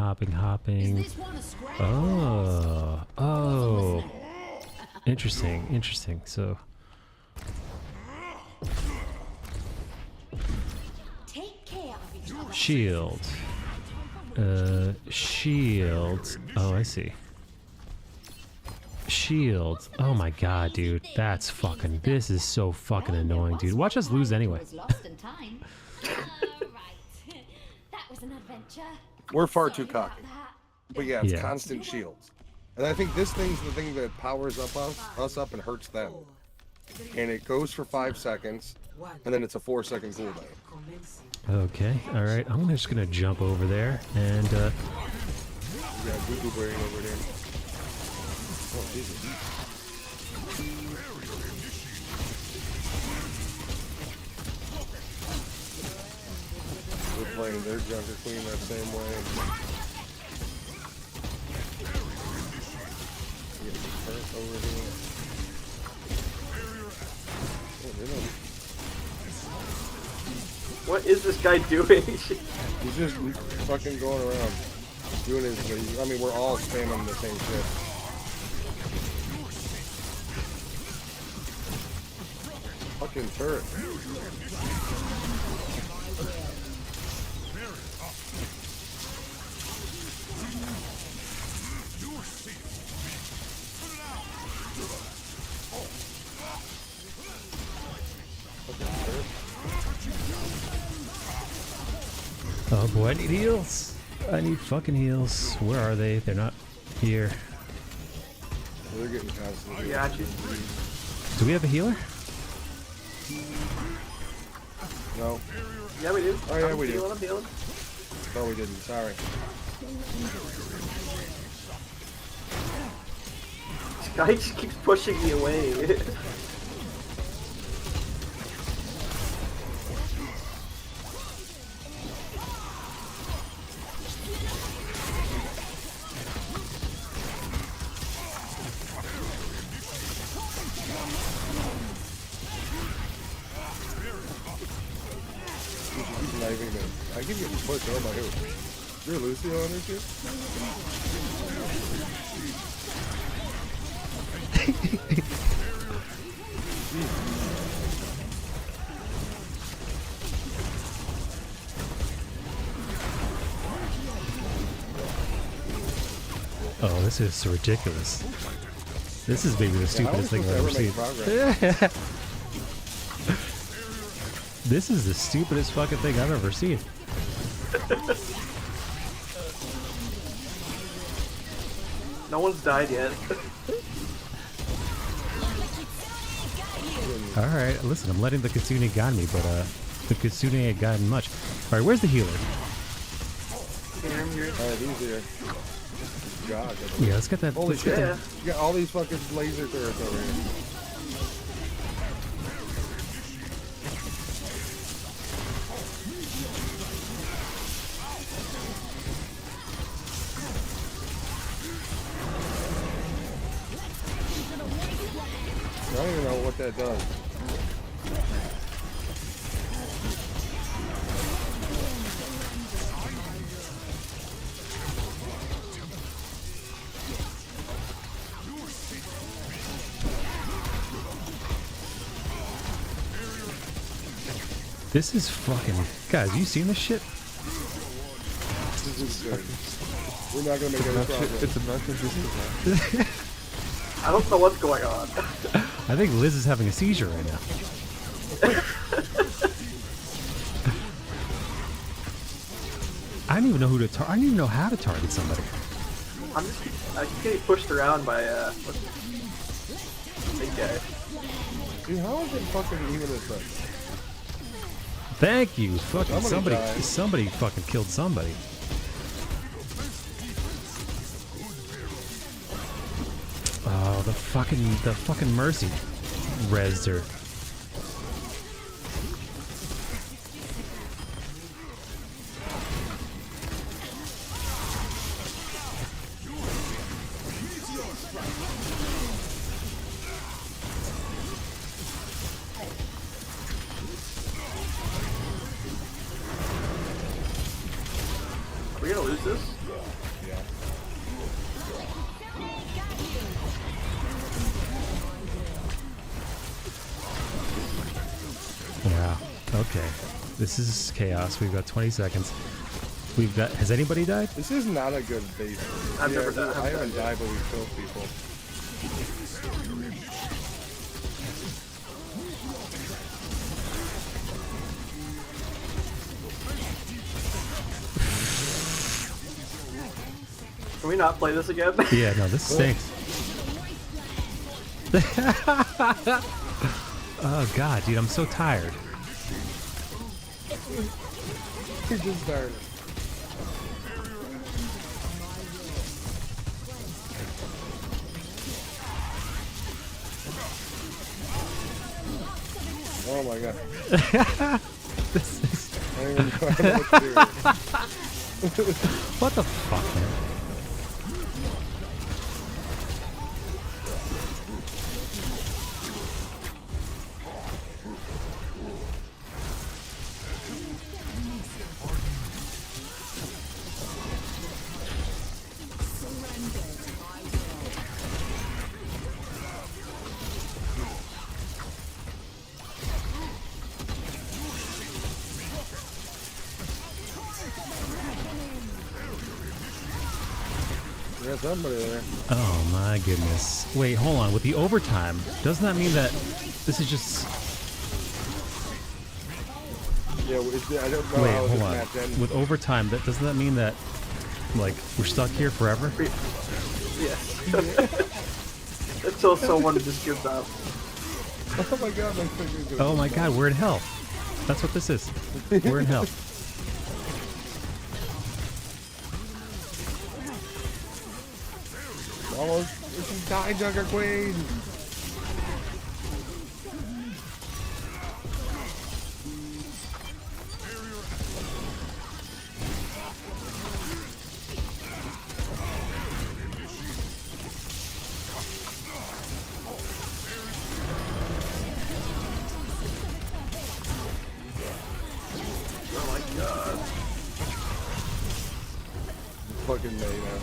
[SPEAKER 1] Oh. Interesting. So, shield. Shield. Oh, I see. Shield. Oh my god, dude. That's fucking... This is so fucking annoying, dude. Watch us lose anyway.
[SPEAKER 7] We're far too cocky. But yeah, it's
[SPEAKER 1] Yeah.
[SPEAKER 7] constant shields. And I think this thing's the thing that powers up us up and hurts them. And it goes for 5 seconds, and then it's a 4-second cooldown.
[SPEAKER 1] Okay, alright. I'm just gonna jump over there and
[SPEAKER 7] Yeah, Goo Brain over there. Oh, Jesus. We're playing their Junker Queen that same way.
[SPEAKER 11] What is this guy doing?
[SPEAKER 7] He's just fucking going around doing his. I mean, we're all spamming the same shit. Fucking turret.
[SPEAKER 1] Oh boy, I need heals. I need fucking heals. Where are they? They're not here.
[SPEAKER 7] They're getting constantly.
[SPEAKER 11] I got you.
[SPEAKER 1] Do we have a healer?
[SPEAKER 7] No.
[SPEAKER 11] Yeah, we do.
[SPEAKER 7] Oh yeah, we do.
[SPEAKER 11] I'm healing.
[SPEAKER 7] No, we didn't. Sorry.
[SPEAKER 11] This guy just keeps pushing me away.
[SPEAKER 7] I give you a push. Oh my god. You're Lucio on this shit?
[SPEAKER 1] Oh, this is ridiculous. This is maybe the stupidest thing I've ever seen. This is the stupidest fucking thing I've ever seen.
[SPEAKER 11] No one's died yet.
[SPEAKER 1] Alright, listen, I'm letting the Kitsune guide me, but the Kitsune ain't guiding much. Alright, where's the healer?
[SPEAKER 7] Alright, he's here. God.
[SPEAKER 1] Yeah, let's get that.
[SPEAKER 7] Holy shit. You got all these fucking laser turrets over here. I don't even know what that does.
[SPEAKER 1] This is fucking... Guys, you seen this shit?
[SPEAKER 7] This is good. We're not gonna make any progress.
[SPEAKER 5] It's obnoxious.
[SPEAKER 11] I don't know what's going on.
[SPEAKER 1] I think Liz is having a seizure right now. I don't even know who to I don't even know how to target somebody.
[SPEAKER 11] I keep getting pushed around by big guy.
[SPEAKER 7] Dude, how is it fucking even this thing?
[SPEAKER 1] Thank you. Fucking somebody fucking killed somebody. Oh, the fucking Mercy rezzed her.
[SPEAKER 11] Are we gonna lose this?
[SPEAKER 7] Yeah.
[SPEAKER 1] Yeah. Okay. This is chaos. We've got 20 seconds. We've got. Has anybody died?
[SPEAKER 7] This is not a good base.
[SPEAKER 11] I've never died.
[SPEAKER 7] I haven't died, but we've killed people.
[SPEAKER 11] Can we not play this again?
[SPEAKER 1] Yeah, no, this stinks. Oh god, dude, I'm so tired.
[SPEAKER 7] We just started. Oh my god.
[SPEAKER 1] This is...
[SPEAKER 7] I don't even know what to do.
[SPEAKER 1] What the fuck, man?
[SPEAKER 7] got somebody there.
[SPEAKER 1] Oh my goodness. Wait, hold on. With the overtime, doesn't that mean that this is just...
[SPEAKER 7] Yeah, I don't know
[SPEAKER 1] Wait,
[SPEAKER 7] how
[SPEAKER 1] hold
[SPEAKER 7] this
[SPEAKER 1] on.
[SPEAKER 7] match ends.
[SPEAKER 1] With overtime, doesn't that mean that, like, we're stuck here forever?
[SPEAKER 11] Yes. Until someone just gives up.
[SPEAKER 7] Oh my god, my finger goes.
[SPEAKER 1] Oh my god, we're in hell. That's what this is. We're in hell.
[SPEAKER 7] Almost. This is Die Jugger Queen.
[SPEAKER 11] Oh my god.
[SPEAKER 7] Fucking Mayhem.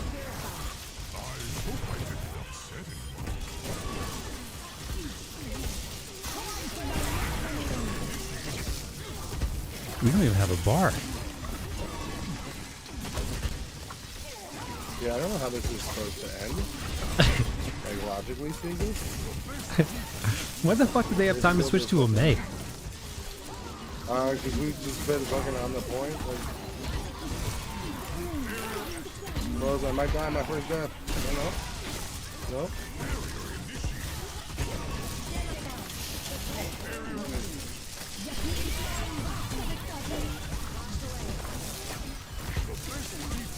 [SPEAKER 1] We don't even have a bar.
[SPEAKER 7] Yeah, I don't know how this is supposed to end. Like, logically speaking.
[SPEAKER 1] When the fuck did they have time to switch to a May?
[SPEAKER 7] Because we've just been fucking on the point. Like, suppose I might die my first death. I don't know. Nope.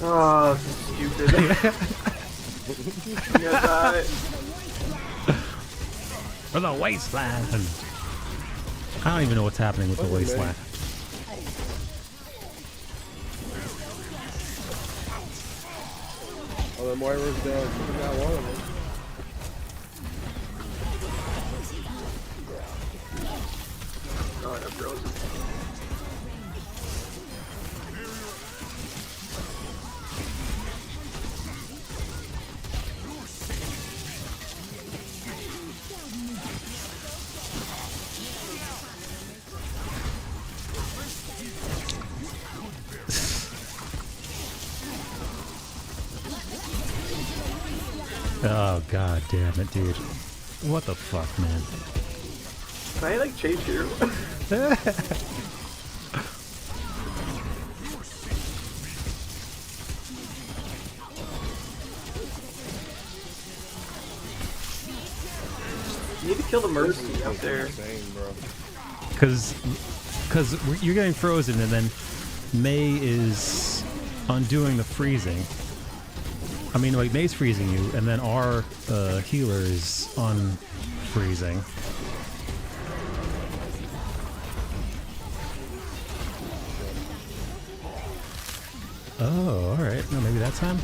[SPEAKER 11] Oh, stupid. You gotta die.
[SPEAKER 1] For the wasteland. I don't even know what's happening with the wasteland.
[SPEAKER 7] Oh, the Moira's dead. We got one of them.
[SPEAKER 11] Oh, I'm frozen.
[SPEAKER 1] Oh god damn it, dude. What the fuck, man?
[SPEAKER 11] Can I like change hero? You need to kill the Mercy up there.
[SPEAKER 1] Because you're getting frozen and then May is undoing the freezing. I mean, like, May's freezing you, and then our healer is unfreezing. Oh, alright. No, maybe that's time?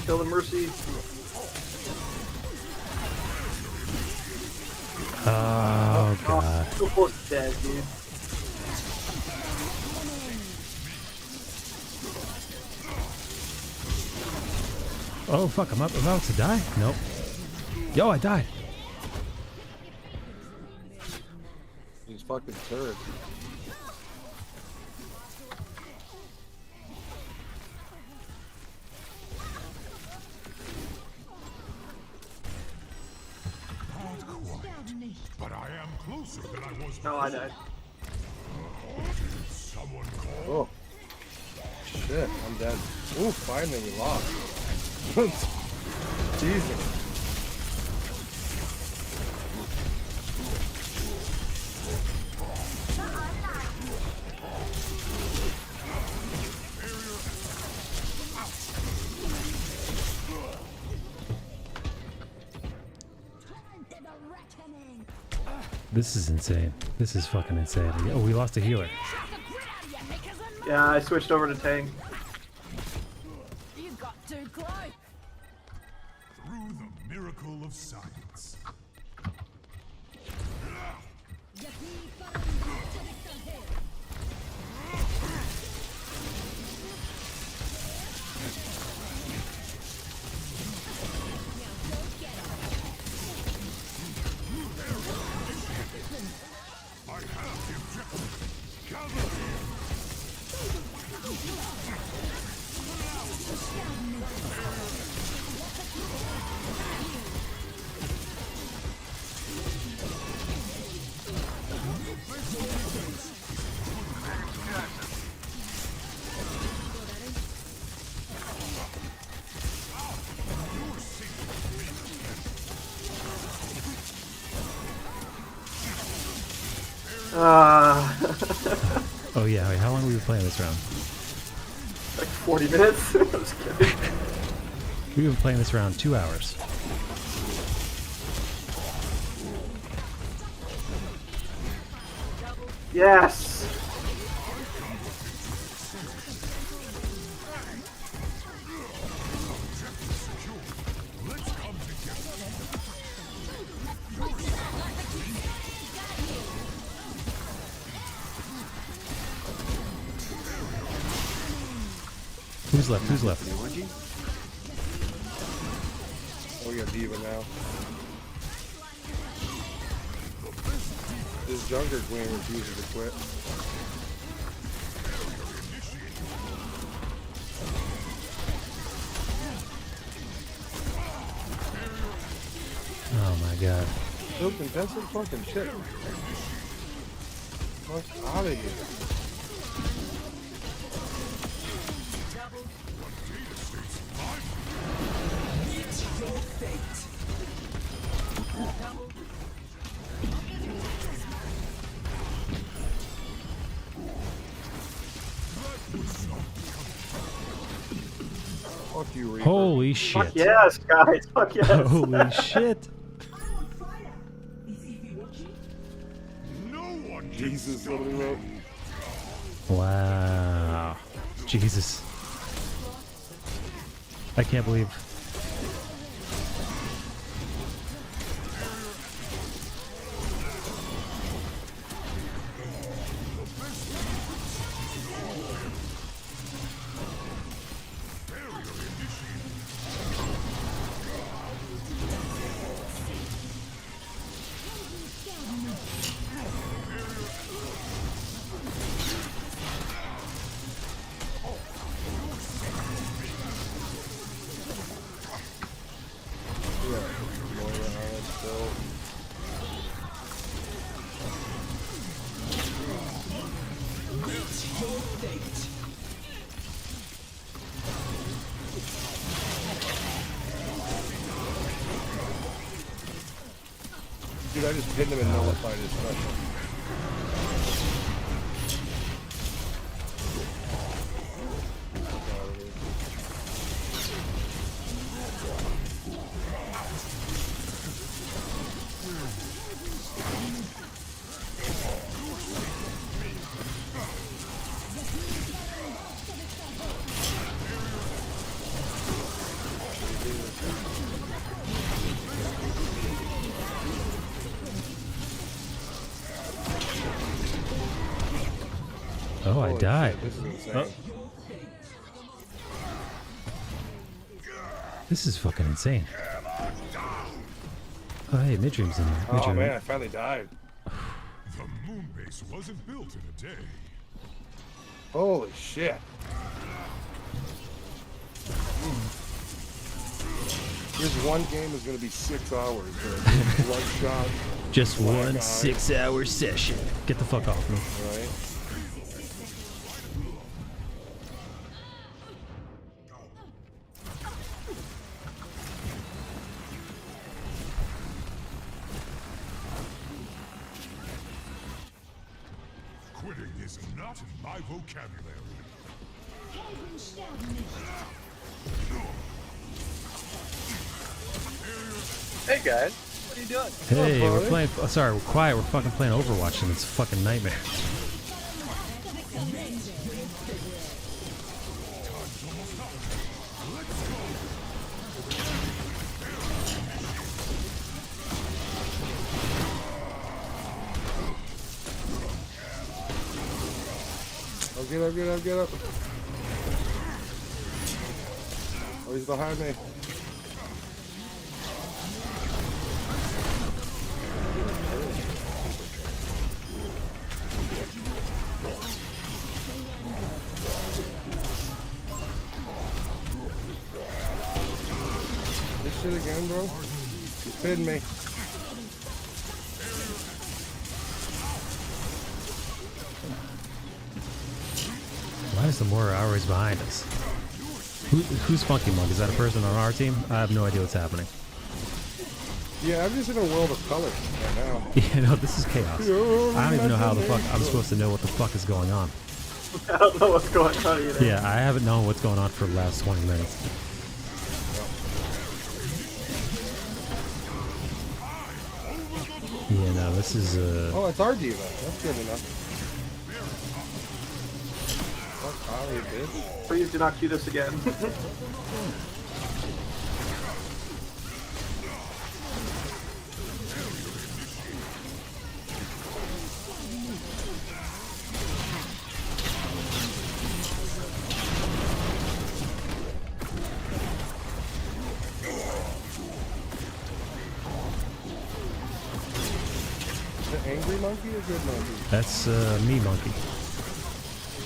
[SPEAKER 11] Kill the Mercy.
[SPEAKER 1] Oh, god.
[SPEAKER 11] So close to dead, dude.
[SPEAKER 1] Oh, fuck. I'm about to die? Nope. Yo, I died.
[SPEAKER 7] These fucking turrets.
[SPEAKER 12] But I am closer than I was.
[SPEAKER 11] No, I died.
[SPEAKER 12] Someone call.
[SPEAKER 7] Oh. Shit, I'm dead. Ooh, finally we lost. Jesus.
[SPEAKER 1] This is insane. This is fucking insane. Oh, we lost a healer.
[SPEAKER 11] Yeah, I switched over to tank.
[SPEAKER 13] You got too close.
[SPEAKER 12] Through the miracle of science.
[SPEAKER 1] Oh yeah, wait, how long have we been playing this round?
[SPEAKER 11] Like 40 minutes? I'm just kidding.
[SPEAKER 1] We've been playing this round 2 hours.
[SPEAKER 11] Yes!
[SPEAKER 1] Who's left? Who's left?
[SPEAKER 7] Oh, we got Diva now. This Junker Queen refuses to quit.
[SPEAKER 1] Oh my god.
[SPEAKER 7] So contested fucking shit. Fuck out of here. Fuck you, Reaper.
[SPEAKER 1] Holy shit.
[SPEAKER 11] Fuck yes, guys. Fuck yes.
[SPEAKER 1] Holy shit.
[SPEAKER 7] Jesus, somebody wrote.
[SPEAKER 1] Wow. Jesus. I can't believe.
[SPEAKER 7] Dude, I just pinned him and nullified his special.
[SPEAKER 1] Oh, I
[SPEAKER 7] Holy
[SPEAKER 1] died.
[SPEAKER 7] shit, this is insane.
[SPEAKER 1] Oh. This is fucking insane. Oh, hey, Midream's in there.
[SPEAKER 7] Oh man, I finally died.
[SPEAKER 14] The moon base wasn't built in a day.
[SPEAKER 7] Holy shit. This one game is going to be 6 hours. Bloodshot.
[SPEAKER 1] Just
[SPEAKER 7] black
[SPEAKER 1] one
[SPEAKER 7] eye.
[SPEAKER 1] 6-hour session. Get the fuck off me.
[SPEAKER 7] Right.
[SPEAKER 14] Quitting is not in my vocabulary.
[SPEAKER 15] Hey guys, what are you doing?
[SPEAKER 1] Hey, we're playing. Oh, sorry, we're quiet. We're fucking playing Overwatch, and it's a fucking nightmare.
[SPEAKER 7] Get up, get up, get up. Oh, he's behind me. This shit again, bro? He's hitting me.
[SPEAKER 1] Why is the Mora always behind us? Who's Funky Monk? Is that a person on our team? I have no idea what's happening.
[SPEAKER 7] Yeah, I'm just in a world of color right now.
[SPEAKER 1] Yeah, no, this is chaos. I don't even know how the fuck I'm supposed to know what the fuck is going on.
[SPEAKER 11] I don't know what's going on either.
[SPEAKER 1] Yeah, I haven't known what's going on for the last 20 minutes. Yeah, no, this is
[SPEAKER 7] Oh, it's our diva. That's good enough. Fuck Ollie, bitch.
[SPEAKER 11] Please do not cue this again.
[SPEAKER 7] Angry monkey or good monkey?
[SPEAKER 1] that's me, monkey.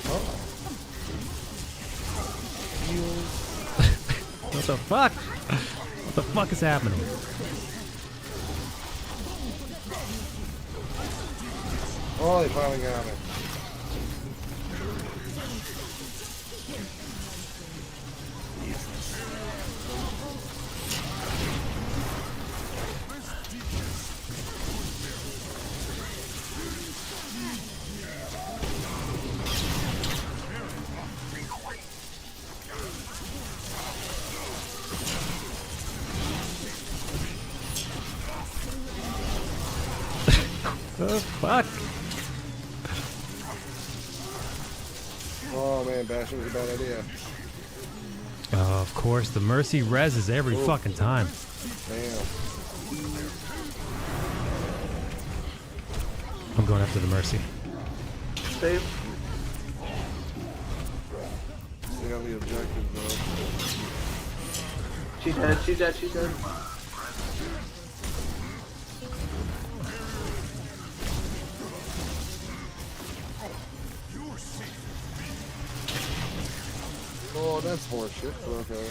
[SPEAKER 7] Oh.
[SPEAKER 1] What the fuck? What the fuck is happening?
[SPEAKER 7] Oh, they finally got me.
[SPEAKER 1] The fuck?
[SPEAKER 7] Oh man, bashing was a bad idea.
[SPEAKER 1] Oh, of course, the Mercy reses every fucking time.
[SPEAKER 7] Damn.
[SPEAKER 1] I'm going after the Mercy.
[SPEAKER 11] Save.
[SPEAKER 7] Stay on the objective, bro.
[SPEAKER 11] She's dead, she's dead, she's dead.
[SPEAKER 7] Oh, that's horseshit. Okay.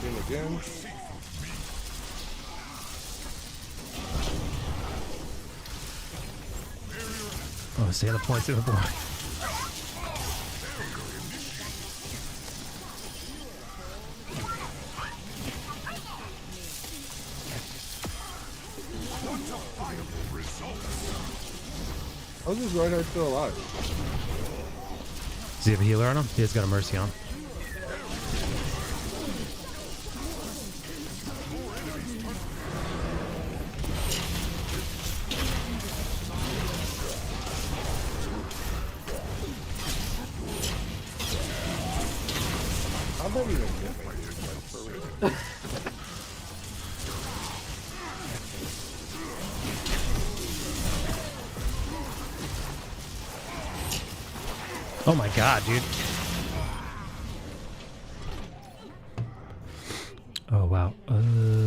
[SPEAKER 7] In again.
[SPEAKER 1] Oh, stay on the point, stay on the point.
[SPEAKER 7] How's this Reinhardt still alive?
[SPEAKER 1] Does he have a healer on him? He's got a Mercy on.
[SPEAKER 7] How'd that even get me?
[SPEAKER 1] Oh my god, dude. Oh wow.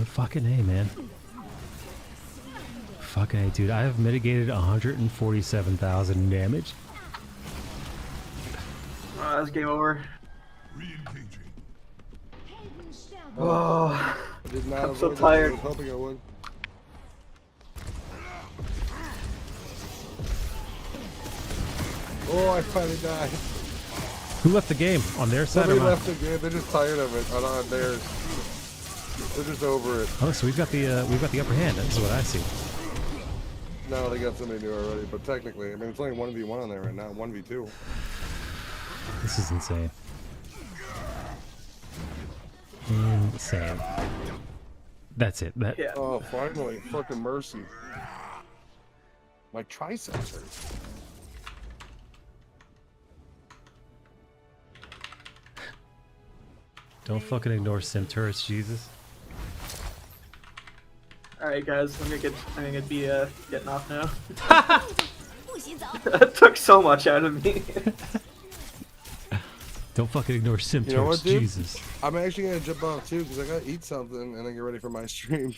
[SPEAKER 1] Fucking A, man. Fucking A, dude. I have mitigated 147,000 damage.
[SPEAKER 11] That's game over. Oh,
[SPEAKER 7] I did not
[SPEAKER 11] I'm so
[SPEAKER 7] avoid that.
[SPEAKER 11] tired.
[SPEAKER 7] I was hoping I would. Oh, I finally died.
[SPEAKER 1] Who left the game? On their side
[SPEAKER 7] Somebody
[SPEAKER 1] or mine?
[SPEAKER 7] left the game. They're just tired of it. On theirs. They're just over it.
[SPEAKER 1] Oh, so we've got the upper hand. That's what I see.
[SPEAKER 7] No, they got somebody new already. But technically, I mean, it's only 1v1 on there right now. 1v2.
[SPEAKER 1] This is insane. Insane. That's it. That.
[SPEAKER 11] Yeah.
[SPEAKER 7] Oh, finally, fucking mercy. My triceps hurt.
[SPEAKER 1] Don't fucking ignore sim turrets, Jesus.
[SPEAKER 11] All right, guys, I'm gonna be getting off now. That took so much out of me.
[SPEAKER 1] Don't fucking ignore sim
[SPEAKER 7] You know
[SPEAKER 1] turrets,
[SPEAKER 7] what, dude?
[SPEAKER 1] Jesus.
[SPEAKER 7] I'm actually gonna jump off too because I gotta eat something and then get ready for my stream.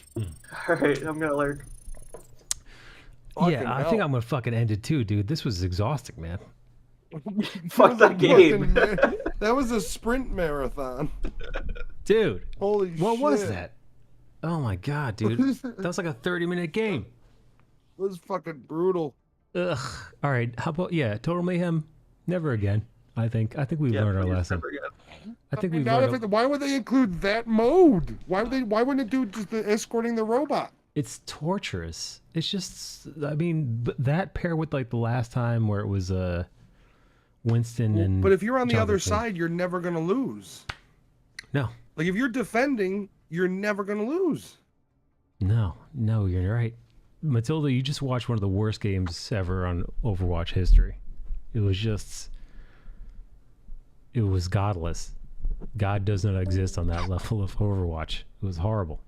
[SPEAKER 11] All right, I'm gonna lurk.
[SPEAKER 1] Yeah, I think I'm gonna fucking end it too, dude. This was exhausting, man.
[SPEAKER 11] Fuck that game.
[SPEAKER 7] That was a sprint marathon.
[SPEAKER 1] Dude,
[SPEAKER 7] holy shit.
[SPEAKER 1] What was that? Oh my god, dude. That was like a 30-minute game.
[SPEAKER 7] It was fucking brutal.
[SPEAKER 1] Ugh. All right, how about Total Mayhem? Never again. I think we learned our lesson. I think we've learned.
[SPEAKER 7] Why would they include that mode? Why wouldn't it do just the escorting the robot?
[SPEAKER 1] It's torturous. It's just, I mean, that pair with like the last time where it was Winston and.
[SPEAKER 7] But if you're on the other
[SPEAKER 1] Jonathan.
[SPEAKER 7] side, you're never gonna lose.
[SPEAKER 1] No.
[SPEAKER 7] Like if you're defending, you're never gonna lose.
[SPEAKER 1] No, you're right. Matilda, you just watched one of the worst games ever on Overwatch history. It was godless. God does not exist on that level of Overwatch. It was horrible.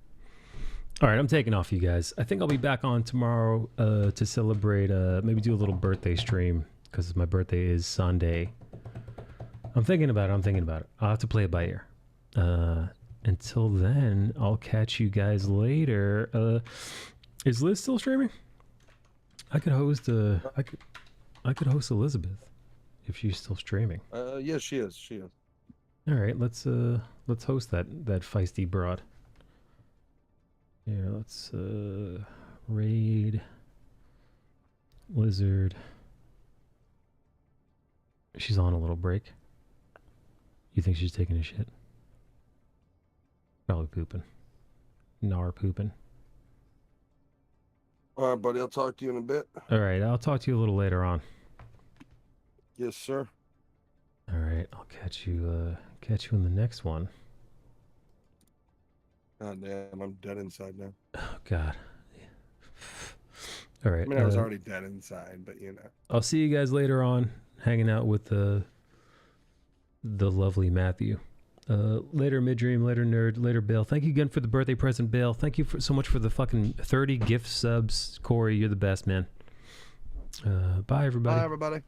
[SPEAKER 1] All right, I'm taking off, you guys. I think I'll be back on tomorrow to celebrate, maybe do a little birthday stream, because my birthday is Sunday. I'm thinking about it. I'll have to play it by ear. Until then, I'll catch you guys later. Is Liz still streaming? I could host I could host Elizabeth if she's still streaming.
[SPEAKER 7] Yes, she is. She is.
[SPEAKER 1] All right, let's host that feisty broad. Here, let's raid Lizard. She's on a little break. You think she's taking a shit? Probably pooping. Nar pooping.
[SPEAKER 7] All right, buddy. I'll talk to you in a bit.
[SPEAKER 1] All right, I'll talk to you a little later on.
[SPEAKER 7] Yes, sir.
[SPEAKER 1] All right, I'll catch you in the next one.
[SPEAKER 7] God damn, I'm dead inside now.
[SPEAKER 1] Oh God. All right.
[SPEAKER 7] I mean, I was already dead inside, but you know.
[SPEAKER 1] I'll see you guys later on, hanging out with the lovely Matthew. Later, Midream. Later, Nerd. Later, Bill. Thank you again for the birthday present, Bill. Thank you so much for the fucking 30 gift subs, Corey. You're the best, man. Bye, everybody.
[SPEAKER 7] Bye, everybody.